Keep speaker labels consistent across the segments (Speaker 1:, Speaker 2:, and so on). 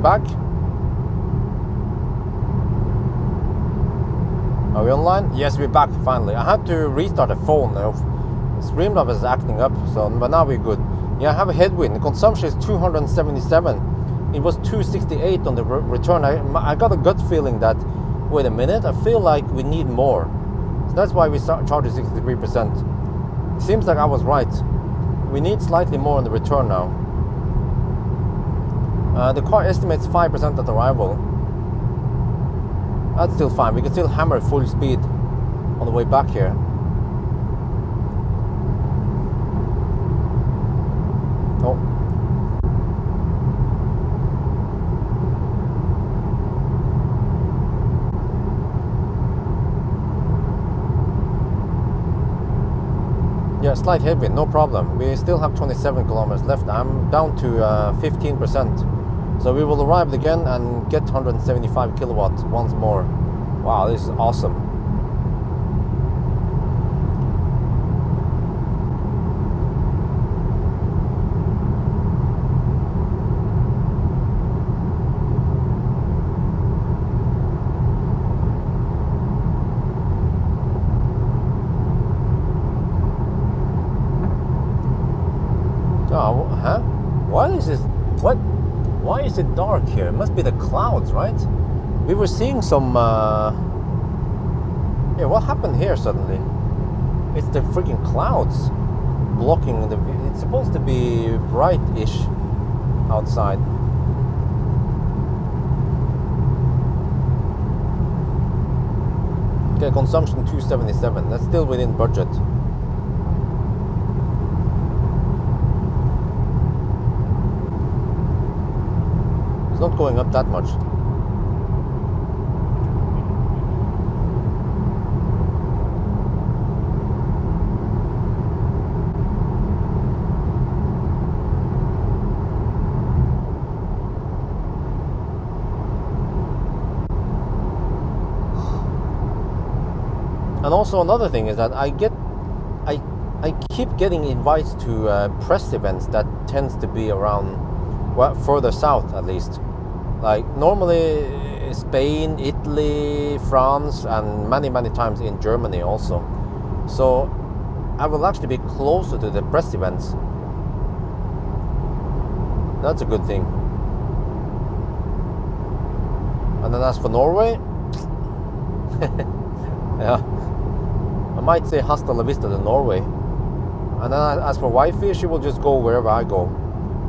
Speaker 1: back? Are we online? Yes, we're back finally. I had to restart the phone. Streamlabs is acting up, but now we're good. Yeah, I have a headwind. The consumption is 277. It was 268 on the return. I got a gut feeling that, wait a minute, I feel like we need more. So that's why we charged 63%. It seems like I was right. We need slightly more on the return now. The car estimates 5% at arrival. That's still fine. We can still hammer full speed on the way back here. Oh. Yeah, slight headwind, no problem. We still have 27 kilometers left. I'm down to 15%. So we will arrive again and get 175 kilowatts once more. Wow, this is awesome. Oh, huh? What is this? What? Why is it dark here? It must be the clouds, right? We were seeing some... Yeah, what happened here suddenly? It's the freaking clouds blocking the... It's supposed to be bright-ish outside. Okay, consumption 277. That's still within budget. Not going up that much. And also another thing is that I keep getting invites to press events that tends to be around, well, further south at least. Like normally Spain, Italy, France, and many times in Germany also. So I will actually be closer to the press events. That's a good thing. And then as for Norway, yeah, I might say hasta la vista to Norway. And then as for wifey, she will just go wherever I go.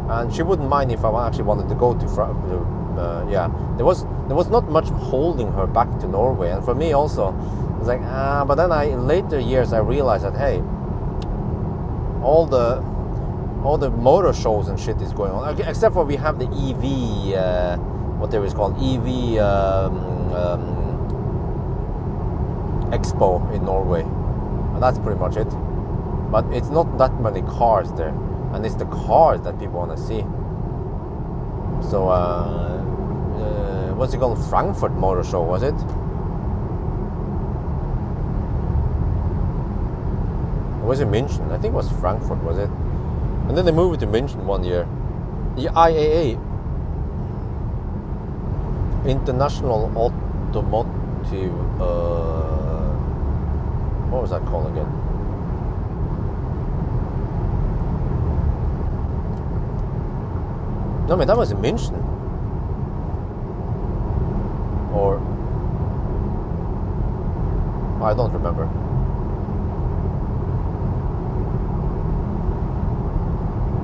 Speaker 1: And she wouldn't mind if I actually wanted to go to yeah, there was not much holding her back to Norway, and for me also, it's like but then in later years I realized that hey, all the motor shows and shit is going on, except for we have the EV, what there is called EV Expo in Norway, and that's pretty much it. But it's not that many cars there, and it's the cars that people want to see. So what's it called? Frankfurt Motor Show, was it? Or was it München? I think it was Frankfurt, was it? And then they moved it to München one year. The IAA, International Automotive, what was that called again? No, I mean, that was in München. Or... I don't remember.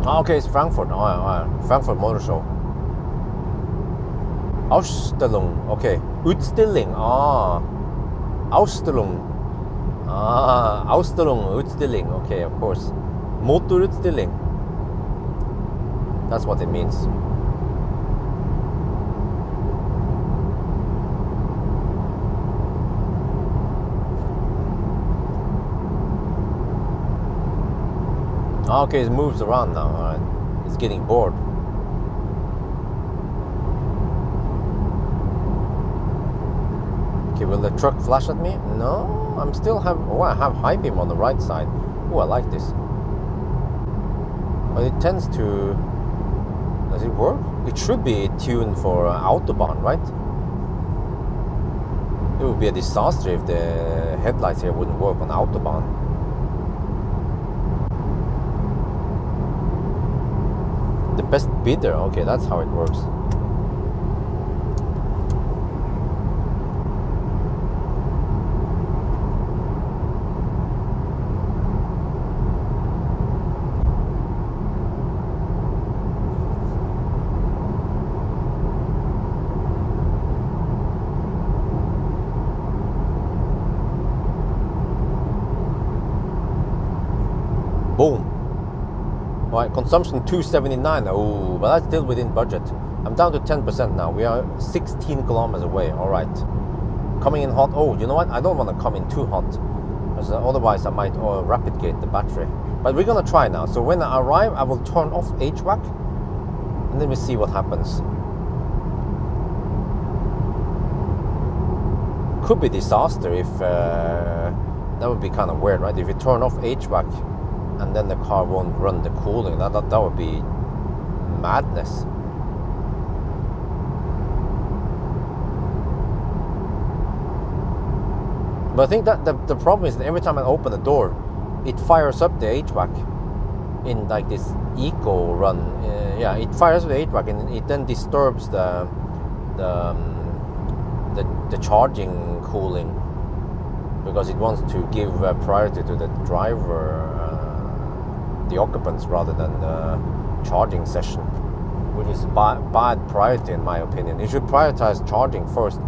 Speaker 1: Okay, it's Frankfurt. Frankfurt Motor Show. Ausstellung. Okay. Utstilling. Ausstellung. Ausstellung. Utstilling. Okay, of course. Motorutstilling. That's what it means. Okay, it moves around now. Alright. It's getting bored. Okay, will the truck flash at me? No, I'm still have... Oh, I have high beam on the right side. Oh, I like this. But it tends to... Does it work? It should be tuned for Autobahn, right? It would be a disaster if the headlights here wouldn't work on Autobahn. The best bidder, okay, that's how it works. Boom. All right, consumption 279. Oh, but that's still within budget. I'm down to 10% now. We are 16 kilometers away. All right. Coming in hot. Oh, you know what? I don't want to come in too hot, because otherwise I might rapid gate the battery. But we're gonna try now. So when I arrive, I will turn off HVAC, and then we see what happens. Could be disaster if that would be kind of weird, right? If you turn off HVAC and then the car won't run the cooling, that would be madness. But I think that the problem is that every time I open the door, it fires up the HVAC in like this eco run. Yeah, it fires up the HVAC and it then disturbs the charging cooling, because it wants to give priority to the driver, the occupants, rather than the charging session, which is bad priority in my opinion. You should prioritize charging first.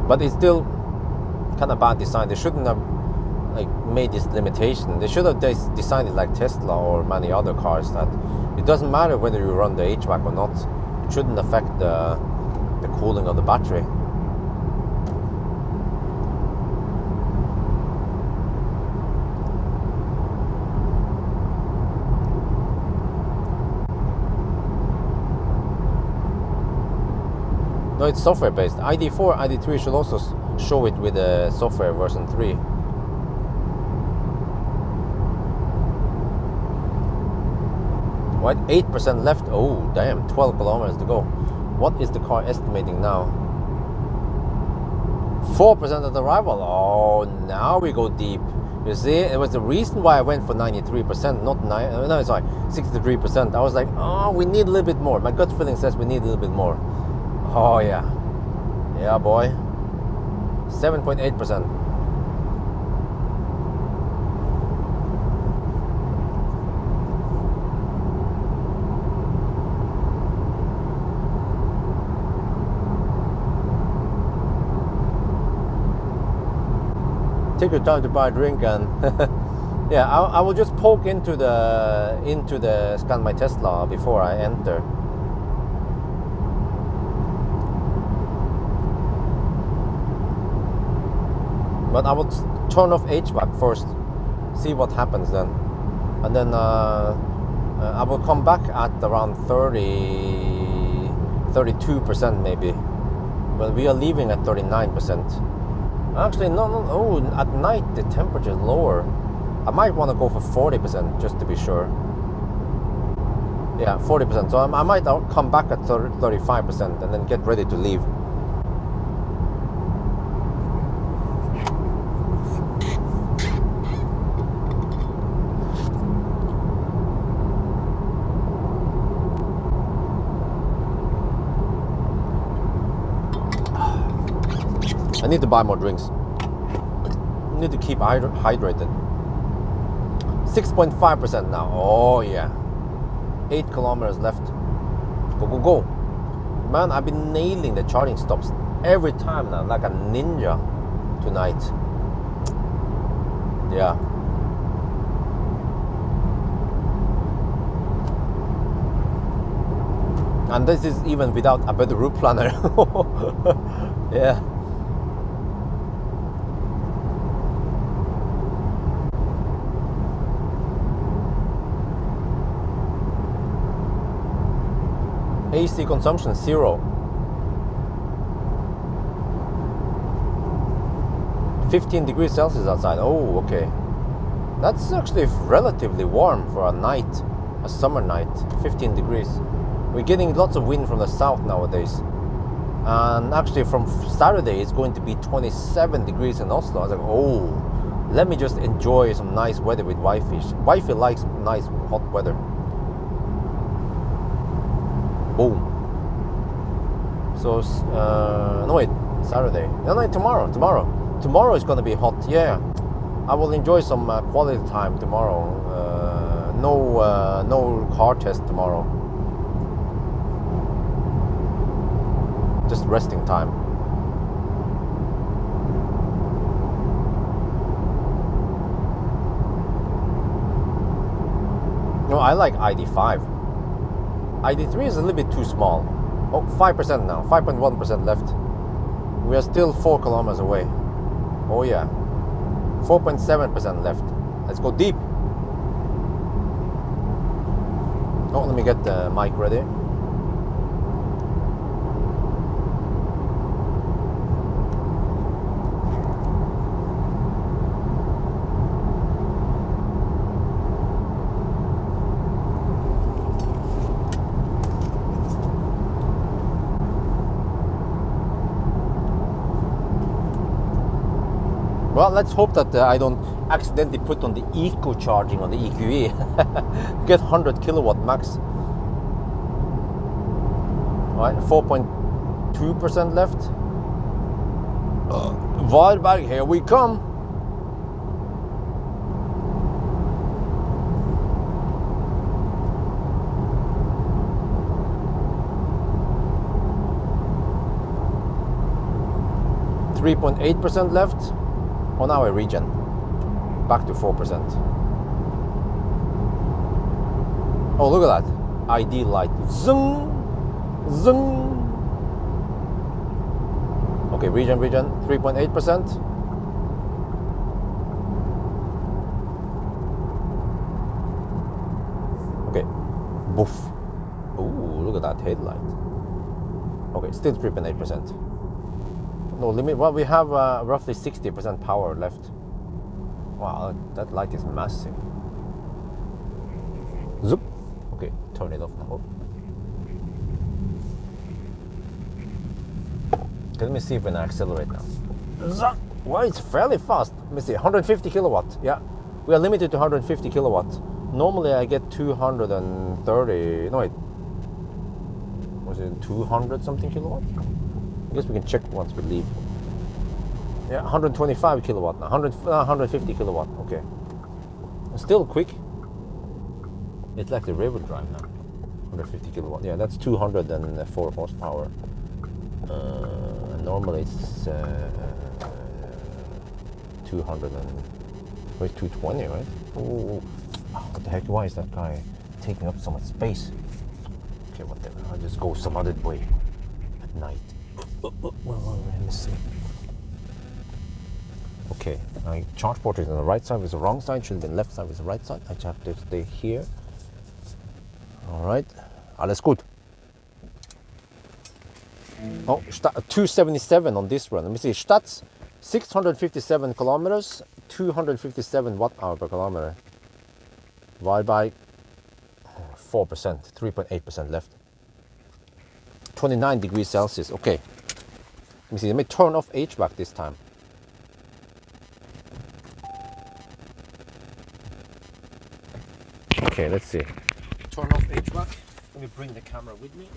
Speaker 1: But it's still kind of bad design. They shouldn't have like made this limitation. They should have designed it like Tesla or many other cars, that it doesn't matter whether you run the HVAC or not. It shouldn't affect the cooling of the battery. No, it's software based. ID4, ID3 should also show it with the software version 3. What? 8% left. Oh, damn, 12 kilometers to go. What is the car estimating now? 4% at arrival. Oh, now we go deep. You see, it was the reason why I went for 93%, not 63%. I was like, oh, we need a little bit more. My gut feeling says we need a little bit more. Oh yeah, yeah boy, 7.8%. Take your time to buy a drink, and yeah, I will just poke into the scan my Tesla before I enter. But I will turn off HVAC first, see what happens then, and then I will come back at around 32% maybe. But we are leaving at 39%. Actually, no. Oh, at night the temperature is lower. I might want to go for 40% just to be sure. Yeah, 40%. So I might come back at 35% and then get ready to leave. I need to buy more drinks. I need to keep hydrated. 6.5% now. Oh yeah. 8 kilometers left. Go, go, go. Man, I've been nailing the charging stops every time now, like a ninja tonight. Yeah. And this is even without a better route planner. Yeah. AC consumption 0. 15 degrees Celsius outside. Oh, okay. That's actually relatively warm for a night, a summer night, 15 degrees. We're getting lots of wind from the south nowadays. And actually from Saturday, it's going to be 27 degrees in Oslo. I was like, oh, let me just enjoy some nice weather with wifey. Wifey likes nice hot weather. Boom. So, no wait, Saturday. No, tomorrow. Tomorrow is going to be hot, yeah. I will enjoy some quality time tomorrow. No car test tomorrow. Just resting time. No, I like ID5. ID3 is a little bit too small. Oh, 5% now, 5.1% left. We are still 4 kilometers away. Oh yeah, 4.7% left. Let's go deep. Oh, let me get the mic ready. Well, let's hope that I don't accidentally put on the eco charging on the EQE. Get 100 kilowatt max. All right, 4.2% left. Varberg, here we come. %3.8% left. On our region, back to 4%. Oh, look at that. ID light. Zoom. Zoom. Okay, region, 3.8%. Okay, boof. Ooh, look at that headlight. Okay, still 3.8%. No limit. Well, we have roughly 60% power left. Wow, that light is massive. Zoop. Okay, turn it off now. Okay, let me see if we can accelerate now. Well, it's fairly fast. Let me see, 150 kilowatt. Yeah, we are limited to 150 kilowatt. Normally I get 230. No wait, was it 200 something kilowatt? I guess we can check once we leave. Yeah, 125 kilowatt now, 150 kilowatt, okay. Still quick. It's like the river drive now, 150 kilowatt. Yeah, that's 204 horsepower. And normally it's 220, right? Oh, what the heck, why is that guy taking up so much space? Okay, whatever, I'll just go some other way at night. Well, let me see. Okay, my charge port is on the right side with the wrong side, should have been left side with the right side. I just have to stay here. Alright, alles gut. Oh, 277 on this run. Let me see, Stats 657 kilometers, 257 watt hour per kilometer. Divided by 4%, 3.8% left. 29 degrees Celsius, okay. Let me see, let me turn off HVAC this time. Okay, let's see. Turn off HVAC. Let me bring the camera with me.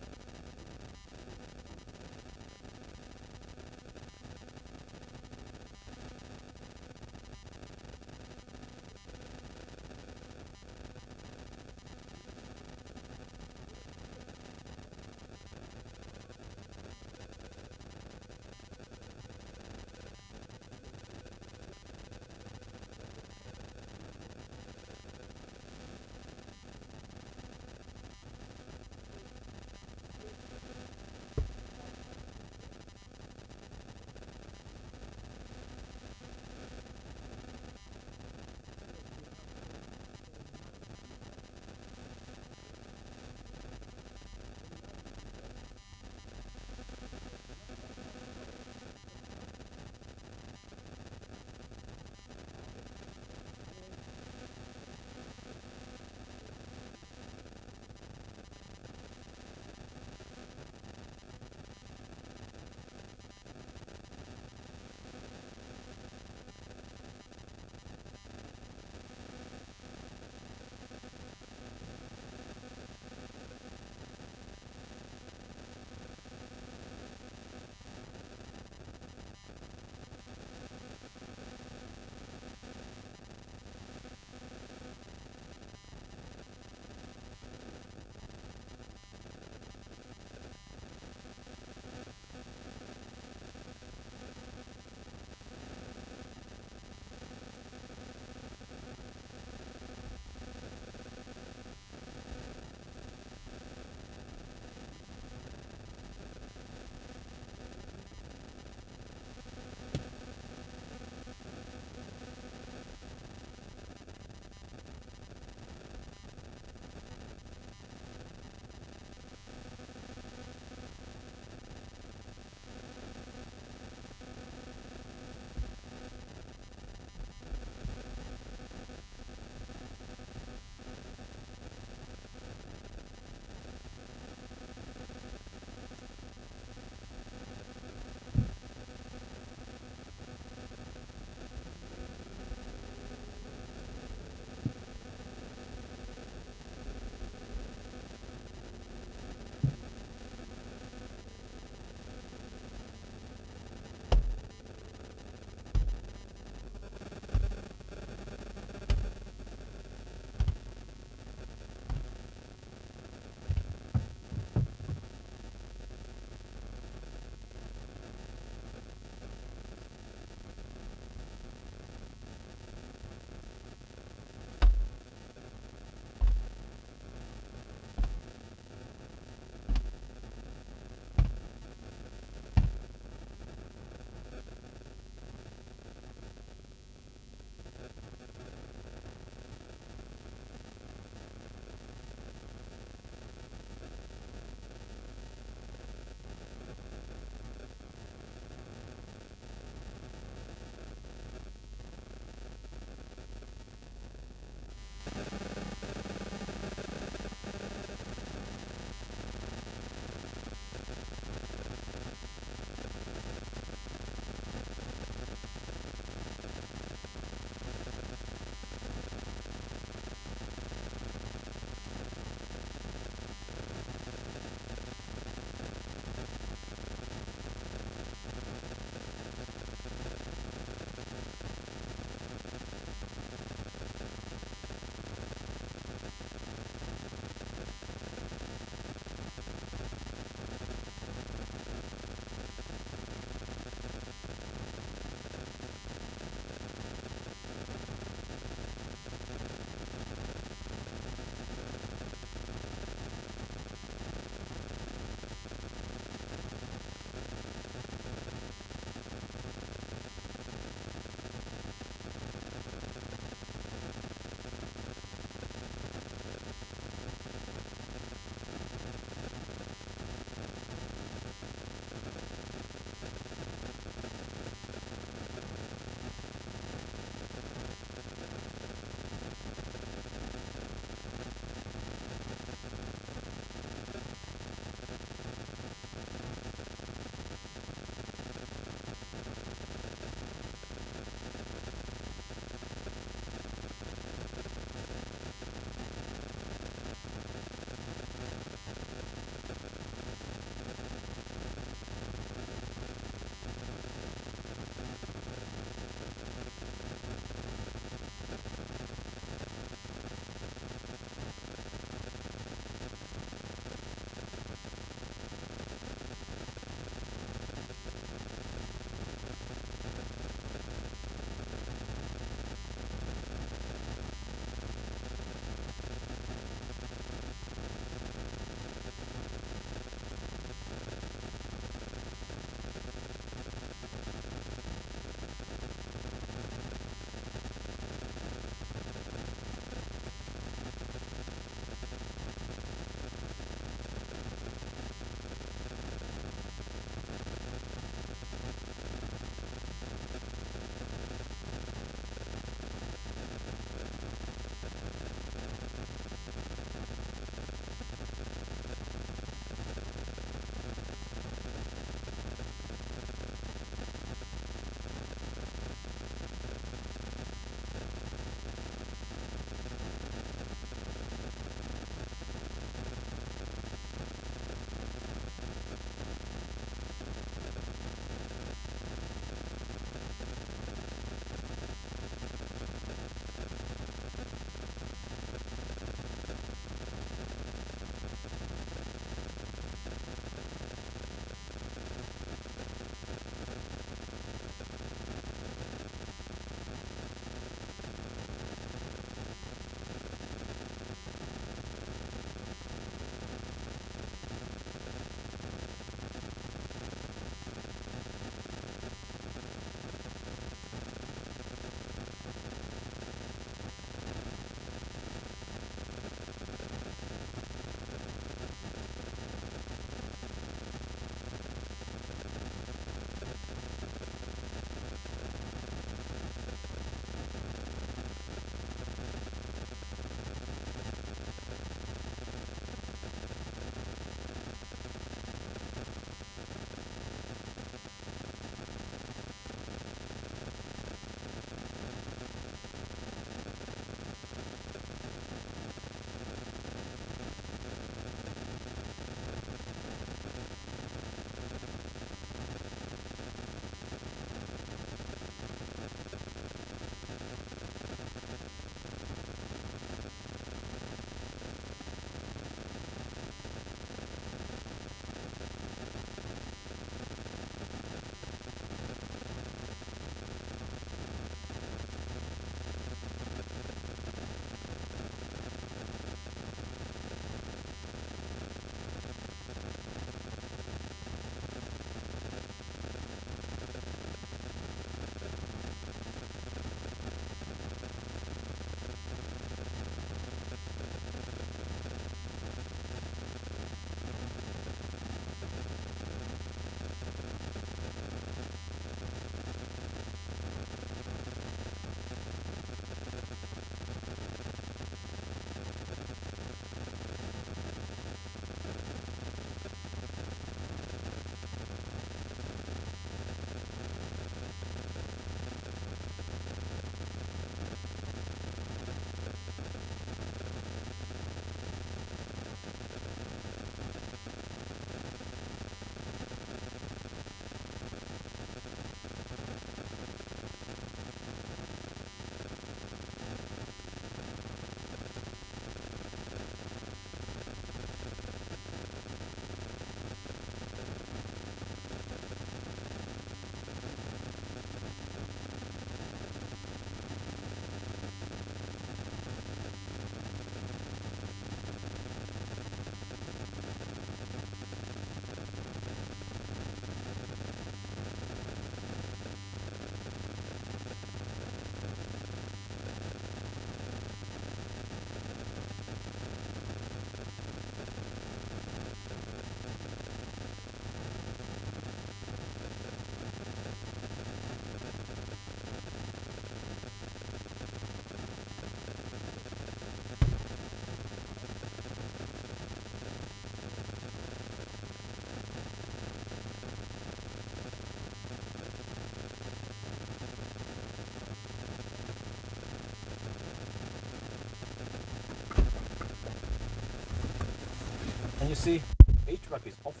Speaker 1: And you see, HVAC is off.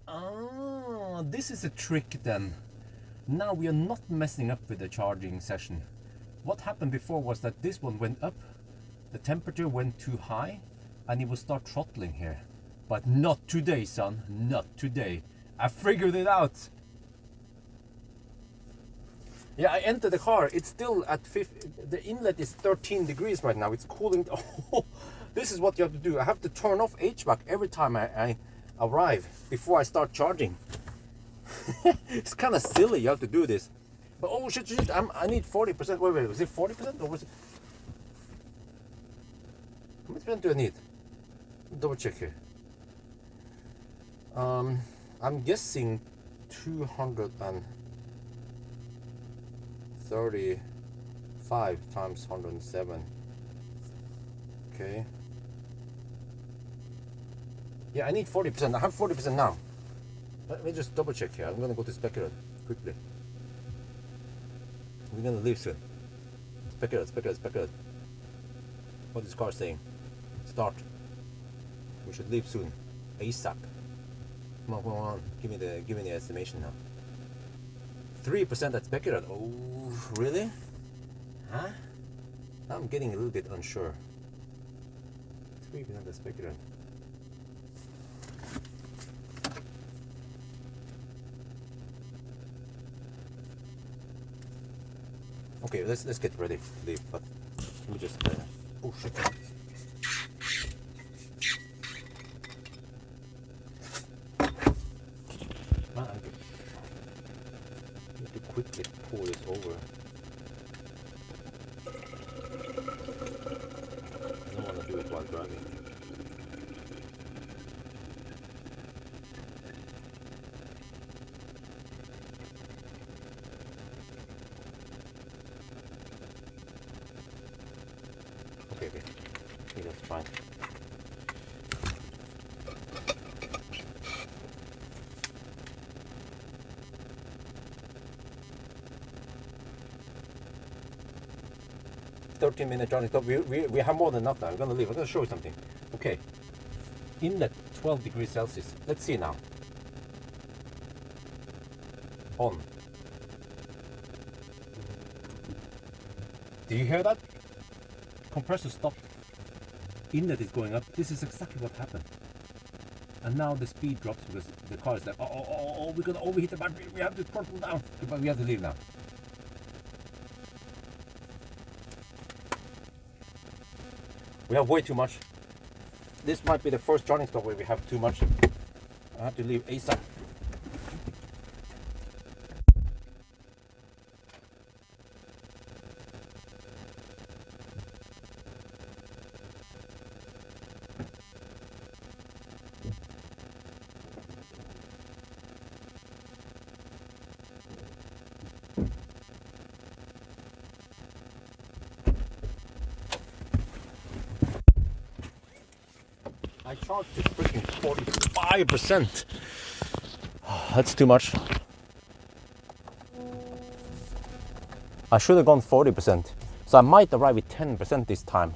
Speaker 1: Ah, this is a trick then. Now we are not messing up with the charging session. What happened before was that this one went up, the temperature went too high, and it will start throttling here. But not today, son, not today. I figured it out. Yeah, I entered the car. It's still at 50. The inlet is 13 degrees right now. It's cooling. Oh, this is what you have to do. I have to turn off HVAC every time I arrive before I start charging. It's kind of silly. You have to do this. But oh shit! I need 40%. Wait. Was it 40% or was it? How much percent do I need? Double check here. I'm guessing 235 times 107. Okay. Yeah, I need 40%. I have 40% now. Let me just double check here. I'm gonna go to Spectrum quickly. We're gonna leave soon. Spectrum. What is this car saying? Start. We should leave soon. ASAP. Come on. Give me the estimation now. 3% at Spectrum. Oh, really? Huh? I'm getting a little bit unsure. 3% at Spectrum. Okay, let's get ready to leave, but let me just oh shit. I need to quickly pull this over. I don't want to do it while driving. Okay, that's fine. -minute charging stop. We have more than enough now. I'm gonna leave. I'm gonna show you something. Okay. Inlet 12 degrees Celsius. Let's see now. On. Do you hear that? Compressor stopped. Inlet is going up. This is exactly what happened. And now the speed drops because the car is like, oh, we're gonna overheat the battery. We have to throttle down. But we have to leave now. We have way too much. This might be the first charging stop where we have too much. I have to leave ASAP. I charged it freaking 45%. That's too much. I should have gone 40%. So I might arrive at 10% this time.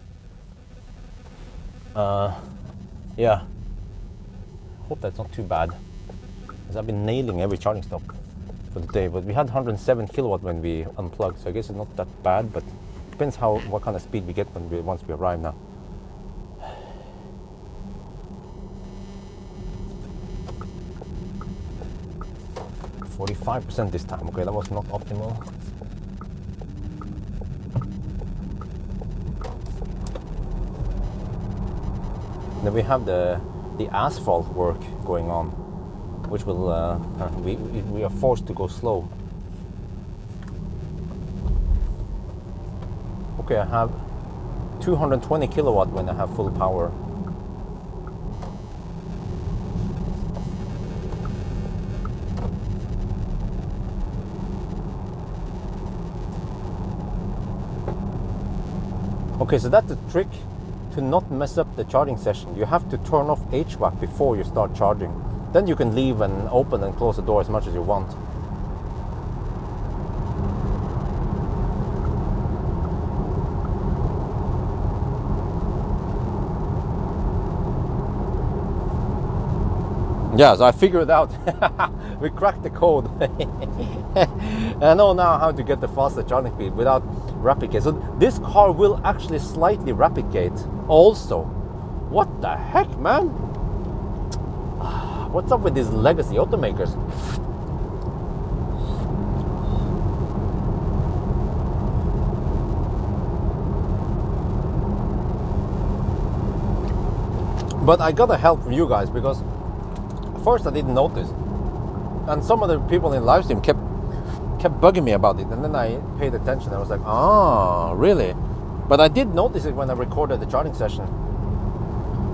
Speaker 1: Yeah. Hope that's not too bad. Because I've been nailing every charging stop for the day. But we had 107 kilowatt when we unplugged. So I guess it's not that bad. But depends what kind of speed we get once we arrive now. 45% this time. Okay, that was not optimal. Then we have the asphalt work going on, which will we are forced to go slow. Okay, I have 220 kilowatt when I have full power. Okay, so that's the trick to not mess up the charging session. You have to turn off HVAC before you start charging. Then you can leave and open and close the door as much as you want. Yeah, so I figured it out. We cracked the code. I know now how to get the faster charging speed without replicate. So this car will actually slightly replicate also. What the heck, man? What's up with these legacy automakers? But I got a help from you guys, because first I didn't notice, and some of the people in live stream kept bugging me about it, and then I paid attention. I was like, ah, really? But I did notice it when I recorded the charging session,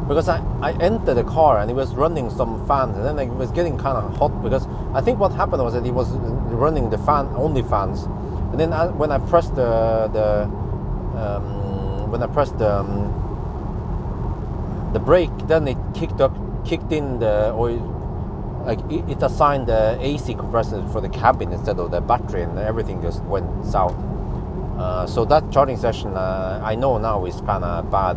Speaker 1: because I entered the car and it was running some fans, and then it was getting kind of hot, because I think what happened was that it was running the only fans, and then when I pressed the brake, then it kicked in the oil. Like it assigned the AC compressor for the cabin instead of the battery, and everything just went south. So that charging session, I know now, is kind of bad.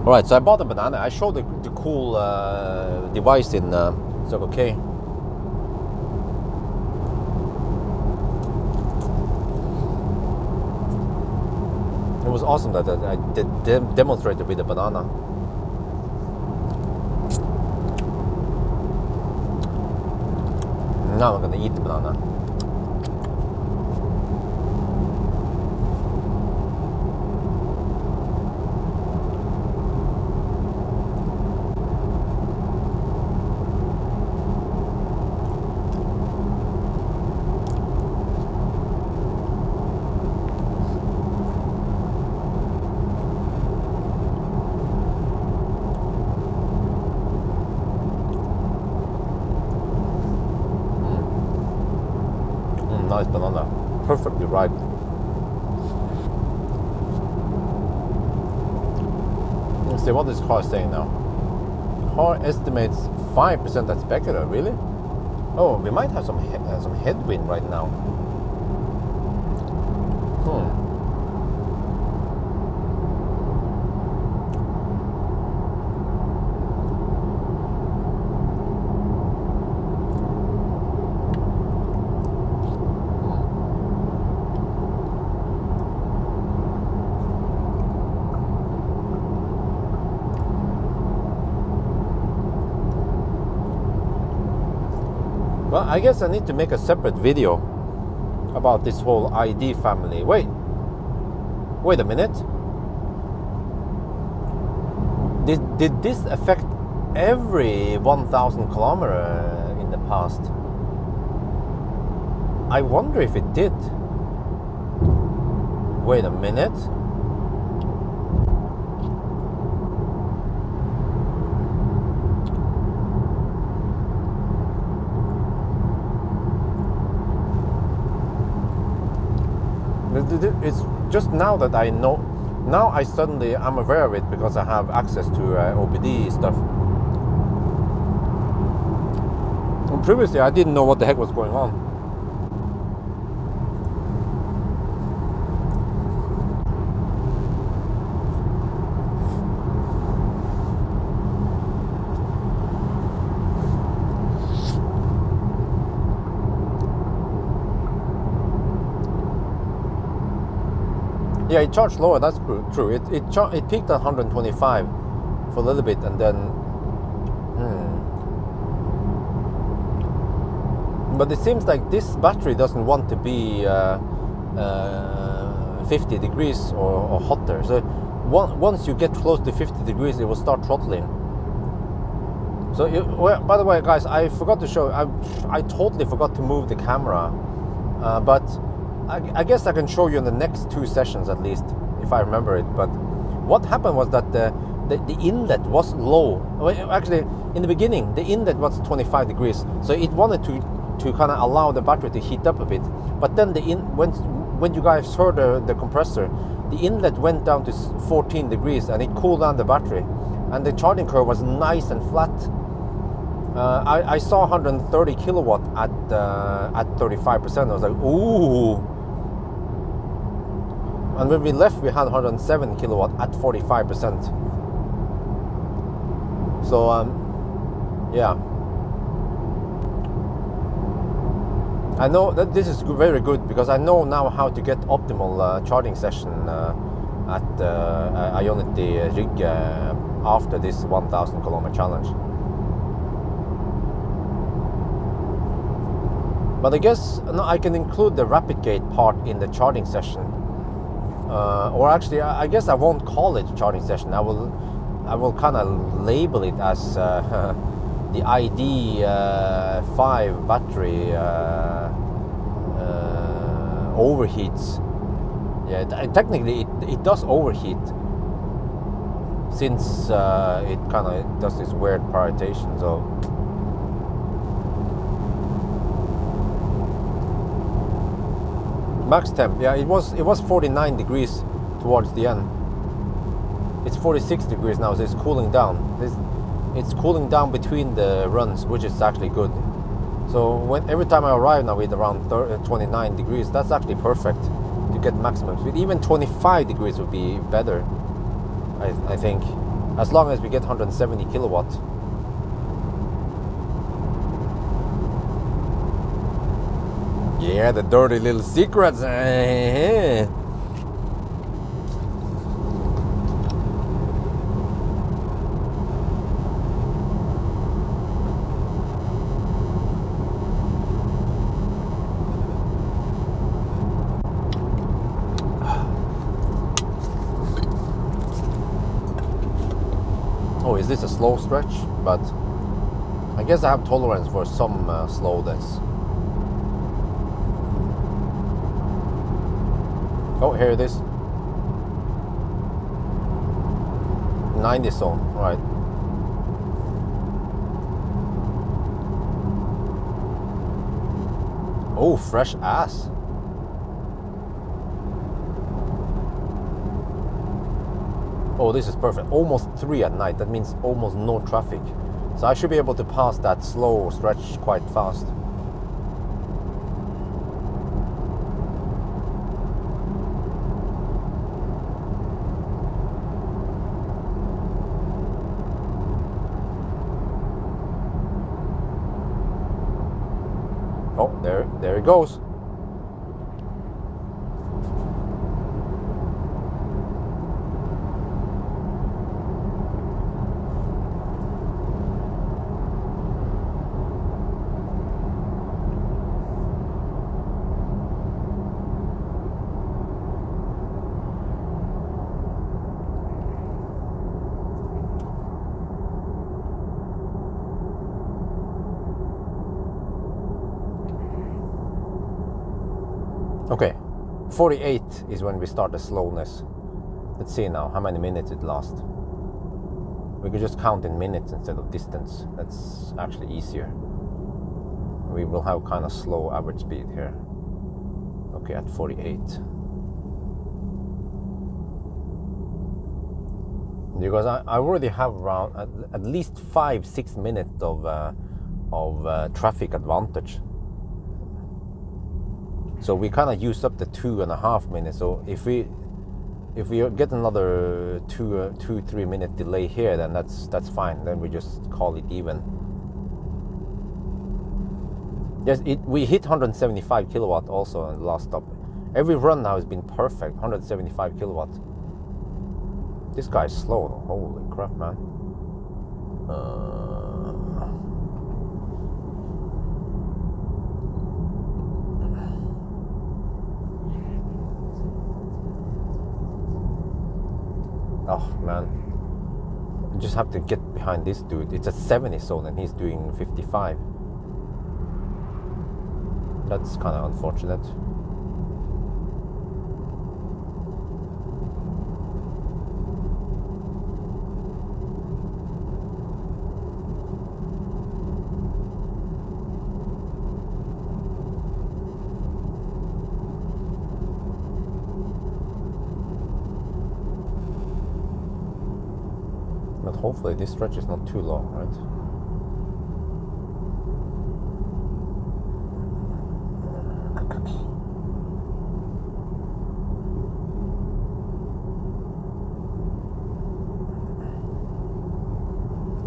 Speaker 1: All right, so I bought a banana. I showed the cool device in Circle K. It was awesome that I did demonstrated with the banana. Now I'm gonna eat the banana. Nice banana, perfectly ripe. Let's see what this car is saying now. Car estimates 5% at speculator. Really? Oh, we might have some headwind right now. Well, I guess I need to make a separate video about this whole ID family. Wait a minute. Did this affect every 1,000 kilometer in the past? I wonder if it did. Wait a minute. It's just now that I know. Now I'm aware of it because I have access to OBD stuff. And previously I didn't know what the heck was going on. Yeah, it charged lower. That's true. It peaked at 125 for a little bit, and then. But it seems like this battery doesn't want to be 50 degrees or hotter. So once you get close to 50 degrees, it will start throttling. So, well, by the way, guys, I forgot to show. I totally forgot to move the camera, but. I guess I can show you in the next 2 sessions at least, if I remember it. But what happened was that the inlet was low. Well, actually, in the beginning, the inlet was 25 degrees, so it wanted to kind of allow the battery to heat up a bit. But then when you guys heard the compressor, the inlet went down to 14 degrees, and it cooled down the battery, and the charging curve was nice and flat. I saw 130 kilowatt at 35%. I was like, ooh. And when we left, we had 107 kilowatt at 45%. So yeah, I know that this is very good because I know now how to get optimal charging session at Ionity rig after this 1,000 kilometer challenge. But I guess I can include the rapid gate part in the charging session, or actually, I guess I won't call it charging session. I will kind of label it as the ID5 battery overheats. Yeah, technically it does overheat, since it kind of does this weird prioritization. So max temp, yeah, it was 49 degrees towards the end. It's 46 degrees now, so it's cooling down. It's cooling down between the runs, which is actually good. So every time I arrive now with around 29 degrees, that's actually perfect to get maximum speed. Even 25 degrees would be better, I think, as long as we get 170 kilowatt. Yeah, the dirty little secrets. Oh, is this a slow stretch? But I guess I have tolerance for some slowness. Oh, here it is. 90 zone, right. Oh, fresh ass. Oh, this is perfect. Almost 3 at night. That means almost no traffic. So I should be able to pass that slow stretch quite fast. Oh, there it goes. Okay, 48 is when we start the slowness. Let's see now how many minutes it lasts. We could just count in minutes instead of distance. That's actually easier. We will have kind of slow average speed here. Okay, at 48. Because I already have around at least 5-6 minutes of traffic advantage. So we kind of used up the 2.5 minutes. So if we get another 2-3 minute delay here, then that's fine. Then we just call it even. Yes, we hit 175 kilowatt also on the last stop. Every run now has been perfect. 175 kilowatt. This guy's slow though. Holy crap, man. Oh man, I just have to get behind this dude. It's a 70 zone and he's doing 55. That's kind of unfortunate. But hopefully this stretch is not too long, right?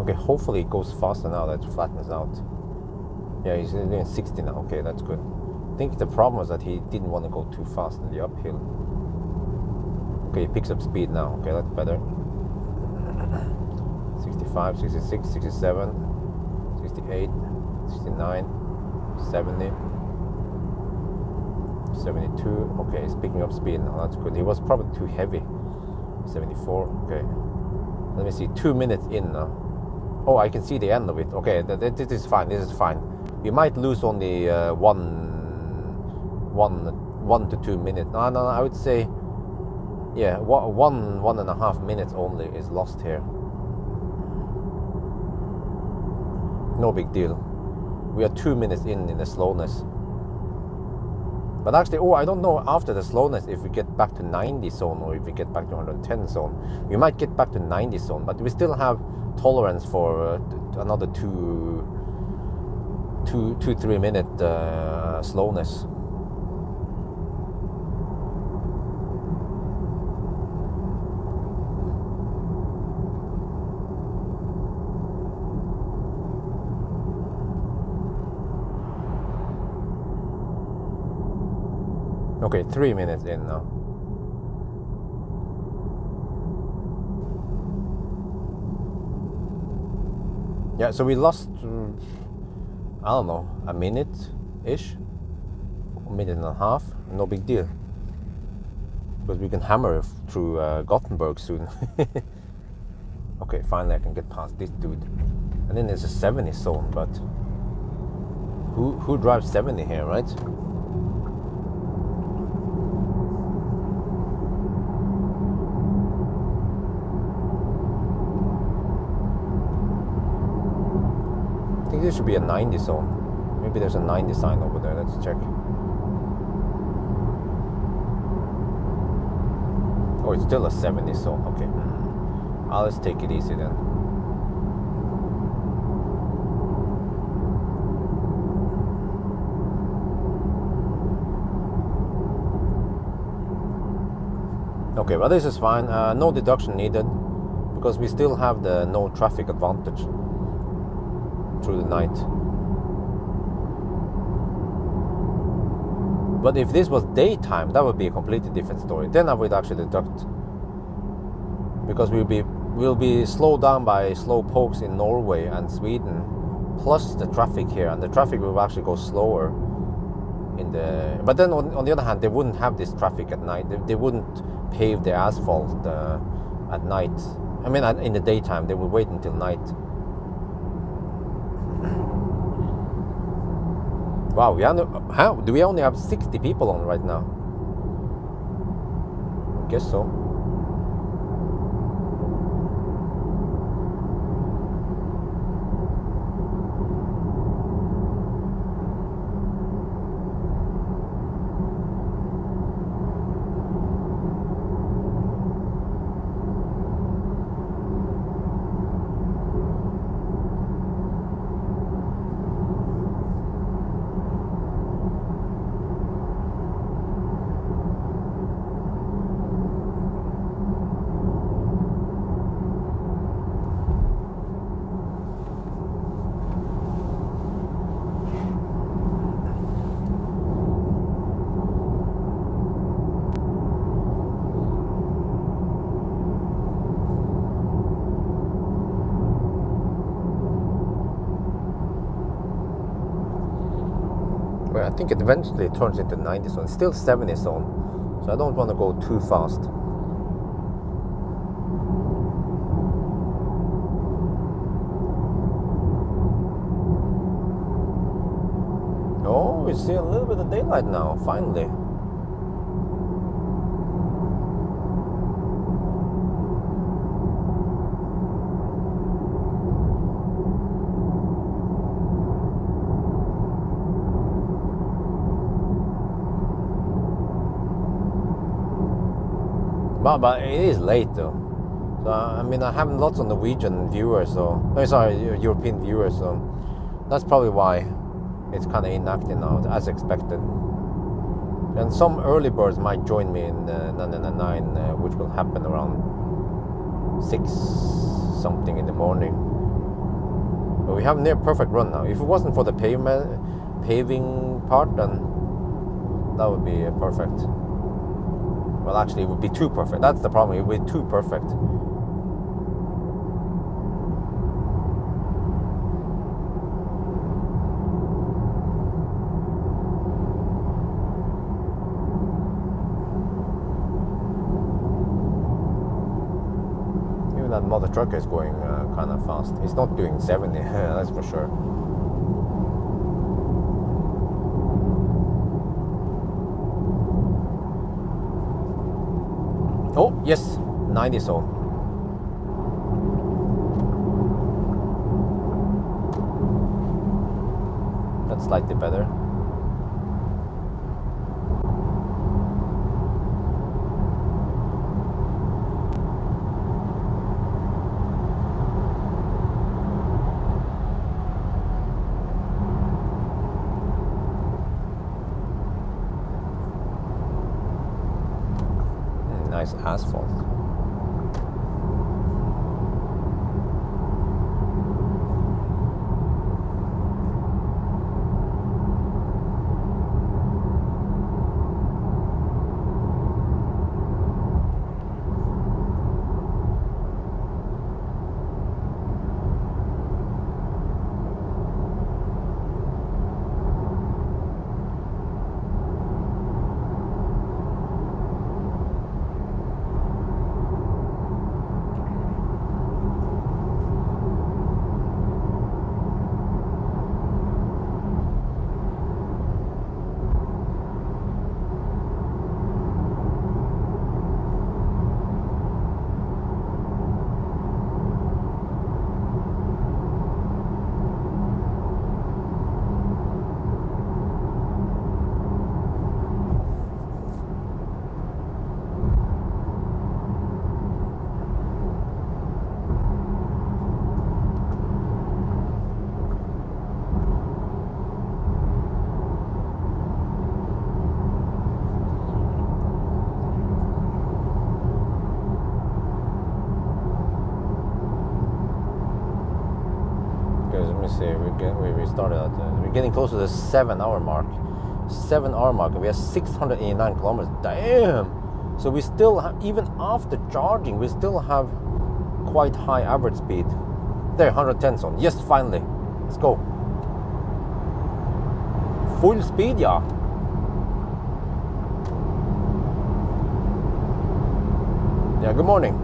Speaker 1: Okay, hopefully it goes faster now that it flattens out. Yeah, he's doing 60 now. Okay, that's good. I think the problem was that he didn't want to go too fast in the uphill. Okay, he picks up speed now. Okay, that's better. 65, 66, 67, 68, 69, 70, 72. Okay, he's picking up speed now. That's good. He was probably too heavy. 74. Okay. Let me see. 2 minutes in now. Oh, I can see the end of it. Okay, this is fine. This is fine. We might lose only 1 to 2 minutes. No, I would say, yeah, 1.5 minutes only is lost here. No big deal. We are 2 minutes in the slowness. But actually, I don't know after the slowness if we get back to 90 zone or if we get back to 110 zone. We might get back to 90 zone, but we still have tolerance for another 2-3 minute slowness. Okay, 3 minutes in now. Yeah, so we lost, I don't know, a minute-ish, a minute and a half. No big deal, because we can hammer through Gothenburg soon. Okay, finally I can get past this dude. And then there's a 70 zone, but who drives 70 here, right? I think there should be a 90 zone. Maybe there's a 90 sign over there. Let's check. Oh, it's still a 70 zone. Okay. Let's take it easy then. Okay, well this is fine. No deduction needed because we still have the no traffic advantage through the night. But if this was daytime, that would be a completely different story. Then I would actually deduct, because we'll be slowed down by slow pokes in Norway and Sweden, plus the traffic here, and the traffic will actually go slower in the. But then on the other hand, they wouldn't have this traffic at night. They wouldn't pave the asphalt at night. I mean, in the daytime, they will wait until night. Wow, do we only have 60 people on right now? I guess so. I think it eventually turns into 90 zone. It's still 70 zone, so I don't want to go too fast. Oh, we see a little bit of daylight now, finally. But it is late though. So I mean, I have lots of Norwegian viewers, European viewers, so that's probably why it's kind of inactive now, as expected. And some early birds might join me in 999, which will happen around 6 something in the morning. But we have near perfect run now. If it wasn't for the paving part, then that would be perfect. Well, actually, it would be too perfect. That's the problem. It would be too perfect. Even that mother trucker is going kind of fast. He's not doing 70, that's for sure. Oh, yes, 90 zone. That's slightly better. Nice asphalt. We started at we're getting close to the 7-hour mark. 7-hour mark, and we have 689 kilometers. Damn! So we still have, even after charging, we still have quite high average speed. There, 110 zone. Yes, finally. Let's go. Full speed, yeah. Yeah, good morning.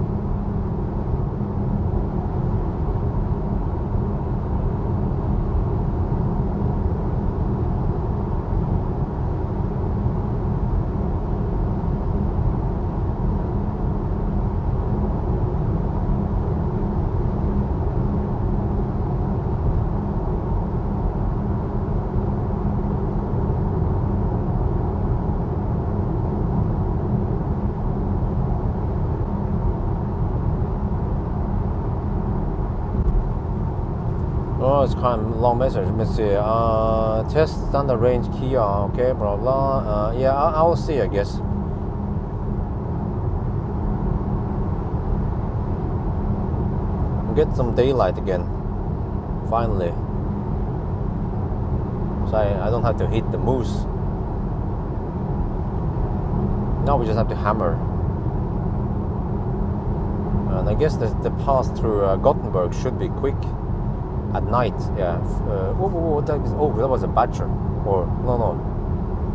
Speaker 1: Oh, it's kind of long message. Let me see. Test standard range Kia. Okay, blah blah. Yeah, I'll see, I guess. Get some daylight again. Finally. So I don't have to hit the moose. Now we just have to hammer. And I guess the pass through Gothenburg should be quick. At night, yeah. What that is? Oh, that was a Badger. Or no.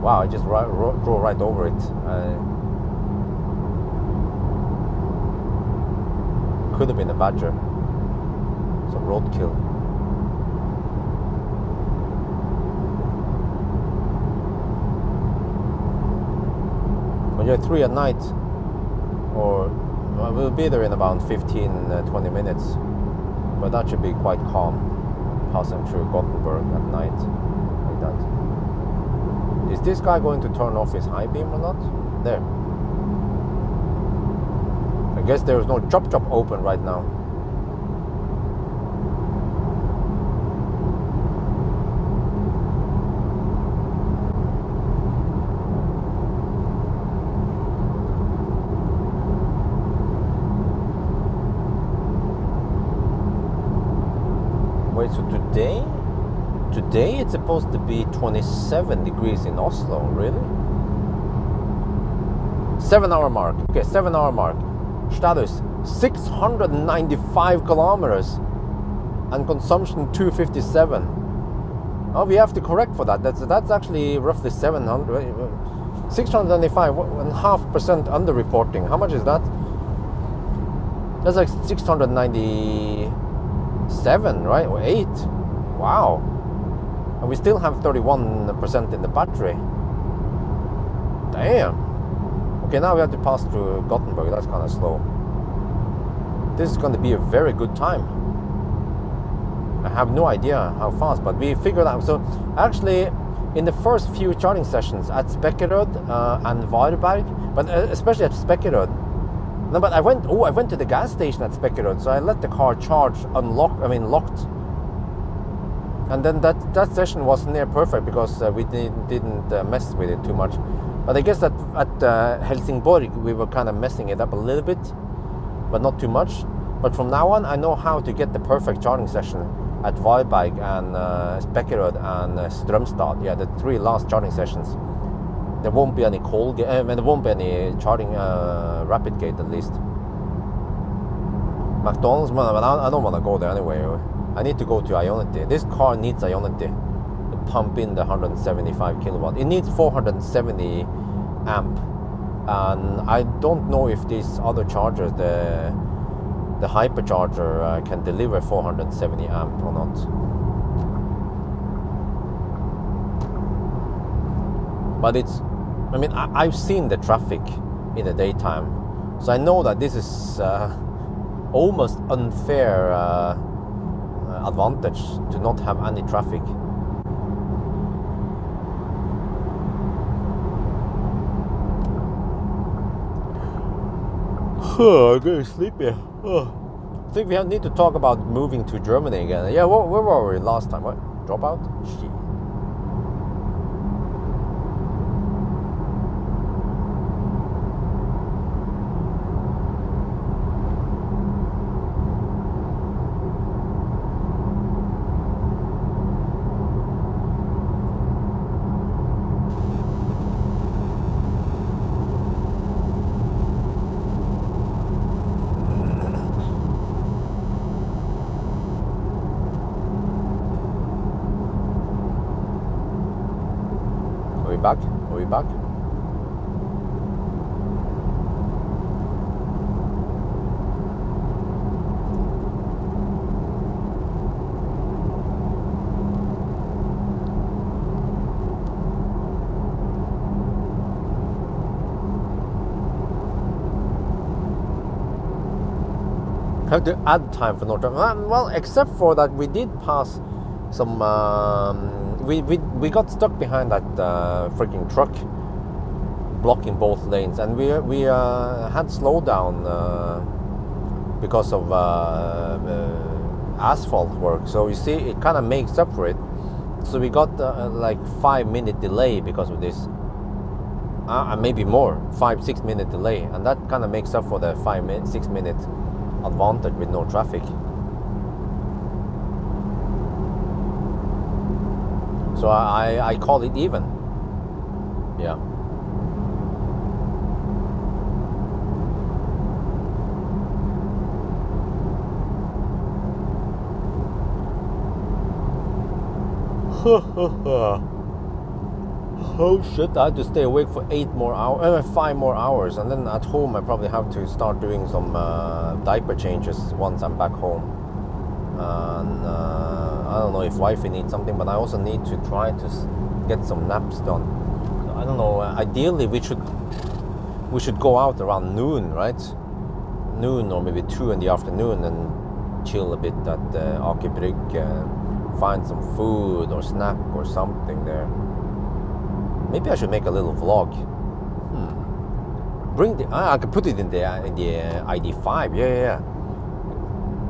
Speaker 1: Wow, I just drove right over it. Could have been a Badger. Some roadkill. When you're 3 at night, or we'll be there in about 15-20 minutes. But that should be quite calm, passing through Gothenburg at night, like that. Is this guy going to turn off his high beam or not? There. I guess there is no chop open right now. Wait, so today it's supposed to be 27 degrees in Oslo, really? 7 hour mark. Okay, 7 hour mark. Status 695 kilometers and consumption 257. Oh, we have to correct for that. That's actually roughly 695.5% underreporting. How much is that? That's like 697, right? Or 8. Wow. And we still have 31% in the battery. Damn. Okay, now we have to pass through Gothenburg. That's kind of slow. This is going to be a very good time. I have no idea how fast, but we figured out. So actually, in the first few charging sessions at Spekkerød and Varberg, but especially at Spekkerød. No, but I went to the gas station at Spekkerød, so I let the car charge locked. And then that session was near perfect because we didn't mess with it too much. But I guess that at Helsingborg we were kind of messing it up a little bit, but not too much. But from now on, I know how to get the perfect charging session at Varberg and Spekkerød and Strømstad. Yeah, the 3 last charging sessions. There won't be any there won't be any charging rapid gate at least. McDonald's, but I don't want to go there anyway. I need to go to Ionity. This car needs Ionity to pump in the 175 kilowatt. It needs 470 amp, and I don't know if these other chargers, the hypercharger, can deliver 470 amp or not. But I've seen the traffic in the daytime, so I know that this is almost unfair advantage to not have any traffic. I'm getting sleepy. I think we need to talk about moving to Germany again. Yeah, where were we last time? What? Drop out? Shit. Are we back? Have to add time for North. Well, except for that, we did pass some. We got stuck behind that freaking truck, blocking both lanes, and we had slowdown because of asphalt work. So you see, it kind of makes up for it. So we got like 5-minute delay because of this, maybe more, 5-6 minute delay, and that kind of makes up for the 6 minute advantage with no traffic. So I call it even. Yeah. Oh shit, I had to stay awake for 5 more hours, and then at home I probably have to start doing some diaper changes once I'm back home. And I don't know if wifey needs something, but I also need to try to get some naps done. I don't know, ideally we should go out around noon, right? Noon or maybe 2 in the afternoon and chill a bit at Aker Brygge, find some food or snack or something there. Maybe I should make a little vlog. I could put it in the ID5. Yeah.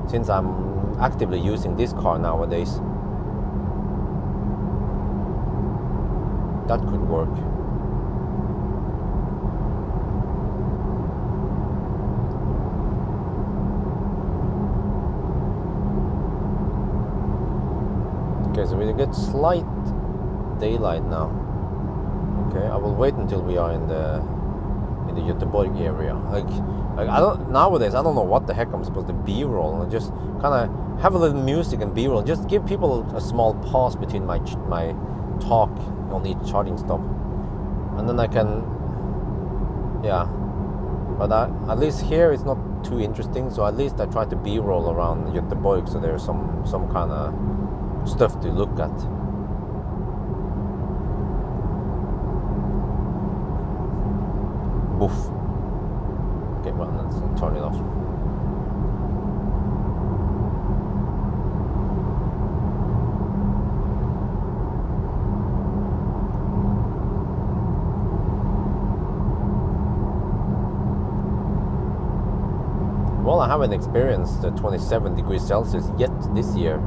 Speaker 1: Since I'm actively using this car nowadays, that could work. Okay, so we get slight daylight now. Okay, I will wait until we are in the Göteborg area. Like I don't nowadays. I don't know what the heck I'm supposed to B-roll. I just kind of have a little music and B-roll. Just give people a small pause between my talk on each charging stop, and then I can, yeah. But at least here it's not too interesting. So at least I try to B-roll around Göteborg, so there's some kind of stuff to look at. Boof. Okay, well, let's turn it off. Well, I haven't experienced 27 degrees Celsius yet this year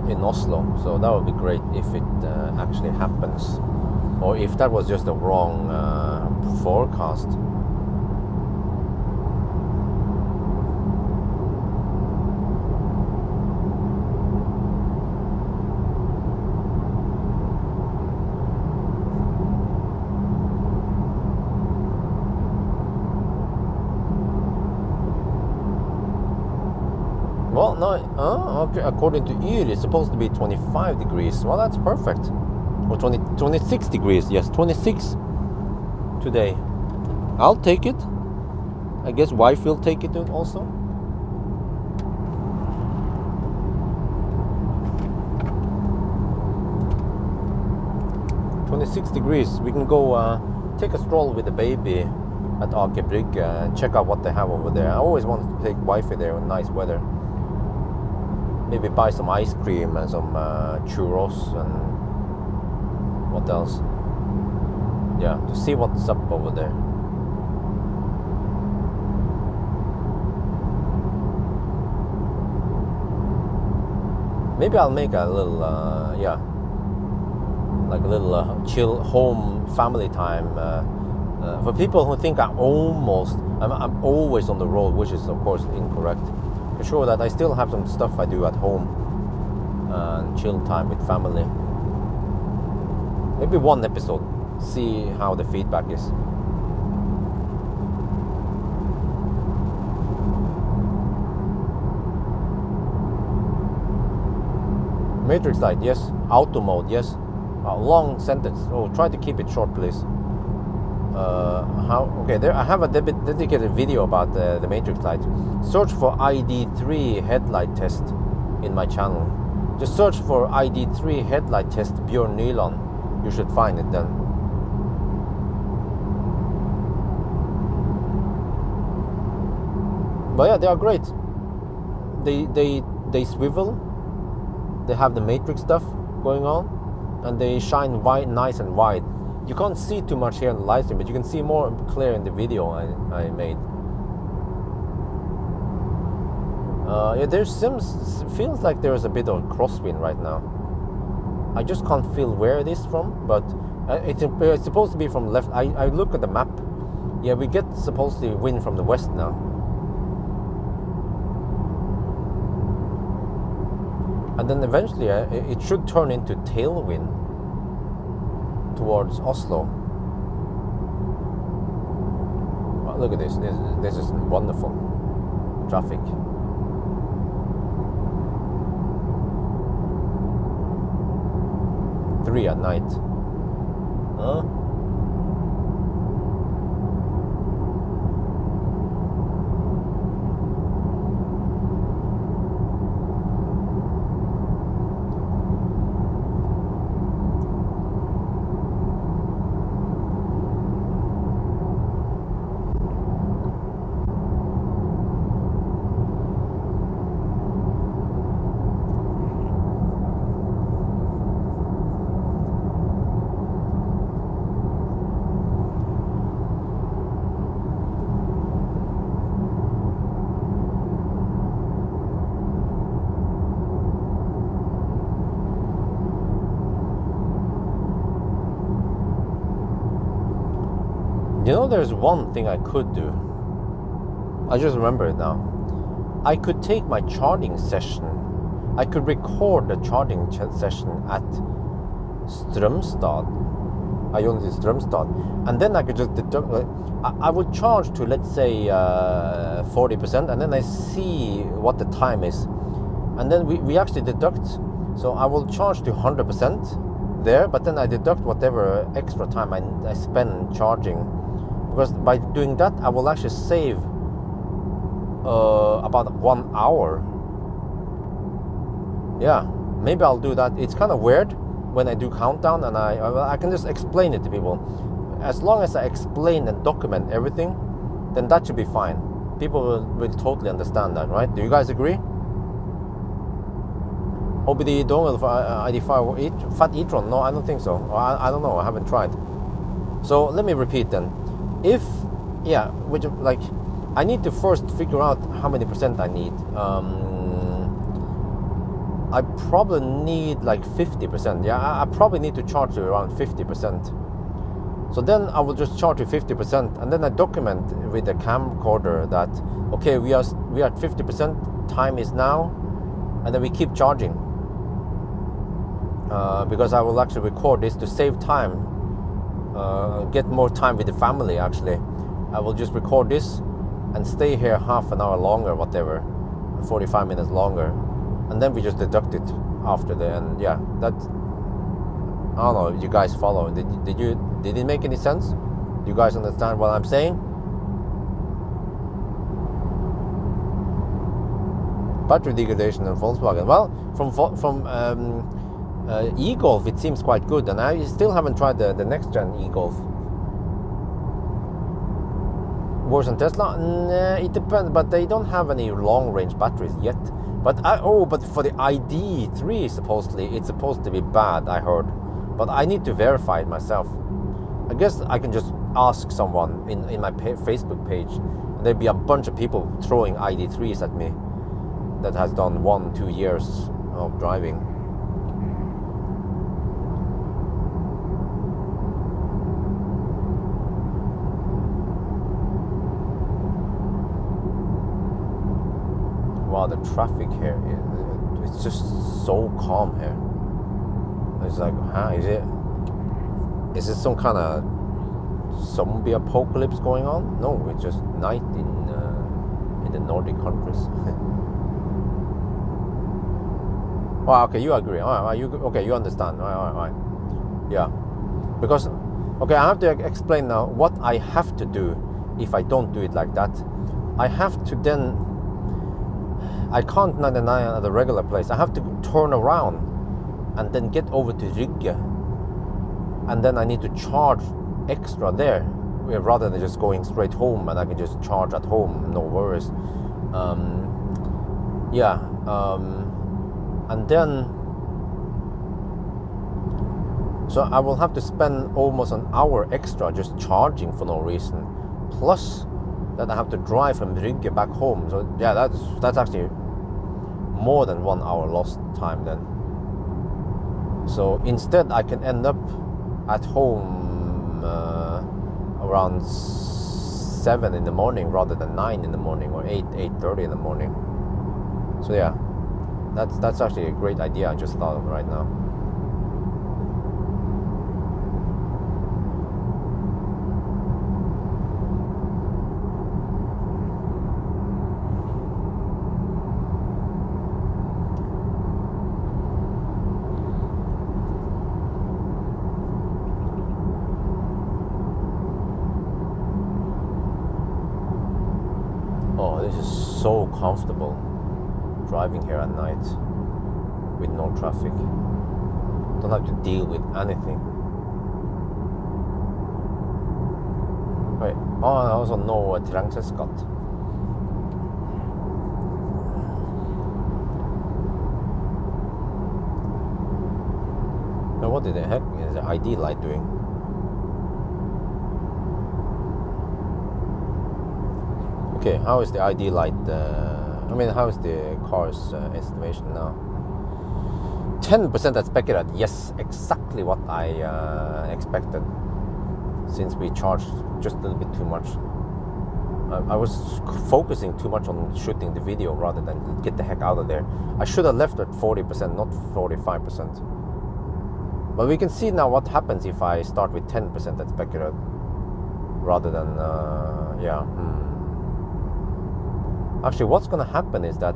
Speaker 1: in Oslo, so that would be great if it actually happens, or if that was just a wrong forecast. Well, no, okay, according to Yr, it's supposed to be 25 degrees. Well, that's perfect. Or 26 degrees, yes, 26 today. I'll take it. I guess wife will take it also. $26 degrees. We can go take a stroll with the baby at Aker Brygge and check out what they have over there. I always wanted to take wifey there in nice weather. Maybe buy some ice cream and some churros and what else? Yeah, to see what's up over there. Maybe I'll make a little, yeah, like a little chill home family time for people who think I'm always on the road, which is of course incorrect. For sure that I still have some stuff I do at home and chill time with family. Maybe one episode, see how the feedback is. Matrix light, yes. Auto mode, yes. Long sentence. Oh, try to keep it short, please. Okay, there I have a dedicated video about the matrix light. Search for ID3 headlight test in my channel. Just search for ID3 headlight test Bjørn Nyland. You should find it then. But yeah, they are great. They swivel. They have the matrix stuff going on, and they shine wide, nice and wide. You can't see too much here in the live stream, but you can see more clear in the video I made. Yeah, feels like there's a bit of crosswind right now. I just can't feel where it is from, but it's supposed to be from left. I look at the map. Yeah, we get supposedly wind from the west now. And then eventually it should turn into tailwind towards Oslo. Oh, look at this. This is wonderful. Traffic. Three at night. Huh? You know, there's one thing I could do. I just remember it now. I could take my charging session I could record the charging session at Strømstad. I only did Strømstad, and then I could just deduct. I would charge to, let's say, 40%, and then I see what the time is, and then we actually deduct. So I will charge to 100% there, but then I deduct whatever extra time I spend charging, because by doing that I will actually save about 1 hour. Yeah, maybe I'll do that. It's kind of weird when I do countdown, and I can just explain it to people. As long as I explain and document everything, then that should be fine. People will totally understand that, right? Do you guys agree? OBD dongle for ID5 Fat e-tron? No, I don't think so. I don't know. I haven't tried. So let me repeat then. If, yeah, which, like, I need to first figure out how many percent I need. I probably need like 50%. Yeah, I probably need to charge to around 50%. So then I will just charge to 50%, and then I document with the camcorder that, okay, we are at 50%, time is now, and then we keep charging. Because I will actually record this to save time, get more time with the family actually. I will just record this and stay here half an hour longer, whatever, 45 minutes longer, and then we just deduct it after the end. Yeah, that, I don't know if you guys follow. Did it make any sense? Do you guys understand what I'm saying? Battery degradation in Volkswagen. Well, from e-Golf it seems quite good, and I still haven't tried the next gen e-Golf. Worse than Tesla? Nah, it depends, but they don't have any long range batteries yet. But but for the ID3 supposedly it's supposed to be bad, I heard, but I need to verify it myself. I guess I can just ask someone in my Facebook page, and there'd be a bunch of people throwing ID3s at me that has done 1-2 years of driving. Wow, the traffic here, it's just so calm here. It's like, is it some kind of zombie apocalypse going on? No, it's just night in the Nordic countries. Well, okay, you agree. Okay, you understand. All right. Yeah, because, okay, I have to explain now what I have to do if I don't do it like that. I have to then, I can't 99 at a regular place. I have to turn around and then get over to Rygge, and then I need to charge extra there, rather than just going straight home, and I can just charge at home, no worries. And then, so I will have to spend almost an hour extra just charging for no reason, plus that I have to drive from Rygge back home. So yeah, that's actually more than 1 hour lost time then. So instead I can end up at home around 7 in the morning rather than 9 in the morning, or 8:30 in the morning. So yeah, that's actually a great idea I just thought of right now. Oh, this is so comfortable driving here at night with no traffic. Don't have to deal with anything. Wait, I also know trengselsskatt. Now what the heck is the ID light doing? Okay, how is the ID light? How is the car's estimation now? 10% as speculated. Yes, exactly what I expected. Since we charged just a little bit too much. I was focusing too much on shooting the video rather than get the heck out of there. I should have left at 40%, not 45%. But we can see now what happens if I start with 10% at Speculated rather than, yeah. Actually, what's going to happen is that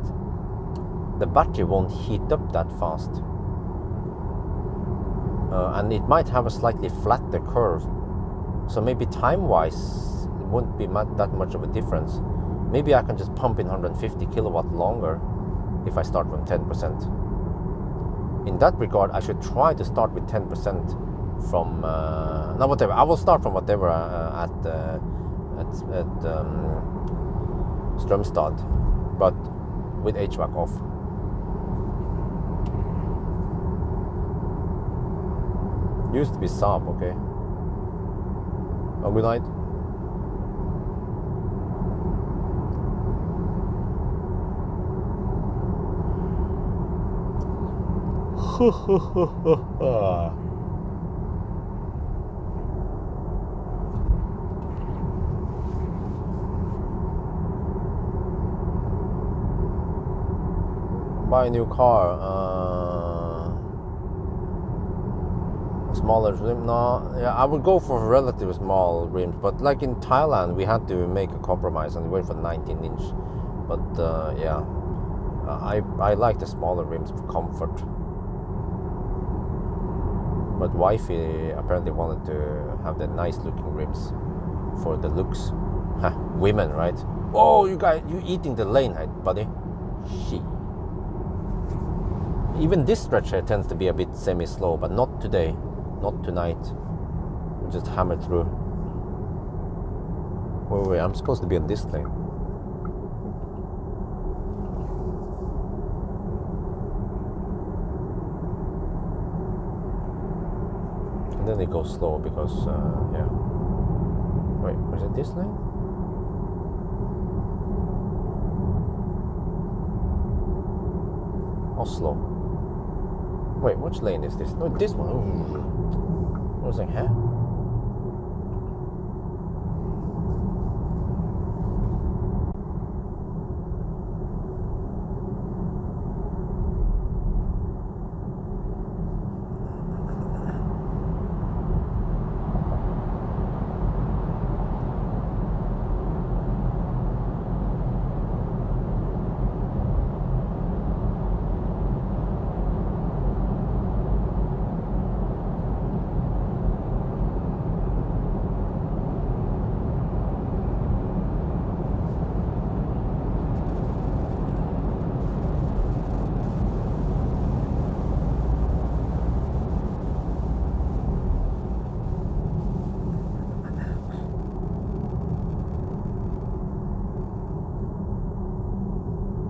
Speaker 1: the battery won't heat up that fast. And it might have a slightly flatter curve. So maybe time-wise, it wouldn't be that much of a difference. Maybe I can just pump in 150 kilowatt longer if I start from 10%. In that regard, I should try to start with 10% from, no, whatever. I will start from whatever at Strømstad, but with HVAC off. Used to be Saab, okay. Oh, good night. Buy a new car. Smaller rim? No, yeah, I would go for relatively small rims, but like in Thailand, we had to make a compromise and we went for 19-inch. But yeah, I like the smaller rims for comfort. But wifey apparently wanted to have the nice-looking rims for the looks. Women, right? Oh, you guys, you eating the lane, right, buddy? Shit. Even this stretch here tends to be a bit semi-slow, but not today. Not tonight. We'll just hammer through. Wait, I'm supposed to be on this lane. And then it goes slow because, yeah. Wait, was it this lane? Oslo. Wait, which lane is this? No, this one. Ooh. I was like, huh?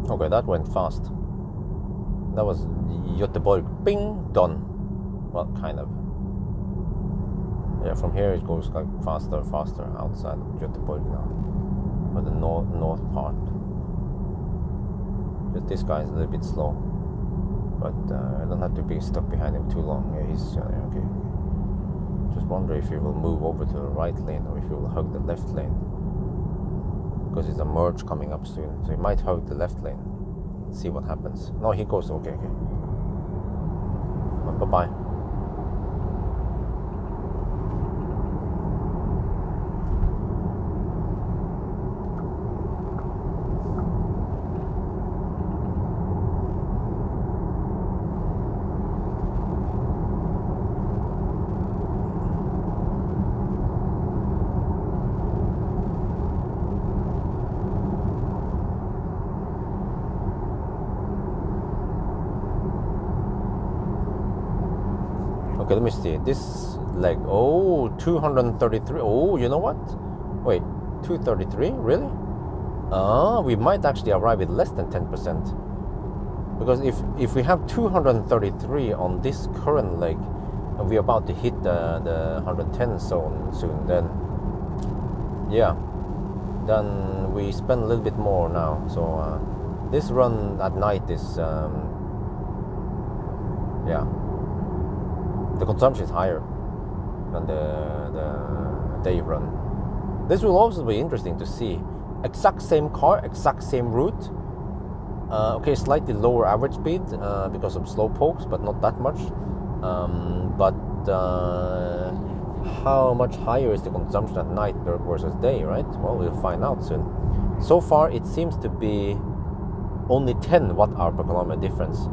Speaker 1: Okay, that went fast. That was Göteborg. Bing, done. Well, kind of. Yeah, from here it goes like faster outside of Göteborg now. For the north part. Just this guy is a little bit slow. But I don't have to be stuck behind him too long. Yeah, he's okay. Just wonder if he will move over to the right lane or if he will hug the left lane. Because it's a merge coming up soon, so he might hug the left lane. See what happens. No, he goes okay. Bye-bye. Okay, let me see. This leg, 233. Oh, you know what? Wait, 233? Really? We might actually arrive with less than 10%. Because if we have 233 on this current leg, and we're about to hit the 110 zone soon, then yeah, then we spend a little bit more now. So this run at night is, yeah. The consumption is higher than the day run. This will also be interesting to see exact same car, exact same route. Okay, slightly lower average speed because of slow pokes, but not that much. But how much higher is the consumption at night versus day, right? Well, we'll find out soon. So far, it seems to be only 10 watt-hour per kilometer difference,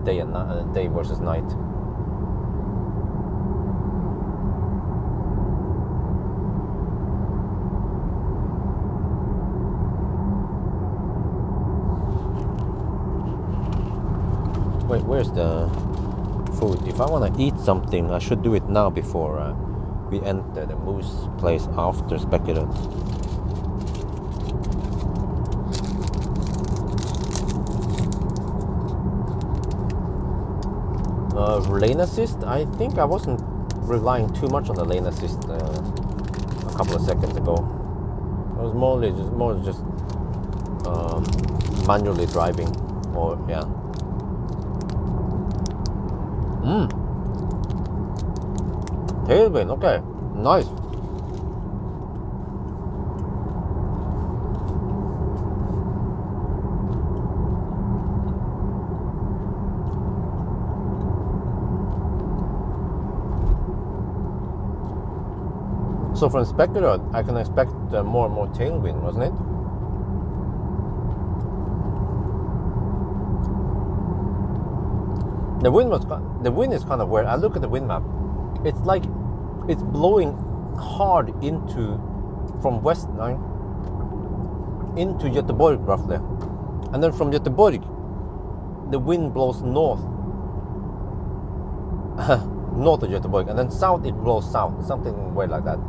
Speaker 1: day versus night. Wait, where's the food? If I want to eat something, I should do it now before we enter the moose place after Speculative. Lane assist? I think I wasn't relying too much on the lane assist a couple of seconds ago. It was more just manually driving, or yeah. Tailwind, okay, nice. So from Speculative, I can expect more and more tailwind, wasn't it? The wind is kind of weird. I look at the wind map. It's like it's blowing hard from west line into Göteborg roughly, and then from Göteborg, the wind blows north, north of Göteborg, and then south it blows south. Something weird like that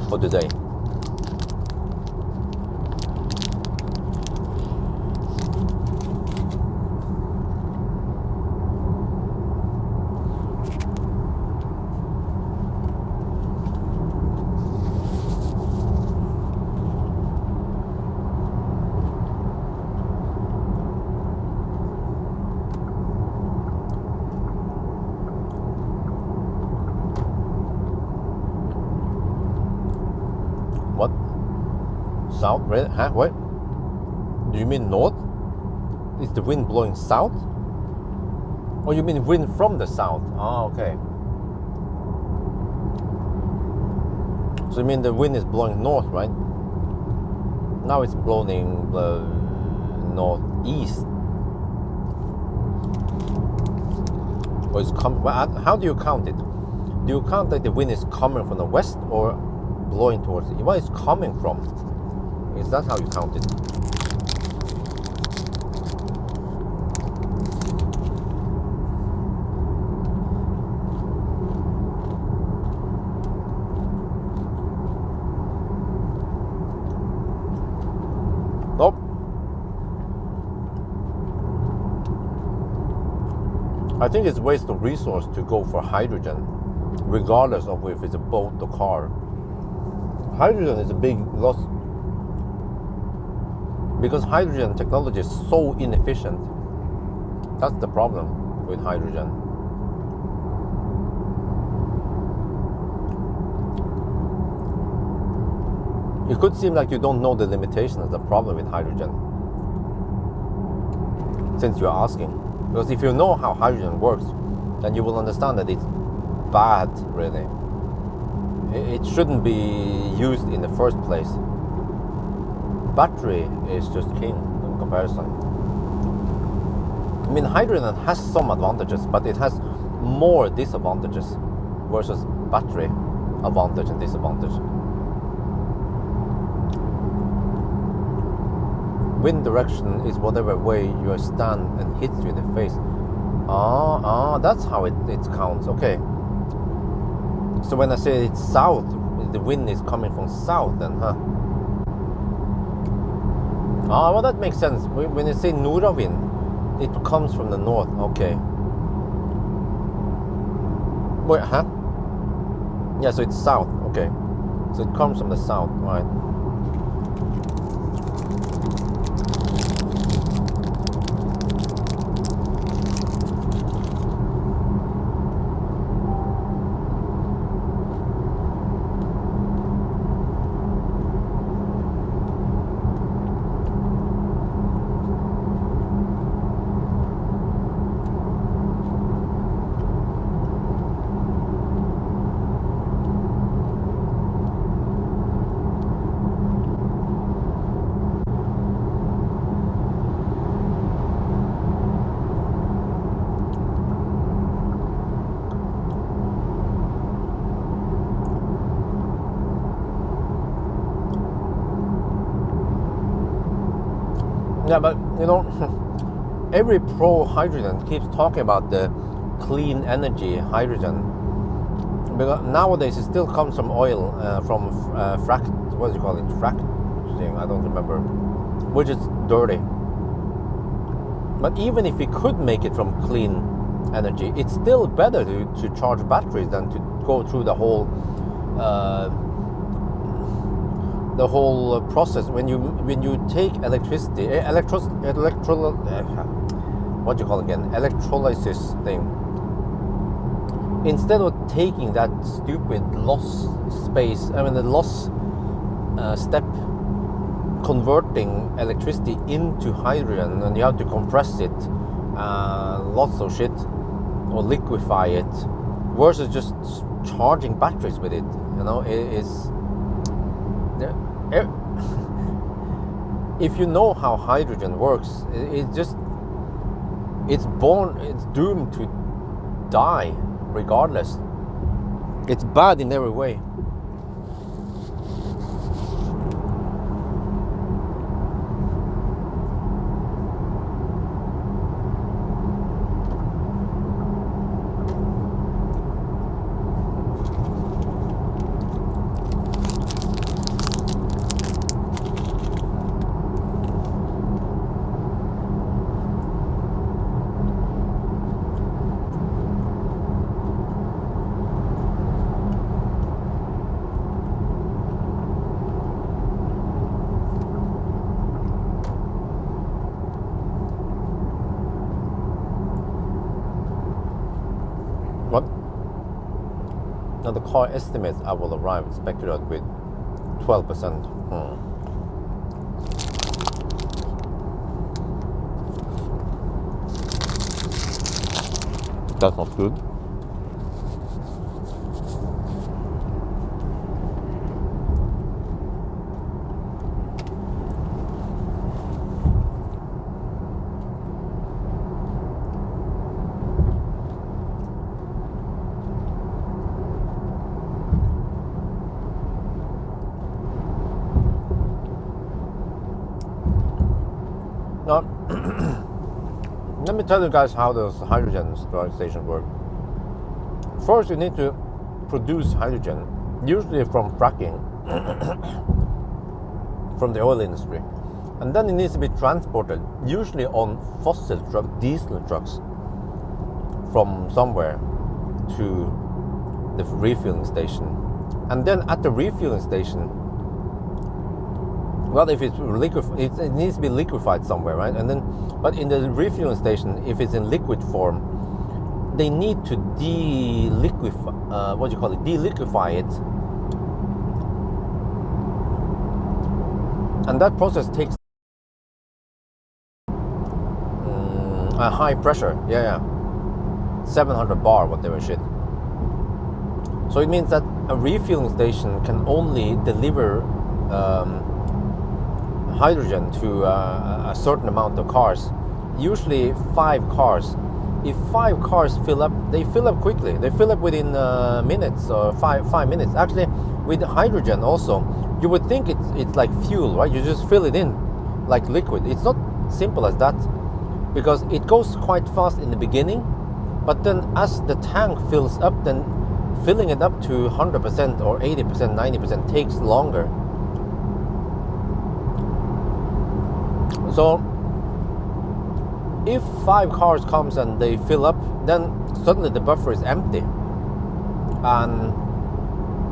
Speaker 1: for today. What? South? Really? Huh? What? Do you mean north? Is the wind blowing south? Or you mean wind from the south? Ah, okay. So you mean the wind is blowing north, right? Now it's blowing northeast. Or it's how do you count it? Do you count that the wind is coming from the west or blowing towards it? Where it's coming from? Is that how you count it? Nope. I think it's waste of resource to go for hydrogen, regardless of if it's a boat or car. Hydrogen is a big loss because hydrogen technology is so inefficient. That's the problem with hydrogen. It could seem like you don't know the limitations of the problem with hydrogen, since you're asking. Because if you know how hydrogen works, then you will understand that it's bad, really. It shouldn't be used in the first place. Battery is just king in comparison. I mean, hydrogen has some advantages, but it has more disadvantages versus battery advantage and disadvantage. Wind direction is whatever way you stand and hits you in the face. That's how it counts. Okay. So when I say it's south, the wind is coming from south then, huh? Well, that makes sense. When you say nordavind, it comes from the north. Okay. Wait, huh? Yeah, so it's south. Okay. So it comes from the south, right? Yeah, but you know, every pro hydrogen keeps talking about the clean energy hydrogen, because nowadays it still comes from oil, from what do you call it, fracking? I don't remember, which is dirty. But even if we could make it from clean energy, it's still better to charge batteries than to go through the whole process. When you take electricity, what do you call it again, electrolysis thing. Instead of taking that stupid loss step, converting electricity into hydrogen, and you have to compress it, lots of shit, or liquefy it, versus just charging batteries with it. You know, if you know how hydrogen works, it's doomed to die regardless. It's bad in every way. What? Now the car estimates I will arrive expected with 12%. That's not good. Now, let me tell you guys how those hydrogen storage stations work. First, you need to produce hydrogen, usually from fracking, from the oil industry. And then it needs to be transported, usually on diesel trucks, from somewhere to the refueling station. And then at the refueling station, well, if it's it needs to be liquefied somewhere, right? And then, but in the refueling station, if it's in liquid form, they need to deliquify it, and that process takes a high pressure. 700 bar, whatever shit. So it means that a refueling station can only deliver hydrogen to a certain amount of cars, usually 5 cars. If 5 cars fill up, they fill up quickly. They fill up within minutes or 5 minutes. Actually, with hydrogen also, you would think it's like fuel, right? You just fill it in like liquid. It's not simple as that, because it goes quite fast in the beginning, but then as the tank fills up, then filling it up to 100% or 80%, 90% takes longer. So if 5 cars comes and they fill up, then suddenly the buffer is empty, and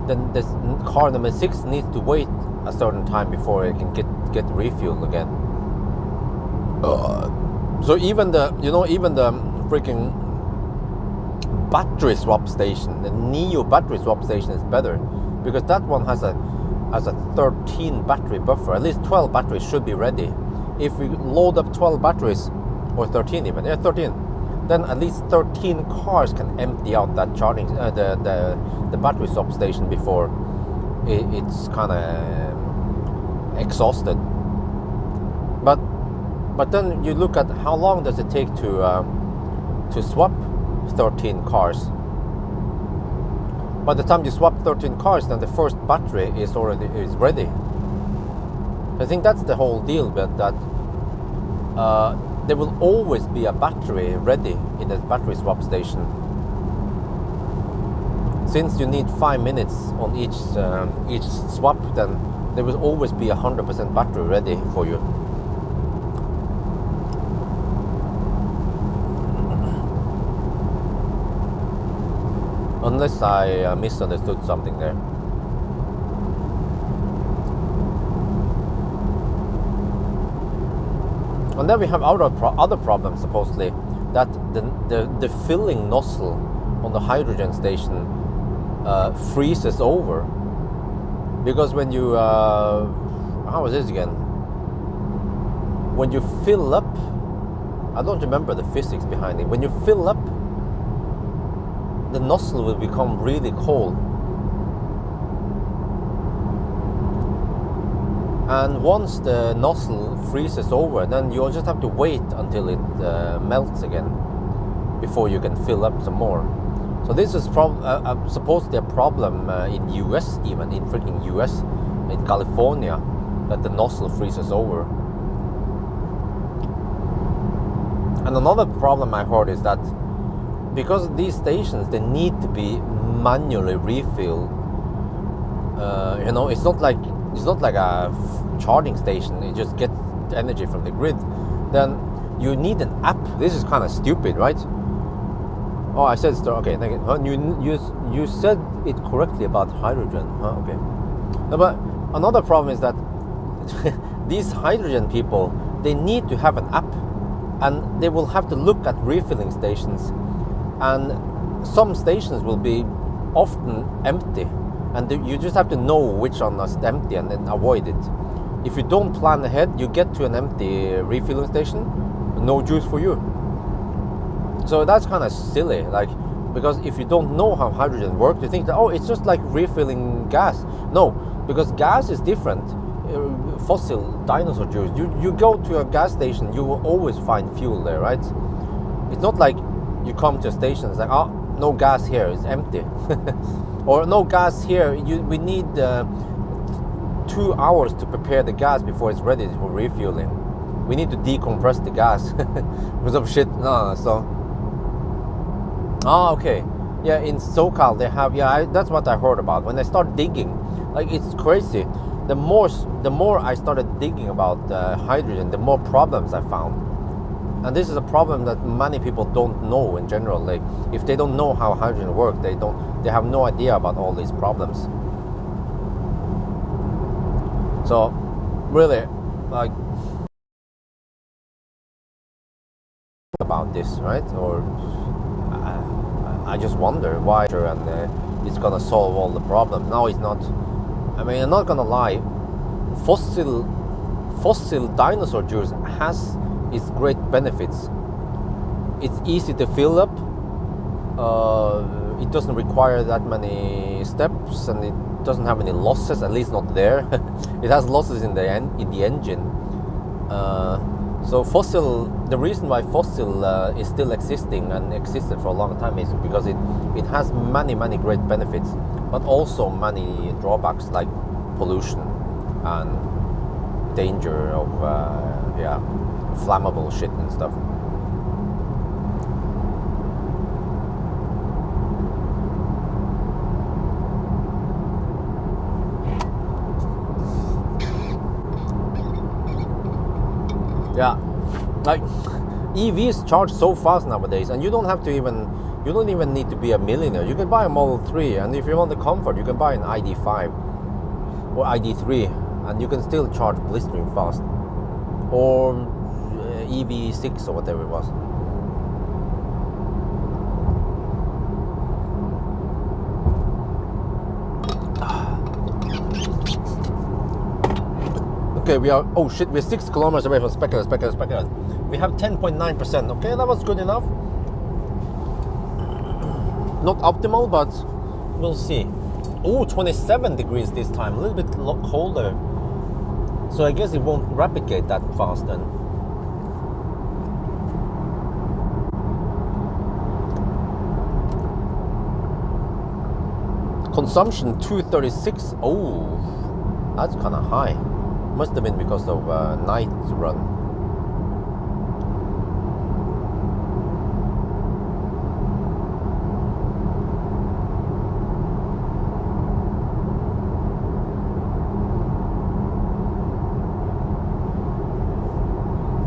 Speaker 1: then this car number 6 needs to wait a certain time before it can get refueled again. So even the freaking battery swap station, the Neo battery swap station, is better, because that one has a 13 battery buffer. At least 12 batteries should be ready. If we load up 12 batteries, or 13 even, 13, then at least 13 cars can empty out that charging, the battery swap station before it's kind of exhausted. But then you look at how long does it take to swap 13 cars. By the time you swap 13 cars, then the first battery is ready. I think that's the whole deal with that. there will always be a battery ready in the battery swap station. Since you need 5 minutes on each swap, then there will always be 100% battery ready for you. Unless I misunderstood something there. And then we have other problems, supposedly, that the filling nozzle on the hydrogen station freezes over. Because when you, how is this again? When you fill up, I don't remember the physics behind it. When you fill up, the nozzle will become really cold. And once the nozzle freezes over, then you'll just have to wait until it melts again before you can fill up some more. So this is supposedly a problem in US, even in freaking US, in California, that the nozzle freezes over. And another problem I heard is that because these stations, they need to be manually refilled. You know, it's not like a charging station. You just get energy from the grid. Then you need an app. This is kind of stupid, right? Oh, I said okay. Thank you. You said it correctly about hydrogen. Okay. No, but another problem is that these hydrogen people, they need to have an app, and they will have to look at refilling stations, and some stations will be often empty. And you just have to know which one is empty and then avoid it. If you don't plan ahead, you get to an empty refilling station, no juice for you. So that's kind of silly, like, because if you don't know how hydrogen works, you think that, oh, it's just like refilling gas. No, because gas is different. Fossil dinosaur juice. You go to a gas station, you will always find fuel there, right? It's not like you come to a station, it's like, oh, no gas here, it's empty. Or no gas here, we need 2 hours to prepare the gas before it's ready for refueling. We need to decompress the gas because of shit. No, so. Ah, okay. Yeah, in SoCal they have. Yeah, that's what I heard about. When I start digging, like, it's crazy. The more I started digging about hydrogen, the more problems I found. And this is a problem that many people don't know in general. Like, if they don't know how hydrogen works, they have no idea about all these problems. So, really, like, about this, right? Or I just wonder why, and it's gonna solve all the problems. No, it's not. I mean, I'm not gonna lie. Fossil dinosaur juice has its great benefits. It's easy to fill up. It doesn't require that many steps, and it doesn't have any losses. At least not there. It has losses in the engine. So the reason why fossil is still existing and existed for a long time is because it has many great benefits, but also many drawbacks like pollution and danger of flammable shit and stuff. Yeah, like, EVs charge so fast nowadays, and you don't even need to be a millionaire. You can buy a Model 3, and if you want the comfort, you can buy an ID5 or ID3, and you can still charge blistering fast. Or EV6 or whatever it was. Okay, we're 6 kilometers away from Specular. We have 10.9%. Okay, that was good enough. Not optimal, but we'll see. Oh, 27 degrees this time, a little bit colder. So I guess it won't replicate that fast then. Consumption 236. Oh, that's kind of high. Must have been because of night run.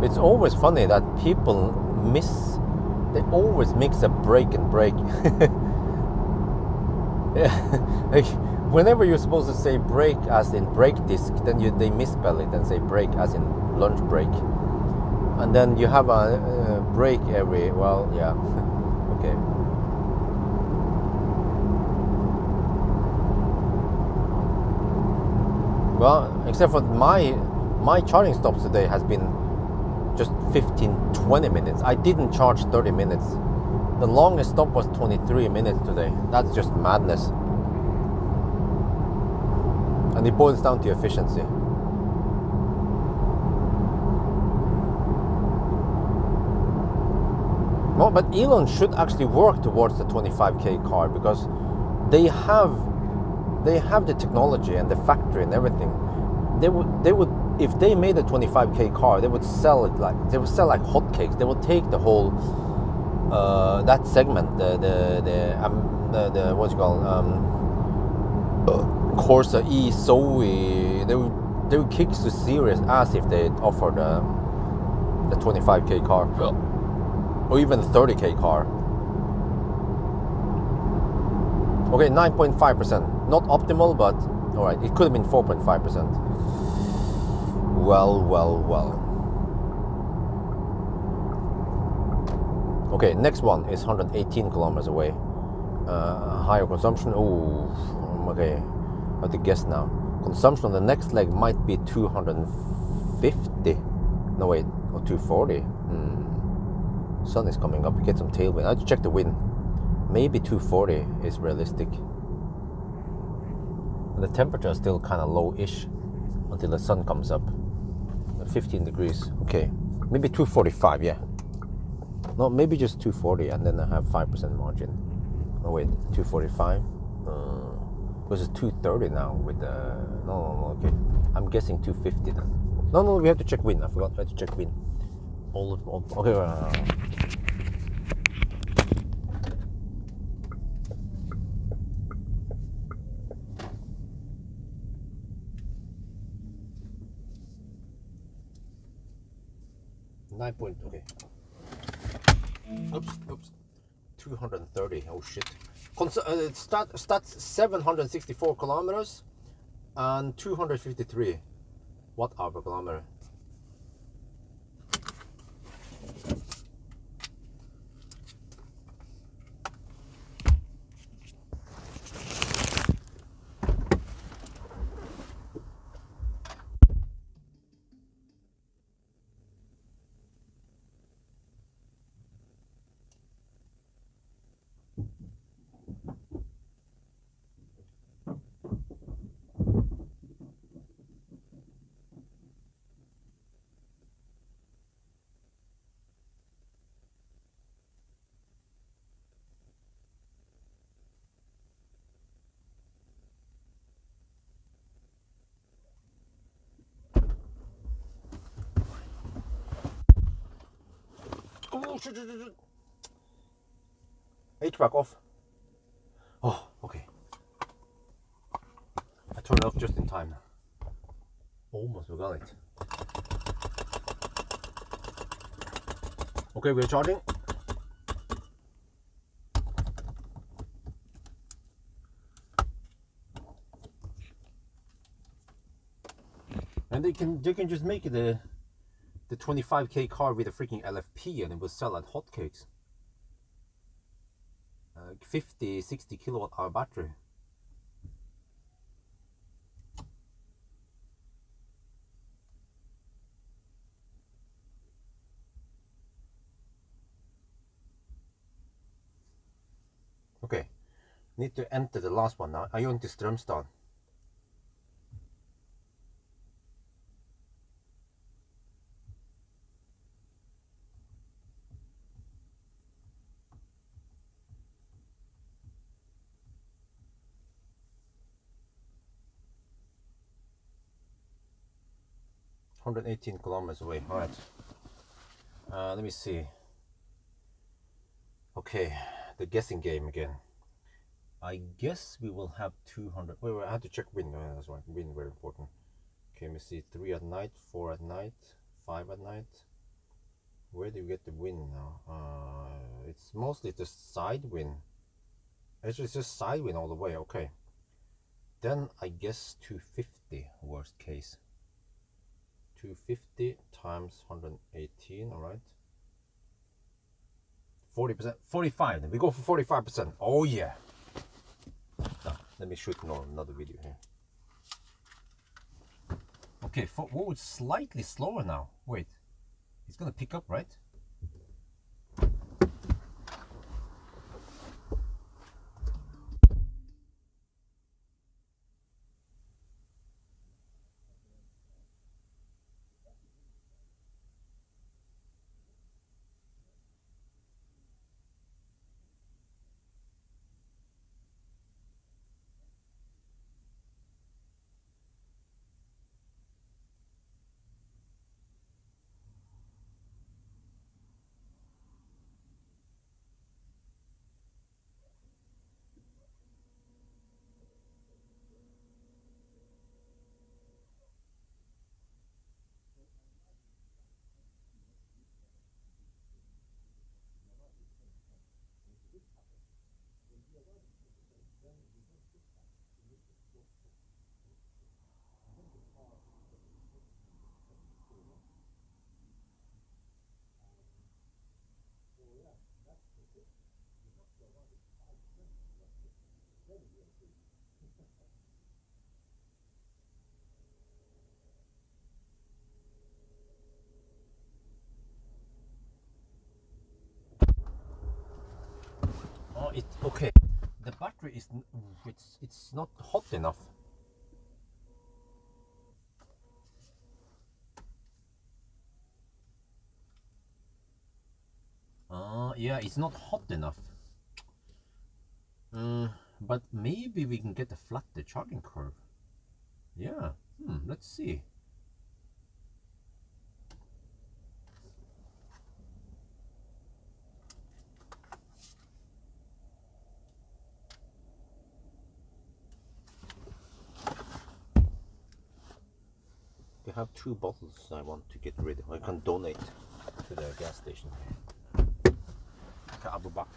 Speaker 1: It's always funny that people they always mix up brake and brake. Yeah, like whenever you're supposed to say brake as in brake disc, then they misspell it and say brake as in lunch break. And then you have a break every, well, yeah, okay. Well, except for my charging stops today has been just 15-20 minutes. I didn't charge 30 minutes. The longest stop was 23 minutes today. That's just madness. And it boils down to efficiency. Well, but Elon should actually work towards the 25k car, because they have the technology and the factory and everything. They would if they made a 25k car, they would sell like hotcakes. They would take the whole that segment, the what's it called, Corsa E, Zoe. They would kick to serious ass if they offered the 25k car, or even 30k car. Okay, 9.5%. Not optimal, but all right. It could have been 4.5%. Well. Okay, next one is 118 kilometers away. Higher consumption. Oh, okay. I have to guess now. Consumption on the next leg might be 250. No wait, or 240. Sun is coming up. We get some tailwind. I have to check the wind. Maybe 240 is realistic. And the temperature is still kind of low-ish until the sun comes up. 15 degrees. Okay, maybe 245. Yeah. No, maybe just 240, and then I have 5% margin. No wait, 245. Because it's 230 now with the. No. Okay. I'm guessing 250 then. No. We have to check wind. I forgot. We have to check wind. Okay. 9 point. Okay. Oops. 230. Oh shit. It starts 764 kilometers and 253 watt-hour per kilometer. Oh, shit. HVAC off. Oh, okay. I turned it off just in time. Almost forgot it. Okay, we're charging. And they can just make it the 25k car with a freaking LFP, and it will sell at hotcakes. 50-60 kilowatt hour battery. Okay, need to enter the last one now. Are you going to Strömstad? $118 kilometers away. All right. Let me see. Okay, the guessing game again. I guess we will have 200. Wait, I have to check wind. That's right. Wind very important. Okay, let me see. 3 at night, 4 at night, 5 at night. Where do you get the wind now? It's mostly the side wind. Actually, it's just side wind all the way. Okay. Then I guess 250 worst case. 250 times 118. All right. 40%. 45. Then we go for 45%. Oh yeah. Now, let me shoot another video here. Okay, whoa, it's slightly slower now. Wait, it's gonna pick up, right? Oh, okay. The battery is it's not hot enough. Yeah, it's not hot enough. But maybe we can get a flatter charging curve. Yeah. Let's see. We have 2 bottles I want to get rid of. I can donate to the gas station. Okay, I'll be back.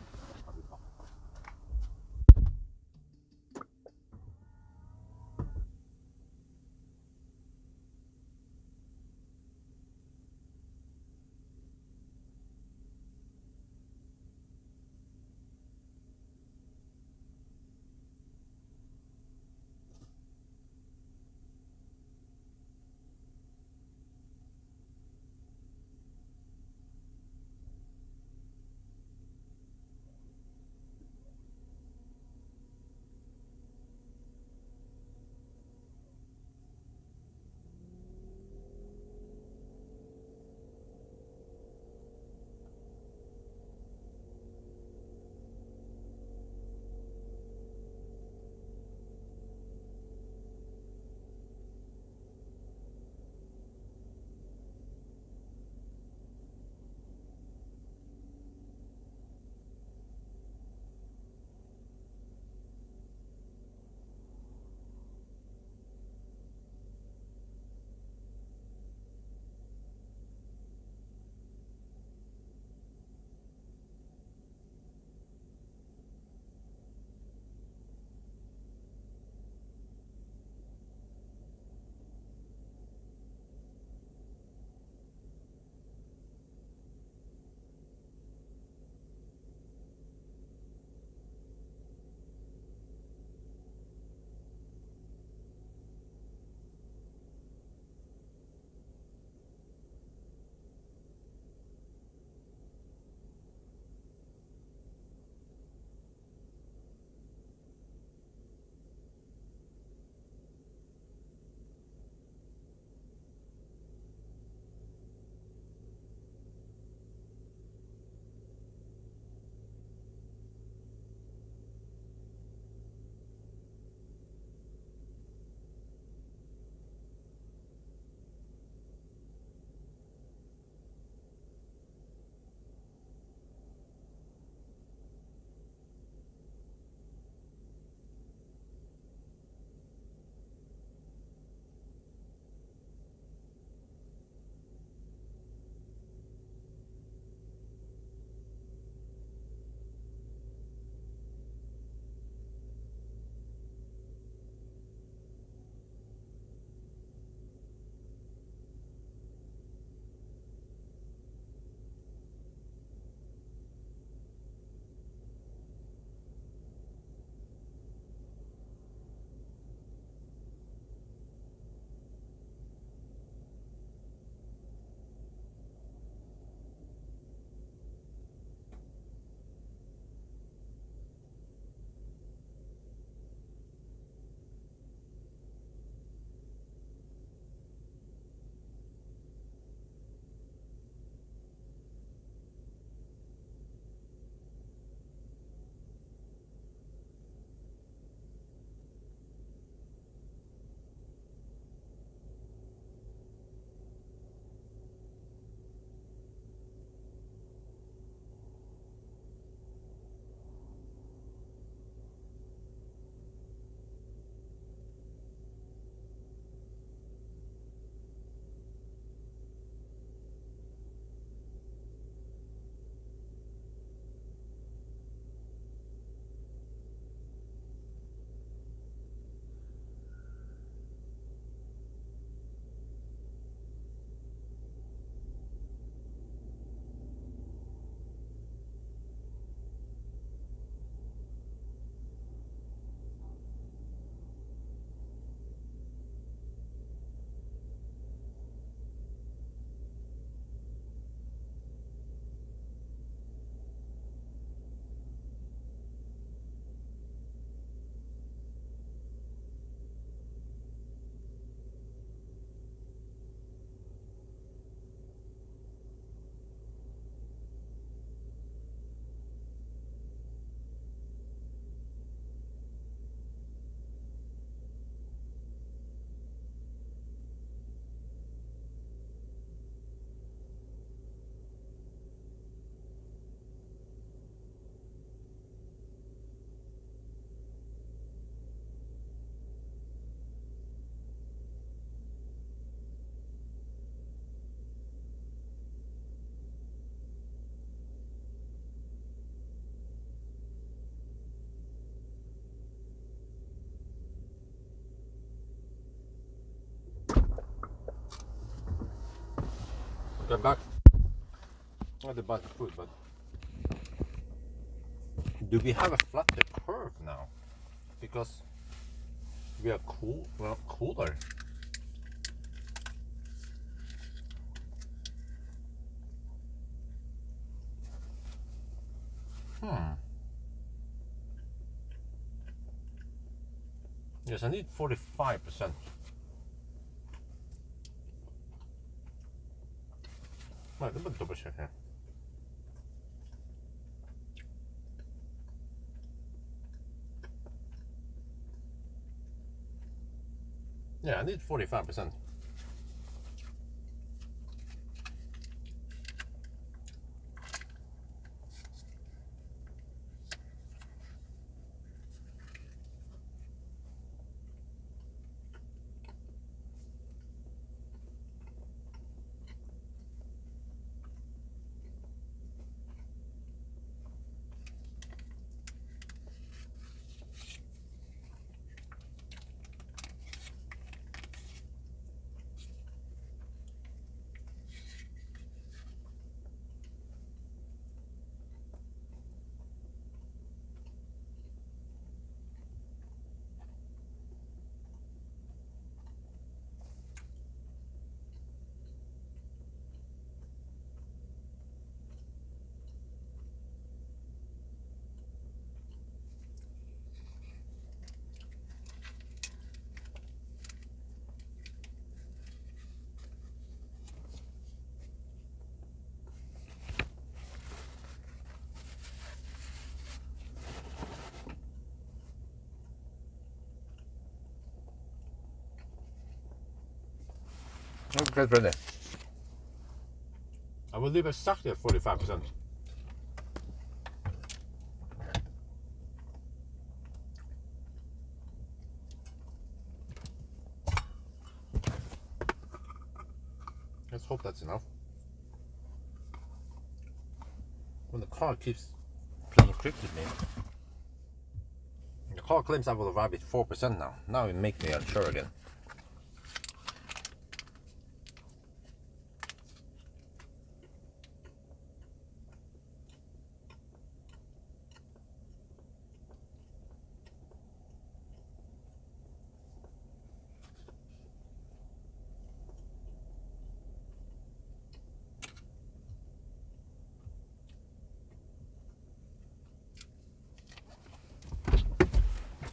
Speaker 1: We're back. Not about the food, but do we have a flatter curve now? Because we are cool. Well, cooler. Yes, I need 45%. Right, let me double check here. Yeah, I need 45%. Okay, ready. I will leave exactly at 45%. Let's hope that's enough. When the car keeps playing tricks with me. The car claims I will arrive at 4% now. Now it makes me unsure again.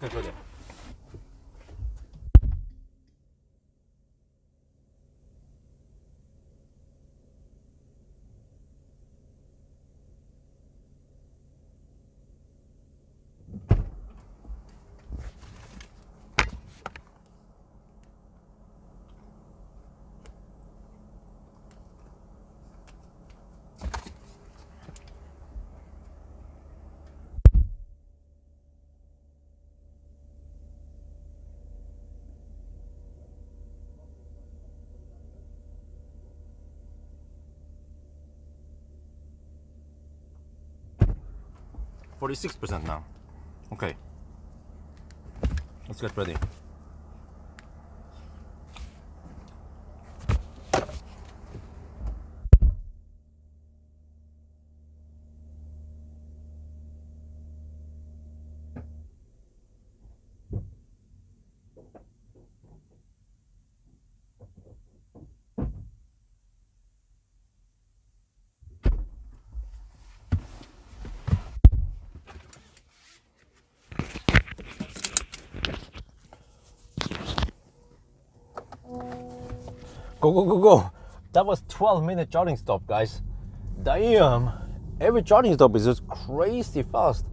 Speaker 1: Let's get ready. %46 now. Okay. Let's get ready. Go, go, go, go. That was 12-minute charging stop, guys. Damn. Every charging stop is just crazy fast.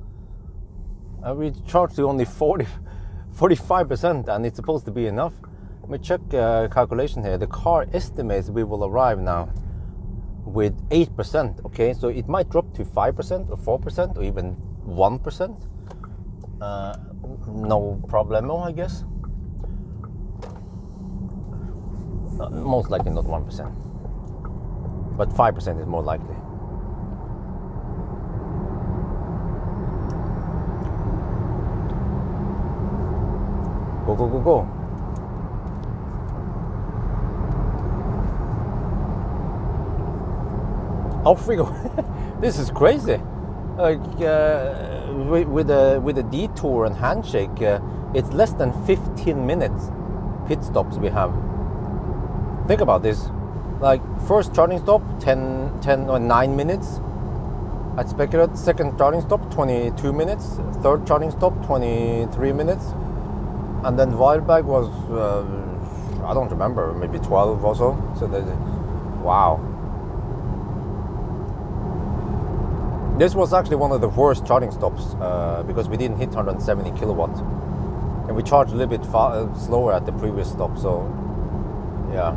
Speaker 1: And we charged to only 45%, and it's supposed to be enough. Let me check calculation here. The car estimates we will arrive now with 8%. Okay, so it might drop to 5% or 4% or even 1%. No problemo, I guess. Most likely not 1%, but 5% is more likely. Go, go, go, go. Off we go. This is crazy. Like with a detour and handshake, it's less than 15 minutes pit stops we have. Think about this. Like first charging stop 10 or 9 minutes at Speculat. Second charging stop 22 minutes. Third charging stop 23 minutes. And then Wildbag was I don't remember, maybe 12 or so. So wow. This was actually one of the worst charging stops because we didn't hit 170 kilowatt, and we charged a little bit slower at the previous stop. So yeah,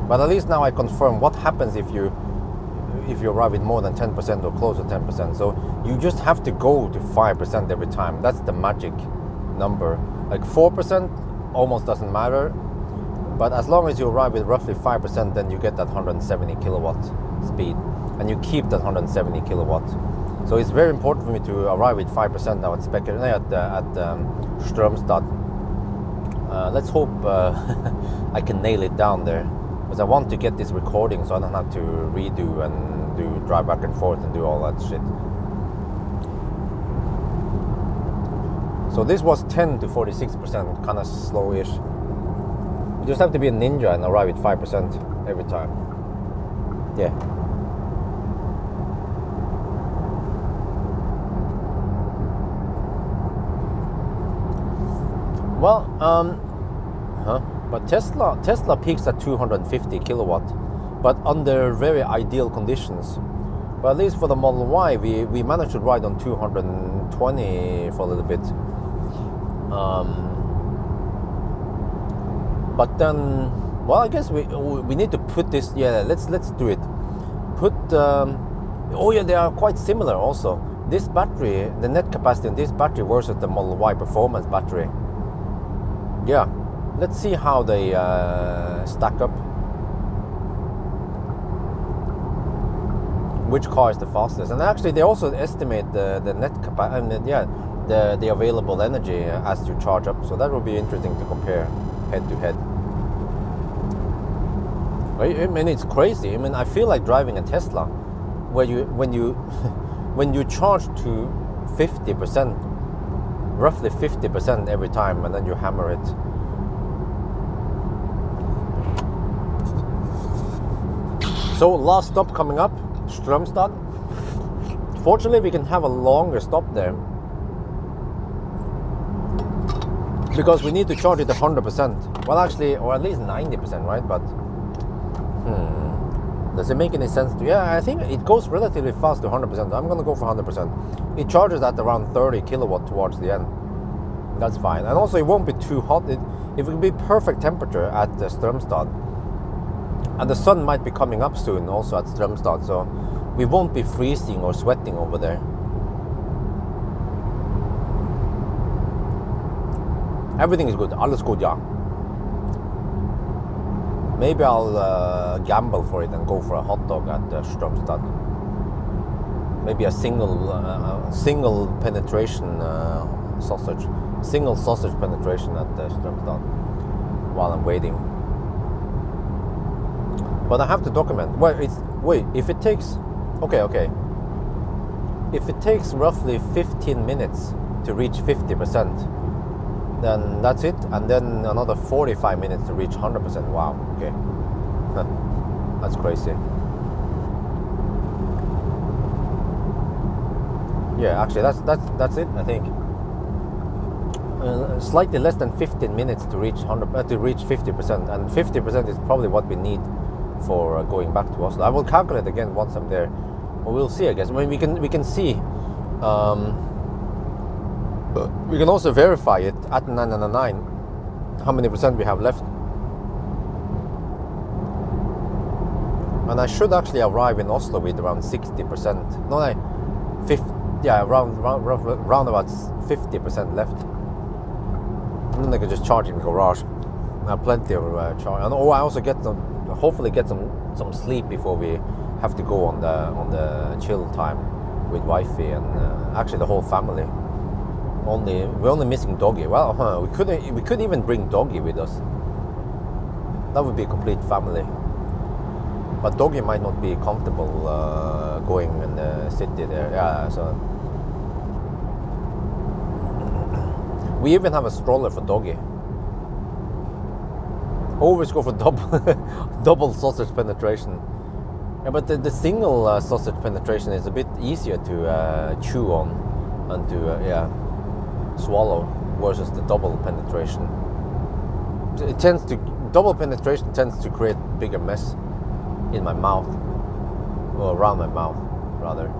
Speaker 1: but at least now I confirm what happens if you arrive with more than 10% or close to 10%. So you just have to go to 5% every time. That's the magic number. Like 4% almost doesn't matter, but as long as you arrive with roughly 5%, then you get that 170 kilowatt speed, and you keep that 170 kilowatt. So it's very important for me to arrive with 5% now at Strømstad. Let's hope I can nail it down there, because I want to get this recording so I don't have to redo and drive back and forth and do all that shit. So this was 10 to 46%, kind of slowish. You just have to be a ninja and arrive with 5% every time. Yeah. Well, but Tesla peaks at 250 kilowatt, but under very ideal conditions. But at least for the Model Y, we managed to ride on 220 for a little bit. But then, well, I guess we need to put this. Yeah, let's do it. Put. Oh yeah, they are quite similar also. This battery, the net capacity in this battery versus the Model Y performance battery. Yeah, let's see how they stack up. Which car is the fastest? And actually, they also estimate the net capacity. The available energy as you charge up. So that will be interesting to compare head to head. I mean, it's crazy. I mean, I feel like driving a Tesla, where when you charge to 50%. Roughly 50% every time, and then you hammer it. So last stop coming up, Strømstad. Fortunately, we can have a longer stop there because we need to charge it 100%. Well, actually, or at least 90%, right? But does it make any sense to? Yeah, I think it goes relatively fast to 100%. I'm gonna go for 100%. It charges at around 30 kilowatt towards the end. That's fine, and also it won't be too hot. It will be perfect temperature at Strømstad, and the sun might be coming up soon also at Strømstad, so we won't be freezing or sweating over there. Everything is good. Alles gut, ja. Maybe I'll gamble for it and go for a hot dog at Strømstad. Maybe a single penetration sausage. Single sausage penetration at Strømstad while I'm waiting. But I have to document. If it takes... Okay. If it takes roughly 15 minutes to reach 50%, then that's it, and then another 45 minutes to reach 100%. Wow, okay. That's crazy. Yeah, actually that's it, I think. Slightly less than 15 minutes to reach 50%, and 50% is probably what we need for going back to Oslo. I will calculate again once I'm there. Well, we'll see, I guess. I mean, we can see. We can also verify it at 999 how many percent we have left. And I should actually arrive in Oslo with around 60%. No, 50. Yeah, around about 50% left. And then I can just charge in the garage. I have plenty of charge. And I also hopefully get some sleep before we have to go on the chill time with wifey and actually the whole family. We're only missing doggy. Well, we could even bring doggy with us. That would be a complete family. But doggy might not be comfortable going in the city there. Yeah, so we even have a stroller for doggy. Always go for double sausage penetration. Yeah, but the single sausage penetration is a bit easier to chew on and to swallow versus the double penetration. Double penetration tends to create bigger mess in my mouth, or around my mouth, rather.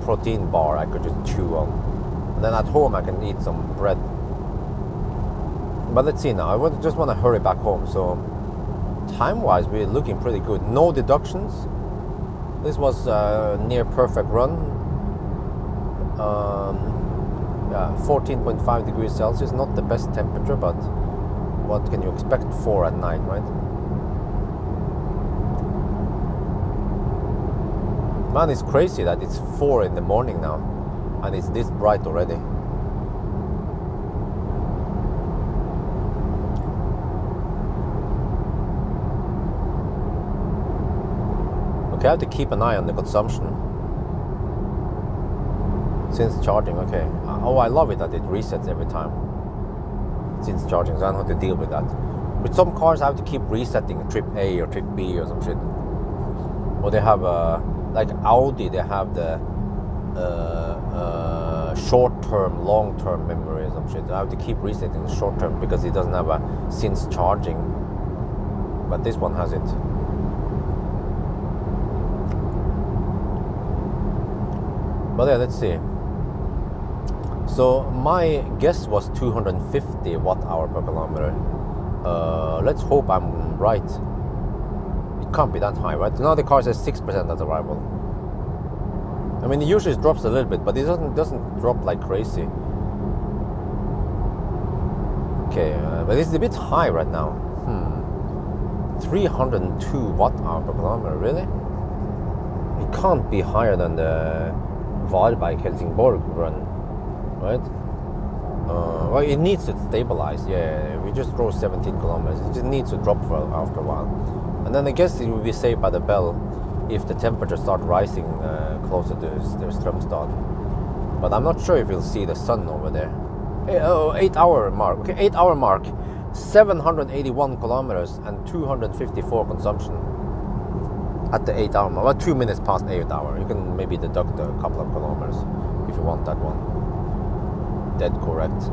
Speaker 1: Protein bar I could just chew on, and then at home I can eat some bread. But let's see now. I just want to hurry back home. So time-wise, we're looking pretty good. No deductions. This was a near perfect run. 14.5 degrees Celsius. Not the best temperature, but what can you expect 4 at night, right? Man, it's crazy that it's 4 in the morning now, and it's this bright already. Okay, I have to keep an eye on the consumption since charging. Okay. Oh, I love it that it resets every time since charging, so I don't have to deal with that. With some cars, I have to keep resetting trip A or trip B or some shit. Or they have like Audi, they have the short-term, long-term memory or some shit. I have to keep resetting the short-term because it doesn't have a since charging. But this one has it. But yeah, let's see. So my guess was 250 watt-hour per kilometer. Let's hope I'm right. It can't be that high, right? Now the car says 6% at arrival. I mean, it usually drops a little bit, but it doesn't drop like crazy. Okay, but it's a bit high right now. 302 watt-hour per kilometer, really? It can't be higher than the Varberg-Helsingborg run, right? Well, it needs to stabilize. Yeah, we just drove 17 kilometers. It just needs to drop after a while. And then I guess it will be saved by the bell if the temperature starts rising closer to their Strömstad. But I'm not sure if you'll see the sun over there. 8 hour mark. Okay, 8 hour mark. 781 kilometers and 254 consumption at the 8 hour mark. Well, 2 minutes past 8 hour. You can maybe deduct a couple of kilometers if you want that one. Dead correct.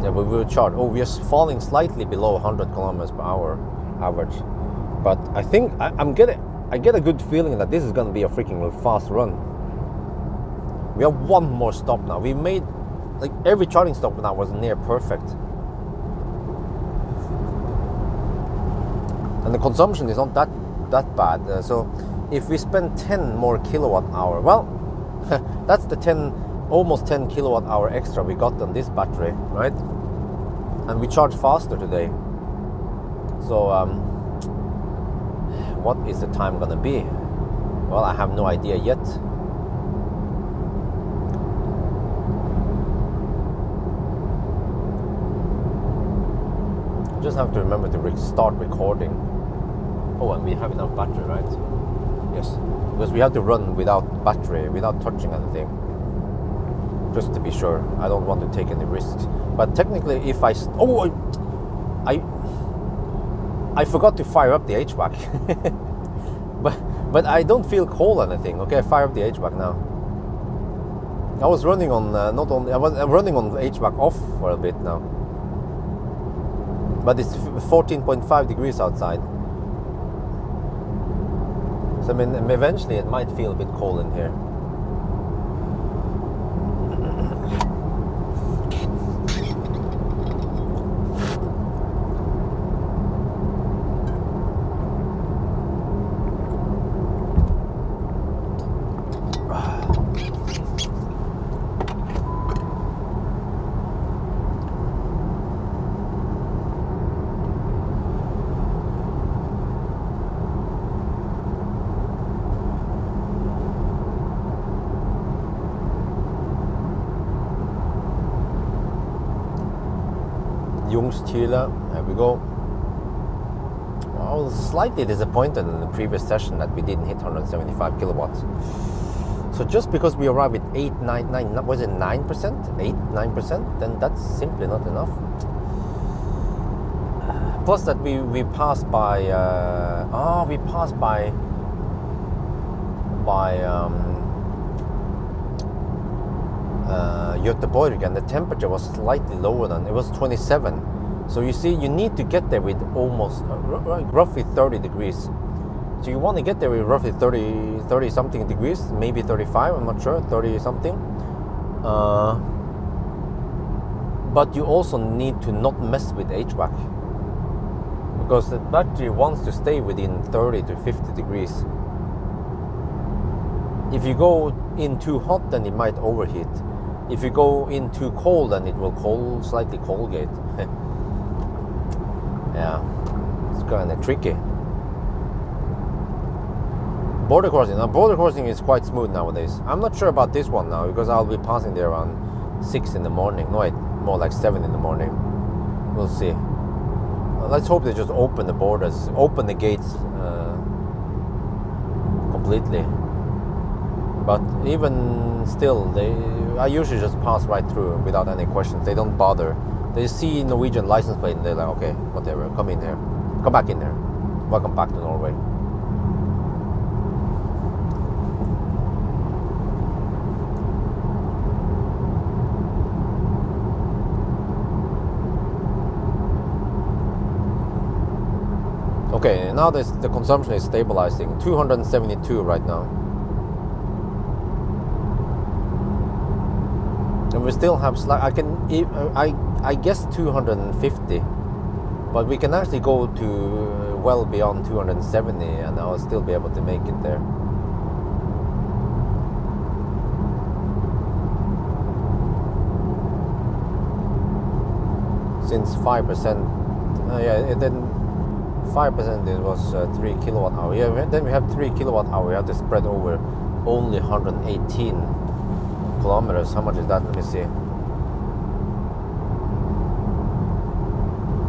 Speaker 1: Yeah, but we will charge. Oh, we are falling slightly below 100 kilometers per hour average. But I think I get a good feeling that this is going to be a freaking fast run. We have one more stop now. We made, like, every charging stop now was near perfect. And the consumption is not that bad. So if we spend 10 more kilowatt hour, well, that's the almost 10 kilowatt hour extra we got on this battery, right? And we charge faster today. So what is the time gonna be? Well, I have no idea yet. Just have to remember to start recording. Oh, and we have enough battery, right? Yes, because we have to run without battery, without touching anything. Just to be sure, I don't want to take any risks. But technically, if I forgot to fire up the HVAC, but I don't feel cold or anything. Okay, I fire up the HVAC now. I was running on I was running on HVAC off for a bit now, but it's 14.5 degrees outside. So I mean, eventually it might feel a bit cold in here. Jungstile. There we go. I was slightly disappointed in the previous session that we didn't hit 175 kilowatts. So just because we arrived with 8, 9, 9, was it 9%? 8, 9%? Then that's simply not enough. Plus that we passed by, Göteborg, and the temperature was slightly lower than, it was 27. So you see, you need to get there with almost roughly 30 degrees. So you want to get there with roughly 30 something degrees, maybe 35, I'm not sure, 30 something. But you also need to not mess with HVAC, because the battery wants to stay within 30 to 50 degrees. If you go in too hot, then it might overheat. If you go in too cold, then it will slightly coldgate. Yeah, it's kind of tricky. Border crossing. Now, border crossing is quite smooth nowadays. I'm not sure about this one now, because I'll be passing there around 6 in the morning. No, wait, more like 7 in the morning. We'll see. Let's hope they just open the borders, open the gates completely. But even still, I usually just pass right through without any questions. They don't bother. They see Norwegian license plate and they're like, okay, whatever, come in here. Come back in there. Welcome back to Norway. Okay, now the consumption is stabilizing. 272 right now. And we still have I guess 250, but we can actually go to well beyond 270 and I'll still be able to make it there. Since 5%, yeah, then 5% it was 3 kilowatt hour. Yeah, then we have 3 kilowatt hour. We have to spread over only 118 kilometers. How much is that? Let me see.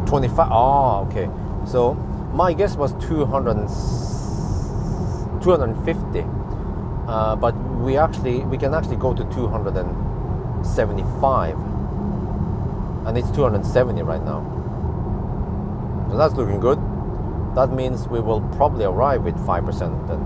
Speaker 1: 25. Oh, okay. So my guess was 250, but we can actually go to 275, and it's 270 right now. So that's looking good. That means we will probably arrive with 5% then.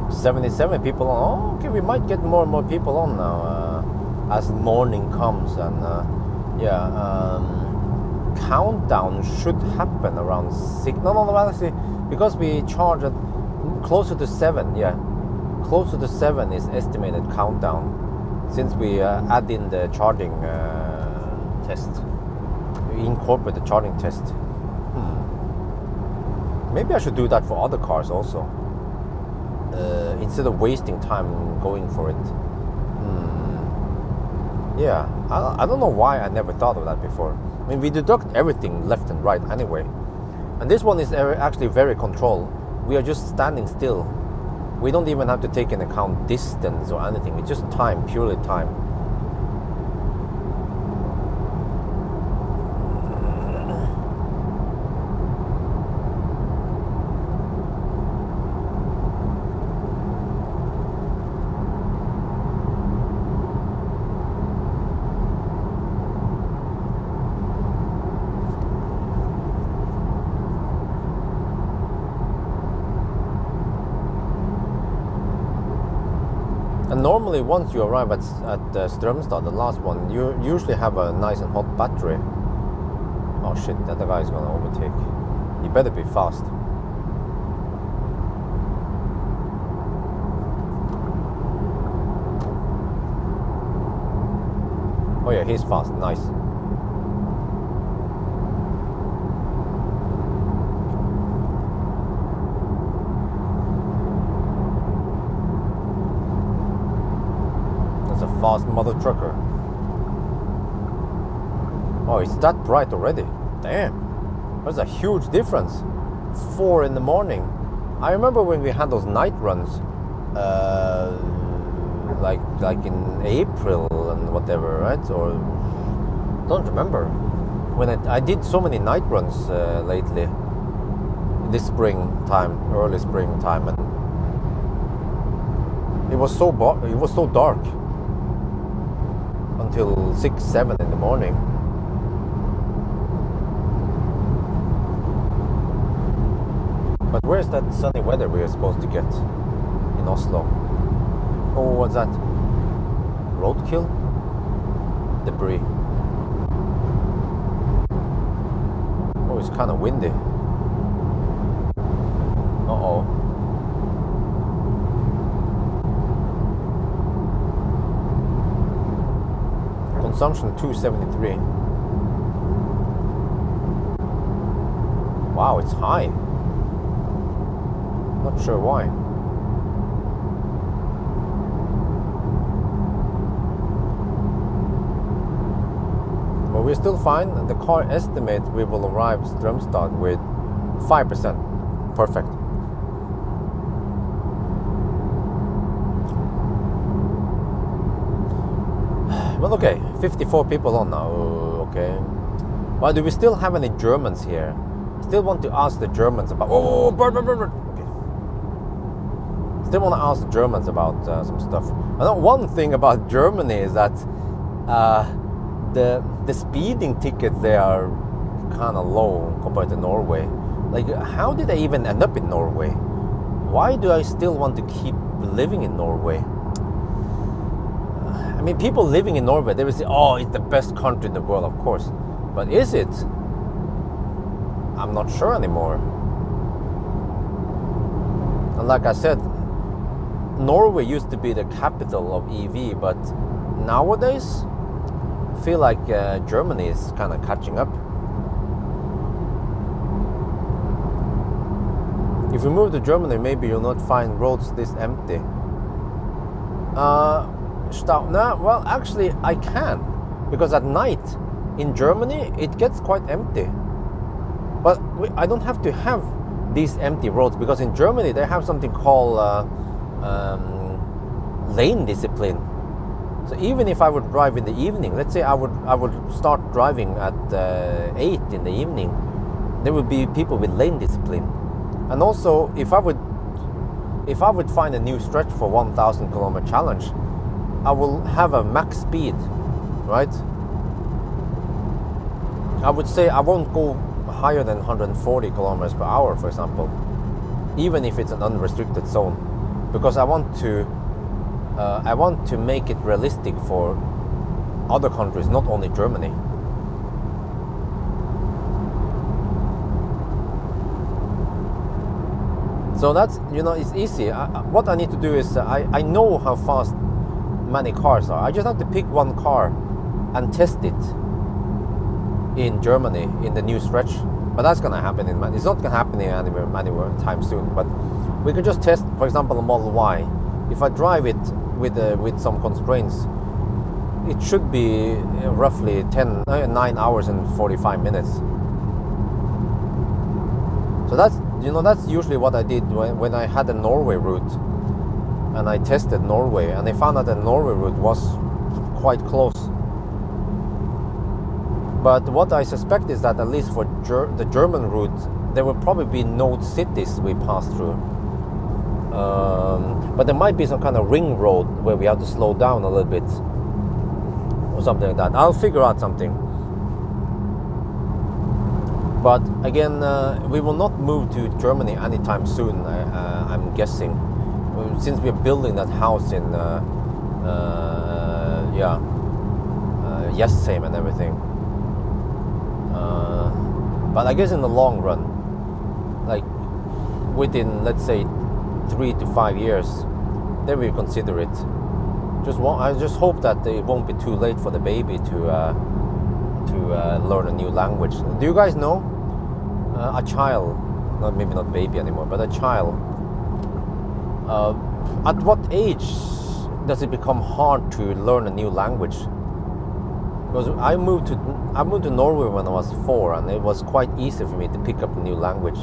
Speaker 1: $77 people on. Oh, okay, we might get more and more people on now as morning comes, and countdown should happen around 6. No, actually, because we charge at closer to 7. Yeah, closer to 7 is estimated countdown, since we add in the charging test. We incorporate the charging test. Maybe I should do that for other cars also. Instead of wasting time going for it. Yeah, I don't know why I never thought of that before. I mean, we deduct everything left and right anyway. And this one is actually very controlled. We are just standing still. We don't even have to take into account distance or anything. It's just time, purely time. normally once you arrive at Strömstad, the last one, you usually have a nice and hot battery. Oh shit, that guy is gonna overtake. He better be fast. Oh yeah, he's fast, nice. That's a fast mother trucker. Oh, it's that bright already. Damn, there's a huge difference. 4 in the morning. I remember when we had those night runs, like in April and whatever, right? Or don't remember when I did so many night runs lately. This springtime, early springtime, and it was so dark until 6, 7 in the morning. But where's that sunny weather we are supposed to get in Oslo? Oh, what's that? Roadkill? Debris. Oh, it's kind of windy. Uh-oh. Consumption 273. Wow, it's high. Not sure why. But we're still fine. The car estimates we will arrive Strömstad with 5%. Perfect. Well, okay, 54 people on now. Okay. Well, do we still have any Germans here? Still want to ask the Germans about. Oh, okay. Still want to ask the Germans about some stuff. I know one thing about Germany is that the speeding tickets there are kind of low compared to Norway. Like, how did I even end up in Norway? Why do I still want to keep living in Norway? I mean, people living in Norway, they will say, oh, it's the best country in the world, of course. But is it? I'm not sure anymore. And like I said, Norway used to be the capital of EV, but nowadays, I feel like Germany is kind of catching up. If you move to Germany, maybe you'll not find roads this empty. No, well, actually, I can, because at night in Germany it gets quite empty. But I don't have to have these empty roads, because in Germany they have something called lane discipline. So even if I would drive in the evening, let's say I would start driving at 8 in the evening, there would be people with lane discipline. And also, if I would find a new stretch for 1,000 kilometer challenge, I will have a max speed, right? I would say I won't go higher than 140 kilometers per hour, for example, even if it's an unrestricted zone, because I want to make it realistic for other countries, not only Germany. So that's, it's easy. What I need to do is, I know how fast many cars are. I just have to pick one car and test it in Germany in the new stretch. But that's going to happen it's not going to happen anywhere time soon. But we can just test, for example, a Model Y. If I drive it with some constraints, it should be roughly 9 hours and 45 minutes. So that's usually what I did when I had a Norway route, and I tested Norway, and I found out the Norway route was quite close. But what I suspect is that at least for the German route, there will probably be no cities we pass through. But there might be some kind of ring road where we have to slow down a little bit, or something like that. I'll figure out something. But again, we will not move to Germany anytime soon, I'm guessing. Since we're building that house in Yeah, yes, same and everything. But I guess in the long run, like within, let's say, 3 to 5 years, they will consider it. I just hope that it won't be too late for the baby to learn a new language. Do you guys know a child, maybe not baby anymore, but a child, at what age does it become hard to learn a new language? Because I moved to Norway when I was 4, and it was quite easy for me to pick up a new language.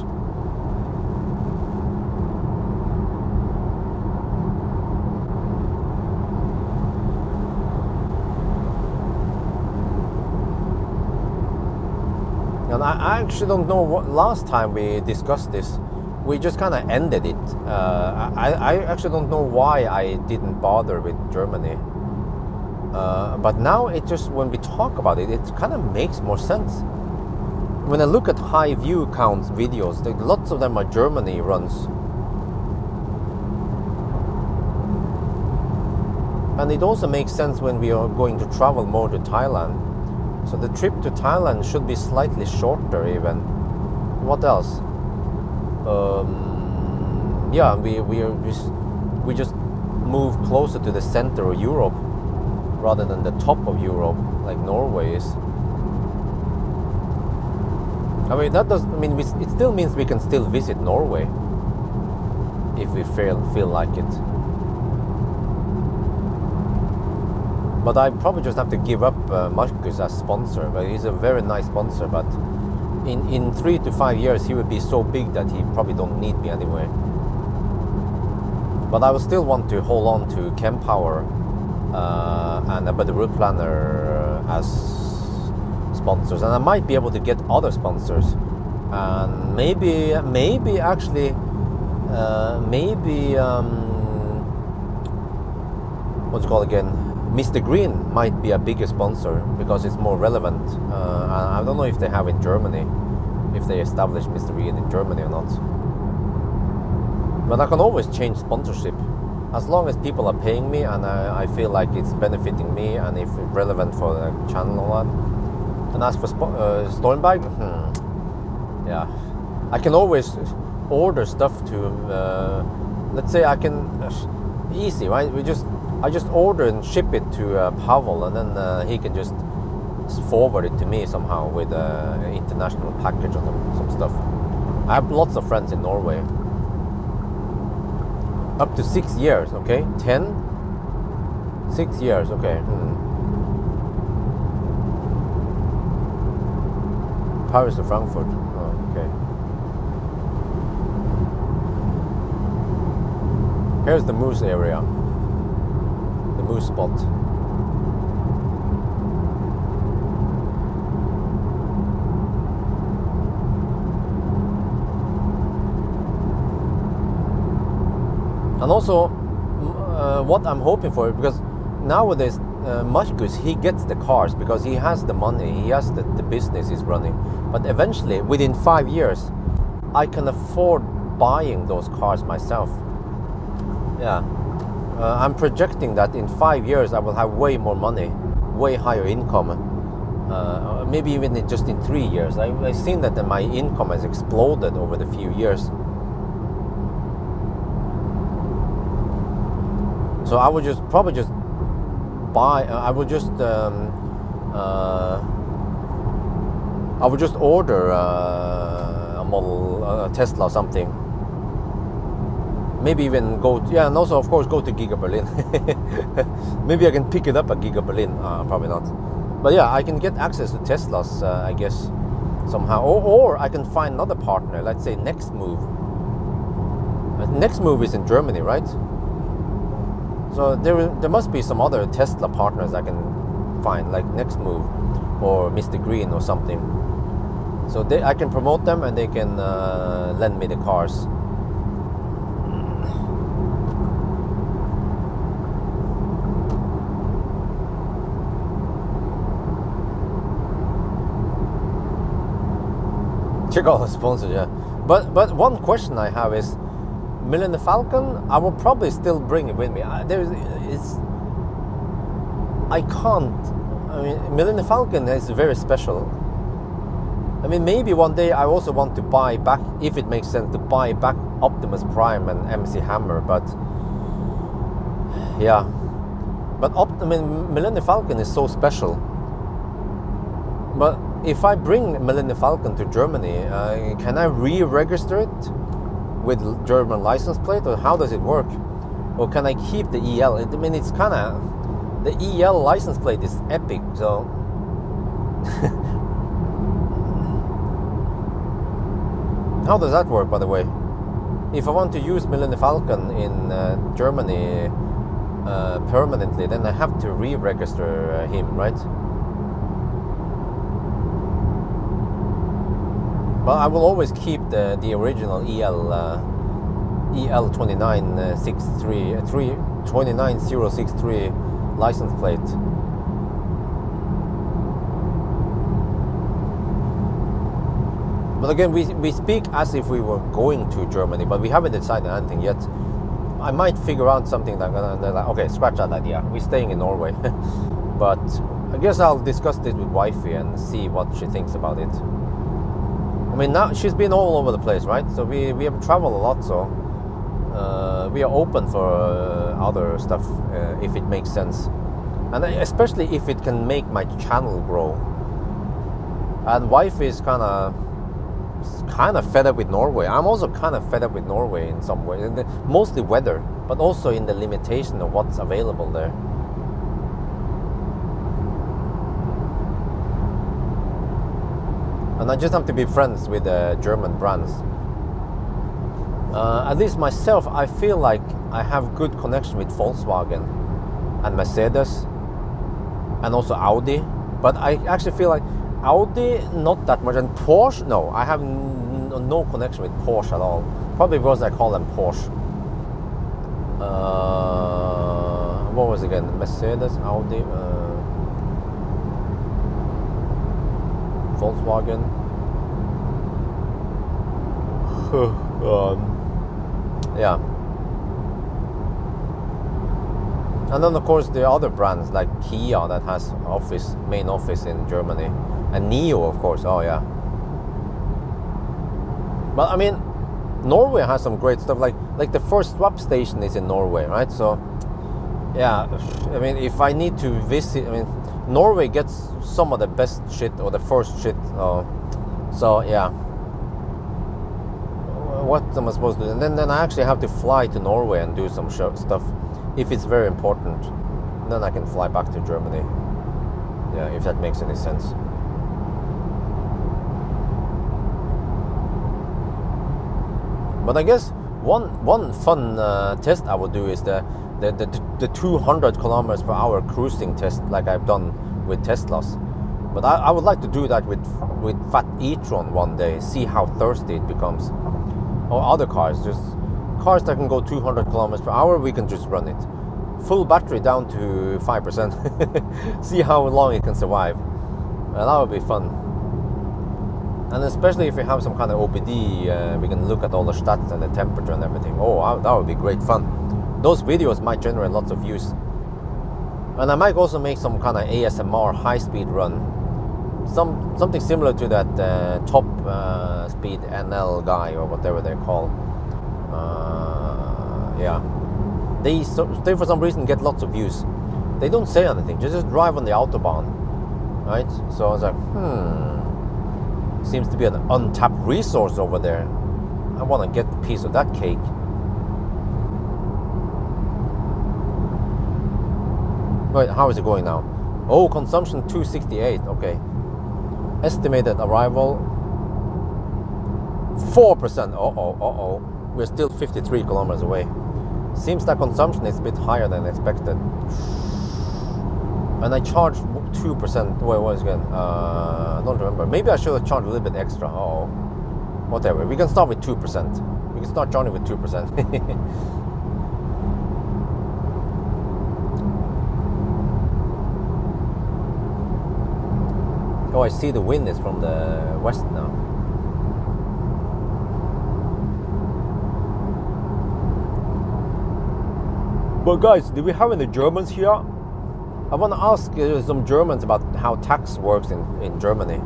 Speaker 1: And I actually don't know what last time we discussed this. We just kind of ended it. I actually don't know why I didn't bother with Germany. But now it just, when we talk about it, it kind of makes more sense. When I look at high view counts videos, lots of them are Germany runs. And it also makes sense when we are going to travel more to Thailand. So the trip to Thailand should be slightly shorter even. What else? Yeah, we just move closer to the center of Europe rather than the top of Europe, like Norway is. I mean, it still means we can still visit Norway if we feel like it. But I probably just have to give up Marcus as sponsor. But he's a very nice sponsor. But in 3 to 5 years, he would be so big that he probably don't need me anyway. But I will still want to hold on to Kempower and about the route planner as sponsors, and I might be able to get other sponsors, and maybe actually what's it called again? Mr. Green might be a bigger sponsor because it's more relevant. I don't know if they have in Germany, if they established Mr. Green in Germany or not. But I can always change sponsorship as long as people are paying me and I feel like it's benefiting me and if it's relevant for the channel and all that. And as for Stormbag, yeah, I can always order stuff to. Let's say I can easy, right? I just order and ship it to Pawel, and then he can just forward it to me somehow with an international package or some stuff. I have lots of friends in Norway. Up to 6 years, okay? 10? 6 years, okay. Paris to Frankfurt, oh, okay. Here's the moose area. The moose spot. And also, what I'm hoping for, because nowadays Marcus, he gets the cars because he has the money, he has the business he's running. But eventually, within 5 years, I can afford buying those cars myself. Yeah, I'm projecting that in 5 years I will have way more money, way higher income. Maybe even just in 3 years. I've seen that my income has exploded over the few years. So I would probably just buy. I would just order a model, a Tesla or something. Maybe even go. And also of course go to Giga Berlin. Maybe I can pick it up at Giga Berlin. Probably not. But yeah, I can get access to Teslas, I guess, somehow. Or I can find another partner. Let's say Next Move. Next Move is in Germany, right? So there must be some other Tesla partners I can find, like Next Move or Mr. Green or something. So I can promote them and they can lend me the cars. Check out the sponsors, yeah. But one question I have is, Millennium Falcon, I will probably still bring it with me. I can't. I mean, Millennium Falcon is very special. I mean, maybe one day I also want to buy back, if it makes sense, to buy back Optimus Prime and MC Hammer, but yeah. But I mean, Millennium Falcon is so special. But if I bring Millennium Falcon to Germany, can I re-register it with German license plate, or how does it work? Or can I keep the EL? I mean, it's kind of, the EL license plate is epic, so how does that work, by the way? If I want to use Millennium Falcon in Germany permanently, then I have to re-register him, right? But I will always keep the original EL 29063 license plate. But again, we speak as if we were going to Germany, but we haven't decided anything yet. I might figure out something like, okay, scratch that idea. We're staying in Norway. But I guess I'll discuss this with wifey and see what she thinks about it. I mean, now she's been all over the place, right? So we have traveled a lot, so we are open for other stuff if it makes sense, and especially if it can make my channel grow. And wife is kind of fed up with Norway. I'm also kind of fed up with Norway in some way, mostly weather, but also in the limitation of what's available there. And I just have to be friends with German brands. At least myself, I feel like I have good connection with Volkswagen and Mercedes and also Audi. But I actually feel like Audi, not that much. And Porsche, no, I have no connection with Porsche at all. Probably because I call them Porsche. What was it again? Mercedes, Audi, Volkswagen. Yeah. And then of course the other brands like Kia that has main office in Germany, and NIO of course. Oh yeah. But I mean, Norway has some great stuff. Like the first swap station is in Norway, right? So yeah, I mean, if I need to visit, I mean, Norway gets some of the best shit, or the first shit. So yeah. What am I supposed to do? And then I actually have to fly to Norway and do some stuff if it's very important. And then I can fly back to Germany. Yeah, if that makes any sense. But I guess one fun test I would do is the 200 kilometers per hour cruising test, like I've done with Teslas. But I would like to do that with Fat e-tron one day, see how thirsty it becomes. Or other cars, just cars that can go 200 kilometers per hour, we can just run it. Full battery down to 5%. See how long it can survive. That would be fun. And especially if we have some kind of OBD, we can look at all the stats and the temperature and everything. Oh, that would be great fun. Those videos might generate lots of views. And I might also make some kind of ASMR high-speed run. Something similar to that top speed NL guy, or whatever they're called. Yeah. They for some reason get lots of views. They don't say anything, just drive on the Autobahn. Right? So I was like, seems to be an untapped resource over there. I want to get a piece of that cake. Wait, how is it going now? Oh, consumption 268, okay. Estimated arrival 4%. Uh-oh. We're still 53 kilometers away. Seems that consumption is a bit higher than expected. And I charged 2%. Wait, what was it again? I don't remember. Maybe I should have charged a little bit extra. Uh-oh. Whatever. We can start with 2%. We can start charging with 2%. Oh, I see the wind is from the west now. But guys, do we have any Germans here? I want to ask some Germans about how tax works in Germany.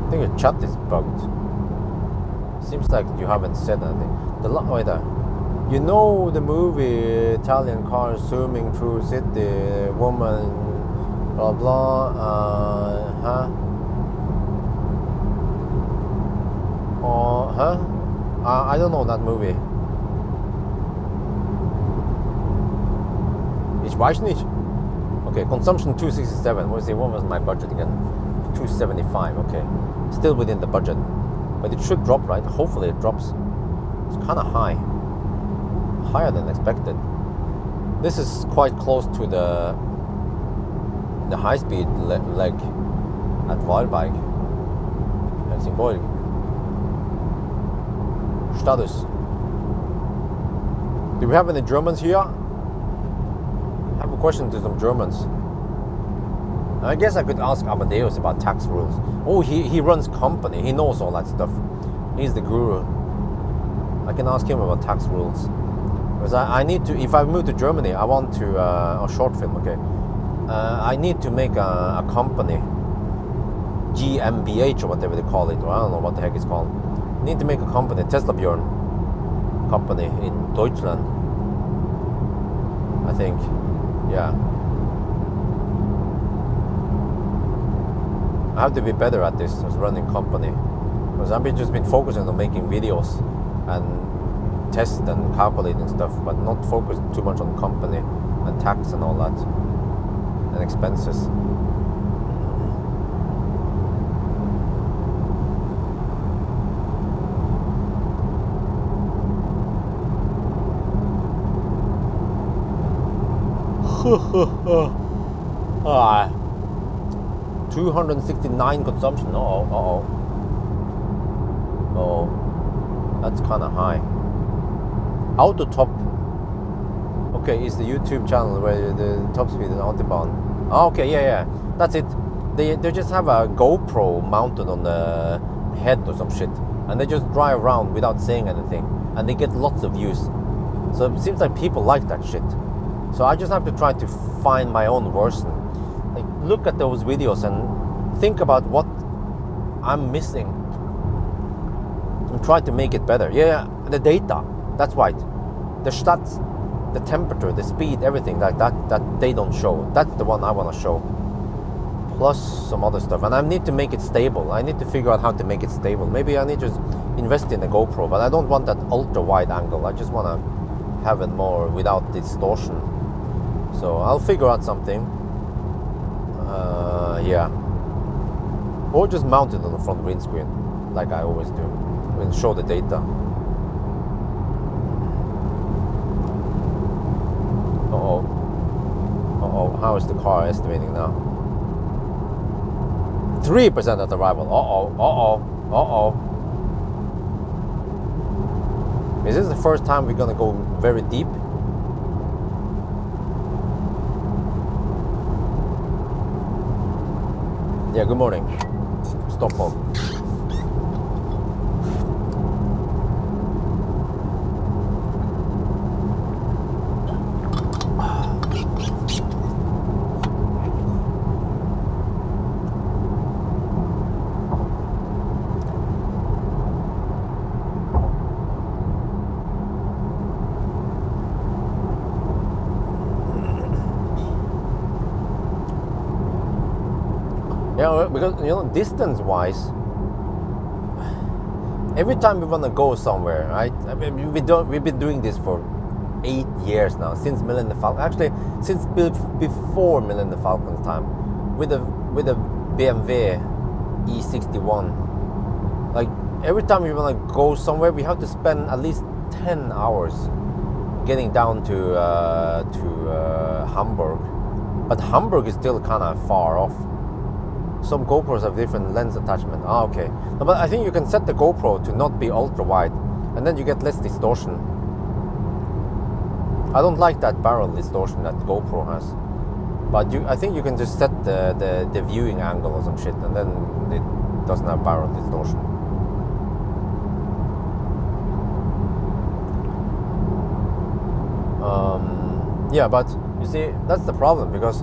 Speaker 1: I think your chat is bugged. Seems like you haven't said anything. Wait there. You know the movie Italian car zooming through city, woman, blah blah. I don't know that movie. Ich weiß nicht. Okay, consumption 267. What was my budget again? 275. Okay, still within the budget. But it should drop, right? Hopefully it drops. It's kind of high. Higher than expected. This is quite close to the high-speed leg at Waalwijk. Helsingborg. Status. Do we have any Germans here? I have a question to some Germans. I guess I could ask Amadeus about tax rules. Oh, he runs company. He knows all that stuff. He's the guru. I can ask him about tax rules. Because I need to, if I move to Germany, I want to, a short film, okay. I need to make a company, GmbH or whatever they call it, or I don't know what the heck it's called. I need to make a company, Tesla Bjørn company in Deutschland. I think, yeah. I have to be better at this as running company, because I've just been focusing on making videos and test and calculating stuff, but not focused too much on company and tax and all that and expenses. Ah. 269 consumption. Oh, that's kind of high. Auto top. Okay, is the YouTube channel where the top speed is Autobahn. Oh, okay, yeah, that's it. They just have a GoPro mounted on the head or some shit, and they just drive around without saying anything, and they get lots of views. So it seems like people like that shit. So I just have to try to find my own version. Like, look at those videos and think about what I'm missing and try to make it better. Yeah, the data, that's right. The stats, the temperature, the speed, everything like that they don't show. That's the one I want to show. Plus some other stuff. And I need to make it stable. I need to figure out how to make it stable. Maybe I need to invest in a GoPro, but I don't want that ultra wide angle. I just want to have it more without distortion. So I'll figure out something. Yeah. Or just mount it on the front windscreen, like I always do, and show the data. Uh-oh, how is the car estimating now? 3% at arrival. Uh-oh. Is this the first time we're gonna go very deep? Yeah, good morning. Stockholm. Yeah, because distance-wise, every time we want to go somewhere, right? I mean, we've been doing this for 8 years now, since Millennium Falcon. Actually, since before Millennium Falcon's time, with a BMW E61. Like, every time we want to go somewhere, we have to spend at least 10 hours getting down to Hamburg. But Hamburg is still kind of far off. Some GoPros have different lens attachment. Okay. No, but I think you can set the GoPro to not be ultra wide and then you get less distortion. I don't like that barrel distortion that GoPro has, but I think you can just set the viewing angle or some shit, and then it doesn't have barrel distortion. Yeah, but you see, that's the problem, because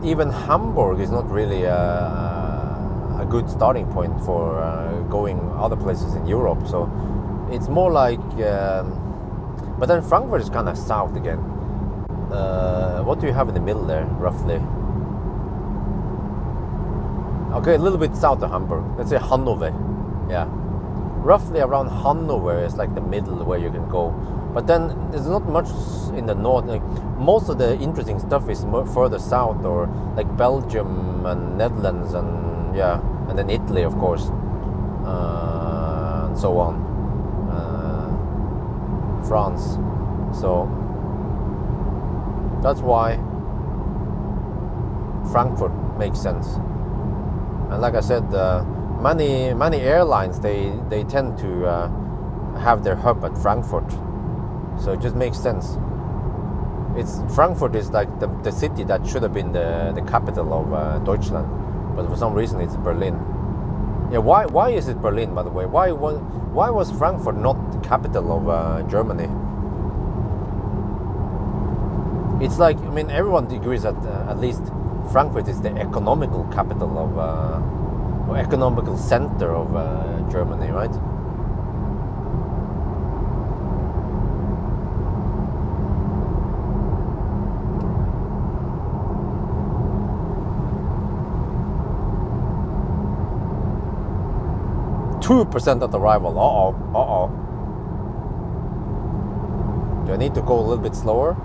Speaker 1: even Hamburg is not really a good starting point for going other places in Europe. So it's more like, but then Frankfurt is kind of south again. What do you have in the middle there, roughly? Okay, a little bit south of Hamburg. Let's say Hanover. Yeah, roughly around Hanover is like the middle where you can go. But then there's not much in the north. Like, most of the interesting stuff is further south, or like Belgium and Netherlands, and yeah, and then Italy, of course, and so on. France. So that's why Frankfurt makes sense. And like I said, many airlines they tend to have their hub at Frankfurt. So it just makes sense. Frankfurt is like the city that should have been the capital of Deutschland, but for some reason it's Berlin. Yeah, why is it Berlin, by the way? Why was Frankfurt not the capital of Germany? It's like, I mean, everyone agrees that at least Frankfurt is the economical capital of or economical center of Germany, right? 2% at arrival. Uh-oh. Do I need to go a little bit slower?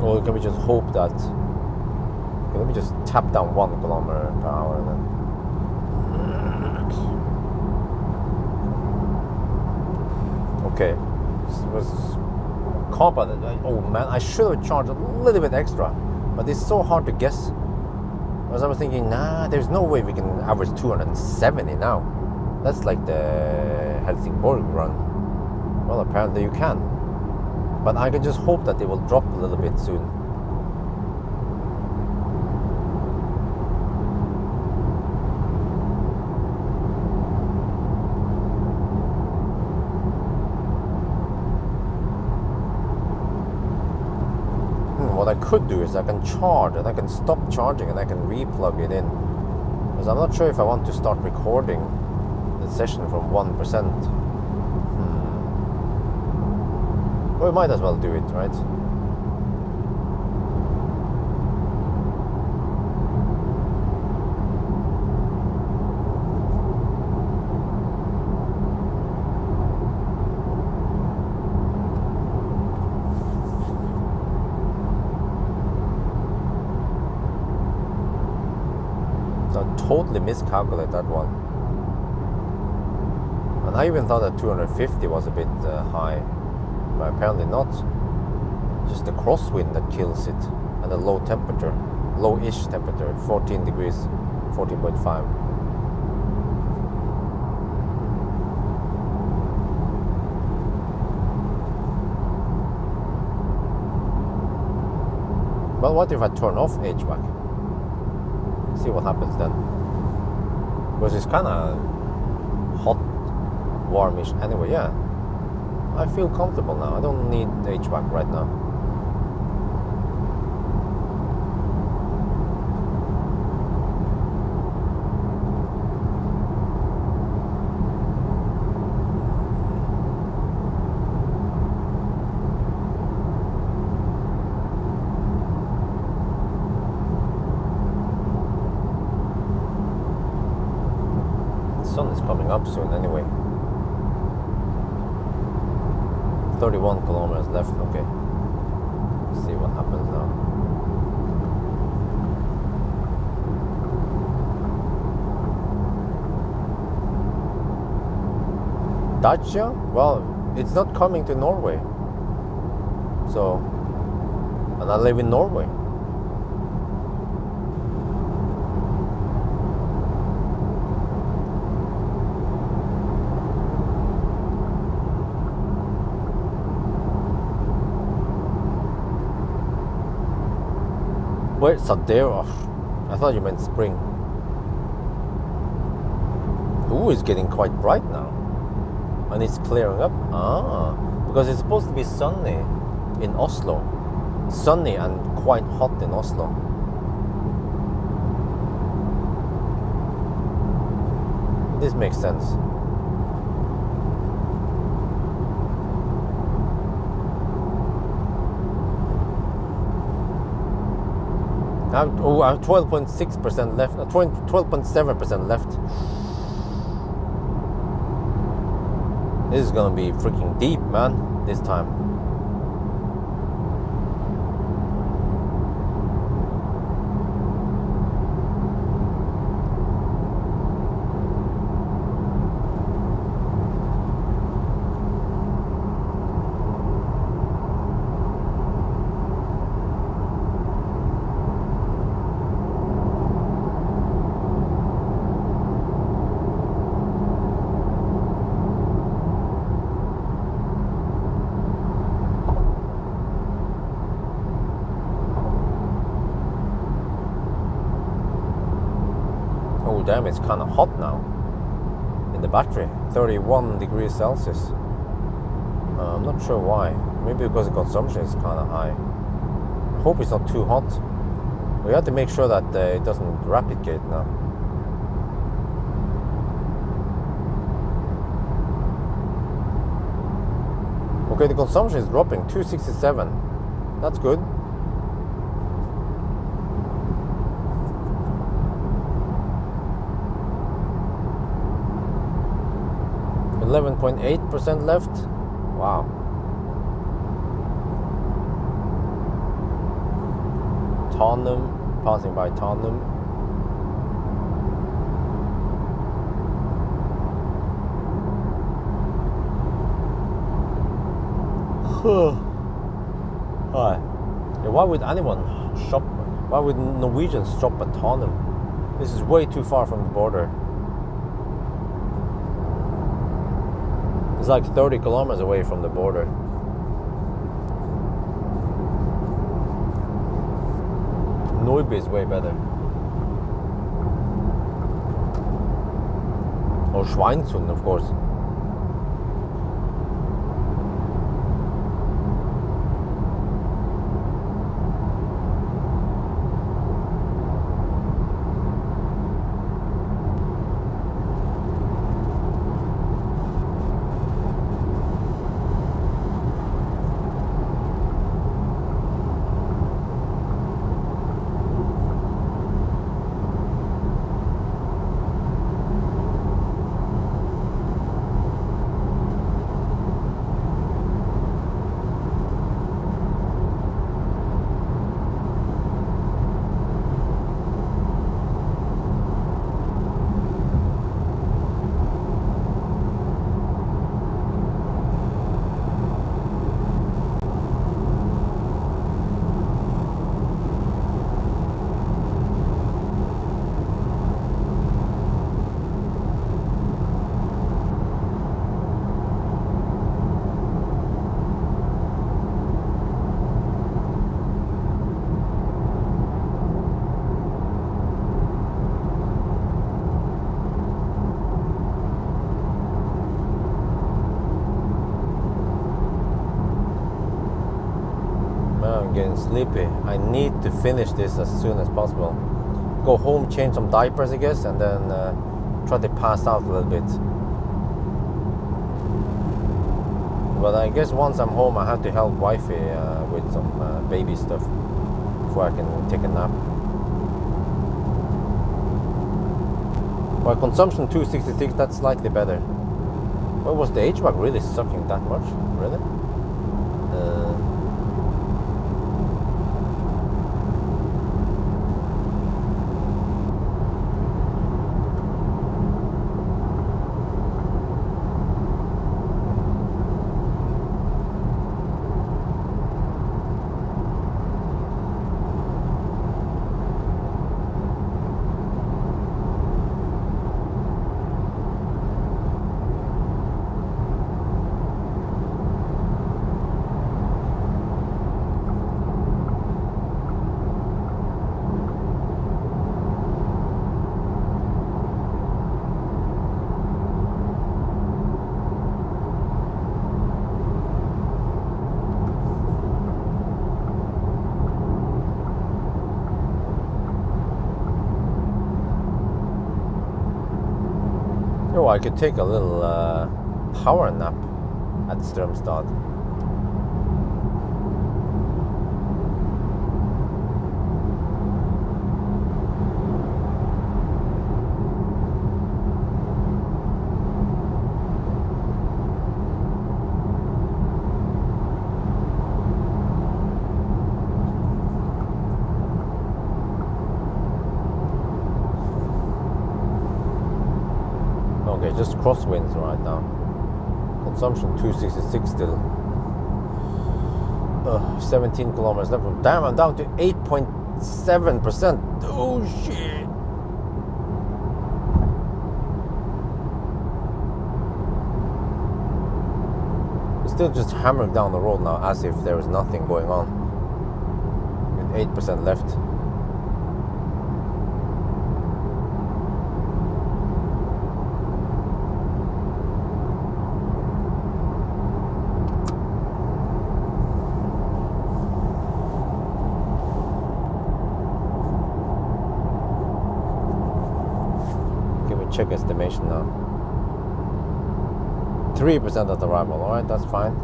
Speaker 1: Or can we just hope that... Okay, let me just tap down 1 kilometer per hour then. Okay. This was compounded. Oh man, I should have charged a little bit extra. But it's so hard to guess. Because I was thinking, nah, there's no way we can average 270 now. That's like the Helsingborg run. Well, apparently you can. But I can just hope that it will drop a little bit soon. What I could do is I can charge and I can stop charging and I can re-plug it in. Because I'm not sure if I want to start recording the session from 1%. Well, we might as well do it, right? Totally miscalculate that one. And I even thought that 250 was a bit high, but apparently not. Just the crosswind that kills it, and the low temperature, low-ish temperature, 14 degrees, 14.5. Well, what if I turn off HVAC? See what happens then. Because it's kind of hot, warmish anyway. Yeah, I feel comfortable now. I don't need HVAC right now. Sun is coming up soon anyway. 31 kilometers left. Okay, let's see what happens now. Dacia? Well, it's not coming to Norway. So, and I live in Norway. Wait, Sadero. I thought you meant spring. Ooh, it's getting quite bright now. And it's clearing up. Because it's supposed to be sunny in Oslo. Sunny and quite hot in Oslo. This makes sense. I have 12.6% left, 12.7% left. This is gonna be freaking deep, man, this time. Damn, it's kind of hot now in the battery. 31 degrees Celsius. I'm not sure why. Maybe because the consumption is kind of high. I hope it's not too hot. We have to make sure that it doesn't replicate now. Okay, the consumption is dropping. 267. That's good. 11.8% left. Wow. Tottenham, passing by Tottenham. Hi. Yeah, why would anyone shop? Why would Norwegians shop at Tottenham? This is way too far from the border. It's like 30 kilometers away from the border. Nordby is way better. Or Schweinsund, of course. Getting sleepy. I need to finish this as soon as possible. Go home, change some diapers, I guess, and then try to pass out a little bit. But I guess once I'm home, I have to help wifey with some baby stuff before I can take a nap. Well, consumption 266, that's slightly better. Well, was the HVAC really sucking that much? Really? I could take a little power nap at Strömstad. Okay, just crosswinds right now. Consumption 266 still. 17 kilometers left. Damn, I'm down to 8.7%. Oh shit. It's still just hammering down the road now as if there is nothing going on. With 8% left. Check estimation now. 3% at arrival. Alright, that's fine.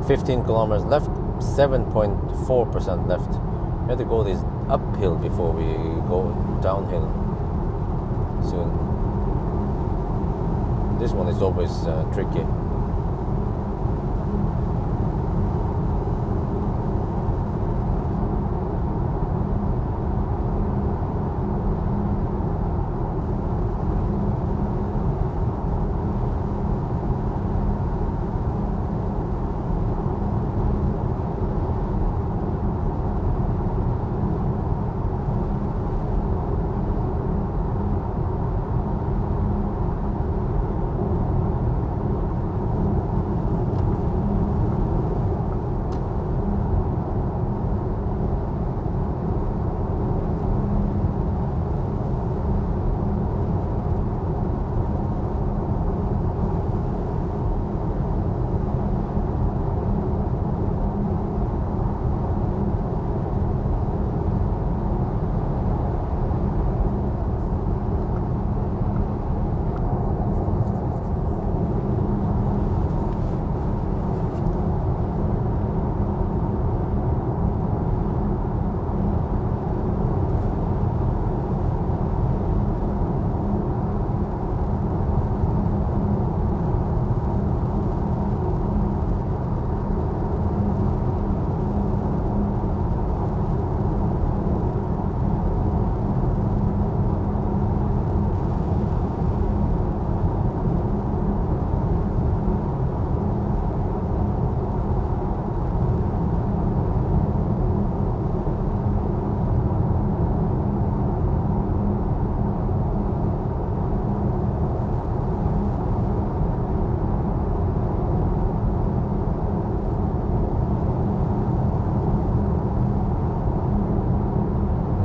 Speaker 1: $15 kilometers left, 7.4% left. We have to go this uphill before we go downhill soon. This one is always tricky.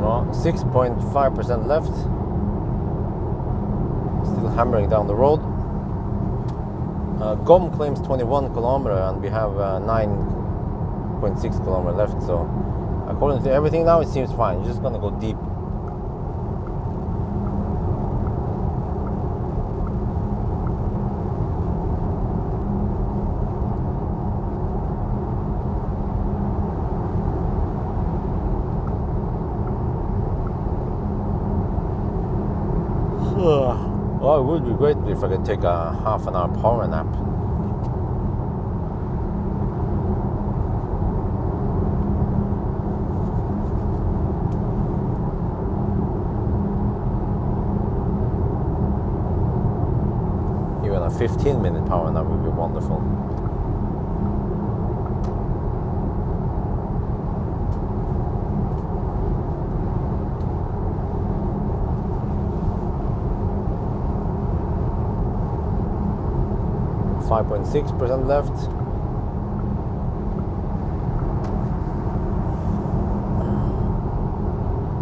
Speaker 1: Well, 6.5% left. Still hammering down the road. GOM claims 21 kilometer and we have 9.6 kilometer left. So according to everything now, it seems fine. You're just gonna go deep. Well, it would be great if I could take a half an hour power nap. Even a 15-minute power nap would be wonderful. .6% left.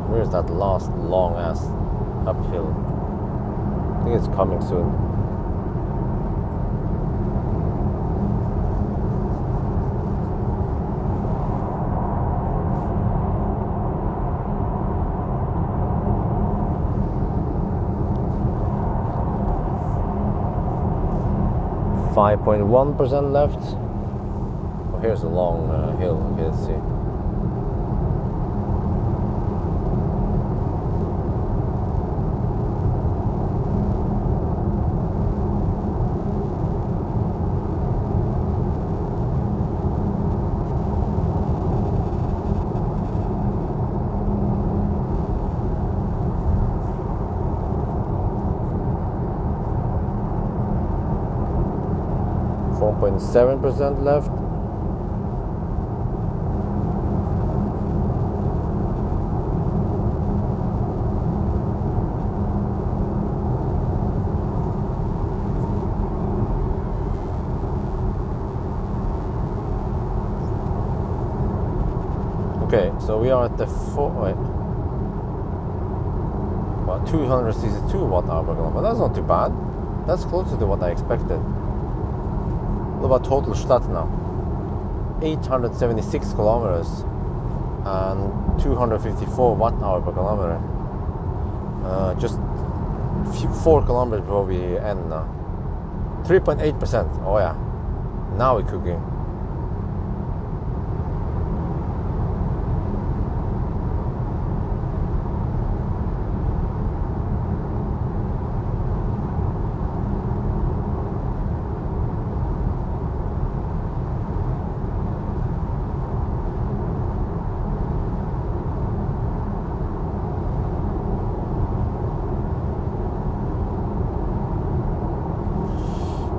Speaker 1: Where's that last long ass uphill? I think it's coming soon. 5.1% left. Oh, here's a long hill. Okay, let's see. .7% left. Okay, so we are at the 262 watt hour per kilometer. That's not too bad. That's closer to what I expected. What about total stats now? 876 kilometers and 254 watt hour per kilometer. Just 4 kilometers before we end now. 3.8%. Oh yeah, now we're cooking.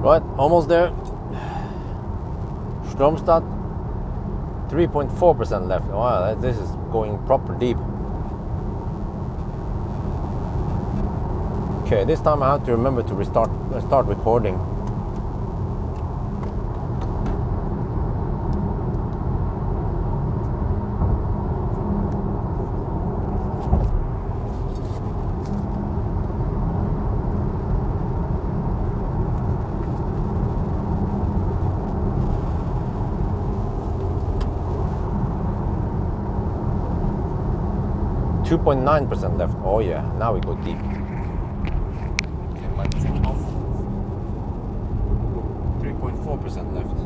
Speaker 1: Right, almost there. Stromstad, 3.4% left. Wow, this is going proper deep. Okay, this time I have to remember to start recording. .9% left. Oh yeah, now we go deep. Okay, microphone off. 3.4% left.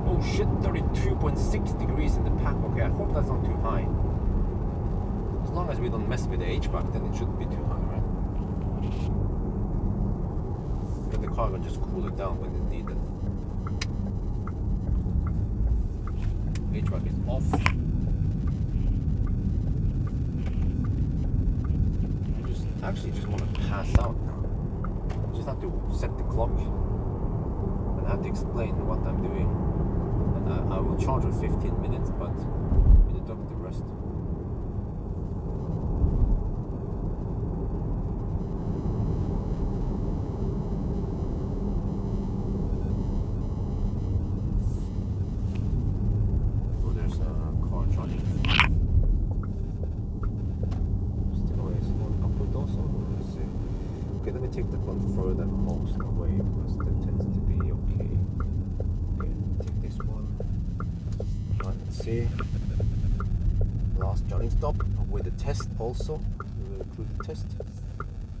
Speaker 1: Oh shit, 32.6 degrees in the pack. Okay, I hope that's not too high. As long as we don't mess with the HVAC, then it shouldn't be too high, right? Then the car will just cool it down when it's needed. HVAC is off. Actually just want to pass out now. Just have to set the clock and I have to explain what I'm doing. And I will charge for 15 minutes, but we deduct the rest. Oh, there's a car charging. Okay, let me take that one further most away because that tends to be okay. Okay, take this one. Right, let's see. Last charging stop with the test also. We will include the test.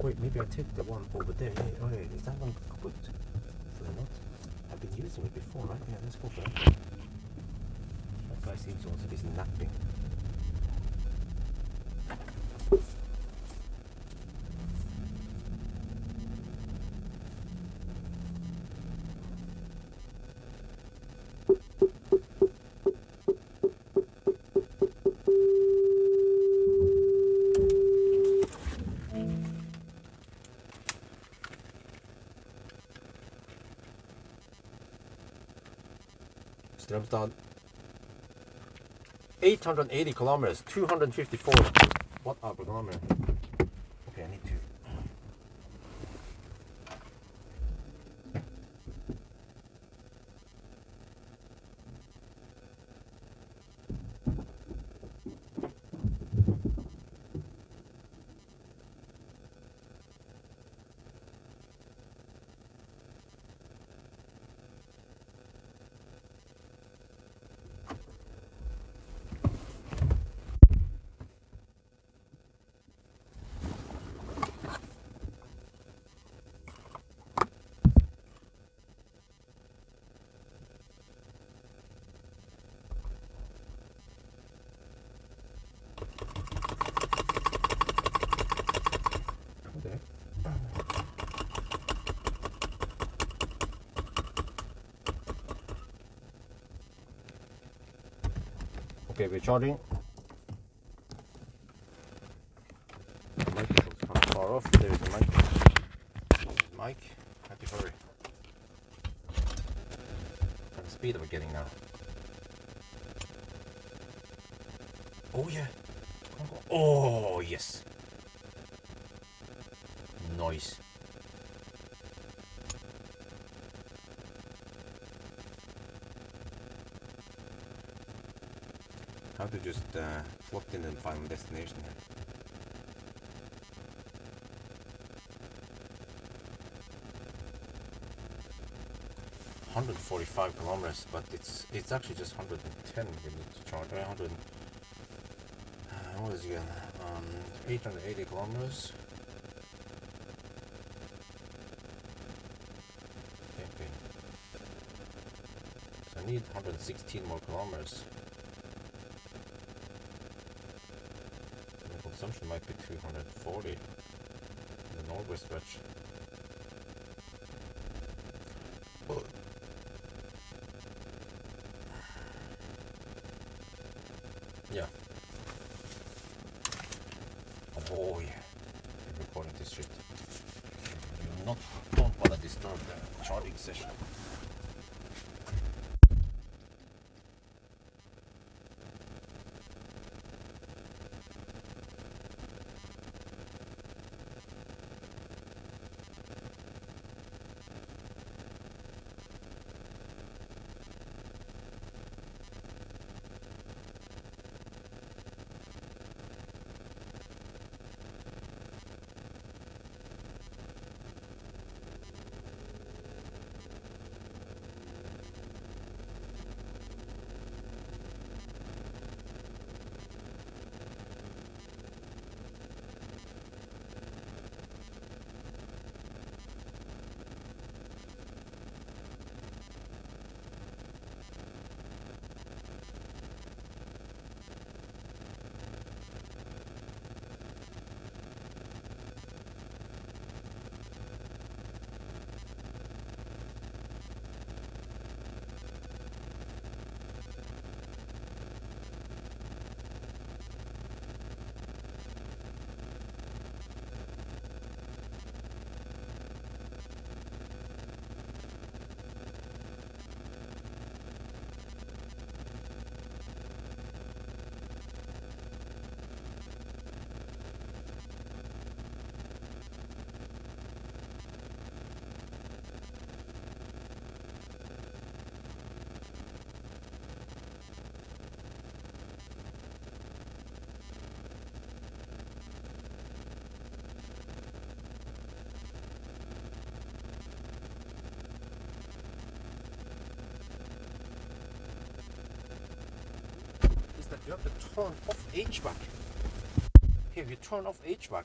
Speaker 1: Wait, maybe I take the one over there. Hey, oh, hey, is that one kaput? Should I not? I've been using it before, right? Yeah, let's go for that. That guy seems to also be napping. Strömstad, 880 kilometers, 254 watt hour per kilometer. Okay, I need to. Okay, we're charging. The microphone's kind of far off. There's the mic. Mic. Have to hurry. And the speed we're getting now. Oh yeah. Oh yes. Nice. How to just plot in and find my destination here. $145 kilometers, but it's actually just 110 we need to charge. 100. What is it again? 880 kilometers. Okay. So I need 116 more kilometers. And the consumption might be 240 in the Norway stretch. Yeah. Oh yeah. I'm recording this shit. You don't want to disturb the charging session. That you have to turn off HVAC. Here, you turn off HVAC.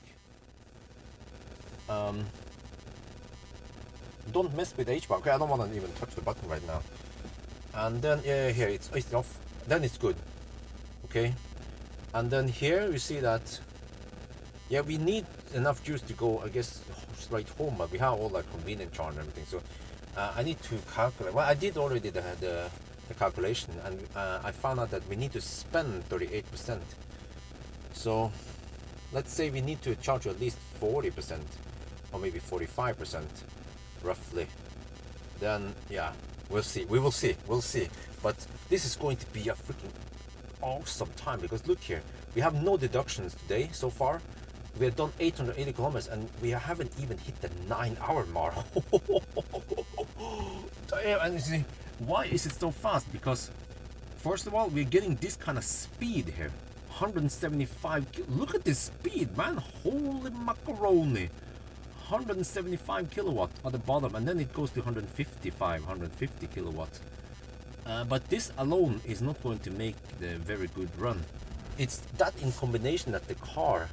Speaker 1: Don't mess with HVAC. Okay, I don't want to even touch the button right now. And then here it's off. Then it's good. Okay. And then here you see that. Yeah, we need enough juice to go, I guess, straight home. But we have all that convenient charge and everything. So I need to calculate. Well, I did already the calculation, and I found out that we need to spend 38%. So let's say we need to charge at least 40% or maybe 45% roughly. Then yeah, we'll see. We'll see. But this is going to be a freaking awesome time, because look here, we have no deductions today so far. We have done 880 kilometers and we haven't even hit the 9-hour mark. Damn, and you see, why is it so fast? Because first of all, we're getting this kind of speed here. 175. Look at this speed, man. Holy macaroni. 175 kilowatt at the bottom, and then it goes to 150 kilowatt. But this alone is not going to make the very good run. It's that in combination that the car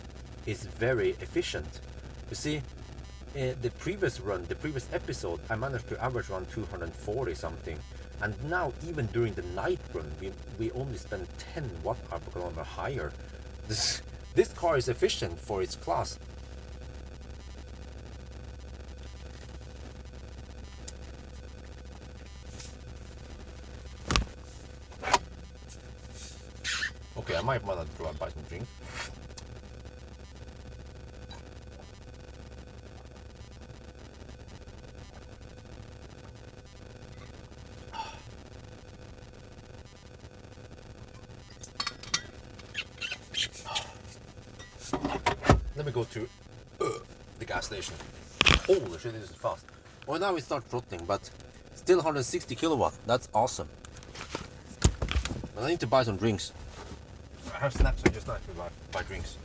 Speaker 1: is very efficient. You see, the previous run, the previous episode, I managed to average around 240 something, and now even during the night run we only spend 10 watt-hour per kilometer higher. This car is efficient for its class. might want to buy some drinks. Let me go to the gas station. Holy shit, this is fast. Well, now we start throttling, but still 160 kilowatt. That's awesome. But I need to buy some drinks. I have snacks, so I just like to buy drinks.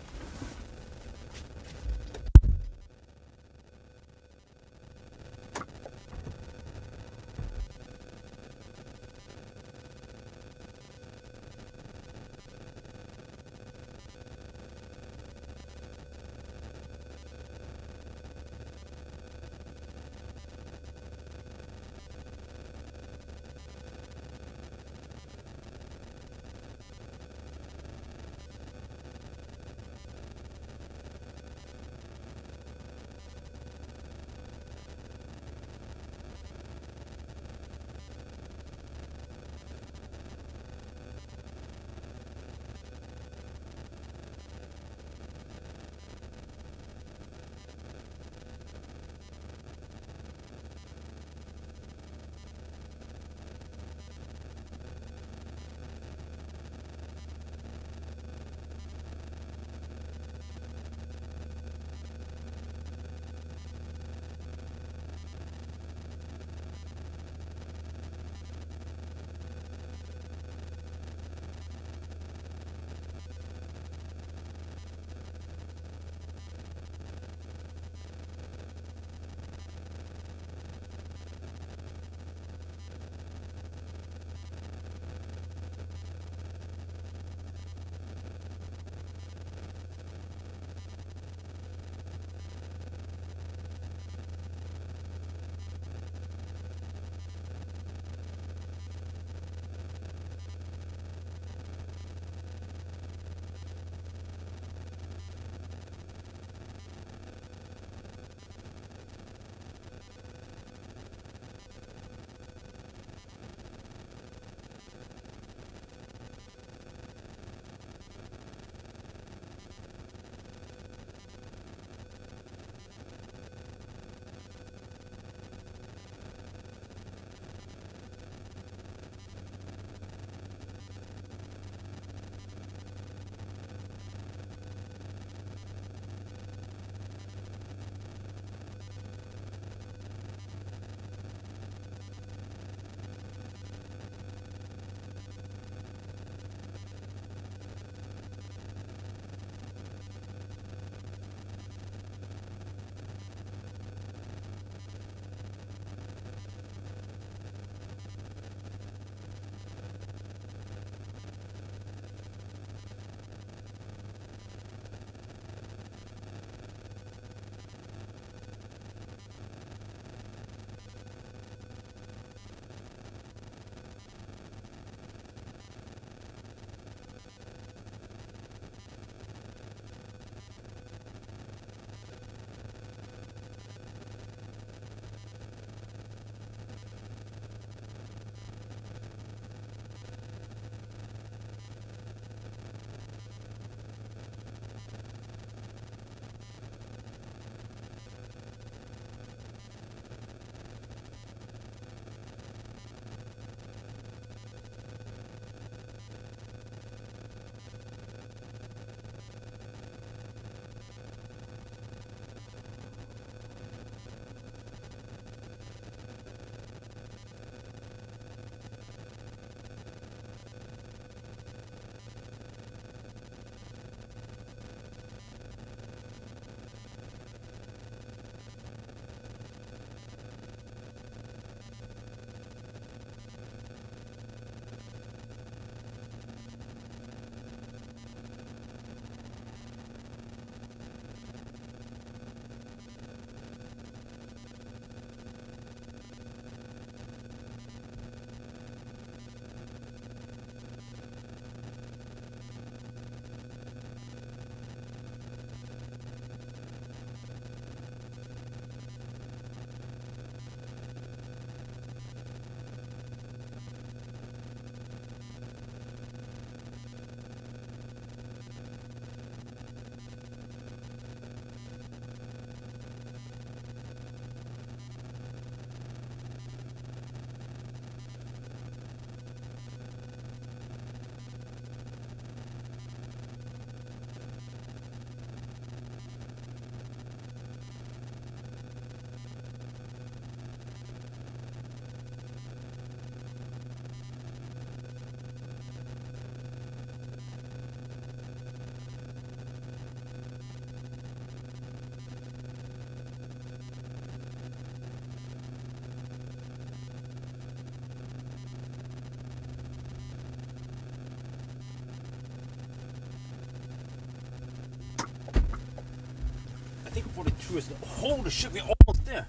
Speaker 1: 42 is... Holy shit, we're almost there.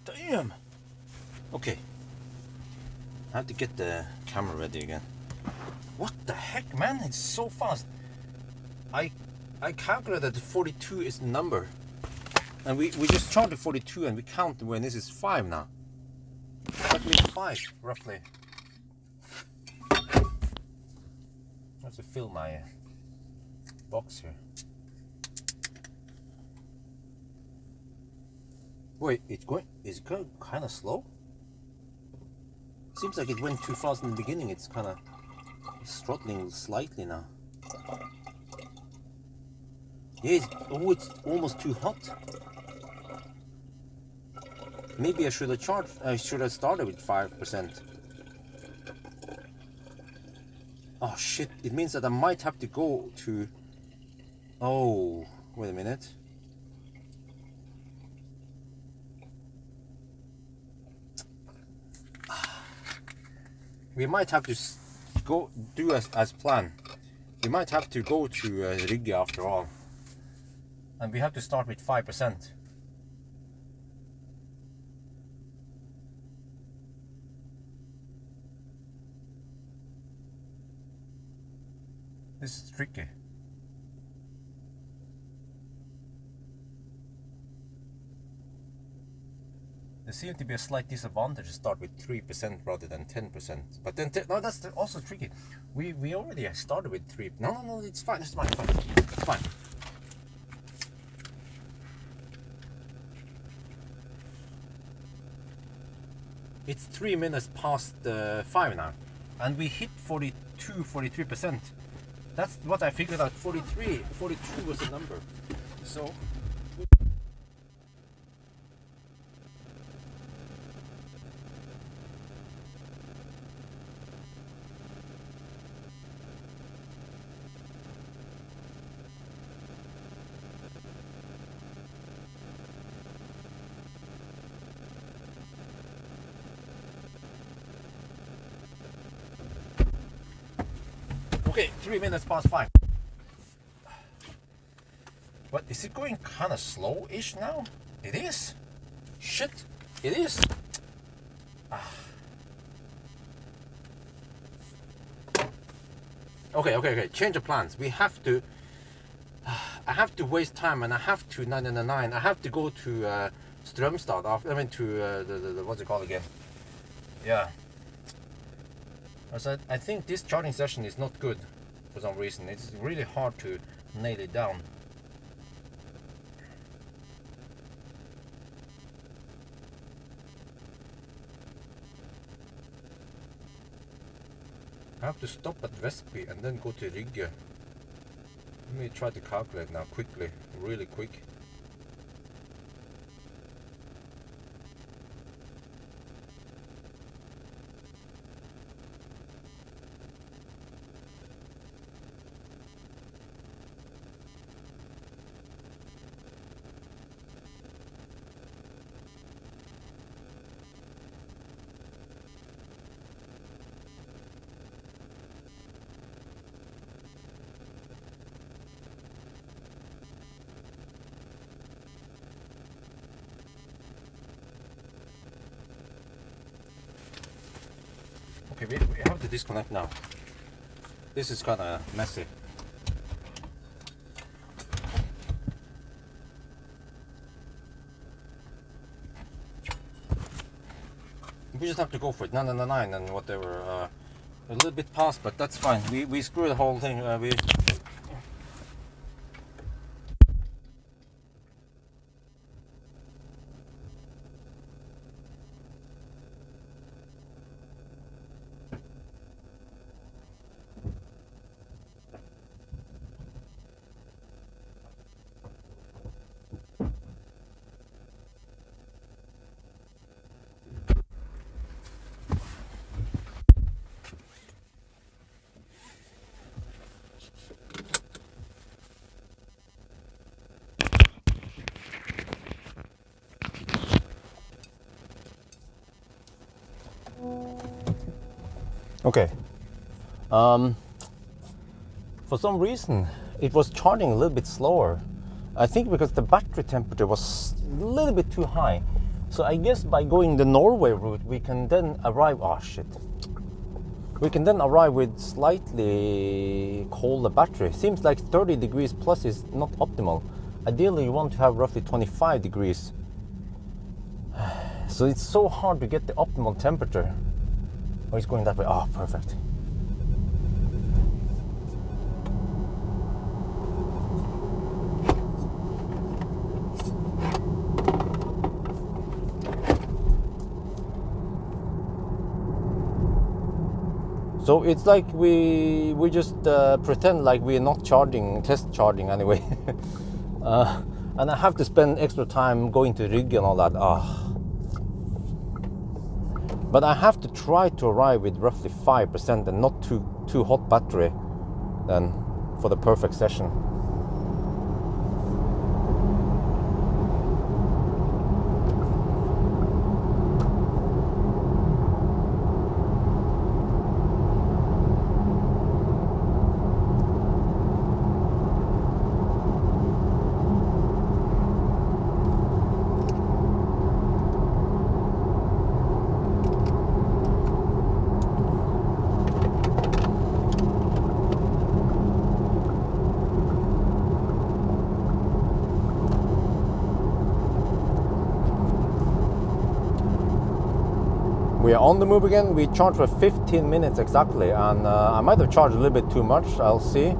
Speaker 1: Damn. Okay. I have to get the camera ready again. What the heck, man? It's so fast. I calculated that 42 is the number. And we just charted 42 and we count when this is 5 now. That means 5, roughly. I have to fill my box here. Wait, is it going kind of slow? Seems like it went too fast in the beginning. It's kind of throttling slightly now. Yeah, it's almost too hot. Maybe I should have started with 5%. Oh shit, it means that I might have to go to... Oh, wait a minute. We might have to go do as planned. We might have to go to Rygge after all. And we have to start with 5%. This is tricky. There seems to be a slight disadvantage to start with 3% rather than 10%. But then, no, that's also tricky. We already started with 3. No, it's fine. It's fine. It's fine. It's 3 minutes past 5 now, and we hit 43%. That's what I figured out. 42 was the number. So. Okay, 3 minutes past 5. But is it going kind of slow-ish now? It is. Shit, it is. Okay. Change of plans. We have to. I have to waste time, and I have to 999. I have to go to Strømstad. I mean to the what's it called again? Yeah. I think this charging session is not good for some reason. It's really hard to nail it down. I have to stop at Vestby and then go to Rygge. Let me try to calculate now quickly, really quick. Okay, we have to disconnect now. This is kind of messy. We just have to go for it. 999 and whatever. A little bit past, but that's fine. We screw the whole thing. Okay. For some reason, it was charging a little bit slower I think because the battery temperature was a little bit too high. So I guess by going the Norway route, we can then arrive, oh shit. We can then arrive with slightly colder battery. Seems like 30 degrees plus is not optimal. Ideally, you want to have roughly 25 degrees. So it's so hard to get the optimal temperature. Oh, it's going that way. Oh, perfect. So it's like we just pretend like we're not charging, test charging anyway. And I have to spend extra time going to Rygge and all that. But I have to try to arrive with roughly 5% and not too hot battery then for the perfect session. We are on the move again. We charged for 15 minutes exactly, and I might have charged a little bit too much. I'll see.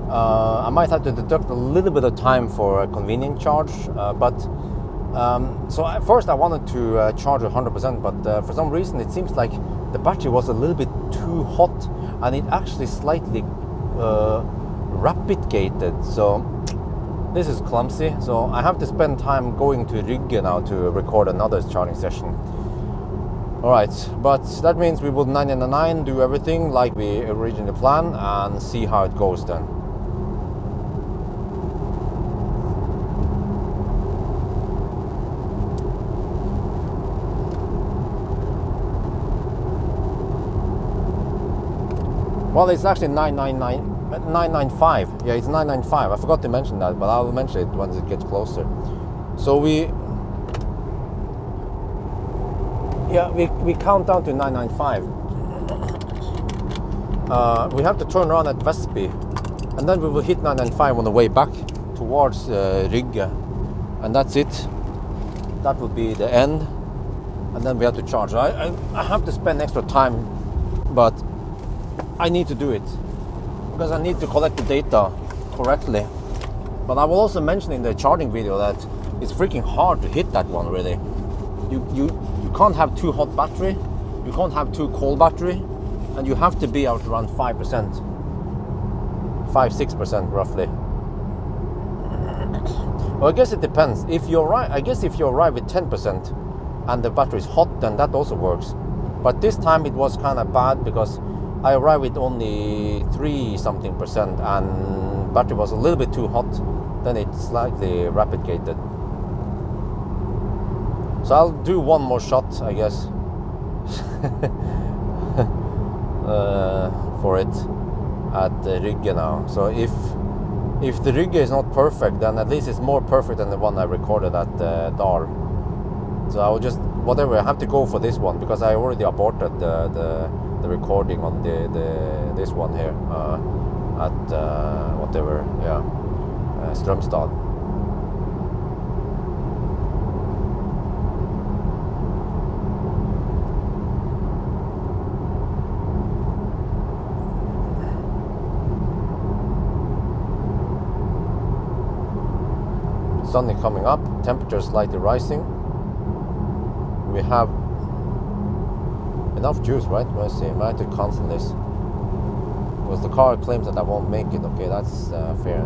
Speaker 1: I might have to deduct a little bit of time for a convenient charge, so at first I wanted to charge 100%, but for some reason it seems like the battery was a little bit too hot, and it actually slightly rapid gated. So this is clumsy. So I have to spend time going to Rygge now to record another charging session. Alright, but that means we will 999 do everything like we originally planned and see how it goes then. Well, it's actually 995. Yeah, it's 995. I forgot to mention that, but I'll mention it once it gets closer. So we count down to 995. We have to turn around at Vestby, and then we will hit 995 on the way back towards Rygge, and that's it. That will be the end, and then we have to charge. I have to spend extra time, but I need to do it because I need to collect the data correctly. But I will also mention in the charging video that it's freaking hard to hit that one really. You can't have too hot battery, you can't have too cold battery, and you have to be out around 5%, 5-6% roughly. Well, I guess it depends. If you're right, I guess if you arrive with 10% and the battery is hot, then that also works. But this time it was kind of bad because I arrived with only 3-something% and battery was a little bit too hot. Then it slightly rapid gated. So I'll do one more shot, I guess, for it at Rygge now. So if the Rygge is not perfect, then at least it's more perfect than the one I recorded at Dal. So I will just, whatever, I have to go for this one because I already aborted the recording on this one here at whatever, yeah, Strømstad. Sun is coming up, temperature slightly rising. We have enough juice, right? Let's see, I might have to cancel this because the car claims that I won't make it. Okay, that's fair.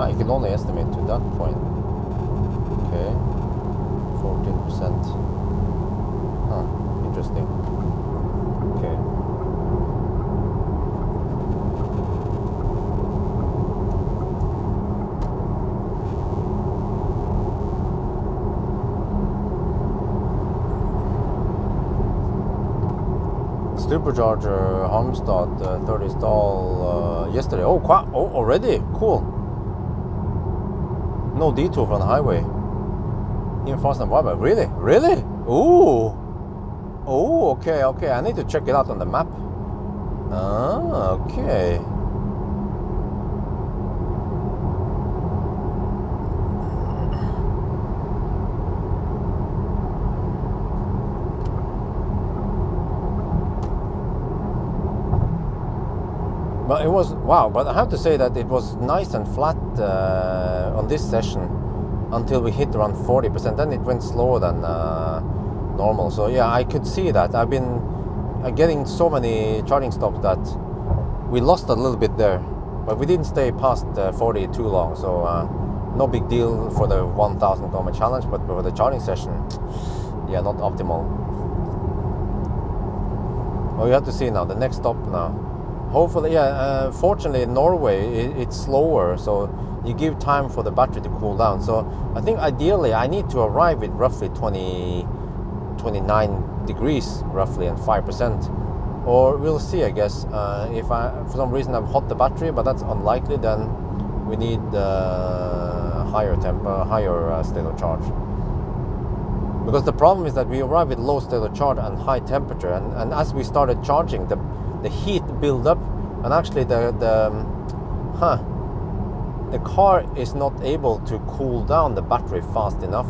Speaker 1: you can only estimate to that point. Okay, 14%. Huh, interesting. Okay. Supercharger Halmstad 30 stall yesterday. Oh, already? Cool. No detour from the highway. Even faster than Pawel. Really? Really? Ooh. Oh, okay. I need to check it out on the map. Ah, okay. But it was, wow, but I have to say that it was nice and flat on this session until we hit around 40%. Then it went slower than normal. So yeah, I could see that. I've been getting so many charging stops that we lost a little bit there. But we didn't stay past 40 too long. So no big deal for the 1,000 km challenge, but for the charging session, yeah, not optimal. Oh, you have to see now, the next stop now. Hopefully, yeah, fortunately in Norway it's slower, so you give time for the battery to cool down. So I think ideally I need to arrive with roughly 29 degrees roughly and 5%. Or we'll see, I guess. If for some reason I've hot the battery, but that's unlikely, then we need higher state of charge. Because the problem is that we arrive with low state of charge and high temperature, and as we started charging, the heat build up, and actually the car is not able to cool down the battery fast enough,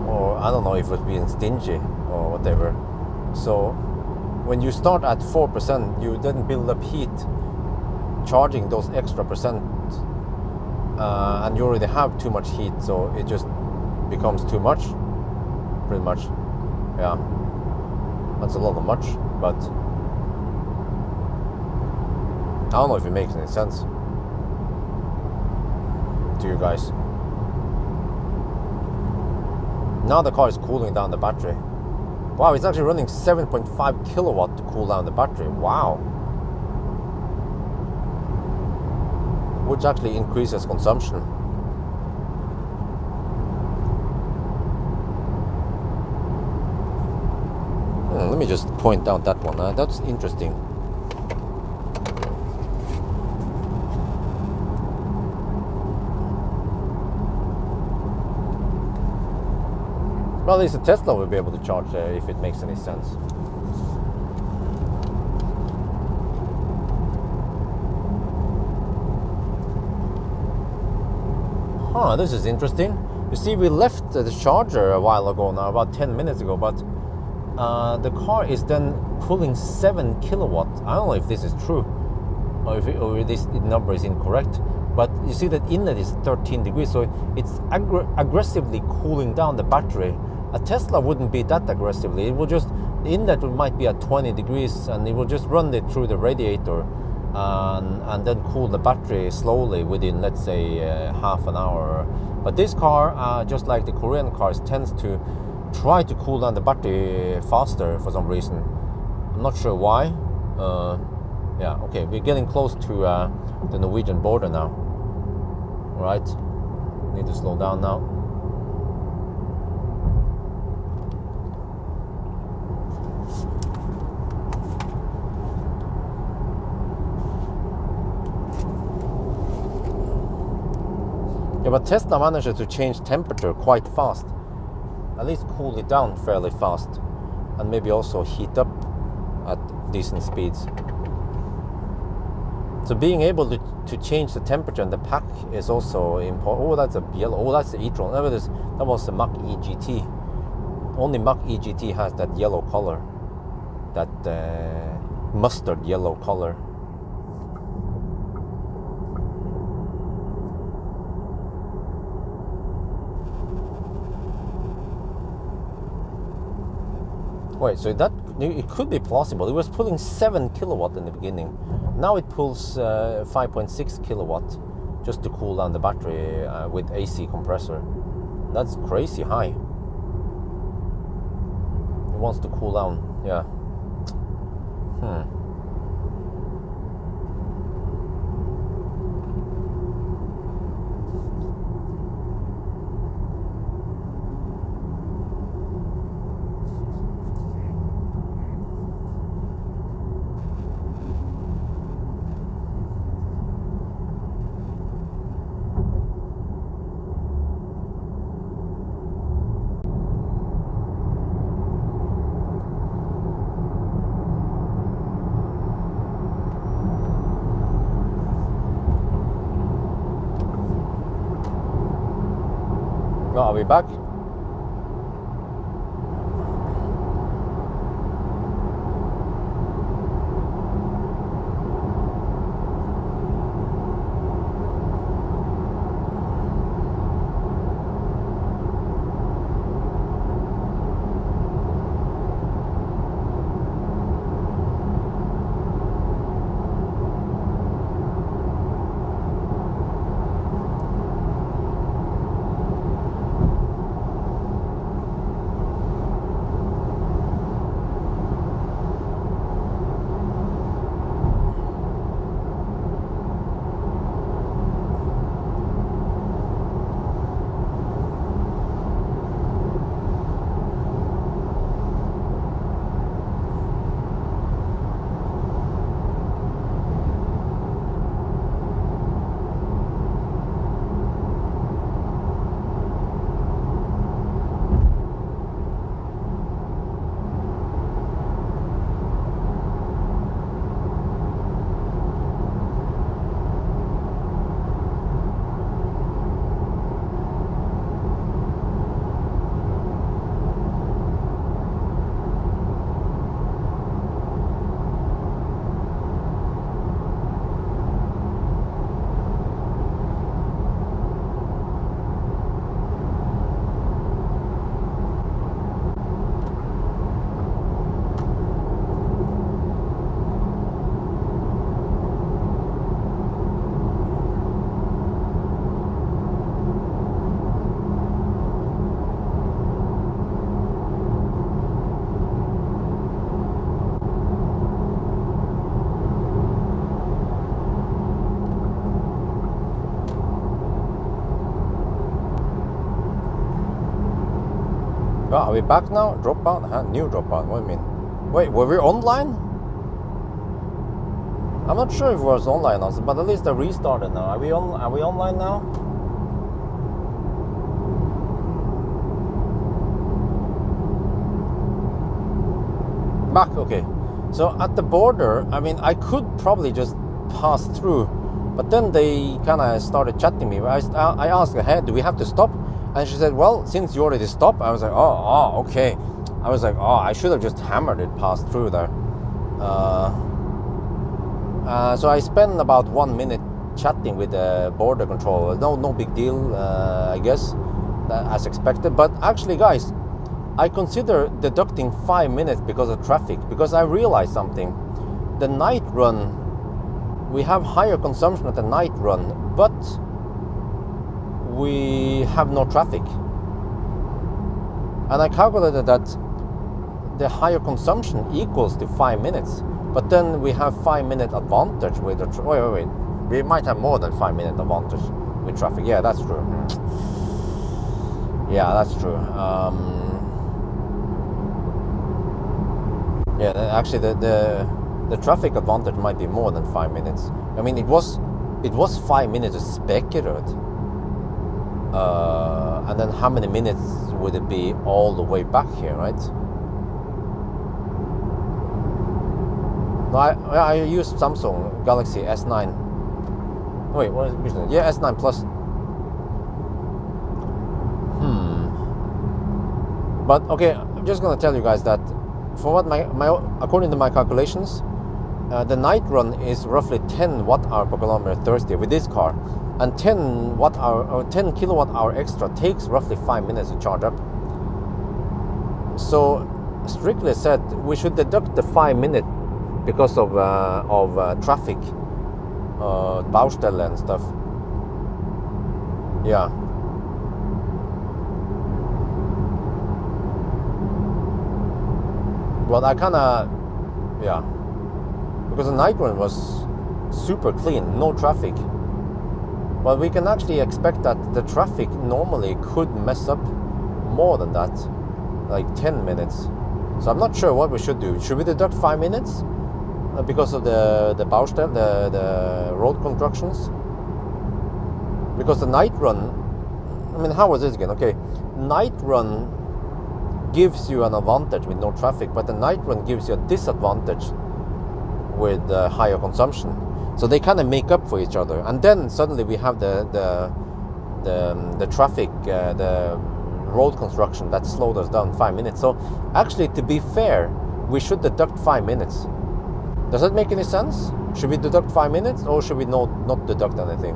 Speaker 1: or I don't know if it's being stingy or whatever. So when you start at 4%, you then build up heat charging those extra percent, and you already have too much heat, so it just becomes too much, pretty much. Yeah, that's a lot of much, but I don't know if it makes any sense to you guys. Now the car is cooling down the battery. Wow, it's actually running 7.5 kilowatt to cool down the battery. Wow. Which actually increases consumption. Let me just point out that one. That's interesting. Well, at least a Tesla will be able to charge if it makes any sense. Huh, this is interesting. You see, we left the charger a while ago now, about 10 minutes ago, but the car is then pulling 7 kilowatt. I don't know if this is true or if this number is incorrect, but you see that inlet is 13 degrees, so it's aggressively cooling down the battery. A Tesla wouldn't be that aggressively. It will just, the inlet might be at 20 degrees and it will just run it through the radiator and then cool the battery slowly within, let's say, half an hour. But this car, just like the Korean cars, tends to try to cool down the battery faster for some reason. I'm not sure why. Yeah, okay, we're getting close to the Norwegian border now. Right, need to slow down now. Yeah, but Tesla manages to change temperature quite fast. At least cool it down fairly fast, and maybe also heat up at decent speeds. So being able to change the temperature in the pack is also important. Oh, that's a yellow. Oh, that's the e-tron. That was the Mach E GT. Only Mach E GT has that yellow color, that mustard yellow color. Wait, so that it could be plausible. It was pulling 7 kilowatt in the beginning. Now it pulls 5.6 kilowatt just to cool down the battery with AC compressor. That's crazy high. It wants to cool down, yeah. Are we back? Are we back now? Dropout? New dropout. What do you mean? Wait, were we online? I'm not sure if we was online also, but at least I restarted now. Are we online now? Back, okay. So at the border, I mean, I could probably just pass through, but then they kind of started chatting me. I asked, hey, do we have to stop? And she said, well, since you already stopped, I was like, oh, okay. I was like, I should have just hammered it past through there. So I spent about 1 minute chatting with the border control. No big deal, I guess, as expected. But actually, guys, I consider deducting 5 minutes because of traffic, because I realized something. The night run, we have higher consumption at the night run, but we have no traffic. And I calculated that the higher consumption equals to 5 minutes, but then we have 5 minute advantage with the wait, we might have more than 5 minute advantage with traffic. Yeah, that's true. Yeah, that's true. Yeah, actually the traffic advantage might be more than 5 minutes. I mean, it was 5 minutes speculated. And then how many minutes would it be all the way back here, right? No, I use Samsung Galaxy S9. Wait, what is it? Yeah, S9 Plus. But okay, I'm just gonna tell you guys that for what my according to my calculations, the night run is roughly 10 watt-hour per kilometer Thursday with this car, and 10 watt-hour or 10 kilowatt-hour extra takes roughly 5 minutes to charge up. So strictly said we should deduct the 5 minutes because of traffic, Baustelle and stuff. Yeah. But I kind of, yeah, because the night run was super clean, no traffic. But we can actually expect that the traffic normally could mess up more than that, like 10 minutes. So I'm not sure what we should do. Should we deduct 5 minutes because of the Baustelle, the road constructions? Because the night run, I mean, how was this again? Okay, night run gives you an advantage with no traffic, but the night run gives you a disadvantage with higher consumption. So they kind of make up for each other, and then suddenly we have the traffic, the road construction that slowed us down 5 minutes. So actually, to be fair, we should deduct 5 minutes. Does that make any sense? Should we deduct 5 minutes, or should we not deduct anything?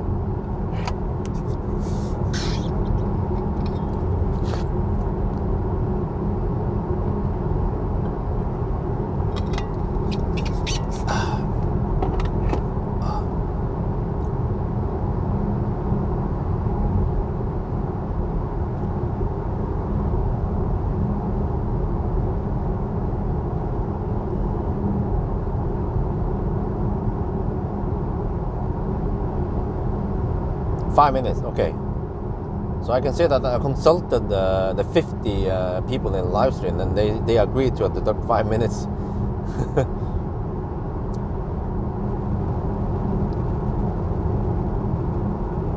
Speaker 1: Five minutes, okay. So I can say that I consulted the 50 people in the live stream, and they agreed to deduct 5 minutes.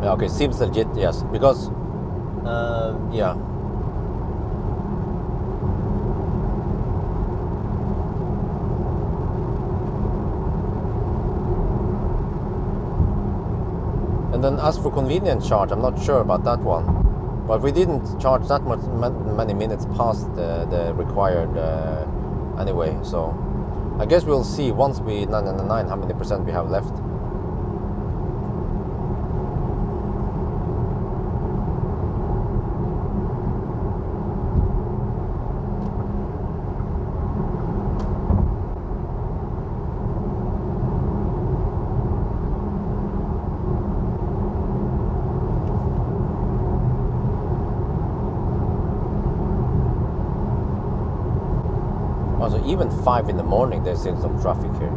Speaker 1: Yeah, okay, seems legit, yes, because yeah. And then as for convenience charge, I'm not sure about that one, but we didn't charge that many minutes past the required anyway. So I guess we'll see once we 999 how many percent we have left. Also, even 5 in the morning, there's still some traffic here.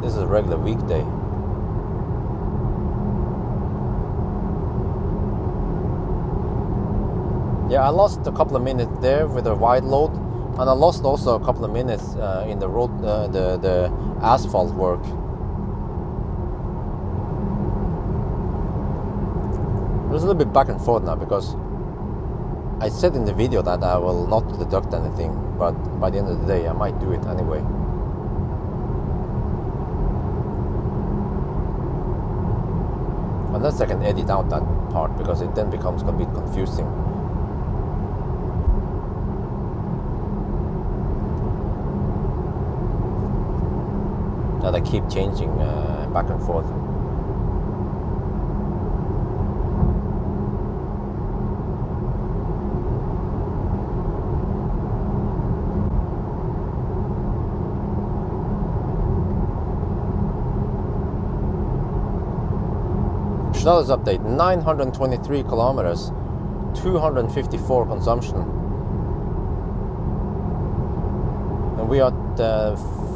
Speaker 1: This is a regular weekday. Yeah, I lost a couple of minutes there with a wide load, and I lost also a couple of minutes in the road, the asphalt work. There's a little bit back and forth now because I said in the video that I will not deduct anything, but by the end of the day I might do it anyway. Unless I can edit out that part, because it then becomes a bit confusing. That I keep changing back and forth. Status update: 923 kilometers, 254 consumption, and we are at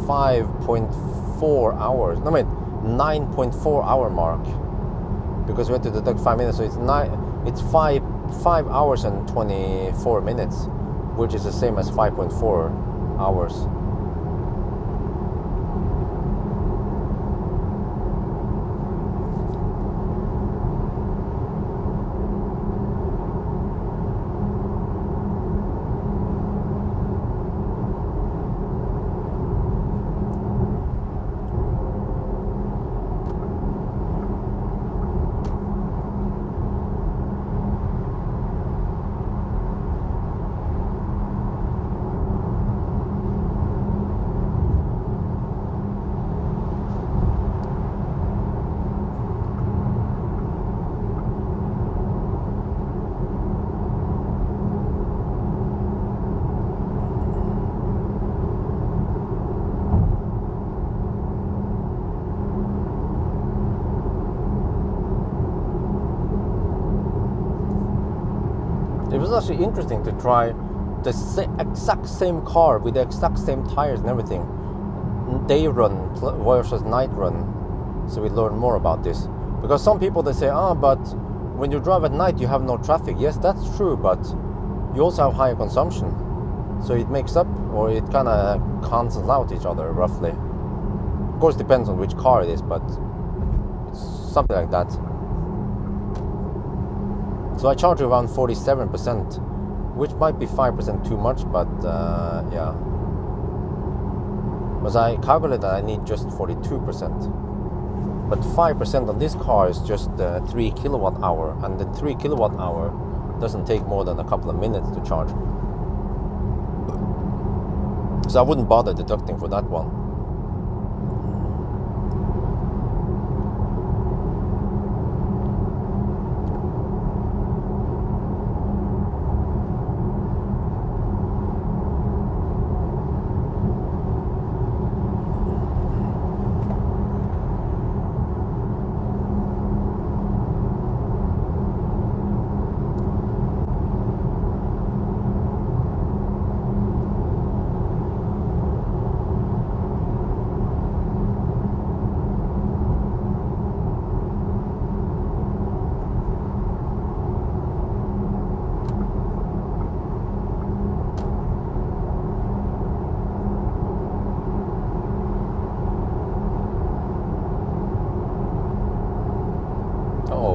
Speaker 1: 5.4 hours. No, wait, 9.4 hour mark, because we had to deduct 5 minutes. So it's 5 hours and 24 minutes, which is the same as 5.4 hours. was actually interesting to try the exact same car with the exact same tires and everything, day run versus night run. So we learn more about this, because some people, they say, but when you drive at night you have no traffic. Yes, that's true, but you also have higher consumption, so it makes up, or it kind of cancels out each other roughly. Of course, depends on which car it is, but it's something like that. So I charge around 47%, which might be 5% too much, but yeah. Because I calculated that I need just 42%. But 5% on this car is just 3 kilowatt hour, and the 3 kilowatt hour doesn't take more than a couple of minutes to charge. So I wouldn't bother deducting for that one.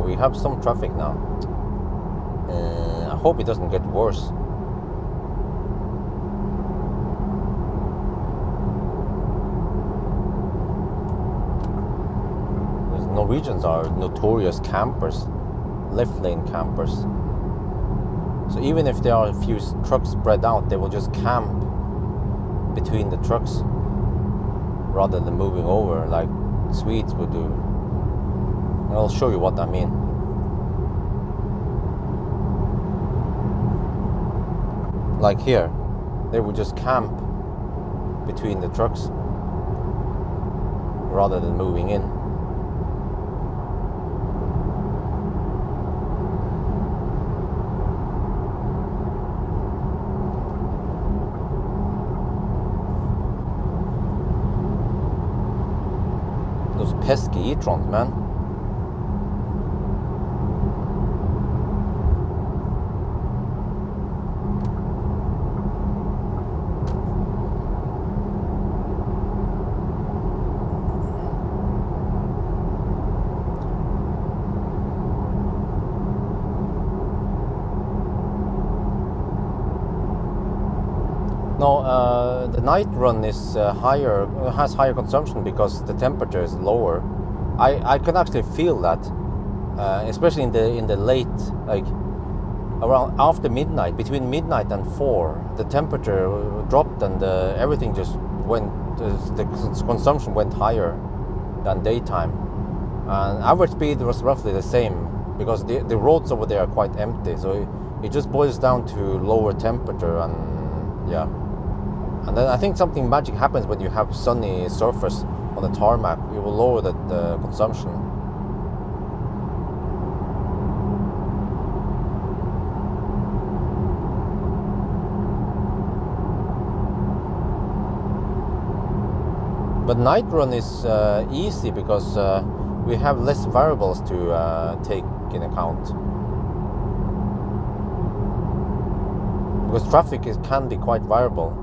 Speaker 1: We have some traffic now. I hope it doesn't get worse. The Norwegians are notorious campers, left lane campers. So even if there are a few trucks spread out, they will just camp between the trucks rather than moving over like Swedes would do. I'll show you what I mean. Like here, they would just camp between the trucks rather than moving in. Those pesky e-trons, man. No, the night run is higher, has higher consumption because the temperature is lower. I can actually feel that, especially in the late, like around after midnight, between midnight and 4, the temperature dropped and everything just went. The consumption went higher than daytime, and average speed was roughly the same because the roads over there are quite empty. So it just boils down to lower temperature, and yeah. And then I think something magic happens when you have sunny surface on the tarmac. You will lower the consumption. But night run is easy because we have less variables to take in account. Because traffic can be quite variable.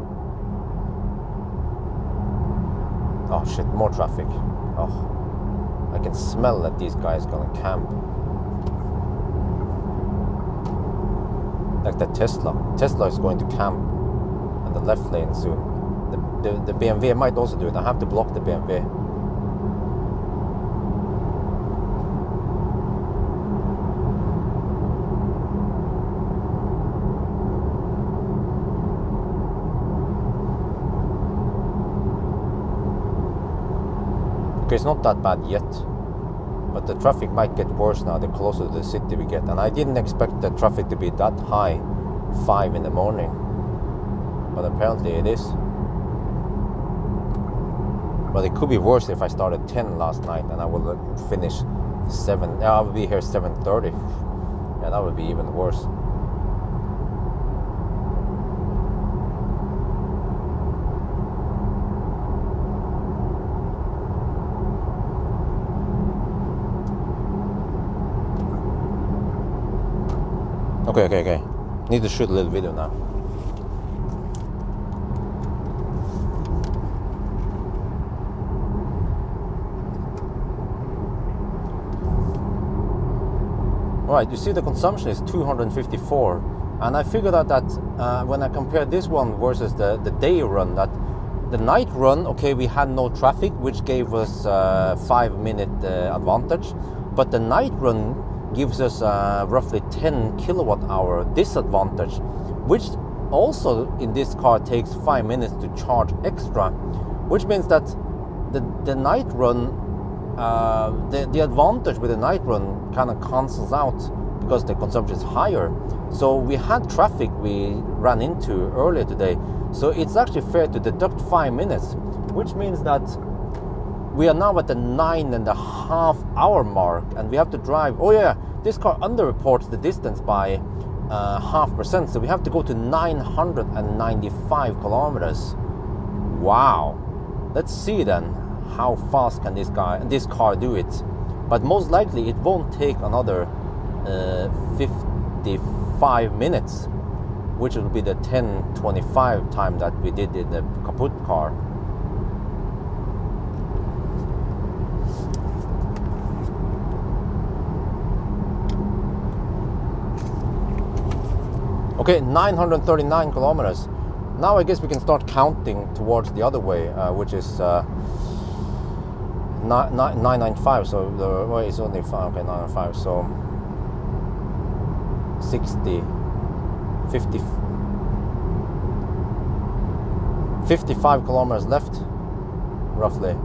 Speaker 1: Oh shit, more traffic. Oh, I can smell that these guys gonna camp. Like that Tesla. Tesla is going to camp in the left lane soon. The BMW might also do it. I have to block the BMW. It's not that bad yet, but the traffic might get worse now the closer to the city we get. And I didn't expect the traffic to be that high 5 in the morning, but apparently it is. But it could be worse if I started 10 last night and I will finish 7. I will be here 7:30. Yeah, that would be even worse. Okay. Need to shoot a little video now. Alright, you see the consumption is 254, and I figured out that when I compare this one versus the day run, that the night run, okay, we had no traffic, which gave us 5-minute advantage, but the night run gives us roughly 10 kilowatt hour disadvantage, which also in this car takes 5 minutes to charge extra, which means that the night run, the advantage with the night run kind of cancels out because the consumption is higher. So we had traffic we ran into earlier today, so it's actually fair to deduct 5 minutes, which means that we are now at the 9.5 hour mark, and we have to drive. Oh yeah, this car underreports the distance by 0.5%, so we have to go to 995 kilometers. Wow. Let's see then how fast can this car do it. But most likely it won't take another 55 minutes, which will be the 10:25 time that we did in the kaput car. Okay, 939 kilometers. Now I guess we can start counting towards the other way, which is 995. So the way is only 5. Okay, 995. So 60, 50, 55 kilometers left, roughly.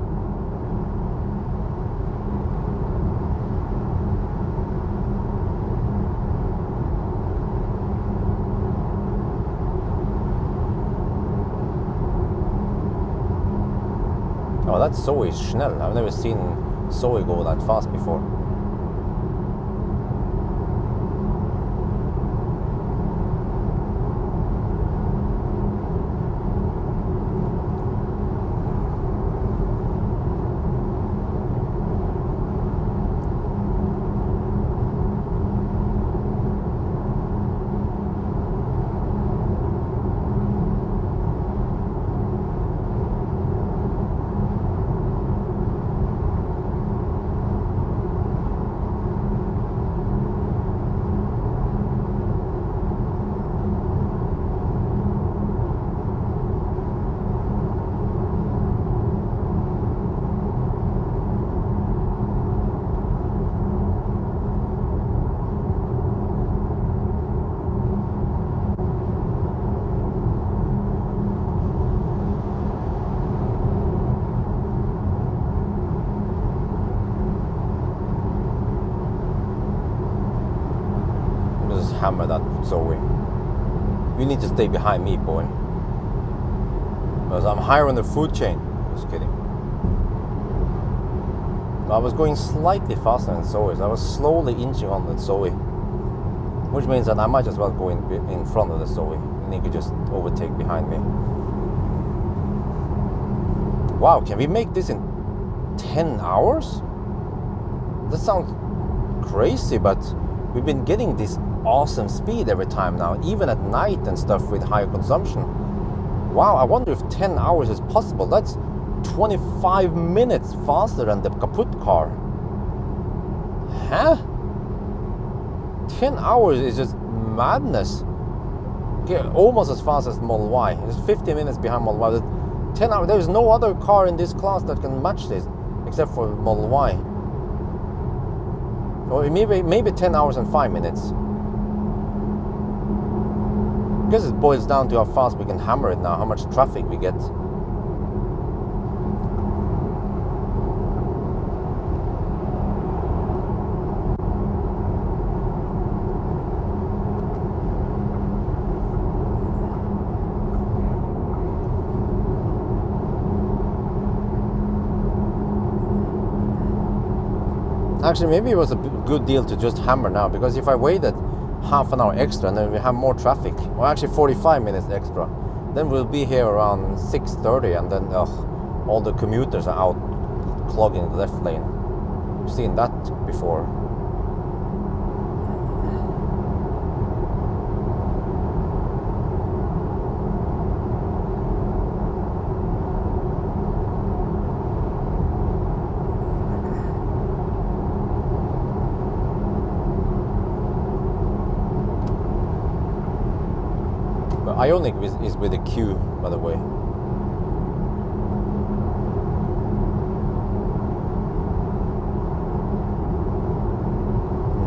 Speaker 1: Oh, that's Zoe schnell. I've never seen Zoe go that fast before. Hammer that Zoe. You need to stay behind me, boy, because I'm higher on the food chain. Just kidding. I was going slightly faster than Zoe. I was slowly inching on the Zoe, which means that I might as well go in front of the Zoe, and he could just overtake behind me. Wow, can we make this in 10 hours? That sounds crazy, but we've been getting this awesome speed every time now, even at night and stuff with higher consumption. Wow, I wonder if 10 hours is possible. That's 25 minutes faster than the kaput car. Huh? 10 hours is just madness. Okay, almost as fast as Model Y. It's 50 minutes behind Model Y. 10 hours. There's no other car in this class that can match this except for Model Y. Or maybe 10 hours and 5 minutes. I guess it boils down to how fast we can hammer it now, how much traffic we get. Actually, maybe it was a good deal to just hammer now, because if I waited half an hour extra and then we have more traffic, or actually 45 minutes extra, then we'll be here around 6:30, and then all the commuters are out clogging the left lane. We've seen that before. Ionic is with a Q, by the way.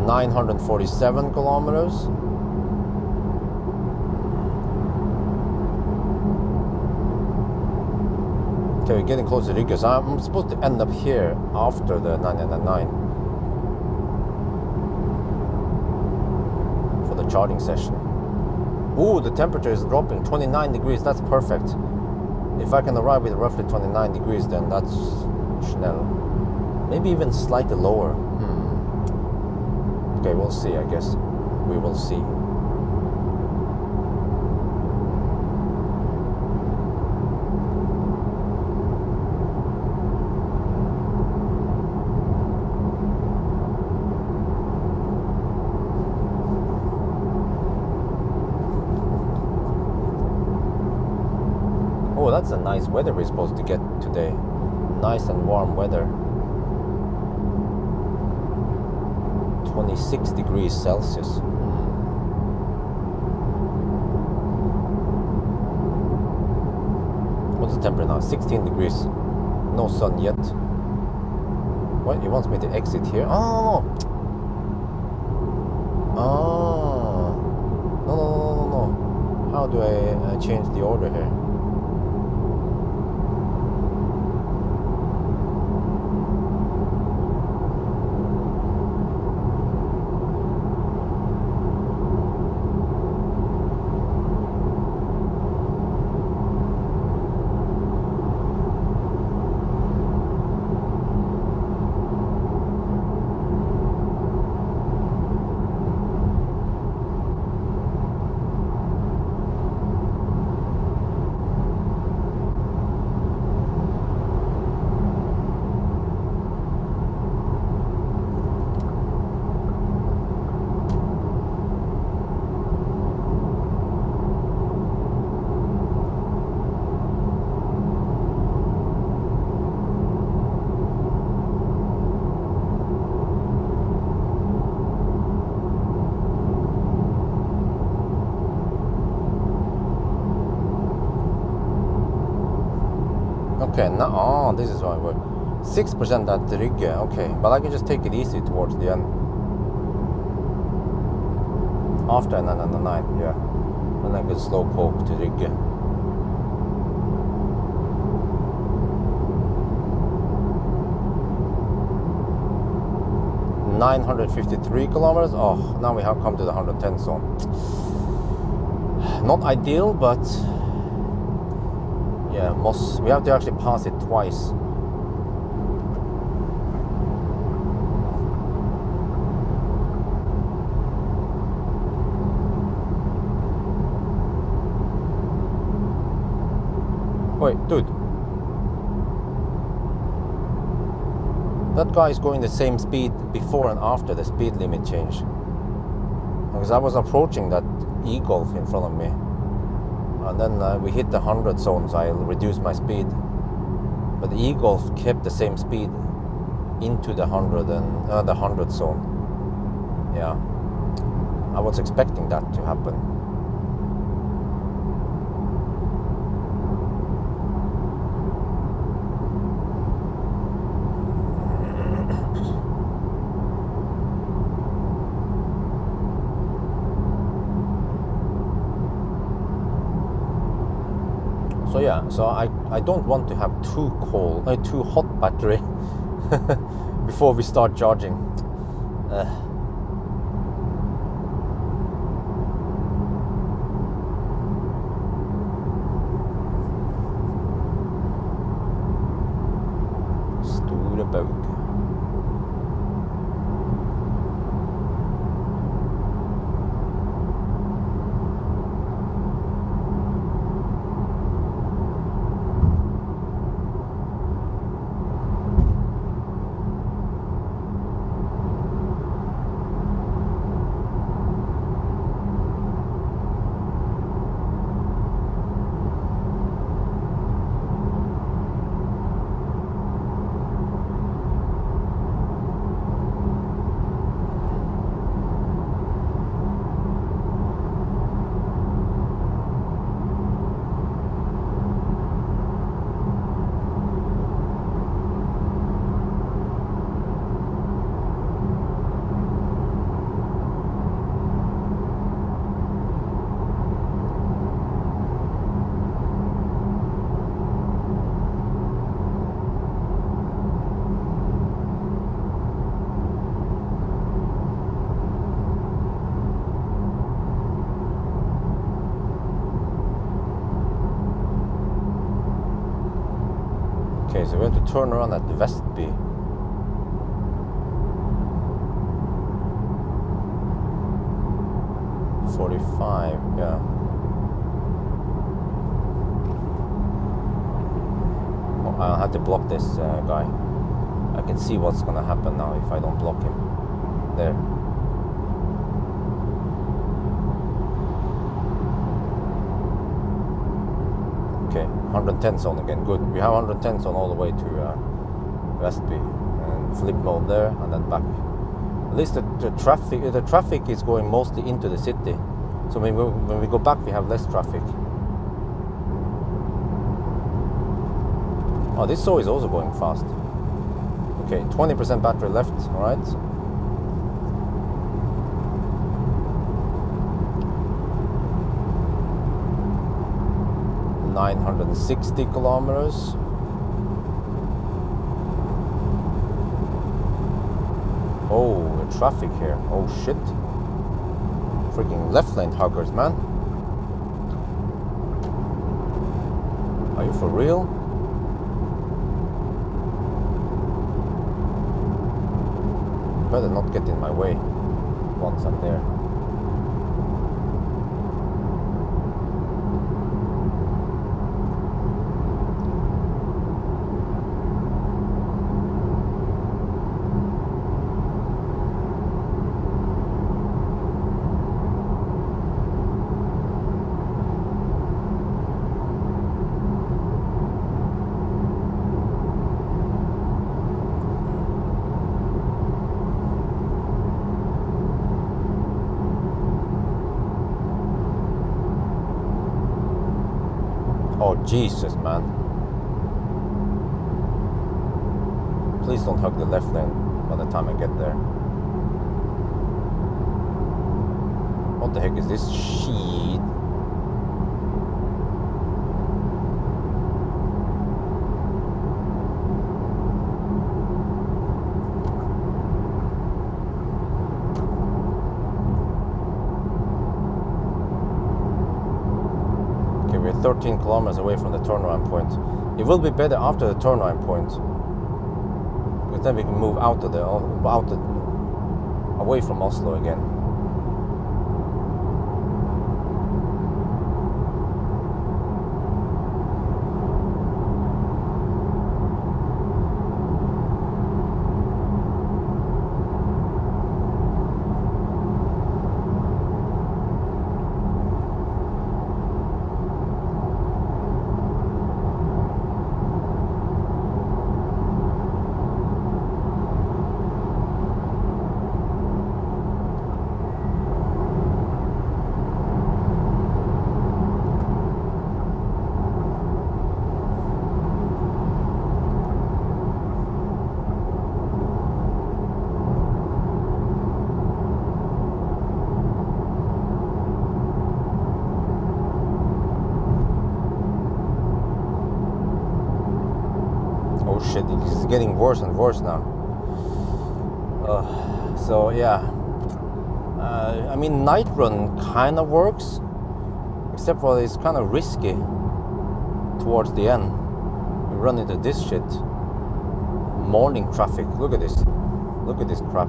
Speaker 1: $947 kilometers. Okay, we're getting close to Riga, so I'm supposed to end up here after the 999 for the charging session. Ooh, the temperature is dropping, 29 degrees, that's perfect. If I can arrive with roughly 29 degrees, then that's schnell. Maybe even slightly lower. Okay, we'll see, I guess. We will see. Oh, that's a nice weather we're supposed to get today. Nice and warm weather. 26 degrees Celsius. What's the temperature now? 16 degrees. No sun yet. What? He wants me to exit here? Oh! Oh! No. How do I change the order here? Okay, now, this is how I work. 6% at Riga, okay. But I can just take it easy towards the end. After 999, yeah. And I can slow poke to Riga. $953 kilometers. Oh, now we have come to the 110 zone. Not ideal, but yeah, we have to actually pass it twice. Wait, dude. That guy is going the same speed before and after the speed limit change. Because I was approaching that e-Golf in front of me. And then we hit the 100 zone, so I reduced my speed. But the e-Golf kept the same speed into the 100 zone. Yeah. I was expecting that to happen. So yeah, so I don't want to have too hot battery before we start charging. Store baug. Okay, so we have to turn around at the Westby. .45, yeah. Oh, I had to block this guy. I can see what's gonna happen now if I don't block him. There. Okay, 110 zone again. Good. We have 110 zone all the way to Westby, and flip mode there, and then back. At least the traffic is going mostly into the city. So when we go back, we have less traffic. Oh, this saw is also going fast. Okay, 20% battery left. All right. .960 kilometers. Oh, the traffic here. Oh shit. Freaking left lane huggers, man. Are you for real? Better not get in my way once I'm there. Oh, Jesus, man. Please don't hug the left lane by the time I get there. What the heck is this shit? Okay, we're 13 kilometers away from the turnaround point. It will be better after the turnaround point, because then we can move away from Oslo again. Shit, it's getting worse and worse now. So yeah, I mean, night run kind of works, except for it's kind of risky towards the end. We run into this shit. Morning traffic. Look at this. Look at this crap.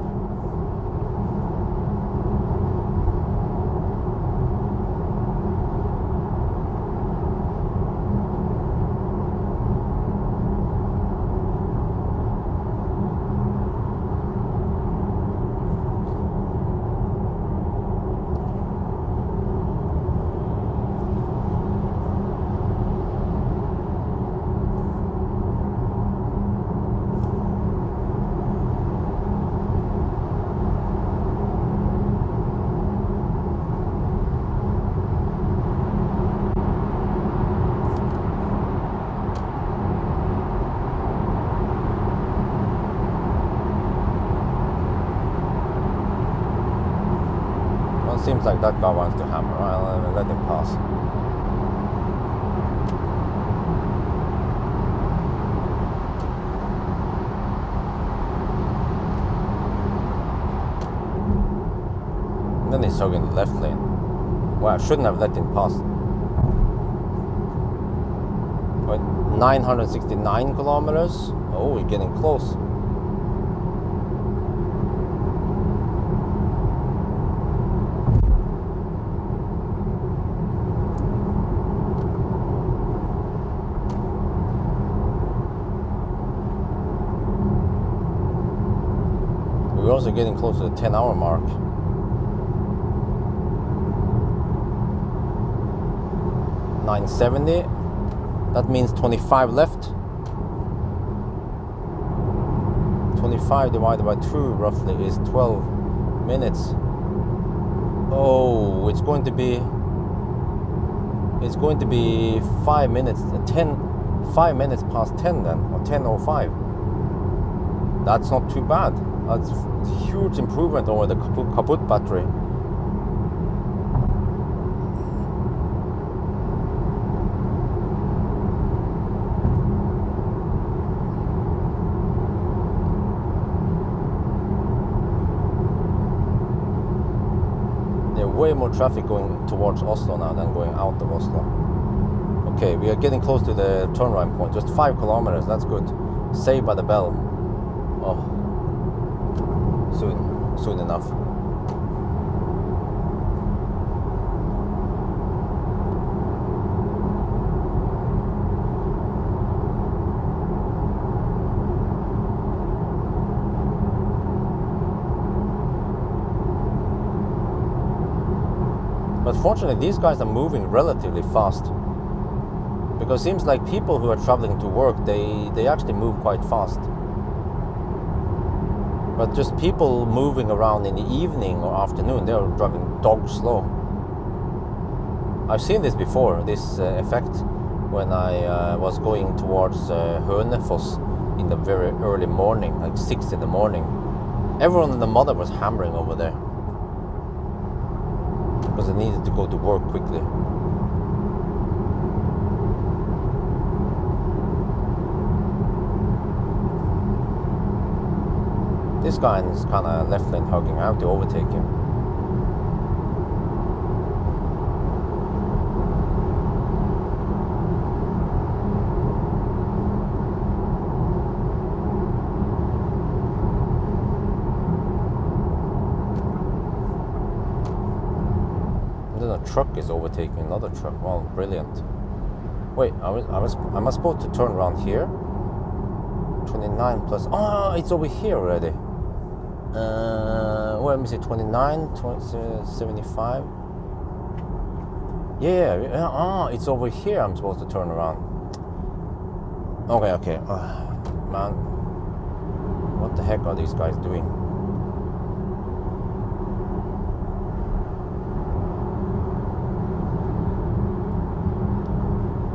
Speaker 1: Seems like that guy wants to hammer. I'll let him pass. And then he's hugging the left lane. Well, I shouldn't have let him pass. Wait, 969 kilometers. Oh, we're getting close. We're also getting close to the 10-hour mark. $970. That means 25 left. 25 divided by 2 roughly is 12 minutes. Oh, it's going to be 5 minutes, 5 minutes past 10 then, or 10:05. That's not too bad. That's a huge improvement over the kaput battery. Way more traffic going towards Oslo now than going out of Oslo. Okay, we are getting close to the turnaround point. Just 5 kilometers, that's good. Saved by the bell. Oh, soon enough. But fortunately, these guys are moving relatively fast. Because it seems like people who are traveling to work, they actually move quite fast. But just people moving around in the evening or afternoon, they're driving dog slow. I've seen this before, this effect, when I was going towards Hønefoss in the very early morning, like 6 in the morning. Everyone and the mother was hammering over there. Because I needed to go to work quickly. This guy is kind of left lane hugging. I have to overtake him. Truck is overtaking another truck. Well, brilliant. Wait, am I supposed to turn around here? 29 plus. Oh, it's over here already. Well, let me see. 29, 75. Yeah. It's over here. I'm supposed to turn around. Okay. Man, what the heck are these guys doing?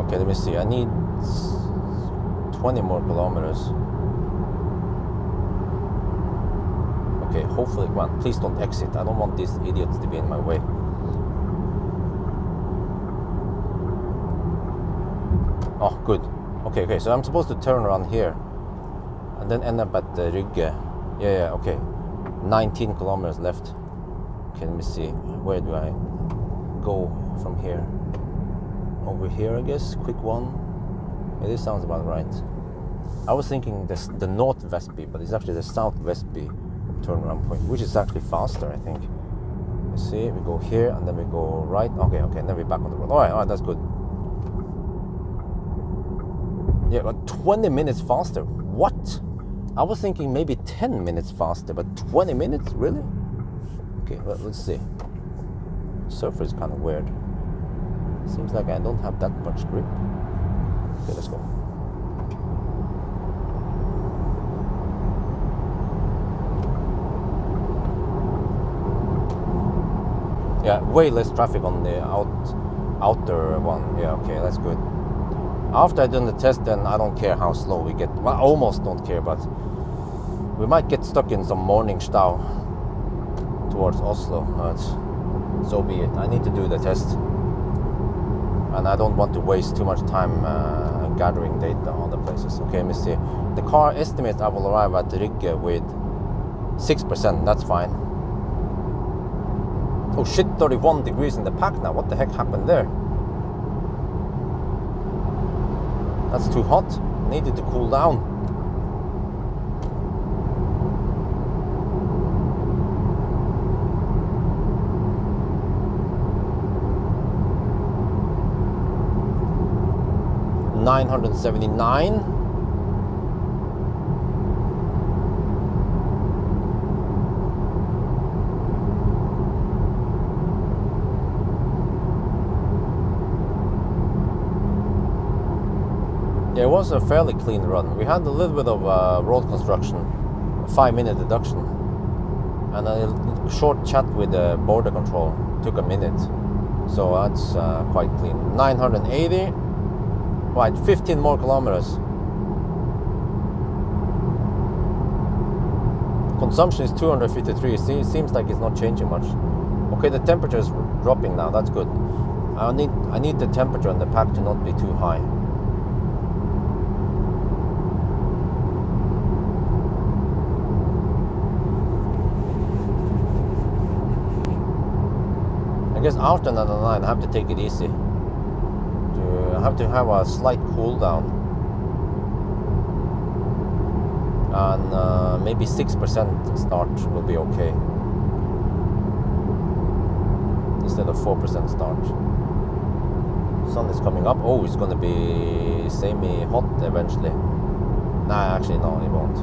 Speaker 1: Okay, let me see. I need 20 more kilometers. Okay, hopefully, come on, please don't exit. I don't want these idiots to be in my way. Oh, good. Okay, so I'm supposed to turn around here and then end up at the Rygge. Yeah, okay. 19 kilometers left. Okay, let me see. Where do I go from here? Over here, I guess. Quick one. Yeah, this sounds about right. I was thinking the North Vestby, but it's actually the South Vestby turnaround point, which is actually faster, I think. You see, we go here and then we go right. Okay, and then we're back on the road. All right, that's good. Yeah, but 20 minutes faster. What? I was thinking maybe 10 minutes faster, but 20 minutes, really? Okay, well, let's see. Surfer is kind of weird. Seems like I don't have that much grip. Okay, let's go. Yeah, way less traffic on the outer one. Yeah, okay, that's good. After I've done the test, then I don't care how slow we get. Well, I almost don't care, but we might get stuck in some morning stau towards Oslo. So be it. I need to do the test. And I don't want to waste too much time gathering data on the places. Okay, let me see. The car estimates I will arrive at Rygge with 6%. That's fine. Oh shit, 31 degrees in the pack now. What the heck happened there? That's too hot. Needed to cool down. $979. Yeah, it was a fairly clean run. We had a little bit of road construction, a 5-minute deduction, and a short chat with the border control. Took a minute, so that's quite clean. 980. Right, 15 more kilometers. Consumption is 253. See, it seems like it's not changing much. Okay, the temperature is dropping now. That's good. I need the temperature on the pack to not be too high. I guess after 99, I have to take it easy. I have to have a slight cool down, and maybe 6% start will be okay instead of 4% start. Sun is coming up. Oh, it's gonna be semi-hot eventually. Nah, actually no, it won't.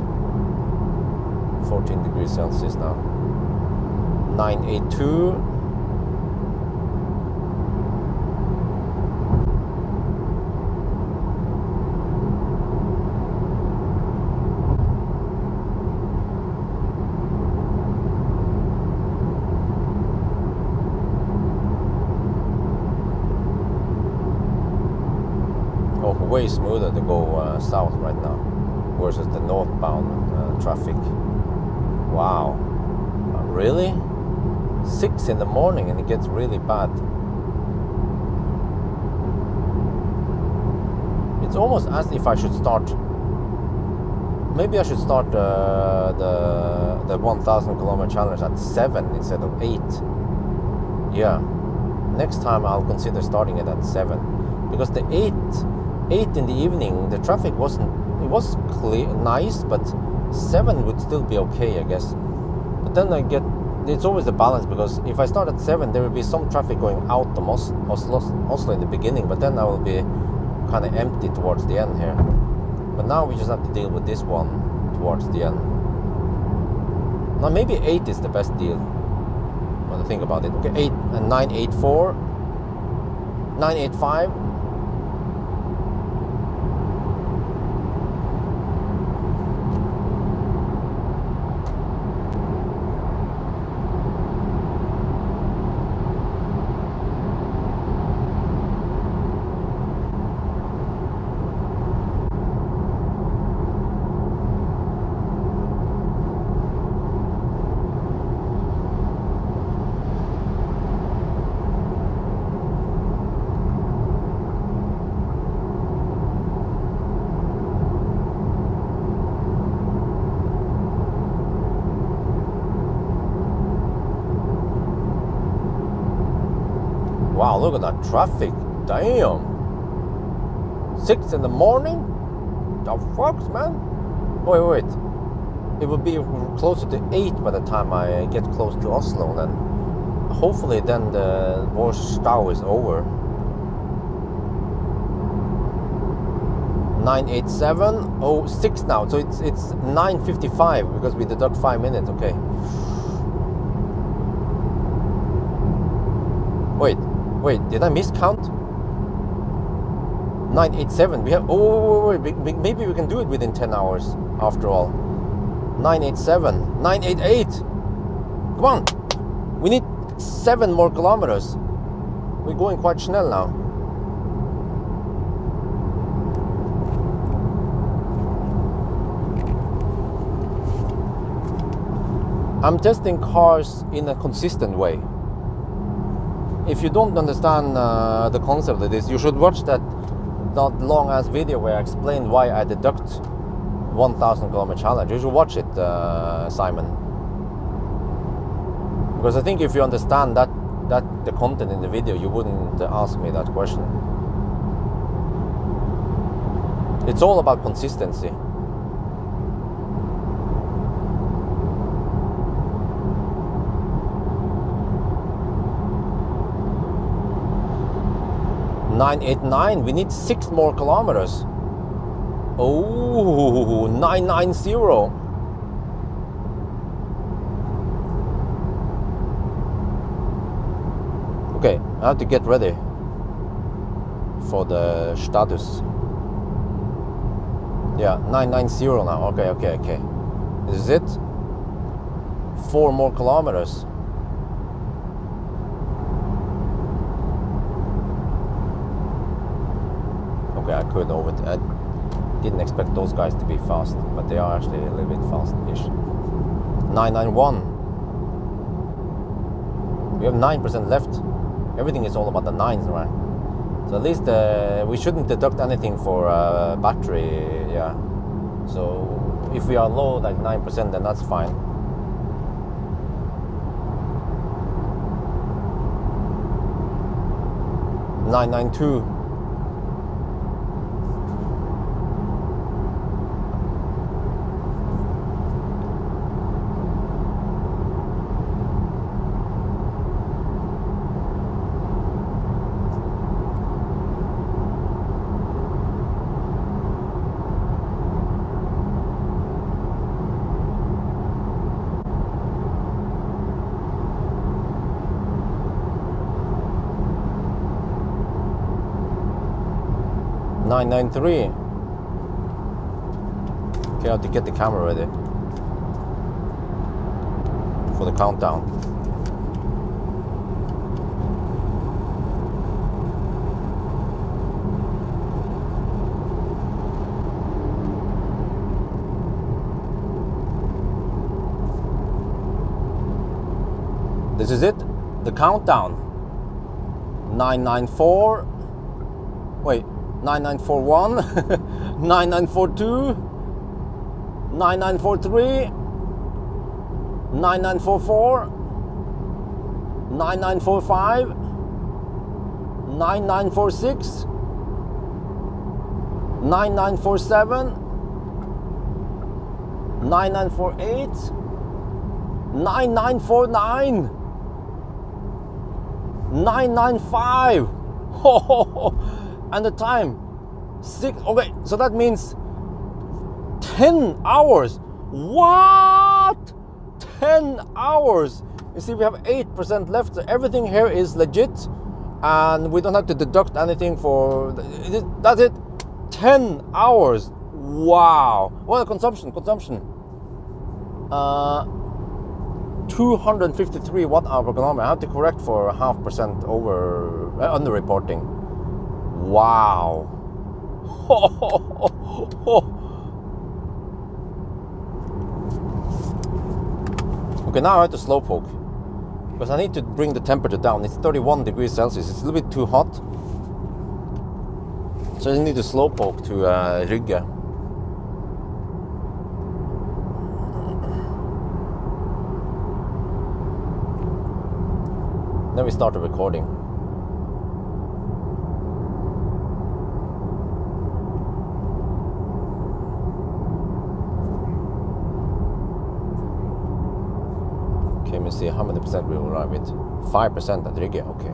Speaker 1: 14 degrees Celsius now. 982. Way smoother to go south right now versus the northbound traffic. Wow, really? 6 in the morning and it gets really bad. It's almost as if I should start. Maybe I should start the 1,000 kilometer challenge at 7 instead of 8. Yeah, next time I'll consider starting it at 7, because the 8 in the evening, the traffic was clear, nice, but 7 would still be okay, I guess. But then it's always a balance, because if I start at 7, there will be some traffic going out of Oslo in the beginning, but then I will be kind of empty towards the end here. But now we just have to deal with this one towards the end. Now maybe 8 is the best deal when I think about it. Okay, 8 and 984, 985. Wow, look at that traffic. Damn. 6 in the morning? The fuck, man? Wait. It will be closer to 8 by the time I get close to Oslo then. Hopefully then the worst stau is over. 987. Oh, 6 now. So it's 9:55 because we deduct 5 minutes. Okay. Wait, did I miscount? 987. We have. Oh, wait. Maybe we can do it within 10 hours after all. 987. 988. Come on. We need 7 more kilometers. We're going quite schnell now. I'm testing cars in a consistent way. If you don't understand the concept of this, you should watch that long ass video where I explained why I deduct 1,000 kilometer challenge. You should watch it, Simon. Because I think if you understand that the content in the video, you wouldn't ask me that question. It's all about consistency. $989. We need 6 more kilometers. Oh, 990. Okay, I have to get ready for the status. Yeah, 990 now. Okay. This is it. 4 more kilometers. Okay, I couldn't I didn't expect those guys to be fast, but they are actually a little bit fast-ish. 991. We have 9% left. Everything is all about the 9s, right? So at least we shouldn't deduct anything for battery, yeah. So if we are low, like 9%, then that's fine. $992. $993. Okay, I have to get the camera ready for the countdown. This is it, the countdown. 994. Wait. 9941, 9942, 9943, 9944, 9945, 9946, 9947, 9948, 9949, 995. And the time 6. Okay, so that means 10 hours. What? 10 hours. You see, we have 8% left. So everything here is legit, and we don't have to deduct anything for. That's it. 10 hours. Wow. Well, consumption. 253 watt-hour per kilometer. I have to correct for 0.5% under reporting. Wow. Okay, now I have to slowpoke because I need to bring the temperature down. It's 31 degrees Celsius. It's a little bit too hot, so I need to slowpoke to Rygge. Then we start the recording. Let me see how many percent we will arrive with. 5% at Rygge. Okay,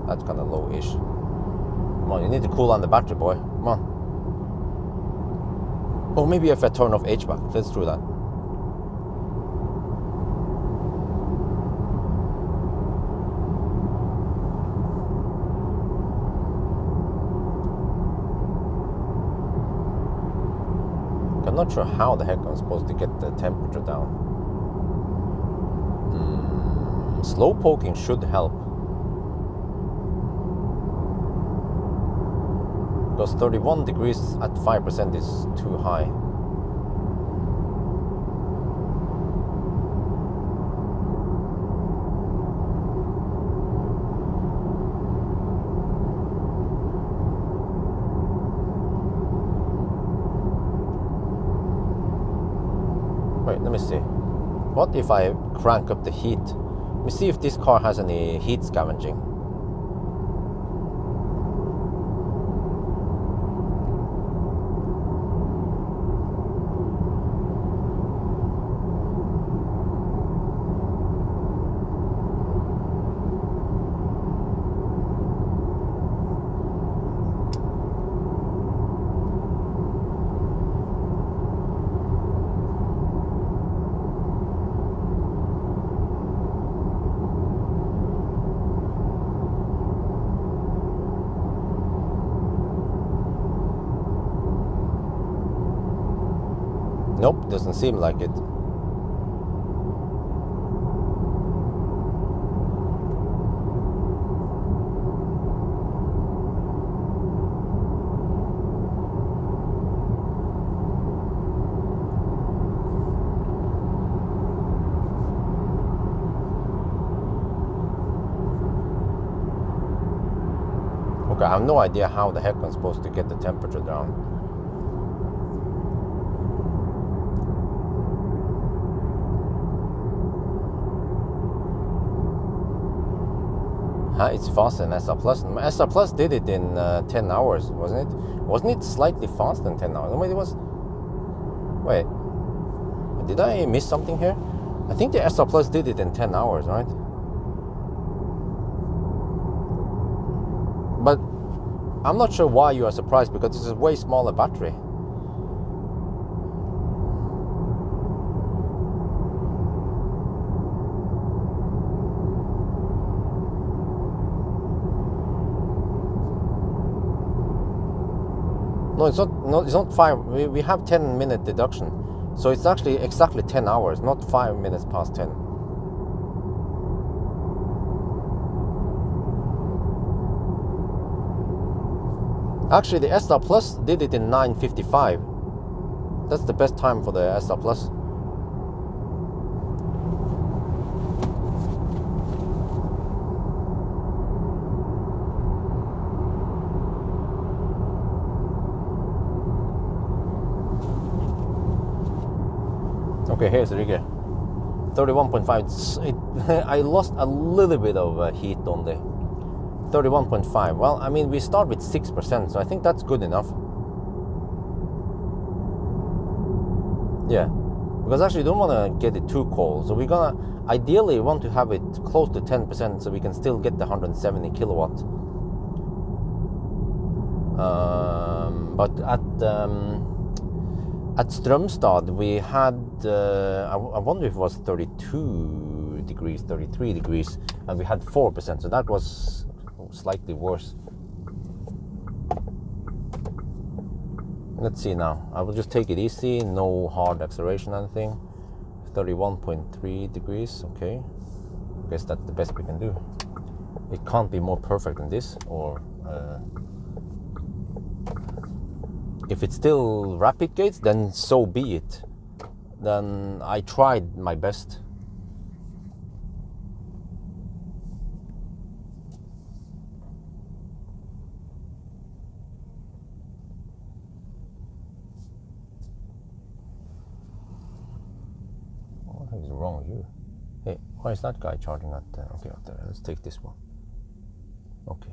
Speaker 1: that's kind of low-ish. Come on, you need to cool down the battery, boy. Come on. Oh, maybe if I turn off HVAC. Let's do that. I'm not sure how the heck I'm supposed to get the temperature down. Slow poking should help, because 31 degrees at 5% is too high. Wait, let me see. What if I crank up the heat? Let me see if this car has any heat scavenging. Nope, doesn't seem like it. Okay, I have no idea how the heck I'm supposed to get the temperature down. It's faster than SR Plus. SR Plus did it in 10 hours, wasn't it? Wasn't it slightly faster than 10 hours? Wait, it was... Wait. Did I miss something here? I think the SR Plus did it in 10 hours, right? But I'm not sure why you are surprised, because it's a way smaller battery. No, it's not. No, it's not 5. We have 10-minute deduction, so it's actually exactly 10 hours, not 5 minutes past 10. Actually, the SR Plus did it in 9:55. That's the best time for the SR Plus. Okay, here's the rigger. 31.5. I lost a little bit of heat on the 31.5. Well, I mean, we start with 6%, so I think that's good enough. Yeah, because actually you don't want to get it too cold. So we're gonna ideally want to have it close to 10%, so we can still get the 170 kilowatt. But at Strømstad we had, I wonder if it was 32 degrees, 33 degrees, and we had 4%, so that was slightly worse. Let's see now. I will just take it easy, no hard acceleration or anything. 31.3 degrees, okay. I guess that's the best we can do. It can't be more perfect than this, or if it's still rapid gates, then so be it. Then I tried my best. What is wrong with you? Hey, why is that guy charging at? Okay, let's take this one. Okay.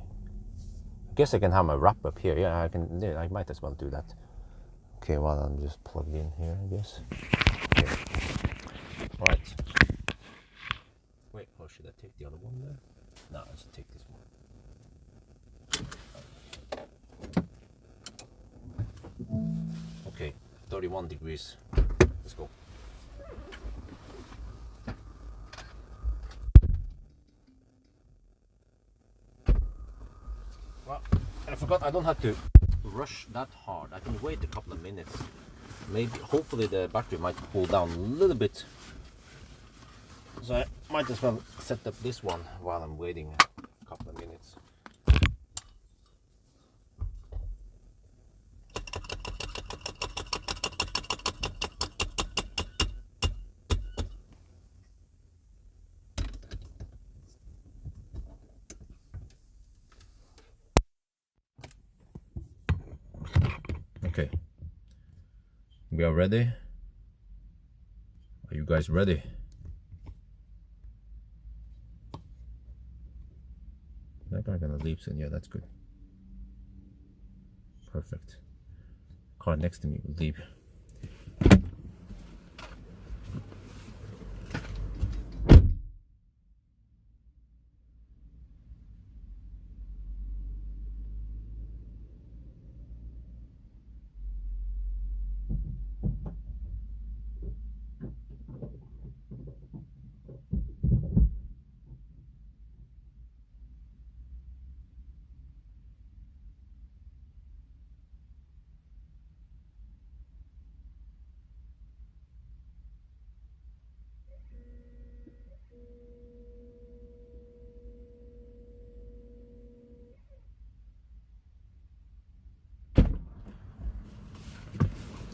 Speaker 1: I guess I can have my wrap up here. Yeah, I can. Yeah, I might as well do that. Okay, well, I'm just plugged in here, I guess. Okay. Right. Wait, or should I take the other one there? No, I should take this one. Okay, 31 degrees. Let's go. Well, I forgot I don't have to rush that hard. I can wait a couple of minutes. Maybe, hopefully the battery might cool down a little bit. So I might as well set up this one while I'm waiting a couple of minutes. Okay, we are ready. Are you guys ready? That guy gonna leave soon. Yeah, that's good. Perfect. Car next to me will leave.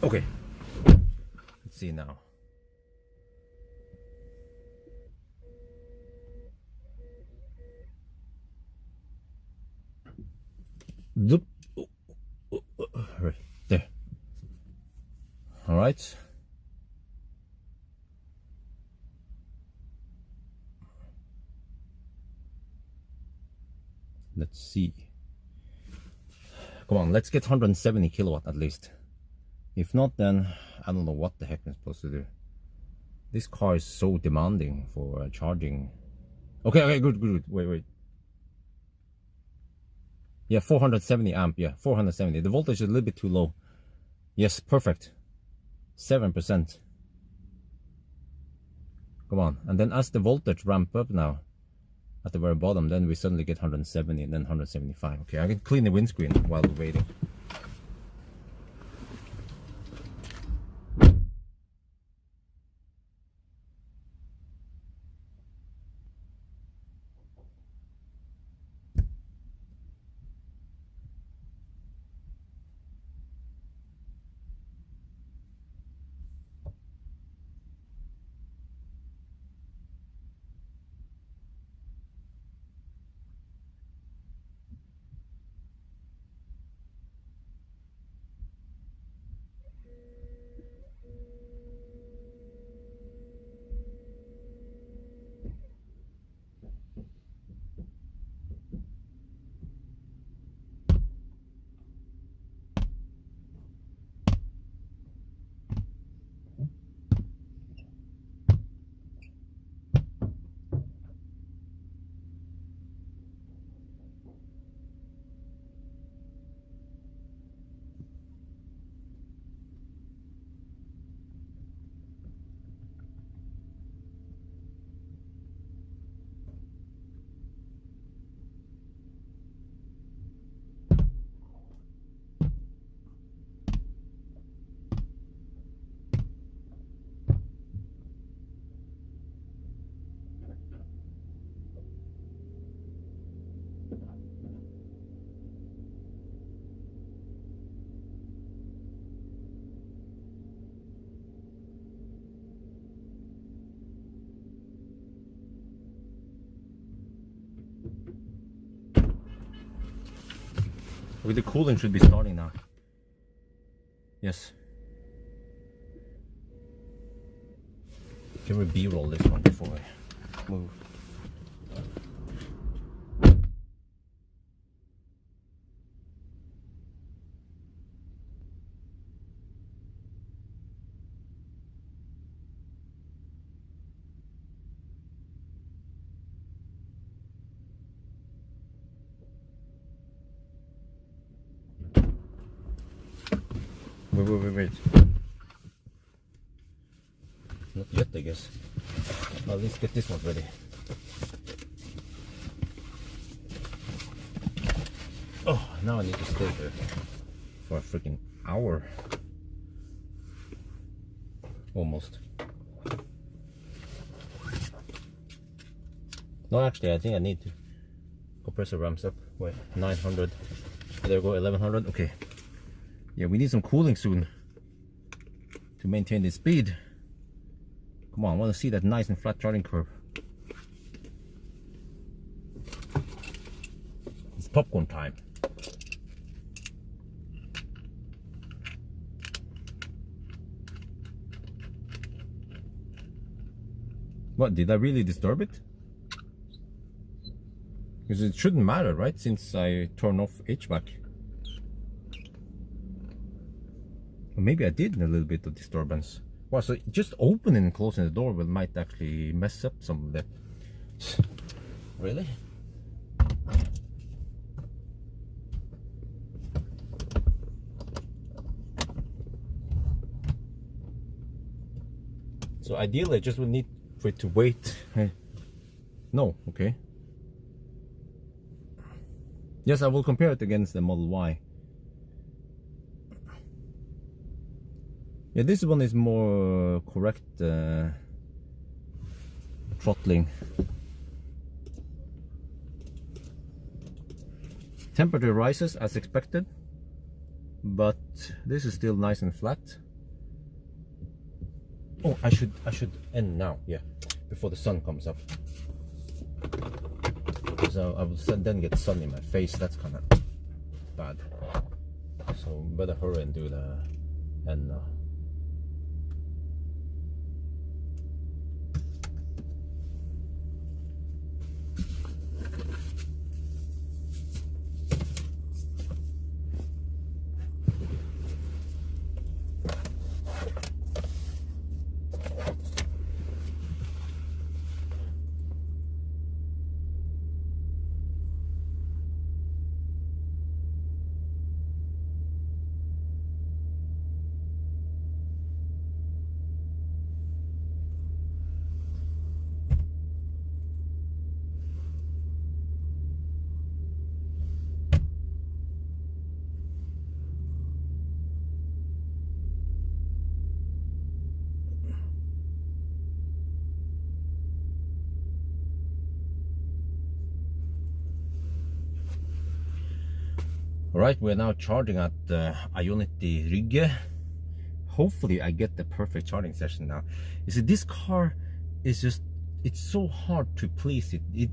Speaker 1: Okay, let's see now. Zoop. Right there. All right. Let's see. Come on, let's get 170 kilowatt at least. If not, then I don't know what the heck I'm supposed to do. This car is so demanding for charging. Okay, good. Wait. Yeah, 470 amp. Yeah, 470. The voltage is a little bit too low. Yes, perfect. 7%. Come on. And then as the voltage ramp up now, at the very bottom, then we suddenly get 170 and then 175. Okay, I can clean the windscreen while we're waiting. With the cooling should be starting now. Yes. Can we B-roll this one before I move? Wait. Not yet, I guess. Well, let's get this one ready. Oh, now I need to stay here for a freaking hour. Almost. No, actually, I think I need to. Compressor ramps up. Wait, 900. There we go, 1100. Okay. Yeah, we need some cooling soon to maintain the speed. Come on, I want to see that nice and flat charging curve. It's popcorn time. What, did I really disturb it? Because it shouldn't matter, right? Since I turn off HVAC. Or maybe I did a little bit of disturbance. Well, so just opening and closing the door might actually mess up some of that. Really? So ideally I just would need for it to wait. No, okay. Yes, I will compare it against the Model Y. Yeah, this one is more correct throttling. Temperature rises as expected, but this is still nice and flat. Oh, I should end now, yeah, before the sun comes up. Because I will then get sun in my face. That's kind of bad. So better hurry and do the end now. Alright, we're now charging at Unity Rygge. Hopefully I get the perfect charging session now. You see, this car is just, it's so hard to please it.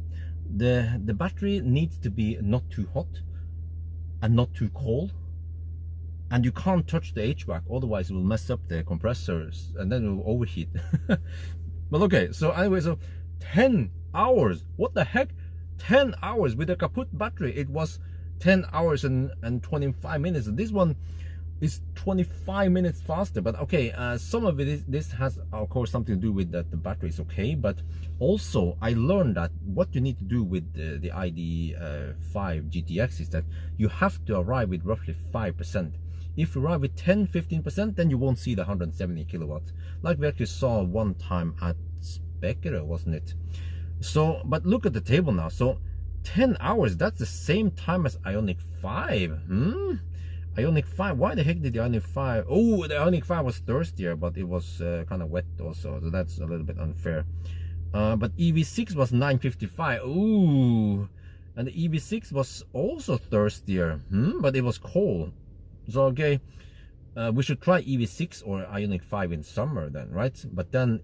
Speaker 1: The battery needs to be not too hot and not too cold. And you can't touch the HVAC, otherwise it will mess up the compressors and then it will overheat. But okay, so anyway, so 10 hours, what the heck? 10 hours with a kaput battery. It was 10 hours and 25 minutes. This one is 25 minutes faster, but okay, some of it is, this has of course something to do with that the battery is okay, but also I learned that what you need to do with the ID5 GTX is that you have to arrive with roughly 5%. If you arrive with 10-15%, then you won't see the 170 kilowatts, like we actually saw one time at Spekkere, wasn't it? So, but look at the table now. So 10 hours, that's the same time as Ioniq 5. Ioniq 5, why the heck did the Ioniq 5? Oh, the Ioniq 5 was thirstier, but it was kind of wet also, so that's a little bit unfair. But EV6 was 955. Ooh, and the EV6 was also thirstier, but it was cold. So okay, we should try EV6 or Ioniq 5 in summer then, right? But then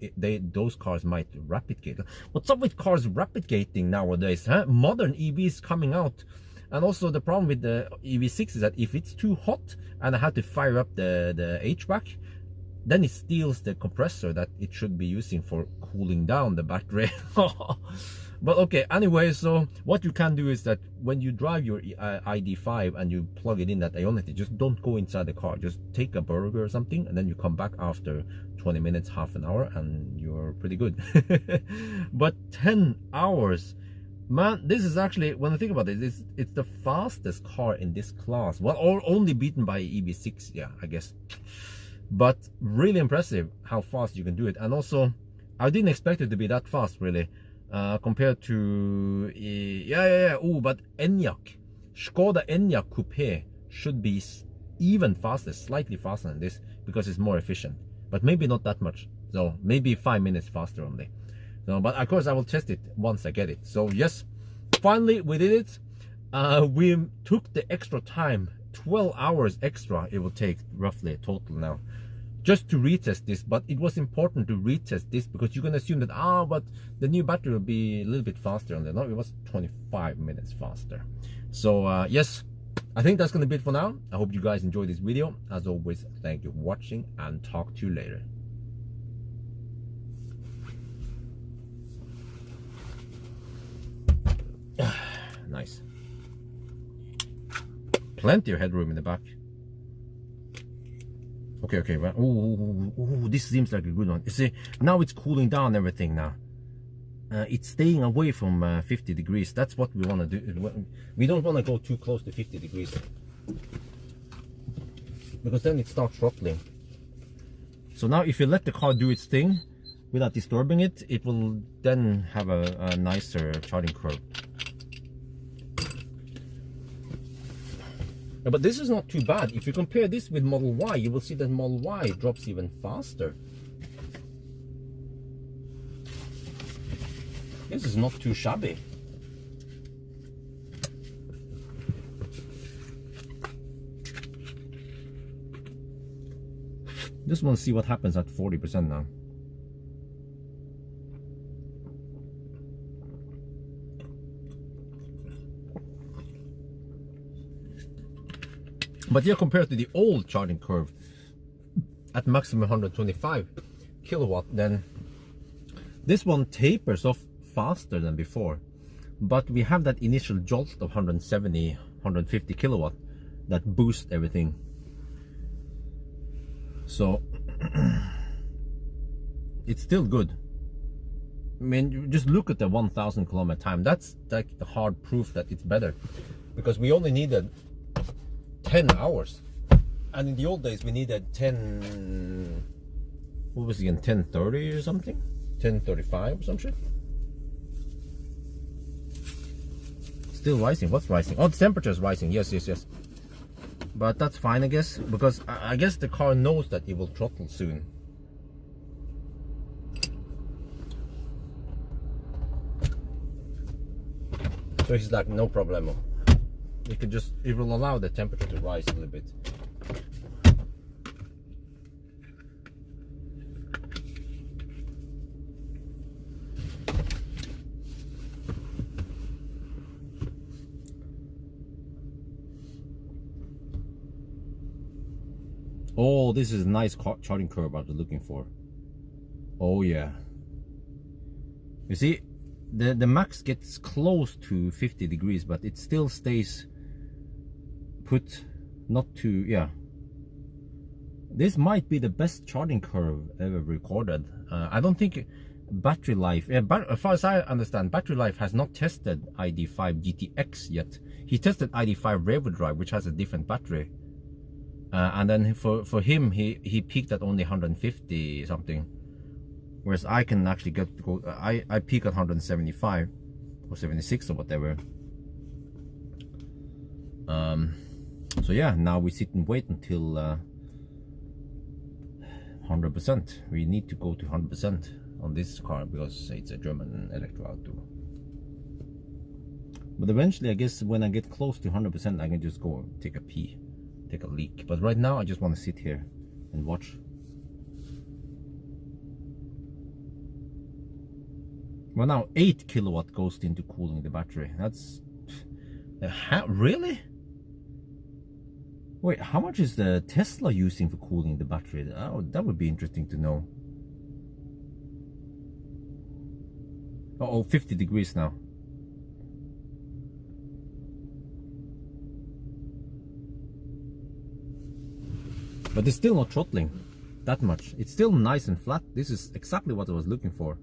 Speaker 1: those cars might rapid gate. What's up with cars rapid gating nowadays, huh? Modern EVs coming out. And also the problem with the EV6 is that if it's too hot and I have to fire up the HVAC, then it steals the compressor that it should be using for cooling down the battery. But okay, anyway, so what you can do is that when you drive your ID5 and you plug it in that Ionity, just don't go inside the car. Just take a burger or something, and then you come back after 20 minutes, half an hour, and you're pretty good. But 10 hours, man, this is actually, when I think about it, it's the fastest car in this class. Well, only beaten by EV6, yeah, I guess. But really impressive how fast you can do it. And also, I didn't expect it to be that fast, really. Compared to oh, but Enyaq, Skoda Enyaq Coupe should be even faster, slightly faster than this, because it's more efficient, but maybe not that much. So maybe 5 minutes faster only. So, but of course I will test it once I get it. So yes, finally we did it. We took the extra time, 12 hours extra it will take roughly total now, just to retest this. But it was important to retest this because you can assume that, but the new battery will be a little bit faster on the, no, it was 25 minutes faster. So yes, I think that's gonna be it for now. I hope you guys enjoyed this video. As always, thank you for watching and talk to you later. Nice. Plenty of headroom in the back. Okay, well, ooh, this seems like a good one. You see, now it's cooling down everything now. It's staying away from 50 degrees. That's what we want to do. We don't want to go too close to 50 degrees. Because then it starts throttling. So now if you let the car do its thing without disturbing it, it will then have a nicer charging curve. But this is not too bad. If you compare this with Model Y, you will see that Model Y drops even faster. This is not too shabby. Just want to see what happens at 40% now. But yeah, compared to the old charging curve at maximum 125 kilowatt, then this one tapers off faster than before. But we have that initial jolt of 170, 150 kilowatt that boosts everything. So it's still good. I mean, you just look at the 1,000 kilometer time. That's like the hard proof that it's better, because we only needed 10 hours, and in the old days we needed 10, what was it again, 10:30 or something, 10:35 or some shit. Still rising. What's rising? Oh, the temperature is rising. Yes, yes, yes. But that's fine, I guess, because I guess the car knows that it will throttle soon. So it's like, no problemo. You can just, it will allow the temperature to rise a little bit. Oh, this is a nice charging curve I was looking for. Oh yeah. You see, the max gets close to 50 degrees, but it still stays put, not too, yeah. This might be the best charging curve ever recorded. I don't think battery life, as far as I understand, battery life has not tested ID5 GTX yet. He tested ID5 rear drive, which has a different battery. And then for him, he peaked at only 150 something, whereas I can actually go. I peak at 175 or 76 or whatever. So yeah, now we sit and wait until 100%. We need to go to 100% on this car because it's a German electro auto. But eventually, I guess when I get close to 100%, I can just go and take a pee. Take a leak. But right now I just want to sit here and watch. Well, now 8 kilowatt goes into cooling the battery. That's really? Wait, how much is the Tesla using for cooling the battery? Oh, that would be interesting to know. Oh, 50 degrees now. But it's still not throttling that much. It's still nice and flat. This is exactly what I was looking for.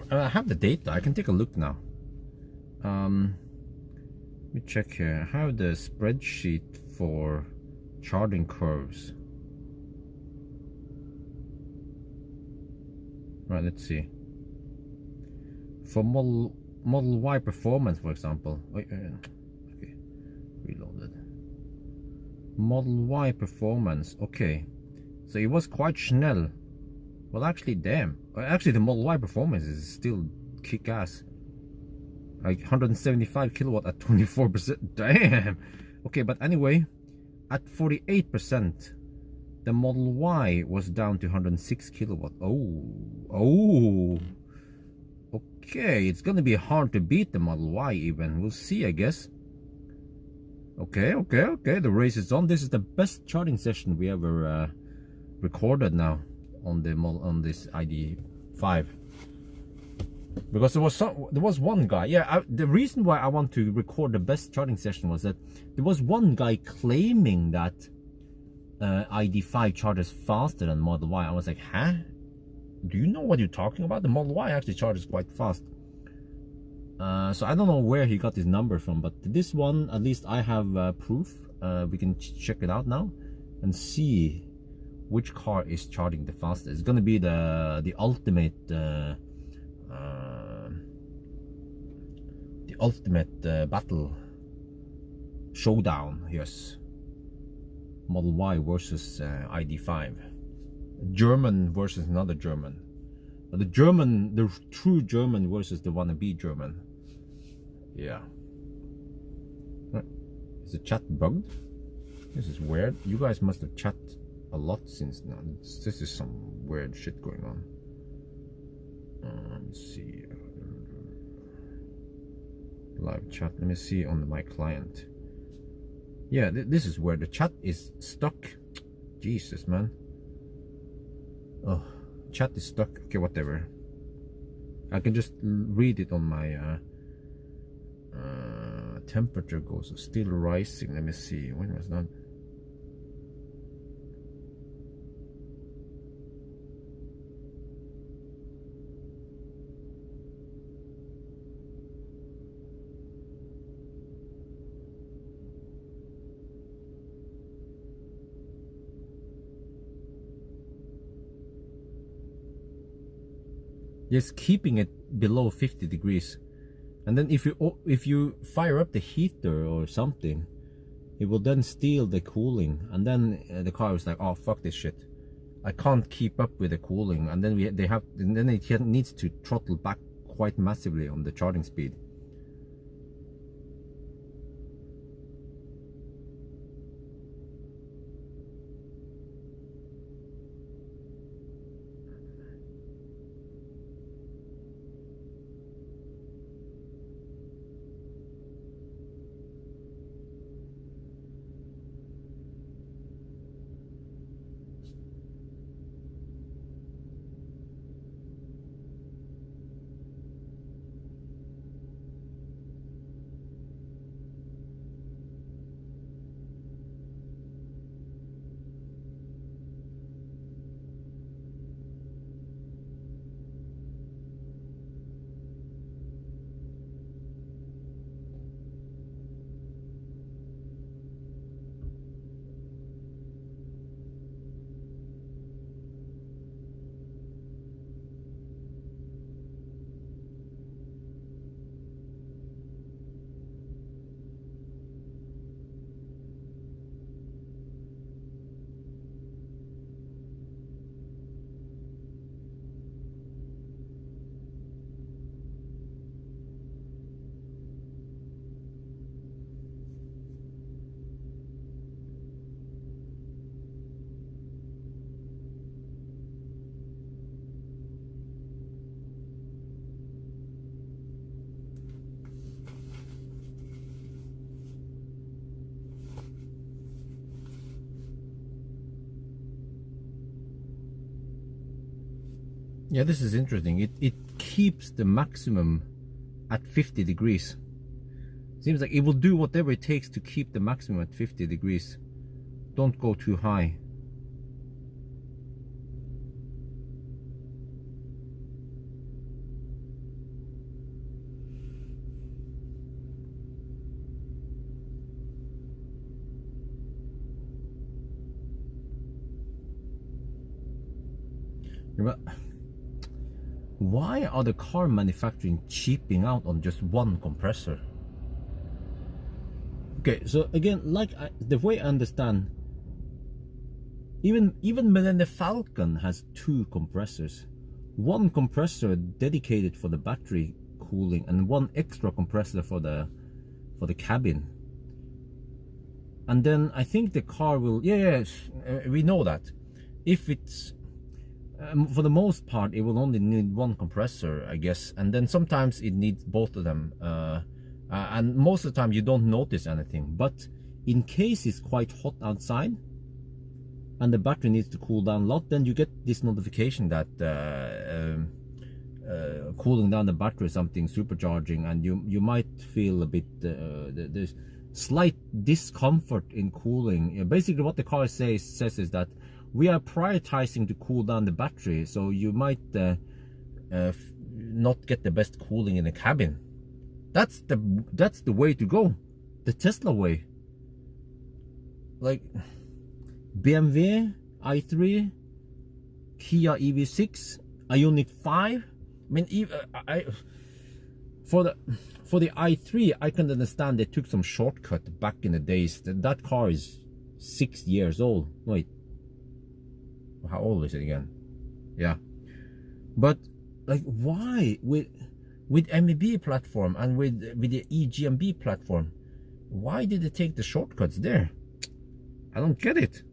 Speaker 1: I have the data. I can take a look now. Let me check here. I have the spreadsheet for charting curves. Right, let's see. For Model Y performance, for example. Okay, reloaded. Model Y performance. Okay, so it was quite schnell. Well, actually, damn. Actually, the Model Y performance is still kick-ass. Like 175 kilowatt at 24%. Damn. Okay, but anyway, at 48%, the Model Y was down to 106 kilowatt. Oh. Okay, it's gonna be hard to beat the Model Y even. We'll see, I guess. Okay. The race is on. This is the best charging session we ever recorded now on this ID5, because there was one guy. Yeah, the reason why I want to record the best charging session was that there was one guy claiming that ID5 charges faster than Model Y. I was like, huh? Do you know what you're talking about? The Model Y actually charges quite fast. So I don't know where he got his number from, but this one, at least I have proof. We can check it out now. and see which car is charging the fastest. It's gonna be the ultimate battle showdown. Yes, Model Y versus ID5. German versus another German. The true German versus the wannabe German. Yeah. Is the chat bugged? This is weird. You guys must have chat a lot since now. This is some weird shit going on. Let's see. Live chat. Let me see on my client. Yeah, this is where the chat is stuck. Jesus, man. Oh, chat is stuck. Okay, whatever. I can just read it on my temperature goes still rising. Let me see. When was that? Just keeping it below 50 degrees, and then if you fire up the heater or something, it will then steal the cooling, and then the car is like, oh fuck this shit, I can't keep up with the cooling, and then it needs to throttle back quite massively on the charging speed. Yeah, this is interesting. It keeps the maximum at 50 degrees. Seems like it will do whatever it takes to keep the maximum at 50 degrees. Don't go too high. But why are the car manufacturing cheaping out on just one compressor? Okay, so again, like the way I understand, even when the Falcon has 2 compressors, one compressor dedicated for the battery cooling and one extra compressor for the cabin. And then I think the car will, we know that if it's for the most part, it will only need one compressor, I guess, and then sometimes it needs both of them, and most of the time you don't notice anything. But in case it's quite hot outside and the battery needs to cool down a lot, then you get this notification that cooling down the battery is something supercharging, and you might feel a bit there's slight discomfort in cooling. Basically what the car says is that we are prioritizing to cool down the battery, so you might not get the best cooling in the cabin. That's the way to go, the Tesla way. Like, BMW i3, Kia EV6, Ioniq 5. I mean, for the i3, I can understand they took some shortcut back in the days. That car is 6 years old. Wait, how old is it again? Yeah, but like, why with MEB platform and with the eGMB platform, why did they take the shortcuts there? I don't get it.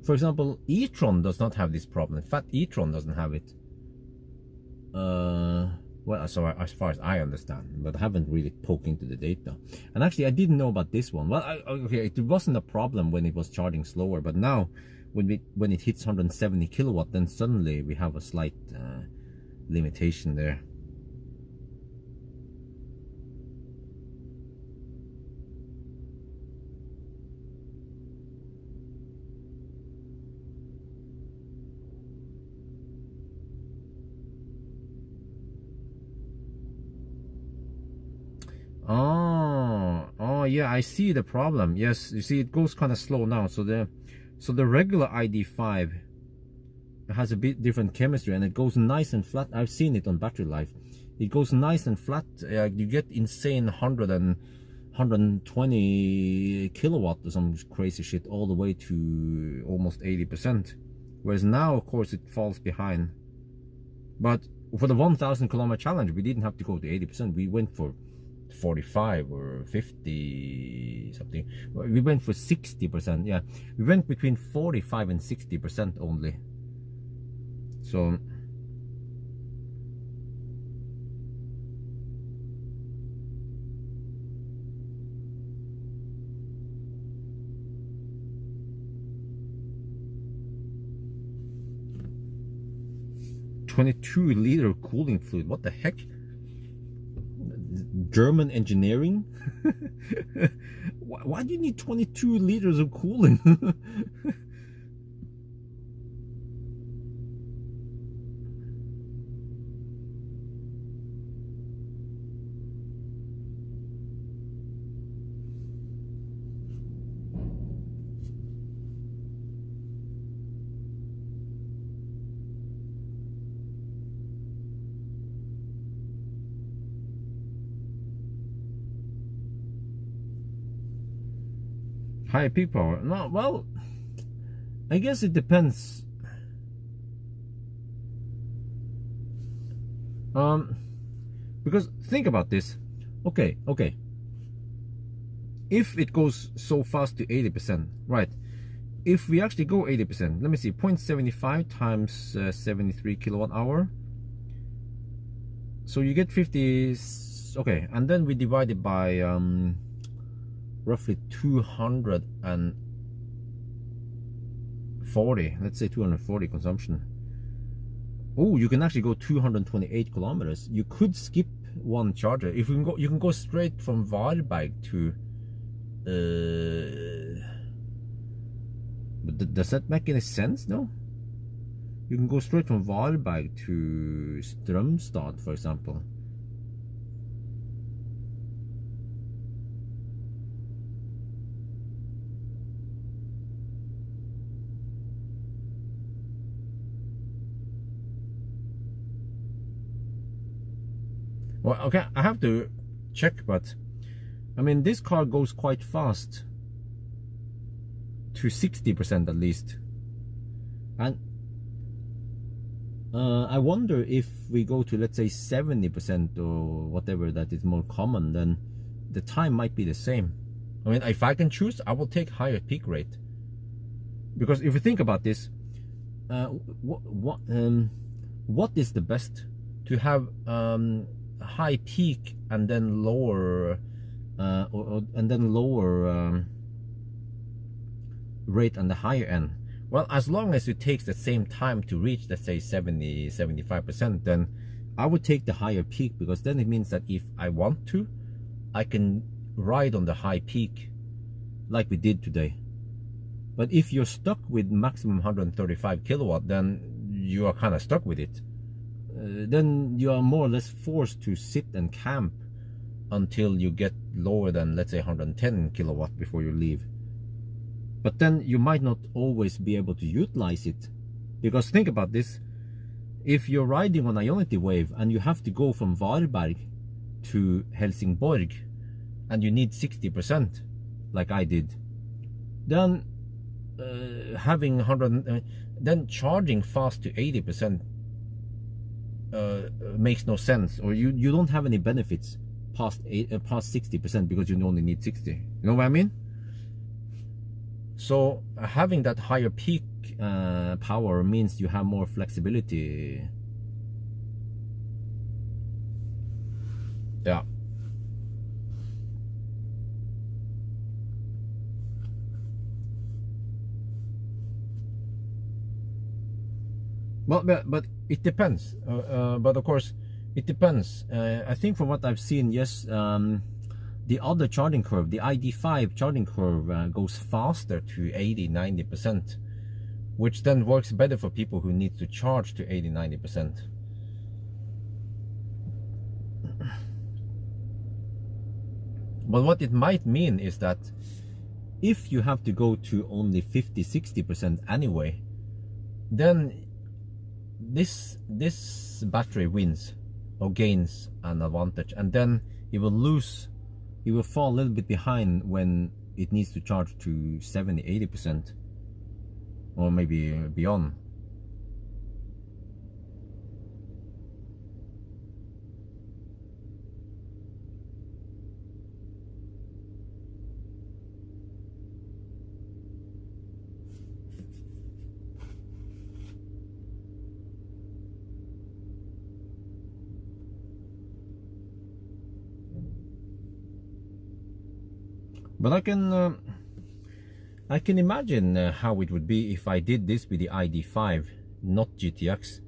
Speaker 1: For example, e-tron does not have this problem. Fat e-tron doesn't have it. Well, so as far as I understand, but I haven't really poked into the data. And actually, I didn't know about this one. Well, okay, it wasn't a problem when it was charging slower, but now when it hits 170 kilowatt, then suddenly we have a slight limitation there. Oh yeah, I see the problem. Yes, you see, it goes kind of slow now. So the regular ID5 has a bit different chemistry, and it goes nice and flat. I've seen it on battery life. It goes nice and flat. You get insane 120 kilowatt or some crazy shit, all the way to almost 80%. Whereas now, of course, it falls behind. But for the 1,000 kilometer challenge, we didn't have to go to 80%. We went for 45 or 50 something. We went for 60%. Yeah, we went between 45 and 60% only. So (22-liter cooling fluid). What the heck? German engineering? Why do you need 22 liters of cooling? High peak power? No, well, I guess it depends. Because think about this. Okay. If it goes so fast to 80%, right? If we actually go 80%, let me see, 0.75 times 73 kilowatt hour. So you get 50. Okay, and then we divide it by roughly 240, let's say 240 consumption. Oh, you can actually go 228 kilometers. You could skip one charger. If you can go straight from Varberg to but does that make any sense? No, you can go straight from Varberg to Strömstad, for example. Well, okay, I have to check, but I mean, this car goes quite fast to 60% at least. And I wonder if we go to, let's say, 70% or whatever that is more common, then the time might be the same. I mean, if I can choose, I will take higher peak rate. Because if you think about this, what is the best? To have high peak and then lower rate on the higher end. Well, as long as it takes the same time to reach, let's say 70-75%, then I would take the higher peak, because then it means that if I want to, I can ride on the high peak like we did today. But if you're stuck with maximum 135 kilowatt, then you are kind of stuck with it. Then you are more or less forced to sit and camp until you get lower than, let's say, 110 kilowatt before you leave. But then you might not always be able to utilize it, because think about this: if you're riding on Ionity Wave and you have to go from Varberg to Helsingborg and you need 60%, like I did, then having 100, then charging fast to 80% makes no sense, or you don't have any benefits past 60%, because you only need 60. You know what I mean? So having that higher peak power means you have more flexibility. Yeah. Well, but it depends. But of course, it depends. I think from what I've seen, yes, the other charging curve, the ID5 charging curve, goes faster to 80-90%, which then works better for people who need to charge to 80-90%. But what it might mean is that if you have to go to only 50-60% anyway, then this battery wins or gains an advantage, and then it will fall a little bit behind when it needs to charge to 70-80%, or maybe beyond. But I can imagine how it would be if I did this with the ID5, not GTX.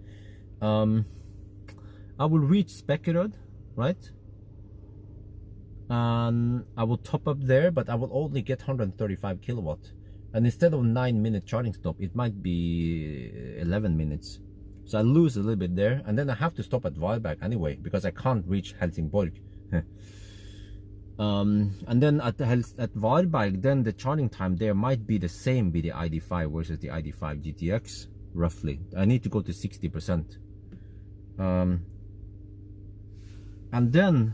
Speaker 1: I will reach Spekkerød, right? And I will top up there, but I will only get 135 kilowatt. And instead of 9-minute charging stop, it might be 11 minutes. So I lose a little bit there, and then I have to stop at Varberg anyway, because I can't reach Helsingborg. And then at Varberg, then the charging time there might be the same with the ID5 versus the ID5 GTX, roughly. I need to go to 60%. And then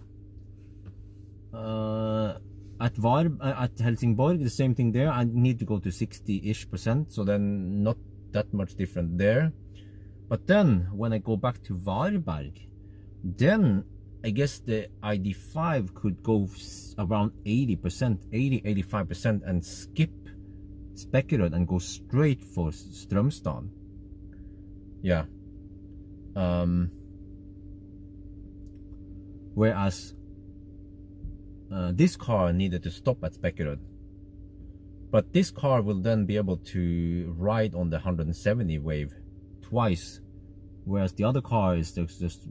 Speaker 1: at Helsingborg, the same thing there. I need to go to 60-ish%, so then not that much different there. But then when I go back to Varberg, then I guess the ID5 could go around 80%, 80-85%, and skip Spekkerød and go straight for Strømstad. Yeah. Whereas this car needed to stop at Spekkerød. But this car will then be able to ride on the 170 wave twice, whereas the other car is just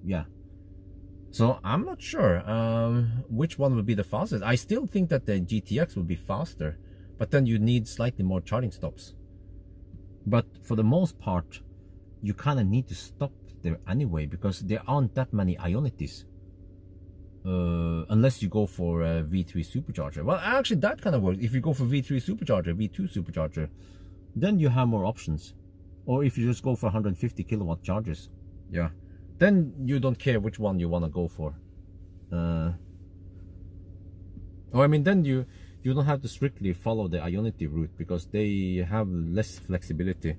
Speaker 1: yeah. So I'm not sure which one will be the fastest. I still think that the GTX will be faster, but then you need slightly more charging stops. But for the most part, you kind of need to stop there anyway, because there aren't that many Ionities. Unless you go for a V3 supercharger. Well, actually that kind of works. If you go for V3 supercharger, V2 supercharger, then you have more options. Or if you just go for 150 kilowatt chargers, yeah, then you don't care which one you want to go for. Or I mean, then you don't have to strictly follow the Ionity route, because they have less flexibility.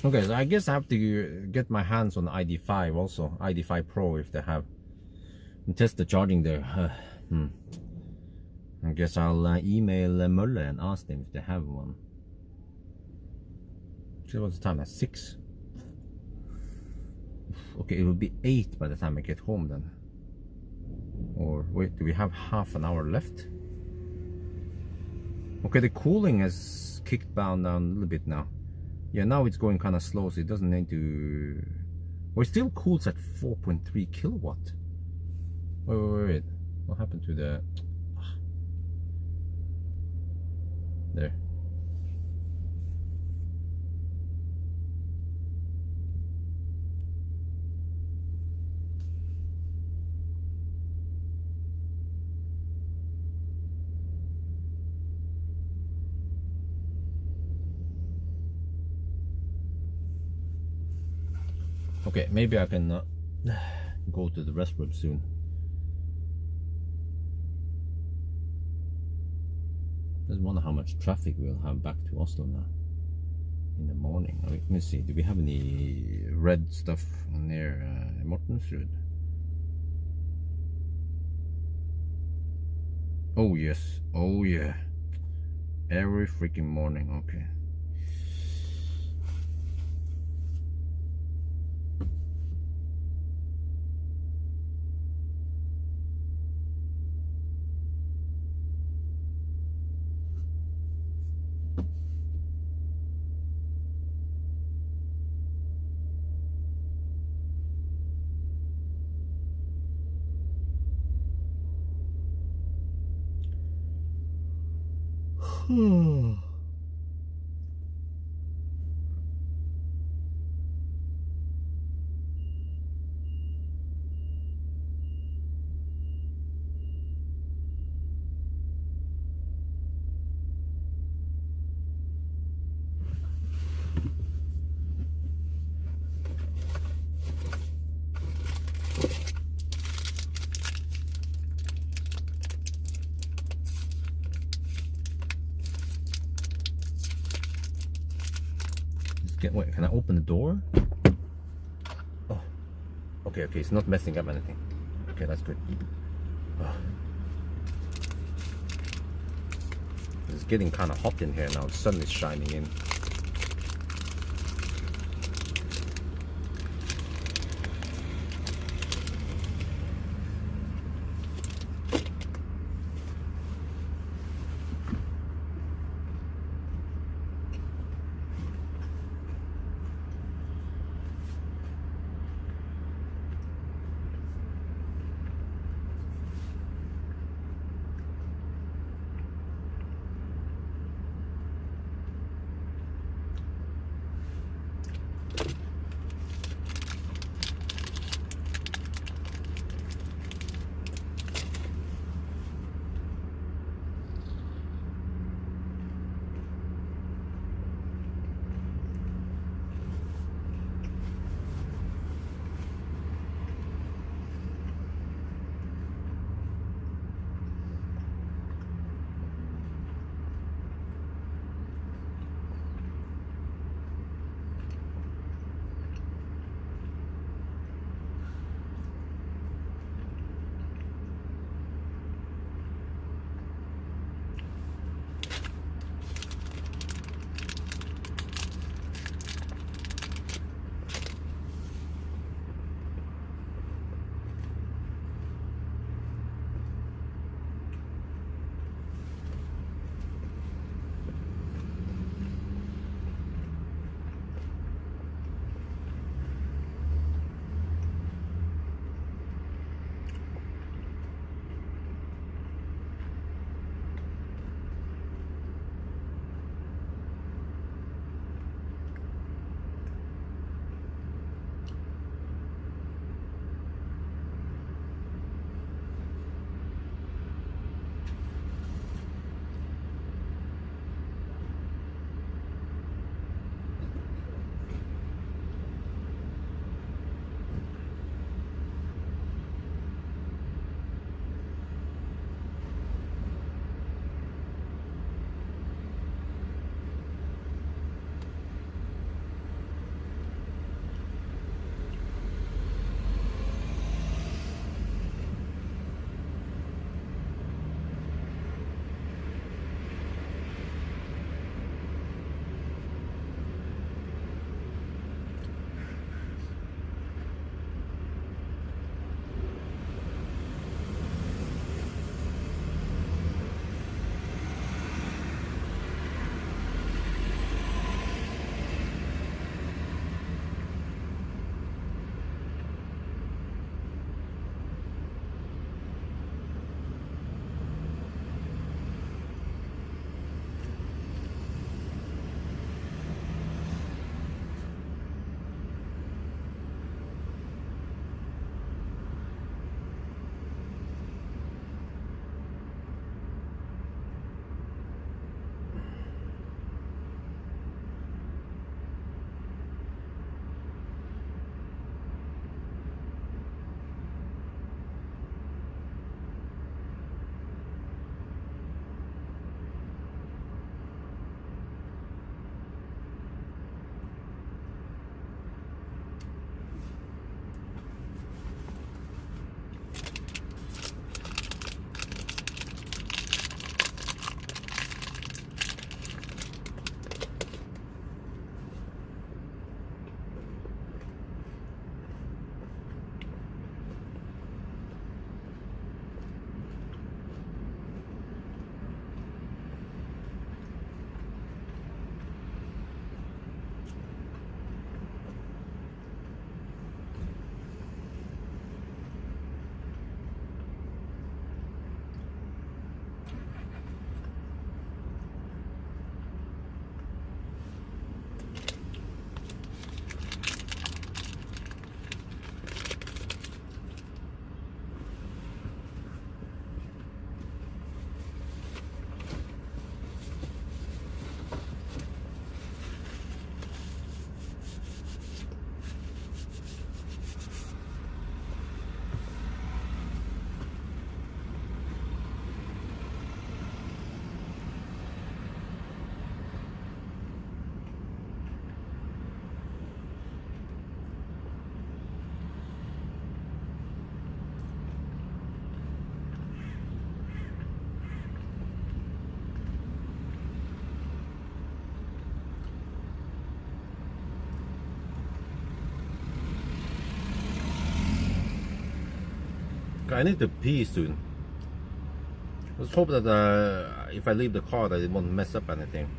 Speaker 1: Okay, so I guess I have to get my hands on ID5 also, ID5 Pro if they have, and test the charging there. I guess I'll email Möller and ask them if they have one. See what's the time? At 6. Okay, it will be 8 by the time I get home then. Or wait, do we have half an hour left? Okay, the cooling has kicked down a little bit now. Yeah, now it's going kind of slow, so it doesn't need to... Well, it still cools at 4.3 kilowatt. Wait. What happened to the... There. Okay, maybe I can go to the restroom soon. Just wonder how much traffic we'll have back to Oslo now in the morning. Let me see, do we have any red stuff near Mortensrud? Oh yes, oh yeah, every freaking morning. Okay. Wait, can I open the door? Oh, okay, it's not messing up anything. Okay, that's good. Oh. It's getting kind of hot in here now. The sun is shining in. I need to pee soon. Let's hope that if I leave the car that it won't mess up anything.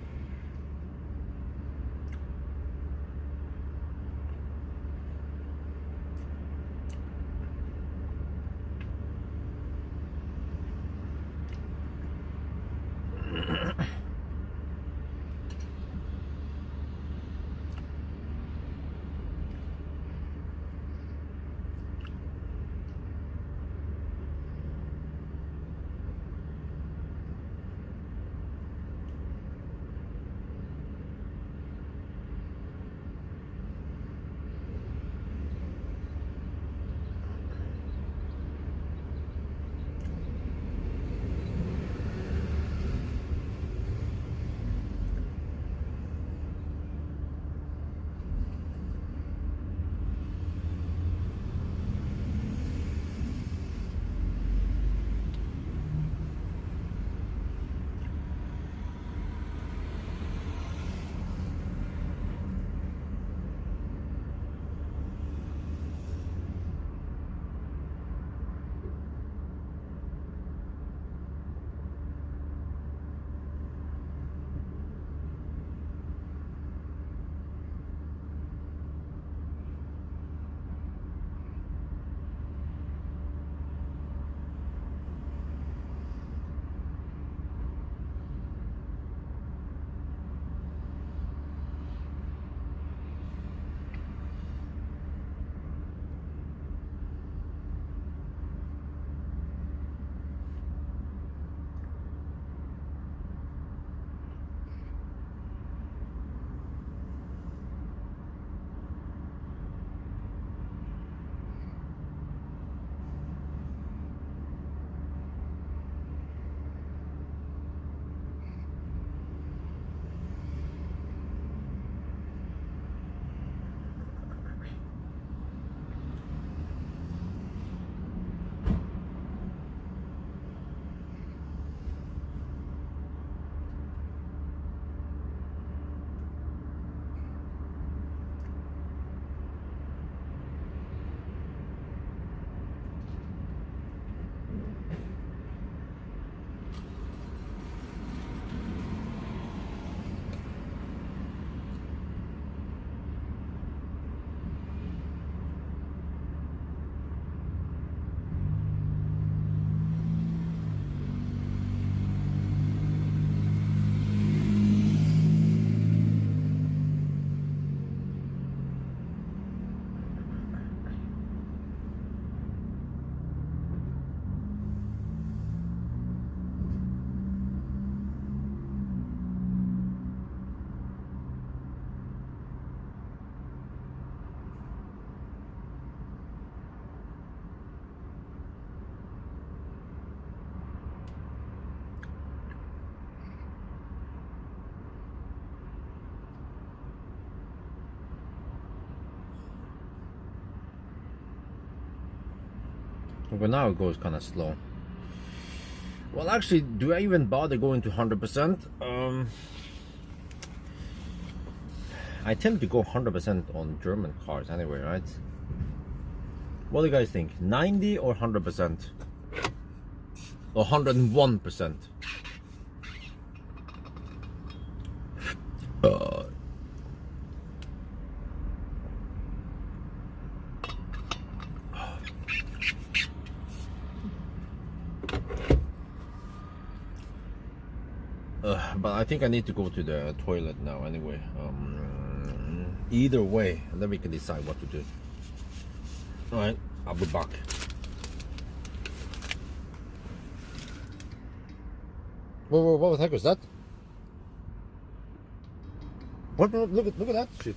Speaker 1: But now it goes kind of slow. Well, actually, do I even bother going to 100%? I tend to go 100% on German cars anyway, right? What do you guys think? 90 or 100%? Or 101%? But I think I need to go to the toilet now anyway. Either way, and then we can decide what to do. Alright, I'll be back. Whoa, what the heck was that? What? Look at that shit.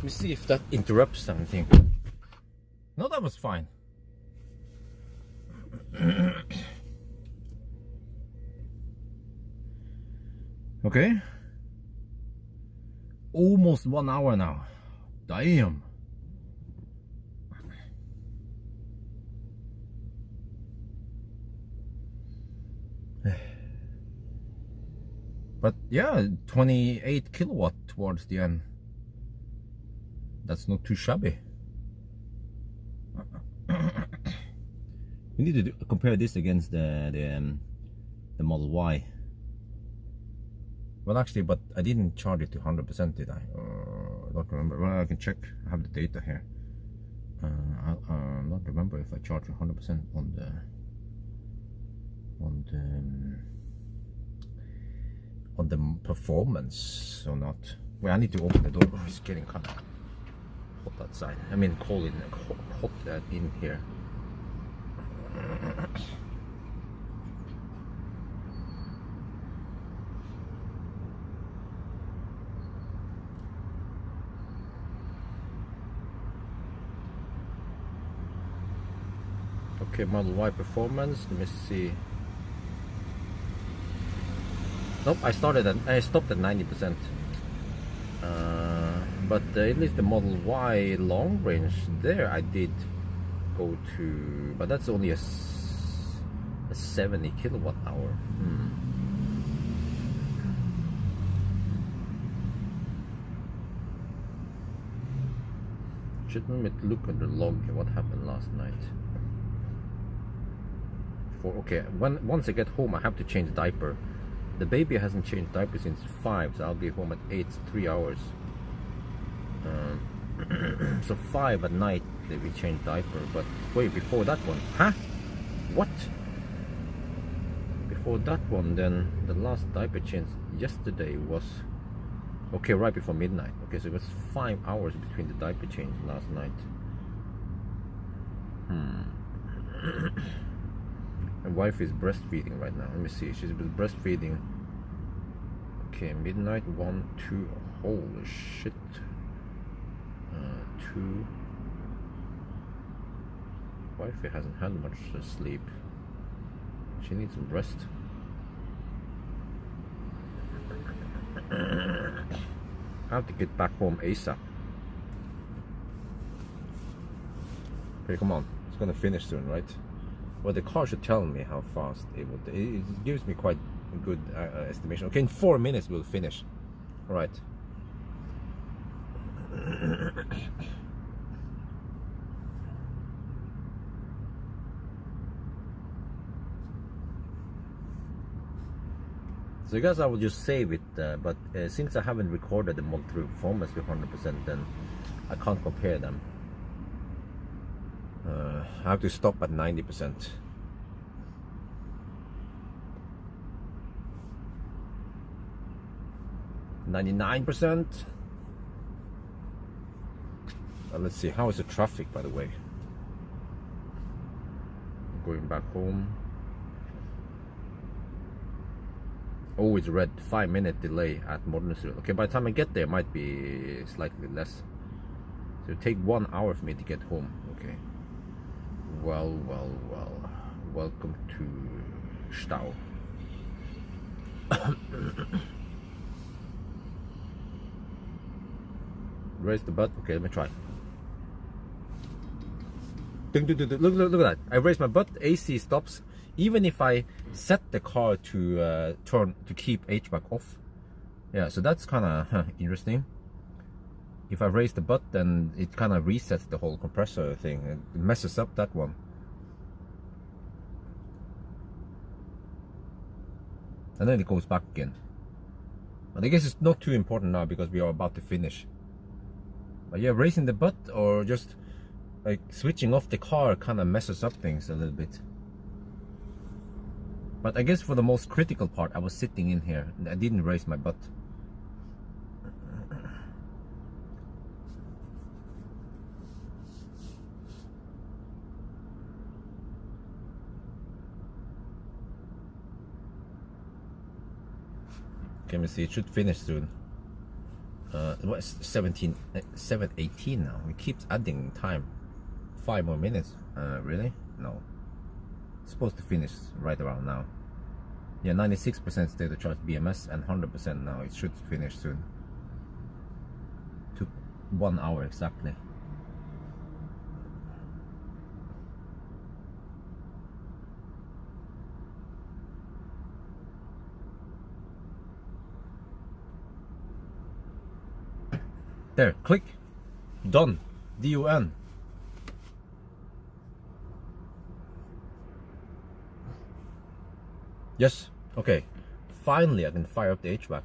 Speaker 1: me see if that interrupts anything. No, that was fine. Okay. Almost 1 hour now. Damn. But yeah, 28 kilowatt towards the end. That's not too shabby. We need to compare this against the Model Y. Well, actually, but I didn't charge it to 100%, did I? I don't remember. Well, I can check. I have the data here. I don't remember if I charged 100% on the performance or not. Well, I need to open the door. It's getting kind of hot outside. I mean, cold in hot in here. Okay, Model Y performance. Let me see. Nope, I stopped at 90%. But at least the Model Y long range there I did go to, but that's only a 70 kilowatt hour. Shouldn't look at the log what happened last night. Okay, once I get home I have to change diaper. The baby hasn't changed diaper since 5, so I'll be home at 8, 3 hours. So 5 at night they will change diaper, but wait, before that one, huh? What? Before that one, then the last diaper change yesterday was, okay, right before midnight. Okay, so it was 5 hours between the diaper change last night. My wife is breastfeeding right now. Let me see. She's breastfeeding. Okay, midnight, 1, 2. Holy shit. 2. Wifey hasn't had much sleep. She needs some rest. I have to get back home ASAP. Okay, come on. It's gonna finish soon, right? Well, the car should tell me how fast it will. It gives me quite a good estimation. Okay, in 4 minutes we'll finish. All right. So I guess I will just save it, but since I haven't recorded the Model 3 performance to 100%, then I can't compare them. I have to stop at 90%. 99%. Let's see, how is the traffic, by the way? Going back home. Oh, it's red. 5-minute delay at Mortensrud. Okay, by the time I get there, it might be slightly less. So it'll take 1 hour for me to get home. Okay. Well. Welcome to Stau. Raise the butt. Okay, let me try. Look at that. I raise my butt. AC stops. Even if I set the car to keep HVAC off. Yeah, so that's kind of interesting. If I raise the butt, then it kind of resets the whole compressor thing. It messes up that one. And then it goes back again. But I guess it's not too important now because we are about to finish. But yeah, raising the butt or just like switching off the car kind of messes up things a little bit. But I guess for the most critical part, I was sitting in here and I didn't raise my butt. Okay, let me see, it should finish soon. What's 7:18 now? It keeps adding time. 5 more minutes. Really? No. It's supposed to finish right around now. Yeah, 96% state of charge BMS and 100% now. It should finish soon. Took 1 hour exactly. There, click. Done. D-O-N. Yes, okay. Finally I can fire up the HVAC.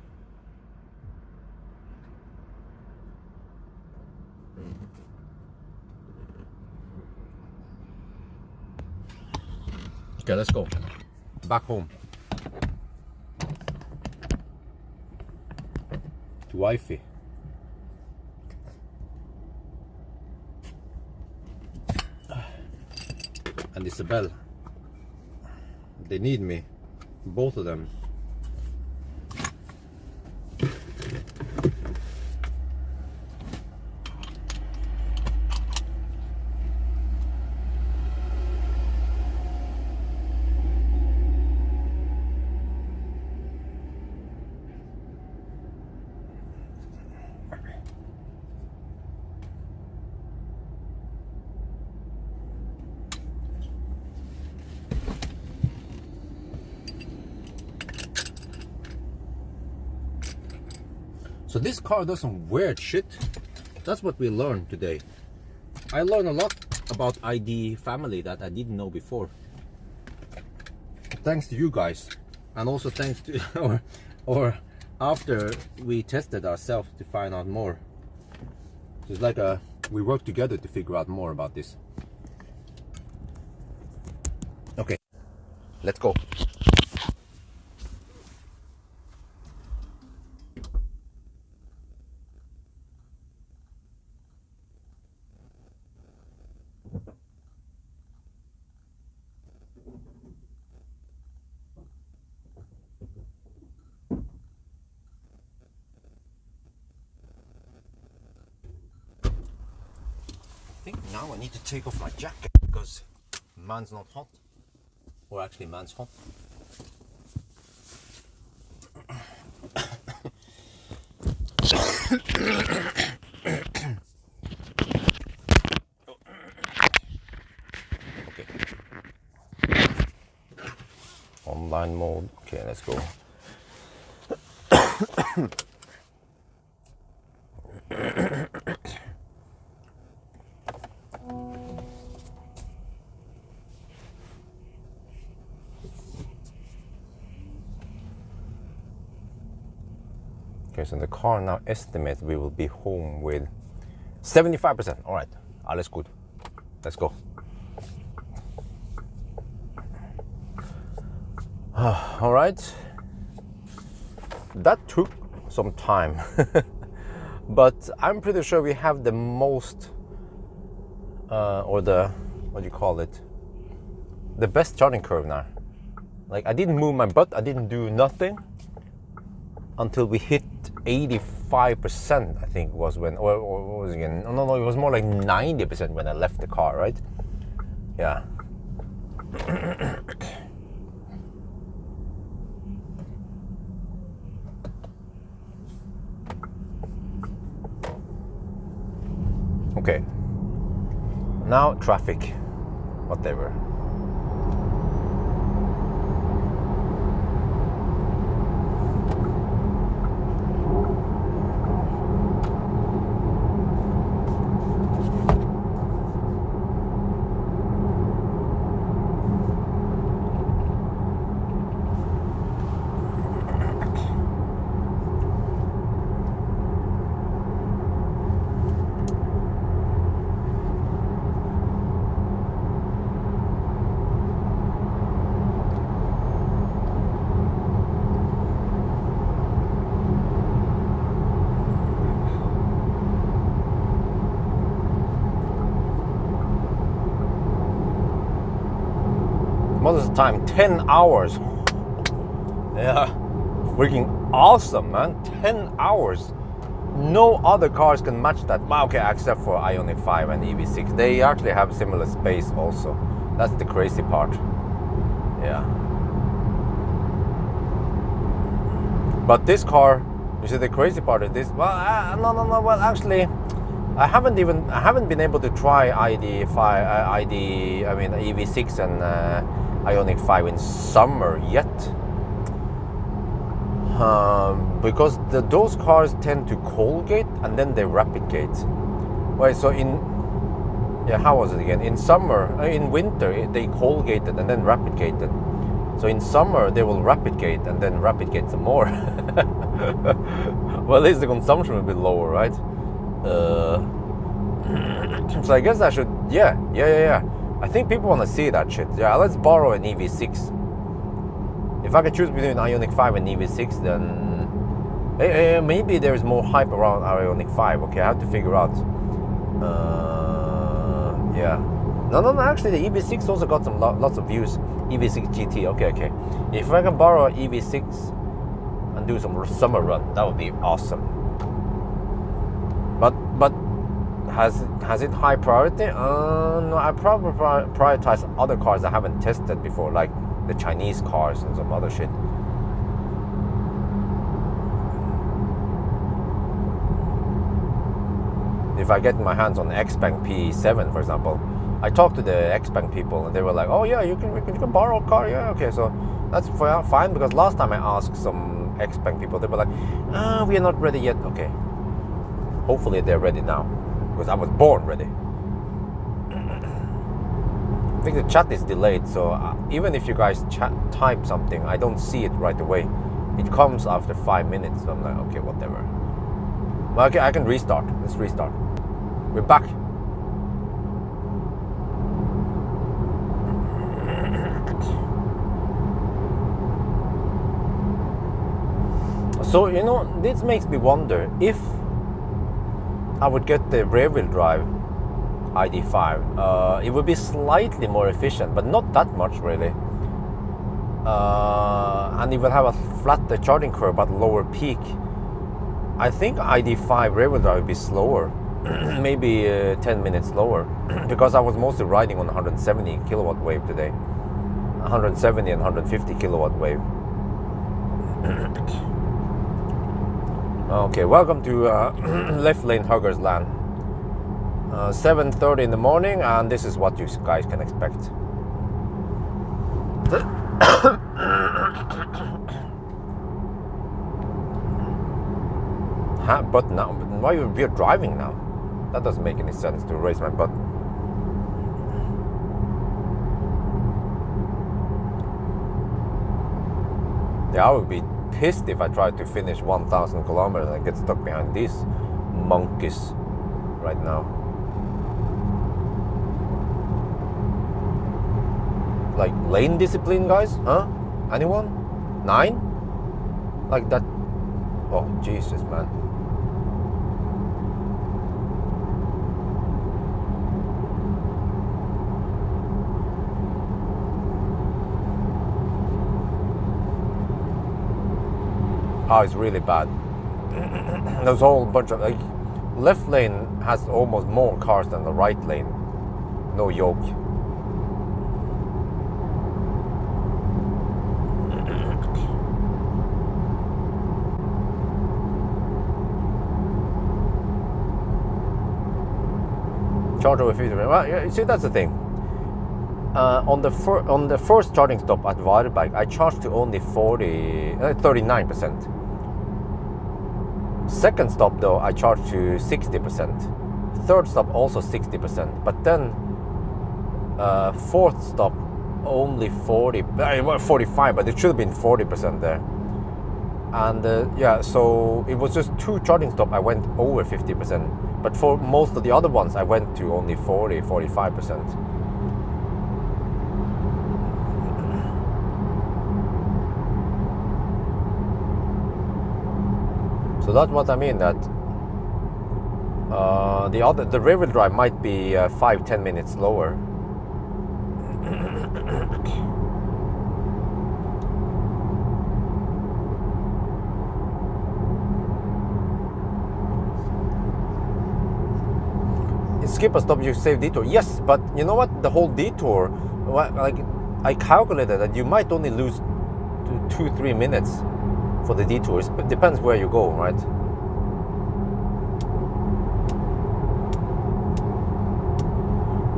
Speaker 1: Okay, let's go. Back home. To wifey. And Isabel. They need me. Both of them. So this car does some weird shit. That's what we learned today. I learned a lot about ID family that I didn't know before. Thanks to you guys, and also thanks to or after we tested ourselves to find out more. So it's like we work together to figure out more about this. Okay, let's go. I think now I need to take off my jacket because man's not hot. Or actually man's hot. Okay. Online mode. Okay, let's go. Okay, so the car now estimates we will be home with 75%. All right, alles gut. Let's go. All right. That took some time, but I'm pretty sure we have the most, or the, what do you call it? The best charging curve now. Like I didn't move my butt, I didn't do nothing until we hit 85%, I think was when, or what was it again? No, it was more like 90% when I left the car, right? Yeah. Okay. Now traffic, whatever. Most of the time, 10 hours. Yeah, freaking awesome, man. 10 hours. no other cars can match that. Well, okay, except for Ioniq 5 and EV6. They actually have similar space also. That's the crazy part. Yeah. But this car, you see, the crazy part is this. Well, no. Well, actually, I haven't been able to try EV6 and Ioniq 5 in summer yet. Because those cars tend to cold gate and then they rapid gate. Wait, so how was it again? In summer, in winter, they cold gated and then rapid gated. So in summer, they will rapid gate and then rapid gate some more. Well, at least the consumption will be lower, right? So I guess I should, yeah. I think people want to see that shit. Yeah, let's borrow an EV6. If I could choose between Ioniq 5 and EV6, then maybe there's more hype around Ioniq 5. Okay, I have to figure out. Yeah. No. Actually, the EV6 also got some lots of views. EV6 GT. Okay. If I can borrow an EV6 and do some summer run, that would be awesome. But has it high priority? No, I probably prioritize other cars I haven't tested before, like the Chinese cars and some other shit. If I get my hands on the Xpeng P7, for example, I talked to the Xpeng people and they were like, "Oh yeah, you can borrow a car." Yeah, okay, so that's fine, because last time I asked some Xpeng people, they were like, "We are not ready yet." Okay, hopefully they're ready now, because I was born ready. I think the chat is delayed, so even if you guys type something, I don't see it right away. It comes after 5 minutes, so I'm like, okay, whatever. Well, okay, I can restart. Let's restart. We're back. So, this makes me wonder if I would get the rear-wheel drive ID5. It would be slightly more efficient, but not that much really. And it will have a flatter charging curve but lower peak. I think ID5 rear-wheel drive would be slower, maybe 10 minutes slower, because I was mostly riding on 170 kilowatt wave today. 170 and 150 kilowatt wave. Okay, welcome to left lane huggers land. 7:30 in the morning, and this is what you guys can expect. But now, why we're driving now? That doesn't make any sense to raise my butt. Yeah, I would be pissed if I tried to finish 1,000 kilometers and I get stuck behind these monkeys right now. Like lane discipline, guys? Huh? Anyone? 9? Like that? Oh, Jesus, man. Oh, it's really bad. There's a whole bunch of, like, left lane has almost more cars than the right lane. No yoke. Charge over 50. Well, yeah, see, that's the thing. On the first charging stop at Varberg, I charged to only 39%. Second stop though, I charged to 60%. Third stop also 60%. But then fourth stop only 45, but it should have been 40% there. And yeah, so it was just 2 charging stops I went over 50%. But for most of the other ones, I went to only 45%. So that's what I mean, that the rear-wheel drive might be 5-10 minutes slower. skip a stop, you save detour. Yes, but you know what? The whole detour, like I calculated that you might only lose 2-3 minutes for the detours. It depends where you go, right?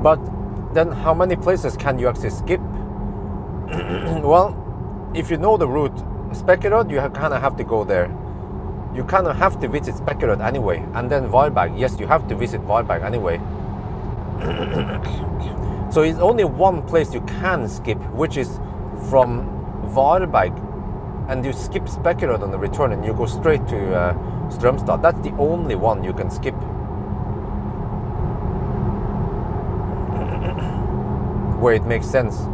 Speaker 1: But then how many places can you actually skip? Well, if you know the route, Spekerød, you kind of have to go there. You kind of have to visit Spekerød anyway. And then Varberg, yes, you have to visit Varberg anyway. So it's only one place you can skip, which is from Varberg, and you skip Spekerød on the return and you go straight to Strømstad. That's the only one you can skip. Where it makes sense.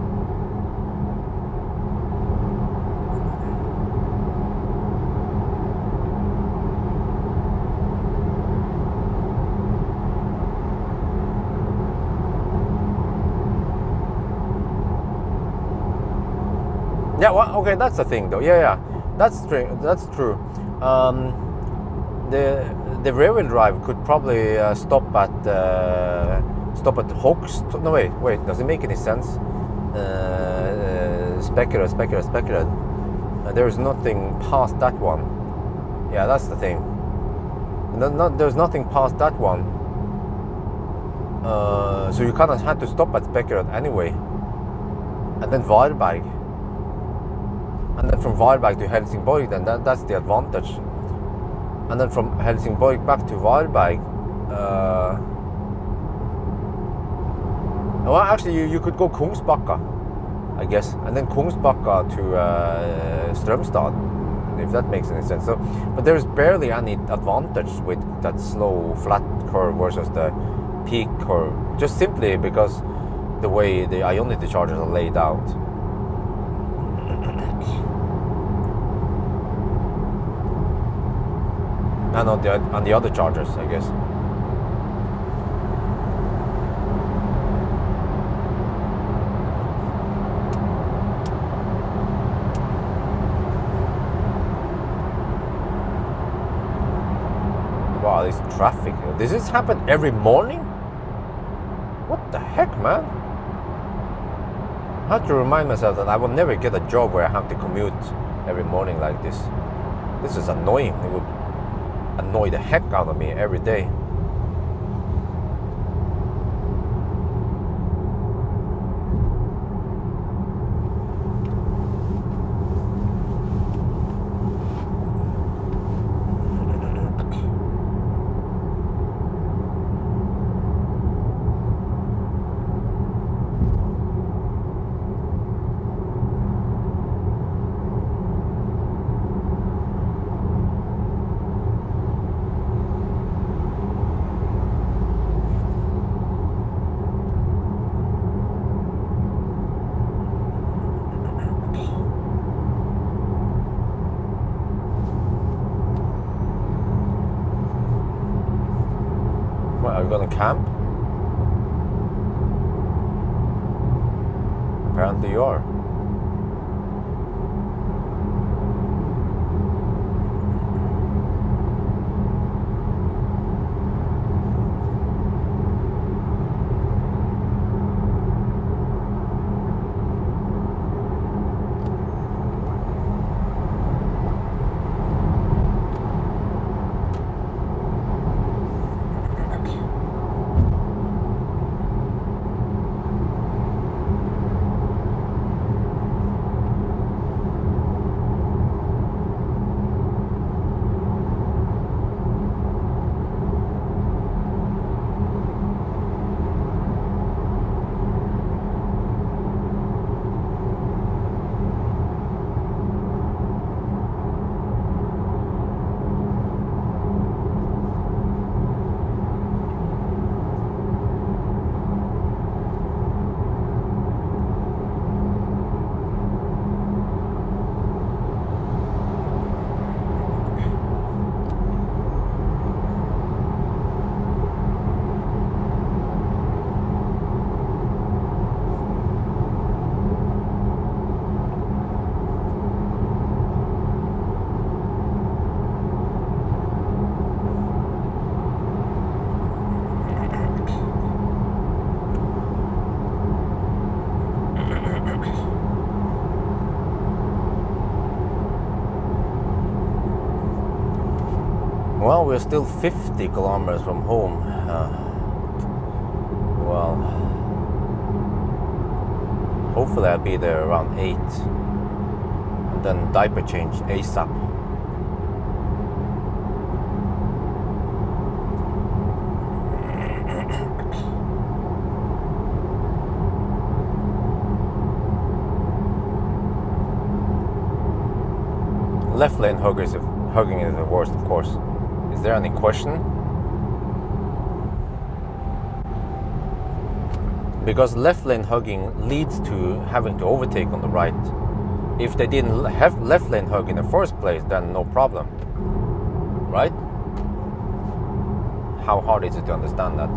Speaker 1: Yeah, well, okay, that's the thing though. Yeah, that's true. That's true. The rear-wheel drive could probably stop at Hoogst. No, wait. Does it make any sense? Spekerød. There is nothing past that one. Yeah, that's the thing. There's nothing past that one. So you kind of had to stop at Spekerød anyway, and then Varberg. And then from Varberg to Helsingborg, then that's the advantage. And then from Helsingborg back to Varberg, well, actually, you could go Kungsbacka, I guess, and then Kungsbacka to Strømstad, if that makes any sense. So, but there's barely any advantage with that slow flat curve versus the peak curve, just simply because the way the Ionity chargers are laid out. And on the other chargers, I guess. Wow, this traffic. Does this happen every morning? What the heck, man? I have to remind myself that I will never get a job where I have to commute every morning like this. This is annoying. It would annoy the heck out of me every day. Are you gonna camp? Apparently you are. we're still 50 kilometers from home. Well, hopefully I'll be there around 8. And then diaper change ASAP. Left lane hugging is the worst, of course. Is there any question? Because left lane hugging leads to having to overtake on the right. If they didn't have left lane hug in the first place, then no problem. Right? How hard is it to understand that?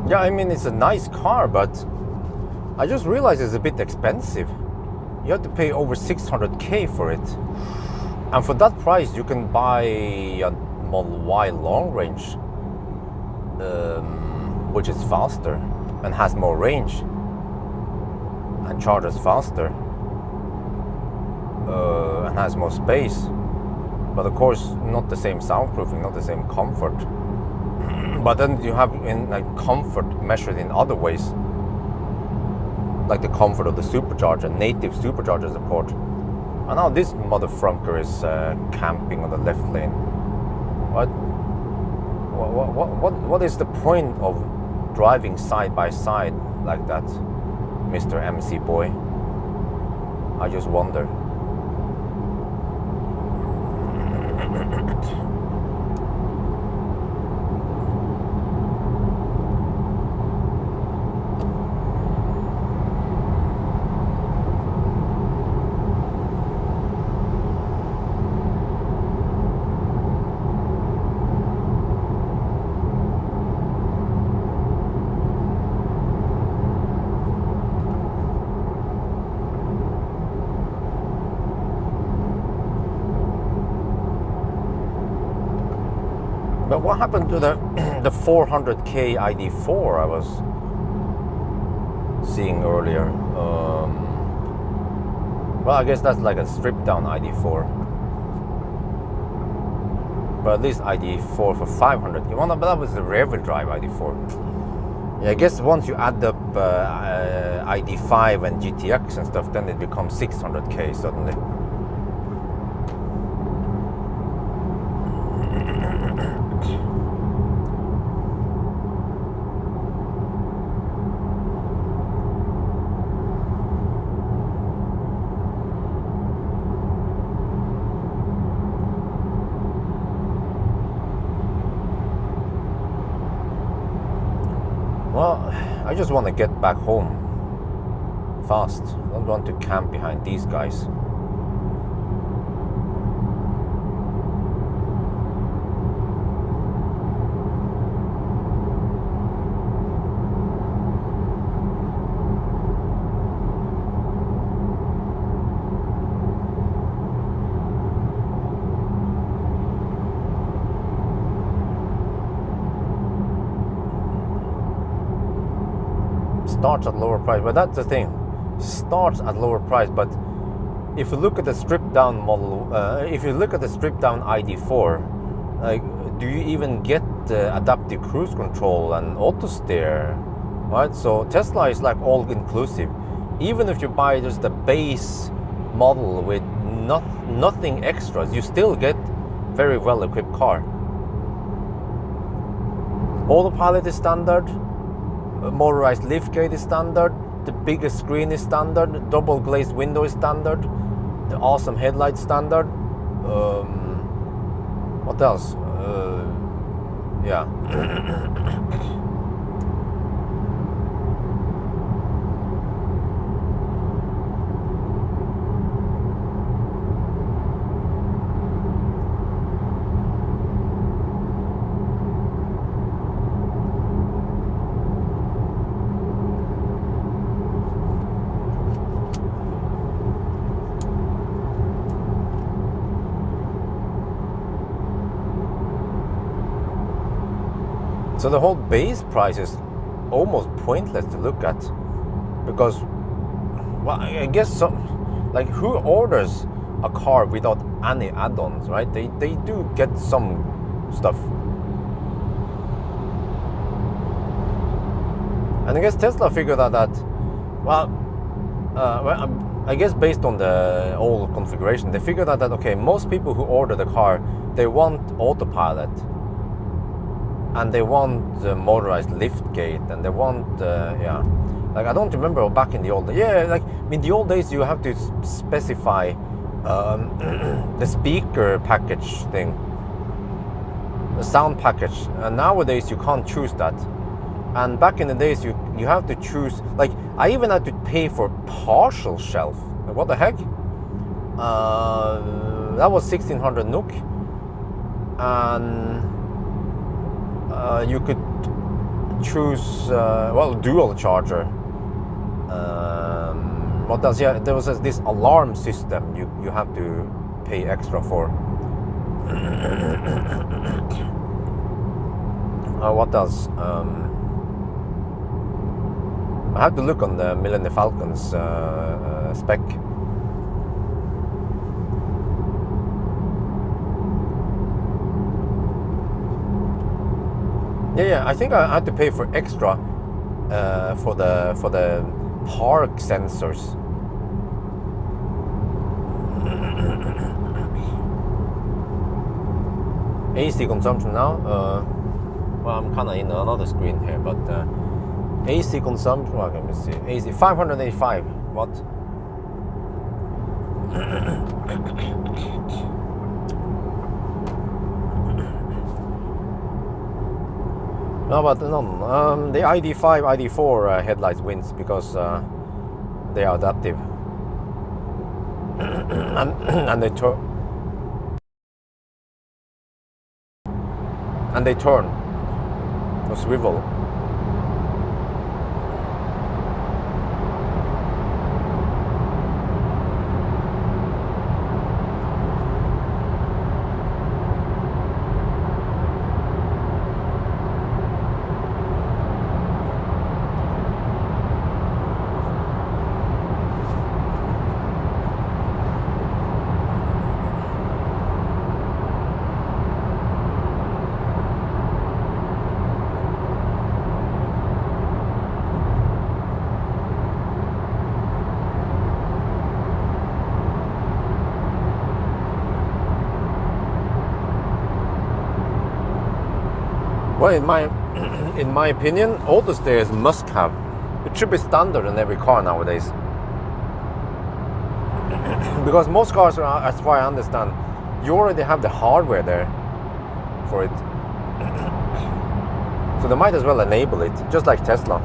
Speaker 1: Yeah, I mean, it's a nice car, but I just realized it's a bit expensive. You have to pay over 600k for it. And for that price, you can buy a Model Y long range, which is faster and has more range and charges faster and has more space. But of course, not the same soundproofing, not the same comfort. But then you have in like comfort measured in other ways, like the comfort of the supercharger, native supercharger support. And now this motherfucker is camping on the left lane. What is the point of driving side by side like that, Mr. MC boy? I just wonder. But what happened to the 400k ID4 I was seeing earlier? Well, I guess that's like a stripped down ID4. But at least ID4 for 500k. Well, no, but that was the rear wheel drive ID4. Yeah, I guess once you add up ID5 and GTX and stuff, then it becomes 600k suddenly. Well, I just want to get back home fast. I don't want to camp behind these guys. Starts at lower price, but that's the thing. Starts at lower price, but if you look at the stripped down model, if you look at the stripped down ID4, like, do you even get adaptive cruise control and auto steer, right? So Tesla is like all inclusive. Even if you buy just the base model with nothing extras, you still get very well equipped car. Autopilot is standard. Motorized liftgate is standard. The biggest screen is standard. Double glazed window is standard. The awesome headlight standard. What else? Yeah. So the whole base price is almost pointless to look at, because, well, I guess like, who orders a car without any add-ons, right? They do get some stuff. And I guess Tesla figured out that, well, I guess based on the old configuration, they figured out that, okay, most people who order the car, they want autopilot. And they want the motorized lift gate, and they want, yeah. Like, I don't remember back in the old days. Yeah, like, in the old days, you have to specify the speaker package thing, the sound package. And nowadays, you can't choose that. And back in the days, you have to choose, like, I even had to pay for partial shelf. Like, what the heck? That was 1600 NOK. And you could choose, well, dual charger. What else? Yeah, there was this alarm system you have to pay extra for. What else? I have to look on the Millennium Falcon's spec. Yeah, I think I had to pay for extra for the park sensors. AC consumption now. Well, I'm kind of in another screen here, but AC consumption. Well, let me see. AC 585 watt. No, but no. The ID5, ID4 headlights wins because they are adaptive, and they turn or swivel. Well, in my opinion, auto stairs must have. It should be standard in every car nowadays. Because most cars, as far as I understand, you already have the hardware there for it. So they might as well enable it, just like Tesla.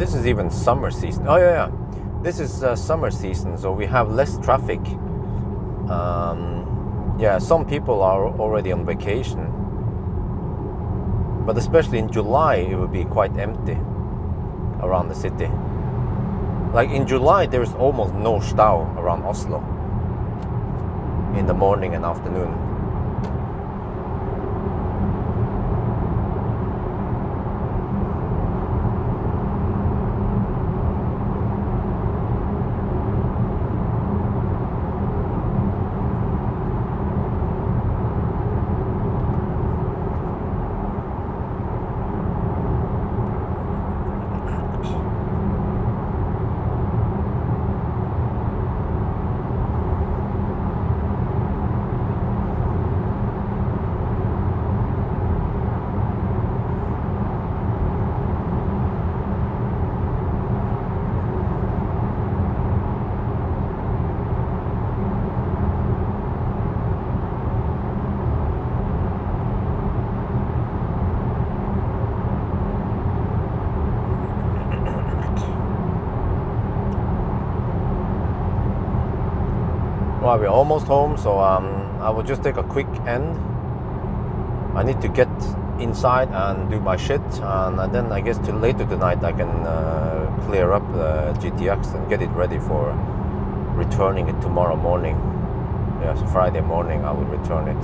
Speaker 1: this is even summer season. Oh yeah. This is summer season, so we have less traffic. Yeah, some people are already on vacation, but especially in July it will be quite empty around the city. Like in July there's almost no stau around Oslo in the morning and afternoon. Well, we're almost home, so I will just take a quick end. I need to get inside and do my shit, and then I guess till later tonight I can clear up the GTX and get it ready for returning it tomorrow morning. Yeah, so Friday morning I will return it,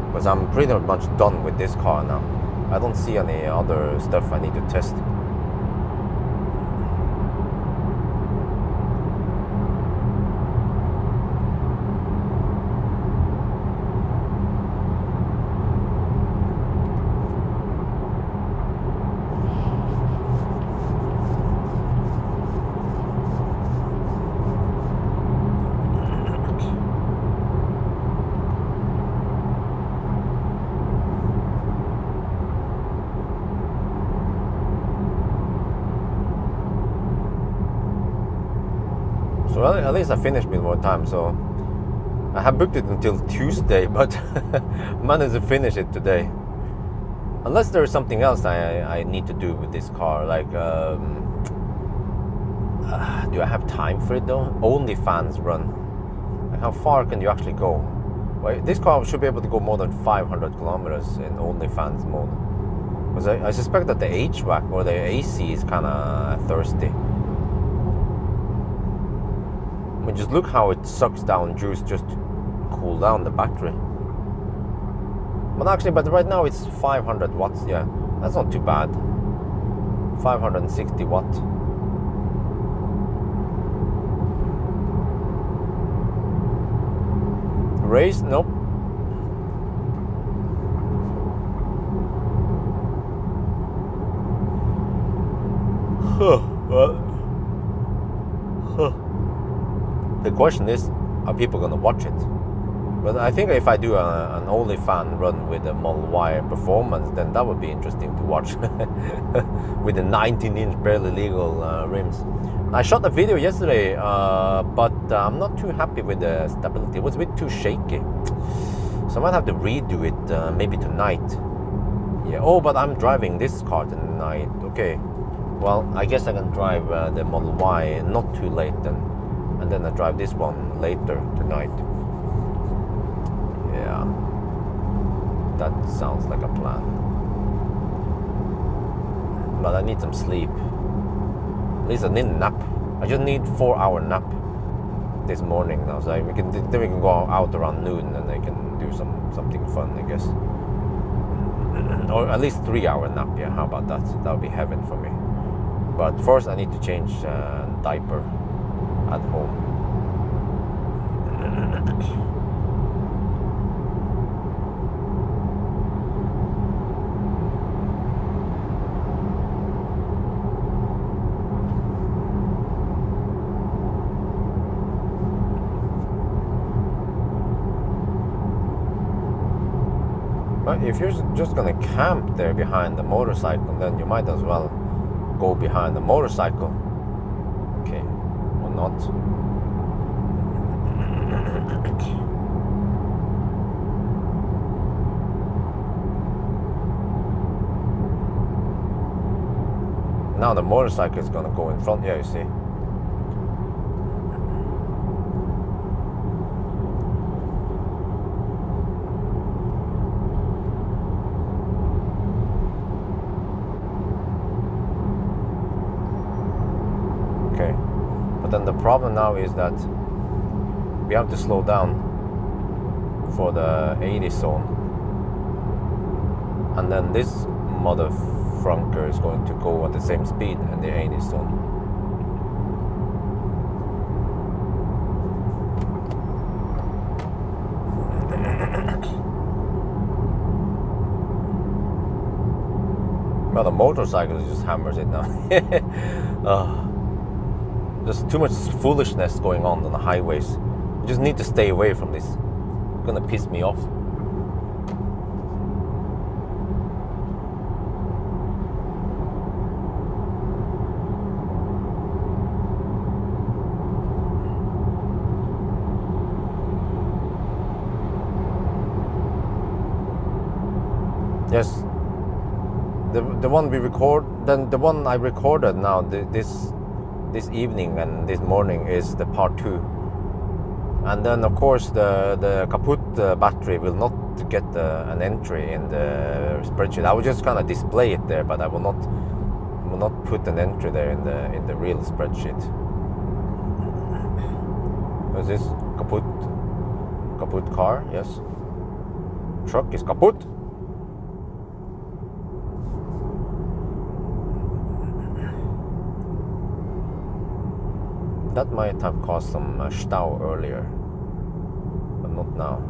Speaker 1: because I'm pretty much done with this car now. I don't see any other stuff I need to test. So at least I finished with more time, so I have booked it until Tuesday, but managed to finish it today. Unless there is something else I need to do with this car, like do I have time for it though? Only fans run. Like how far can you actually go? Well, this car should be able to go more than 500 kilometers in only fans mode. Because I suspect that the HVAC or the AC is kind of thirsty. I mean, just look how it sucks down juice just to cool down the battery. But actually, right now it's 500 watts. Yeah, that's not too bad. 560 watt. Race? Nope. The question is, are people gonna watch it? But I think if I do an OnlyFans run with a Model Y performance, then that would be interesting to watch. With the 19-inch barely legal rims. I shot a video yesterday, but I'm not too happy with the stability. It was a bit too shaky. So I might have to redo it maybe tonight. Yeah. Oh, but I'm driving this car tonight. Okay. Well, I guess I can drive the Model Y not too late then. And then I drive this one later tonight. Yeah. That sounds like a plan. But I need some sleep. At least I need a nap. I just need 4-hour nap this morning now. So then we can go out around noon and I can do something fun, I guess. Or at least 3-hour nap, yeah. How about that? That would be heaven for me. But first I need to change diaper at home. But if you're just gonna camp there behind the motorcycle, then you might as well go behind the motorcycle. Okay, or not. Now the motorcycle is gonna go in front. Yeah, you see. Okay, but then the problem now is that we have to slow down for the 80 zone, and then this motherfucker is going to go at the same speed in the 80 zone. Well, the motorcycle just hammers it now. There's too much foolishness going on the highways. You just need to stay away from this. It's gonna piss me off. Yes, the one we record, then the one I recorded now this evening and this morning is the part 2, and then of course the kaput battery will not get an entry in the spreadsheet. I will just kind of display it there, but I will not put an entry there in the real spreadsheet. What is this? Kaput car? Yes. Truck is kaput. That might have caused some stau earlier, but not now.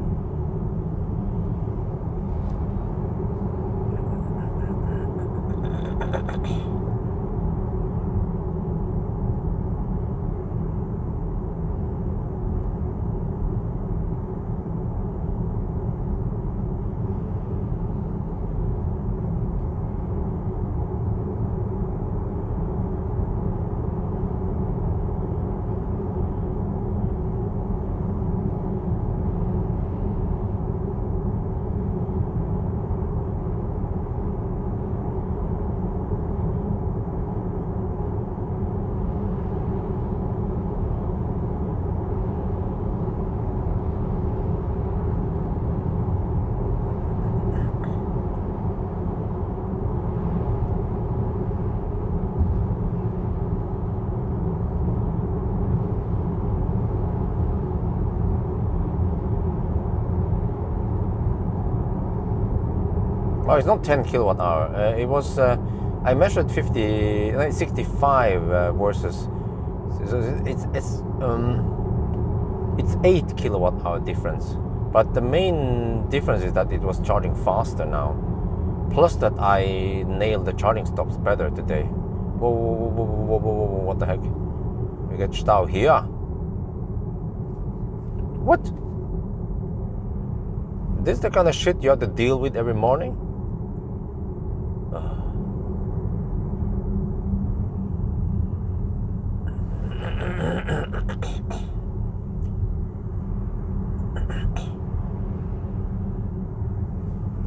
Speaker 1: Oh, it's not 10 kilowatt hour. It was, I measured 65 versus, it's 8 kilowatt hour difference. But the main difference is that it was charging faster now. Plus that I nailed the charging stops better today. Whoa, what the heck? We get stau here. What? This is the kind of shit you have to deal with every morning?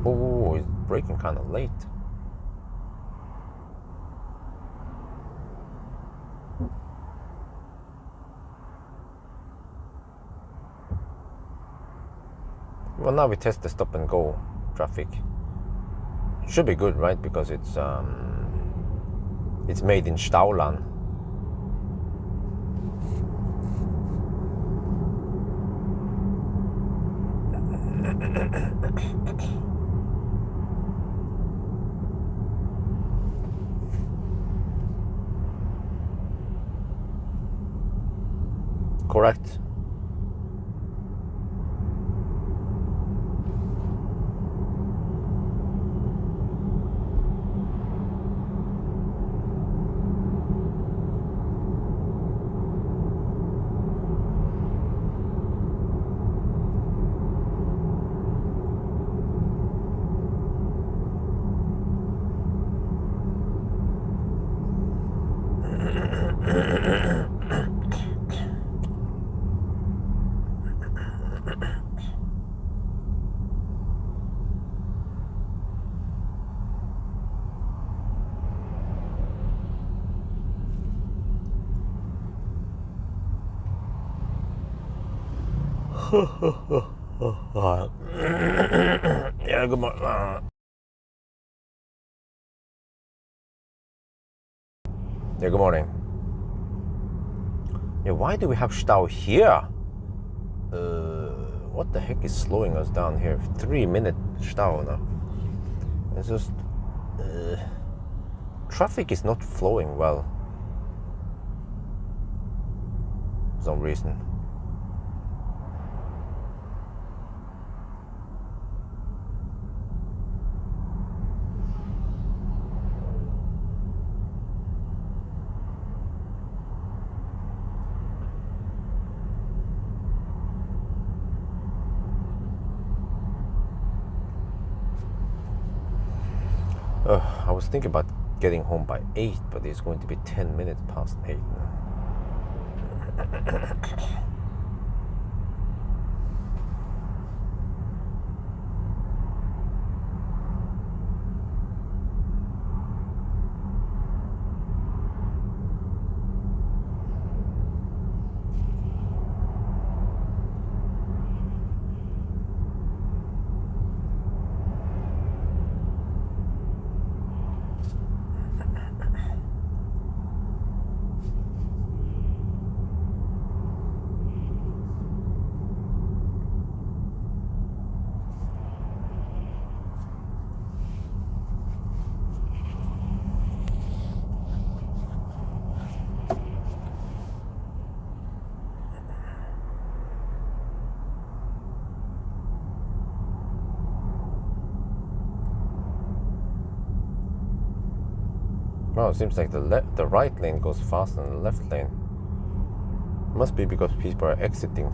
Speaker 1: Oh, it's braking kind of late. Well, now we test the stop and go traffic. Should be good, right? Because it's made in Stauland. Correct. Yeah, good morning. Yeah, good morning. Yeah, why do we have Stau here? What the heck is slowing us down here? 3-minute Stau now. It's just traffic is not flowing well for some reason. I was thinking about getting home by 8, but it's going to be 10 minutes past 8 now. Well, it seems like the right lane goes faster than the left lane. Must be because people are exiting.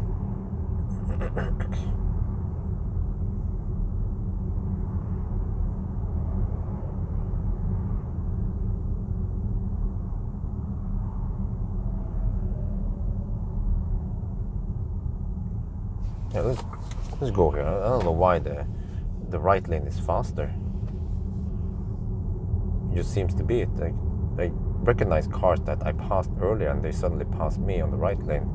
Speaker 1: Yeah, let's go here. I don't know why the right lane is faster. It just seems to be it. Like, they recognize cars that I passed earlier and they suddenly passed me on the right lane.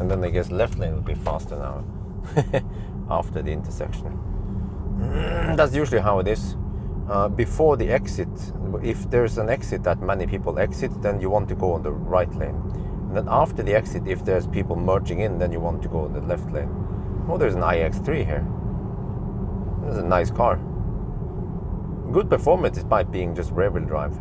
Speaker 1: And then I guess left lane will be faster now after the intersection. That's usually how it is. Before the exit, if there's an exit that many people exit, then you want to go on the right lane. And then after the exit, if there's people merging in, then you want to go on the left lane. Oh, there's an iX3 here. This is a nice car. Good performance despite being just rear-wheel drive.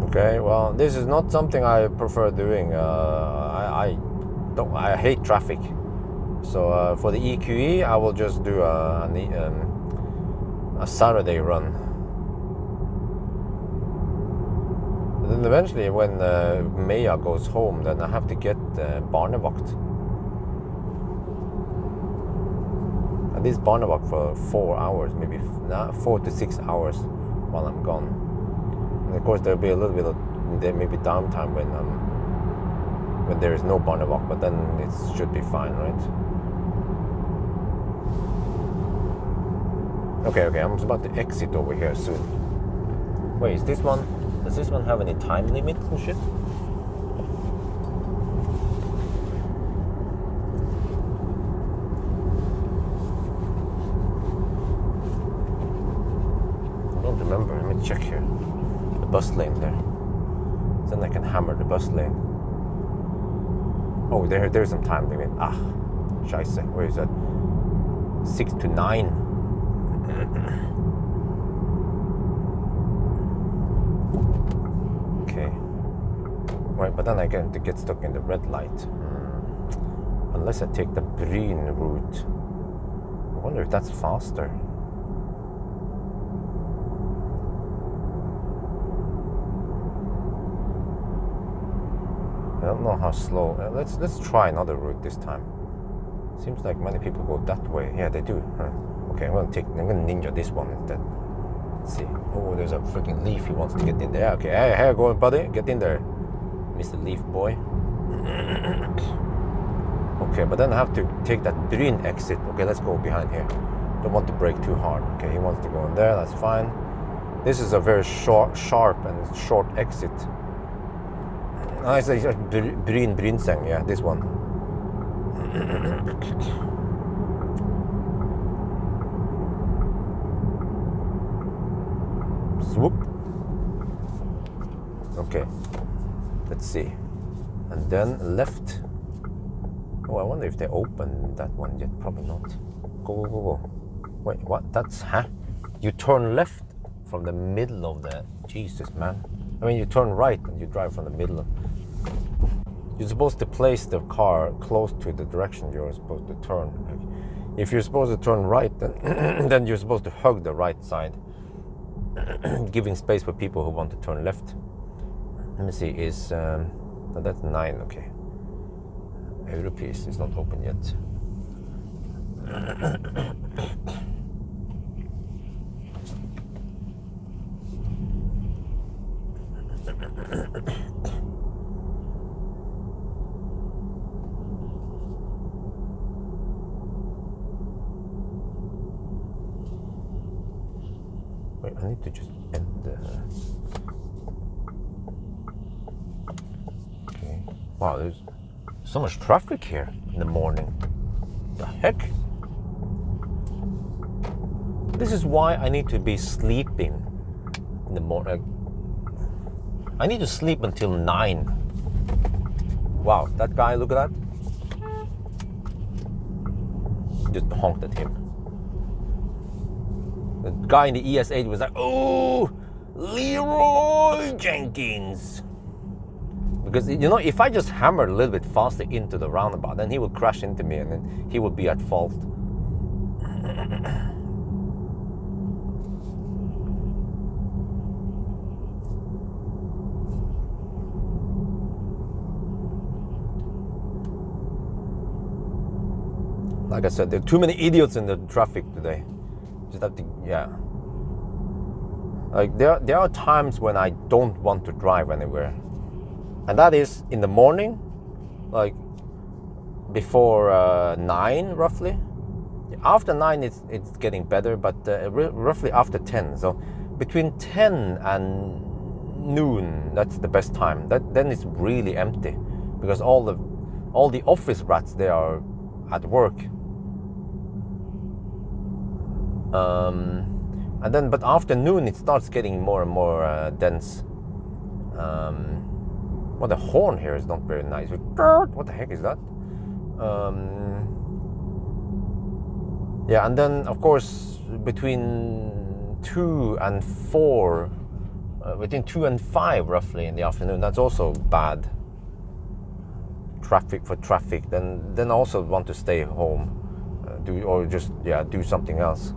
Speaker 1: Okay, well, this is not something I prefer doing. I hate traffic. So for the EQE, I will just do a Saturday run. And then eventually, when Maya goes home, then I have to get barnevakt. At least barnevakt for 4 hours, maybe 4 to 6 hours while I'm gone. And of course, there'll be a little bit of maybe downtime when there is no barnevakt, but then it should be fine, right? Okay, I'm about to exit over here soon. Wait, does this one have any time limits and shit? I don't remember. Let me check here. The bus lane there. Then I can hammer the bus lane. Oh, there's some time limit. Scheisse. Where is that? 6 to 9. Okay. Right, but then I get stuck in the red light. Unless I take the Bryn route. I wonder if that's faster. I don't know how slow. Let's try another route this time. Seems like many people go that way. Yeah, they do. Huh. Okay, I'm gonna ninja this one instead. Let's see. Oh, there's a freaking leaf. He wants to get in there. Okay, hey, go on, buddy. Get in there, Mr. Leaf Boy. Okay, but then I have to take that Bryn exit. Okay, let's go behind here. Don't want to brake too hard. Okay, he wants to go in there. That's fine. This is a very sharp and short exit. It's Brynseng, yeah, this one. Swoop. Okay, let's see. And then left. Oh, I wonder if they opened that one yet. Probably not. Go. Wait, what? That's, You turn left from the middle of the... Jesus, man. I mean, you turn right and you drive from the middle. You're supposed to place the car close to the direction you're supposed to turn. If you're supposed to turn right, then, then you're supposed to hug the right side, giving space for people who want to turn left. Let me see, that's 9, okay. Europris is not open yet. Wait, I need to just end the... Okay. Wow, there's so much traffic here in the morning. The heck? This is why I need to be sleeping in the morning. I need to sleep until 9. Wow, that guy, look at that. Just honked at him. The guy in the ES8 was like, oh, Leroy Jenkins. Because, you know, if I just hammered a little bit faster into the roundabout, then he would crash into me and then he would be at fault. Like I said, there are too many idiots in the traffic today. Just have to, yeah. Like there are times when I don't want to drive anywhere, and that is in the morning, like before 9 roughly. After 9, it's getting better, but roughly after 10. So between 10 and noon, that's the best time. Then it's really empty because all the office rats, they are at work. And then, but after noon, it starts getting more and more dense. Well, the horn here is not very nice. What the heck is that? Yeah, and then of course between 2 and 4, between 2 and 5 roughly in the afternoon, that's also bad. Traffic. Then I also want to stay home, do something else.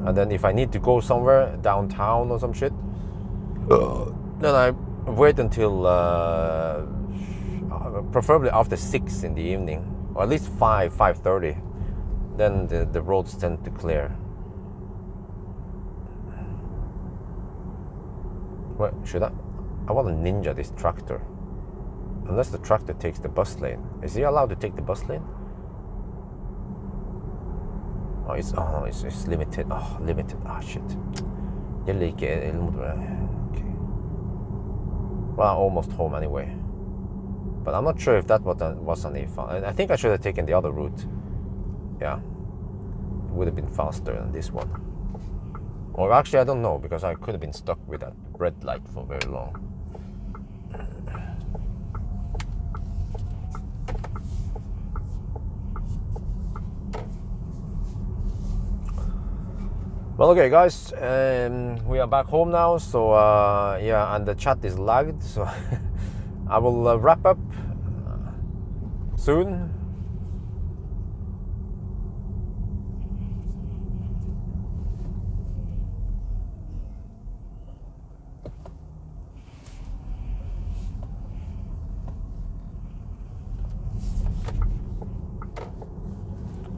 Speaker 1: And then if I need to go somewhere downtown or some shit, then I wait until preferably after 6 in the evening, or at least 5:30. Then the roads tend to clear. What should I want to ninja this tractor. Unless the tractor takes the bus lane. Is he allowed to take the bus lane? Oh, it's limited. Oh, limited. Ah, shit. Okay. Well, I'm almost home anyway. But I'm not sure if that was any fun. I think I should have taken the other route. Yeah. It would have been faster than this one. Or actually, I don't know, because I could have been stuck with that red light for very long. Well, okay, guys, we are back home now, so yeah, and the chat is lagged, so I will wrap up soon.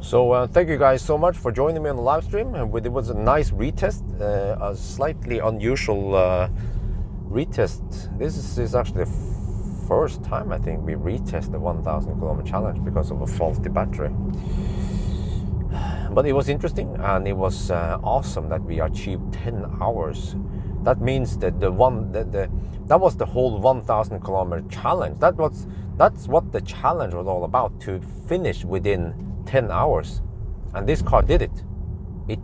Speaker 1: So thank you guys so much for joining me on the live stream. It was a nice retest, a slightly unusual retest. This is actually the first time I think we retest the 1,000 kilometer challenge because of a faulty battery. But it was interesting, and it was awesome that we achieved 10 hours. That means that that was the whole 1,000 kilometer challenge. That's what the challenge was all about, to finish within 10 hours, and this car did it. It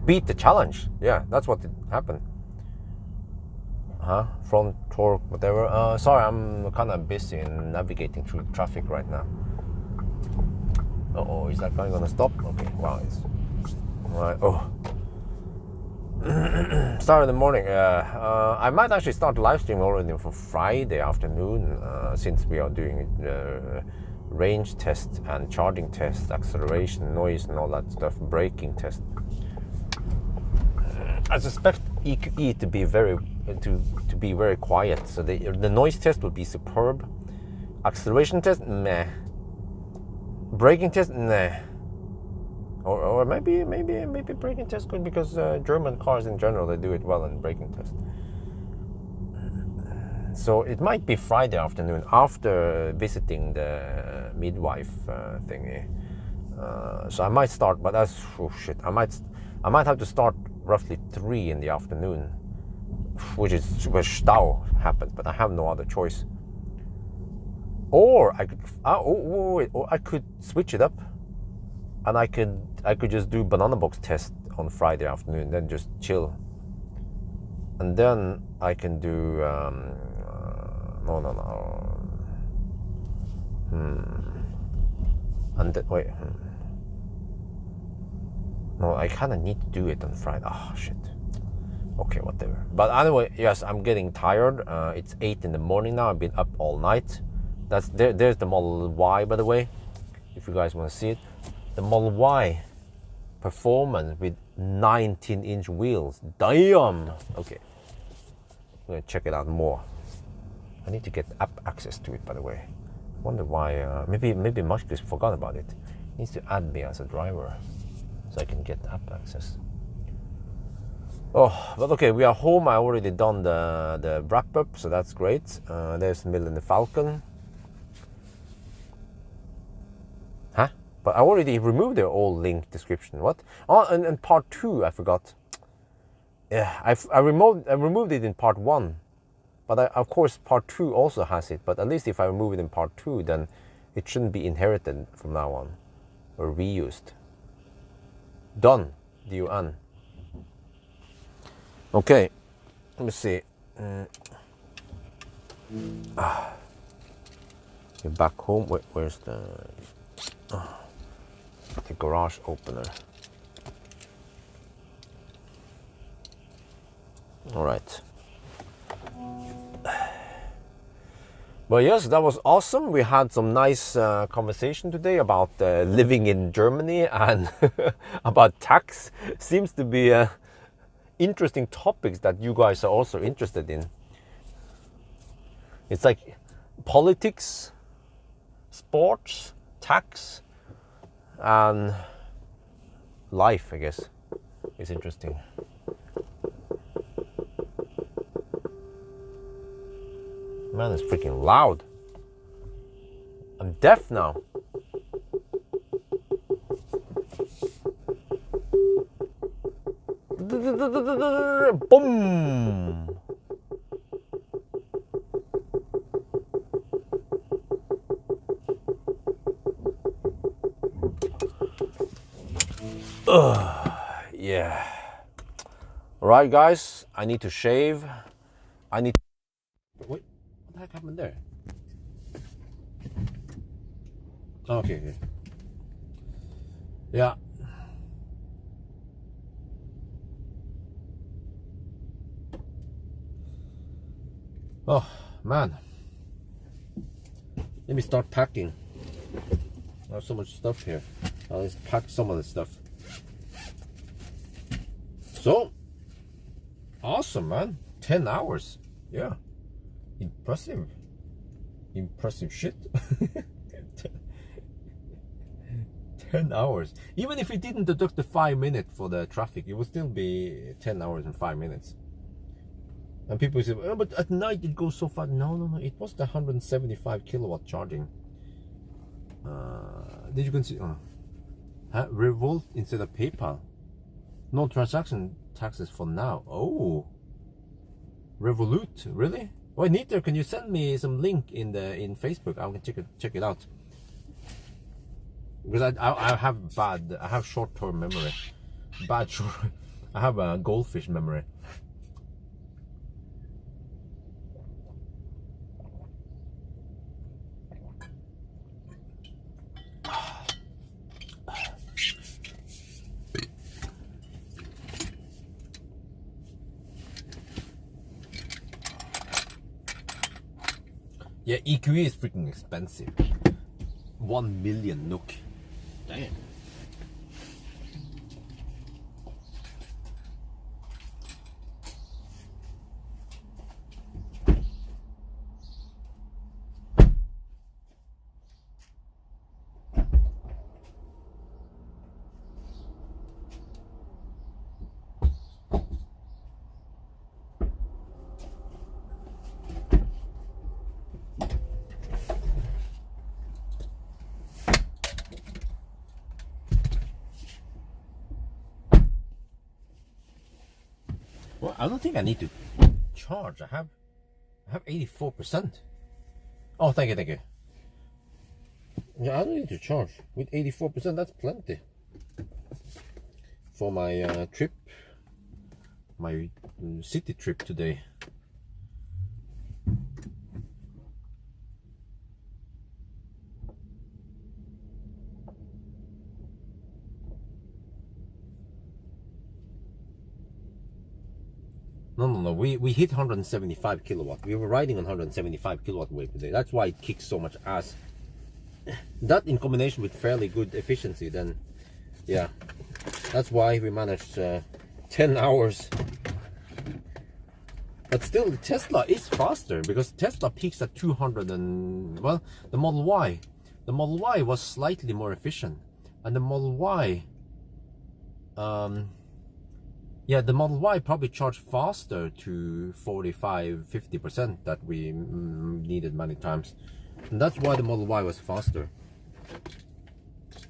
Speaker 1: beat the challenge. Yeah, that's what happened. Front torque, whatever. Sorry, I'm kind of busy in navigating through traffic right now. Oh, is that guy gonna stop? Okay, wow, it's right. Oh, start in the morning. I might actually start live stream already for Friday afternoon, since we are doing range test and charging test, acceleration, noise, and all that stuff, braking test. I suspect E to be very quiet, so the noise test would be superb. Acceleration test, meh. Braking test, nah. Or maybe braking test good, because German cars in general, they do it well in braking test. So it might be Friday afternoon after visiting the midwife thingy. So I might start, but that's I might have to start roughly 3 in the afternoon, which is where Stau happens. But I have no other choice. Or I could switch it up, and I could just do banana box test on Friday afternoon, then just chill, and then I can do. No. And wait. No, I kind of need to do it on Friday. Oh shit. Okay, whatever. But anyway, yes, I'm getting tired. It's 8 in the morning now. I've been up all night. There's the Model Y, by the way, if you guys want to see it. The Model Y performance with 19-inch wheels. Damn. Okay, I'm gonna check it out more. I need to get app access to it, by the way. Wonder why. Maybe Mushkis forgot about it. He needs to add me as a driver so I can get app access. Oh, but okay, we are home. I already done the wrap up, so that's great. There's Mill and the Falcon. Huh? But I already removed their old link description. What? Oh, and part 2, I forgot. Yeah, I removed it in part 1. But of course, part 2 also has it. But at least if I remove it in part 2, then it shouldn't be inherited from now on, or reused. Done. D-U-N. Okay. Let me see. You're back home. Where's the garage opener? All right. But yes, that was awesome. We had some nice conversation today about living in Germany and about tax. Seems to be interesting topics that you guys are also interested in. It's like politics, sports, tax, and life, I guess, is interesting. Man, it's freaking loud. I'm deaf now. Boom! Yeah. Alright, guys, I need to shave. I need. Wait, what the heck happened there? Okay. Yeah. Oh, man. Let me start packing. I have so much stuff here. I'll just pack some of the stuff. So, awesome, man. 10 hours. Yeah. Impressive. Impressive shit. 10 hours. Even if we didn't deduct the 5 minutes for the traffic, it would still be 10 hours and 5 minutes. And people say, oh, but at night it goes so fast. No. It was the 175 kilowatt charging. Did you consider Revolt instead of PayPal? No transaction taxes for now. Oh, Revolut, really? Oh, Nita, can you send me some link in Facebook? I can check it out. Because I have short-term memory. I have a goldfish memory. Yeah, EQE is freaking expensive. 1 million NOK. Damn. Well, I don't think I need to charge. I have 84%. Oh, thank you. Yeah, I don't need to charge. With 84%, that's plenty for my trip, my city trip today. No. We hit 175 kilowatt. We were riding on 175 kilowatt wave today. That's why it kicks so much ass. That in combination with fairly good efficiency, then yeah, that's why we managed 10 hours. But still, the Tesla is faster because Tesla peaks at 200 and, well, the Model Y was slightly more efficient, and the Model Y, yeah, the Model Y probably charged faster to 45-50% that we needed many times. And that's why the Model Y was faster.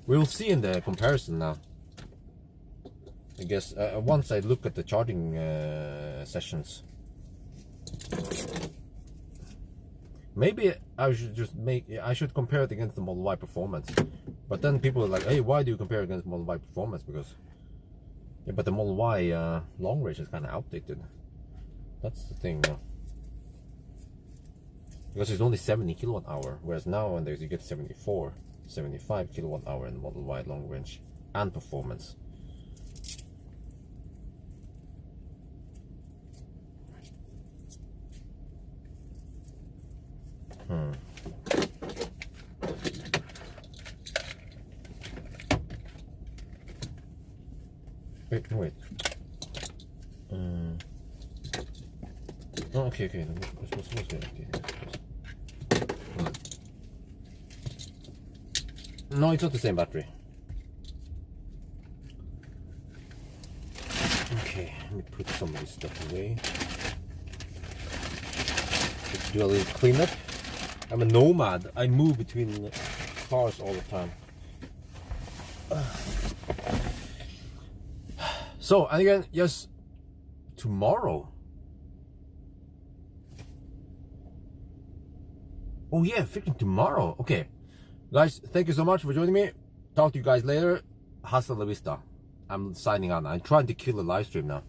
Speaker 1: We will see in the comparison now. I guess once I look at the charging sessions. Maybe I should compare it against the Model Y performance. But then people are like, hey, why do you compare it against Model Y performance? Because yeah, but the Model Y long range is kind of outdated. That's the thing. Because it's only 70 kilowatt hour, whereas nowadays you get 75 kilowatt hour in the Model Y long range and performance. Wait. Oh, okay. No, it's not the same battery. Okay, let me put some of this stuff away. Let's do a little cleanup. I'm a nomad. I move between cars all the time. So, and again, yes, tomorrow. Oh yeah, freaking tomorrow. Okay. Guys, thank you so much for joining me. Talk to you guys later. Hasta la vista. I'm signing on. I'm trying to kill the live stream now.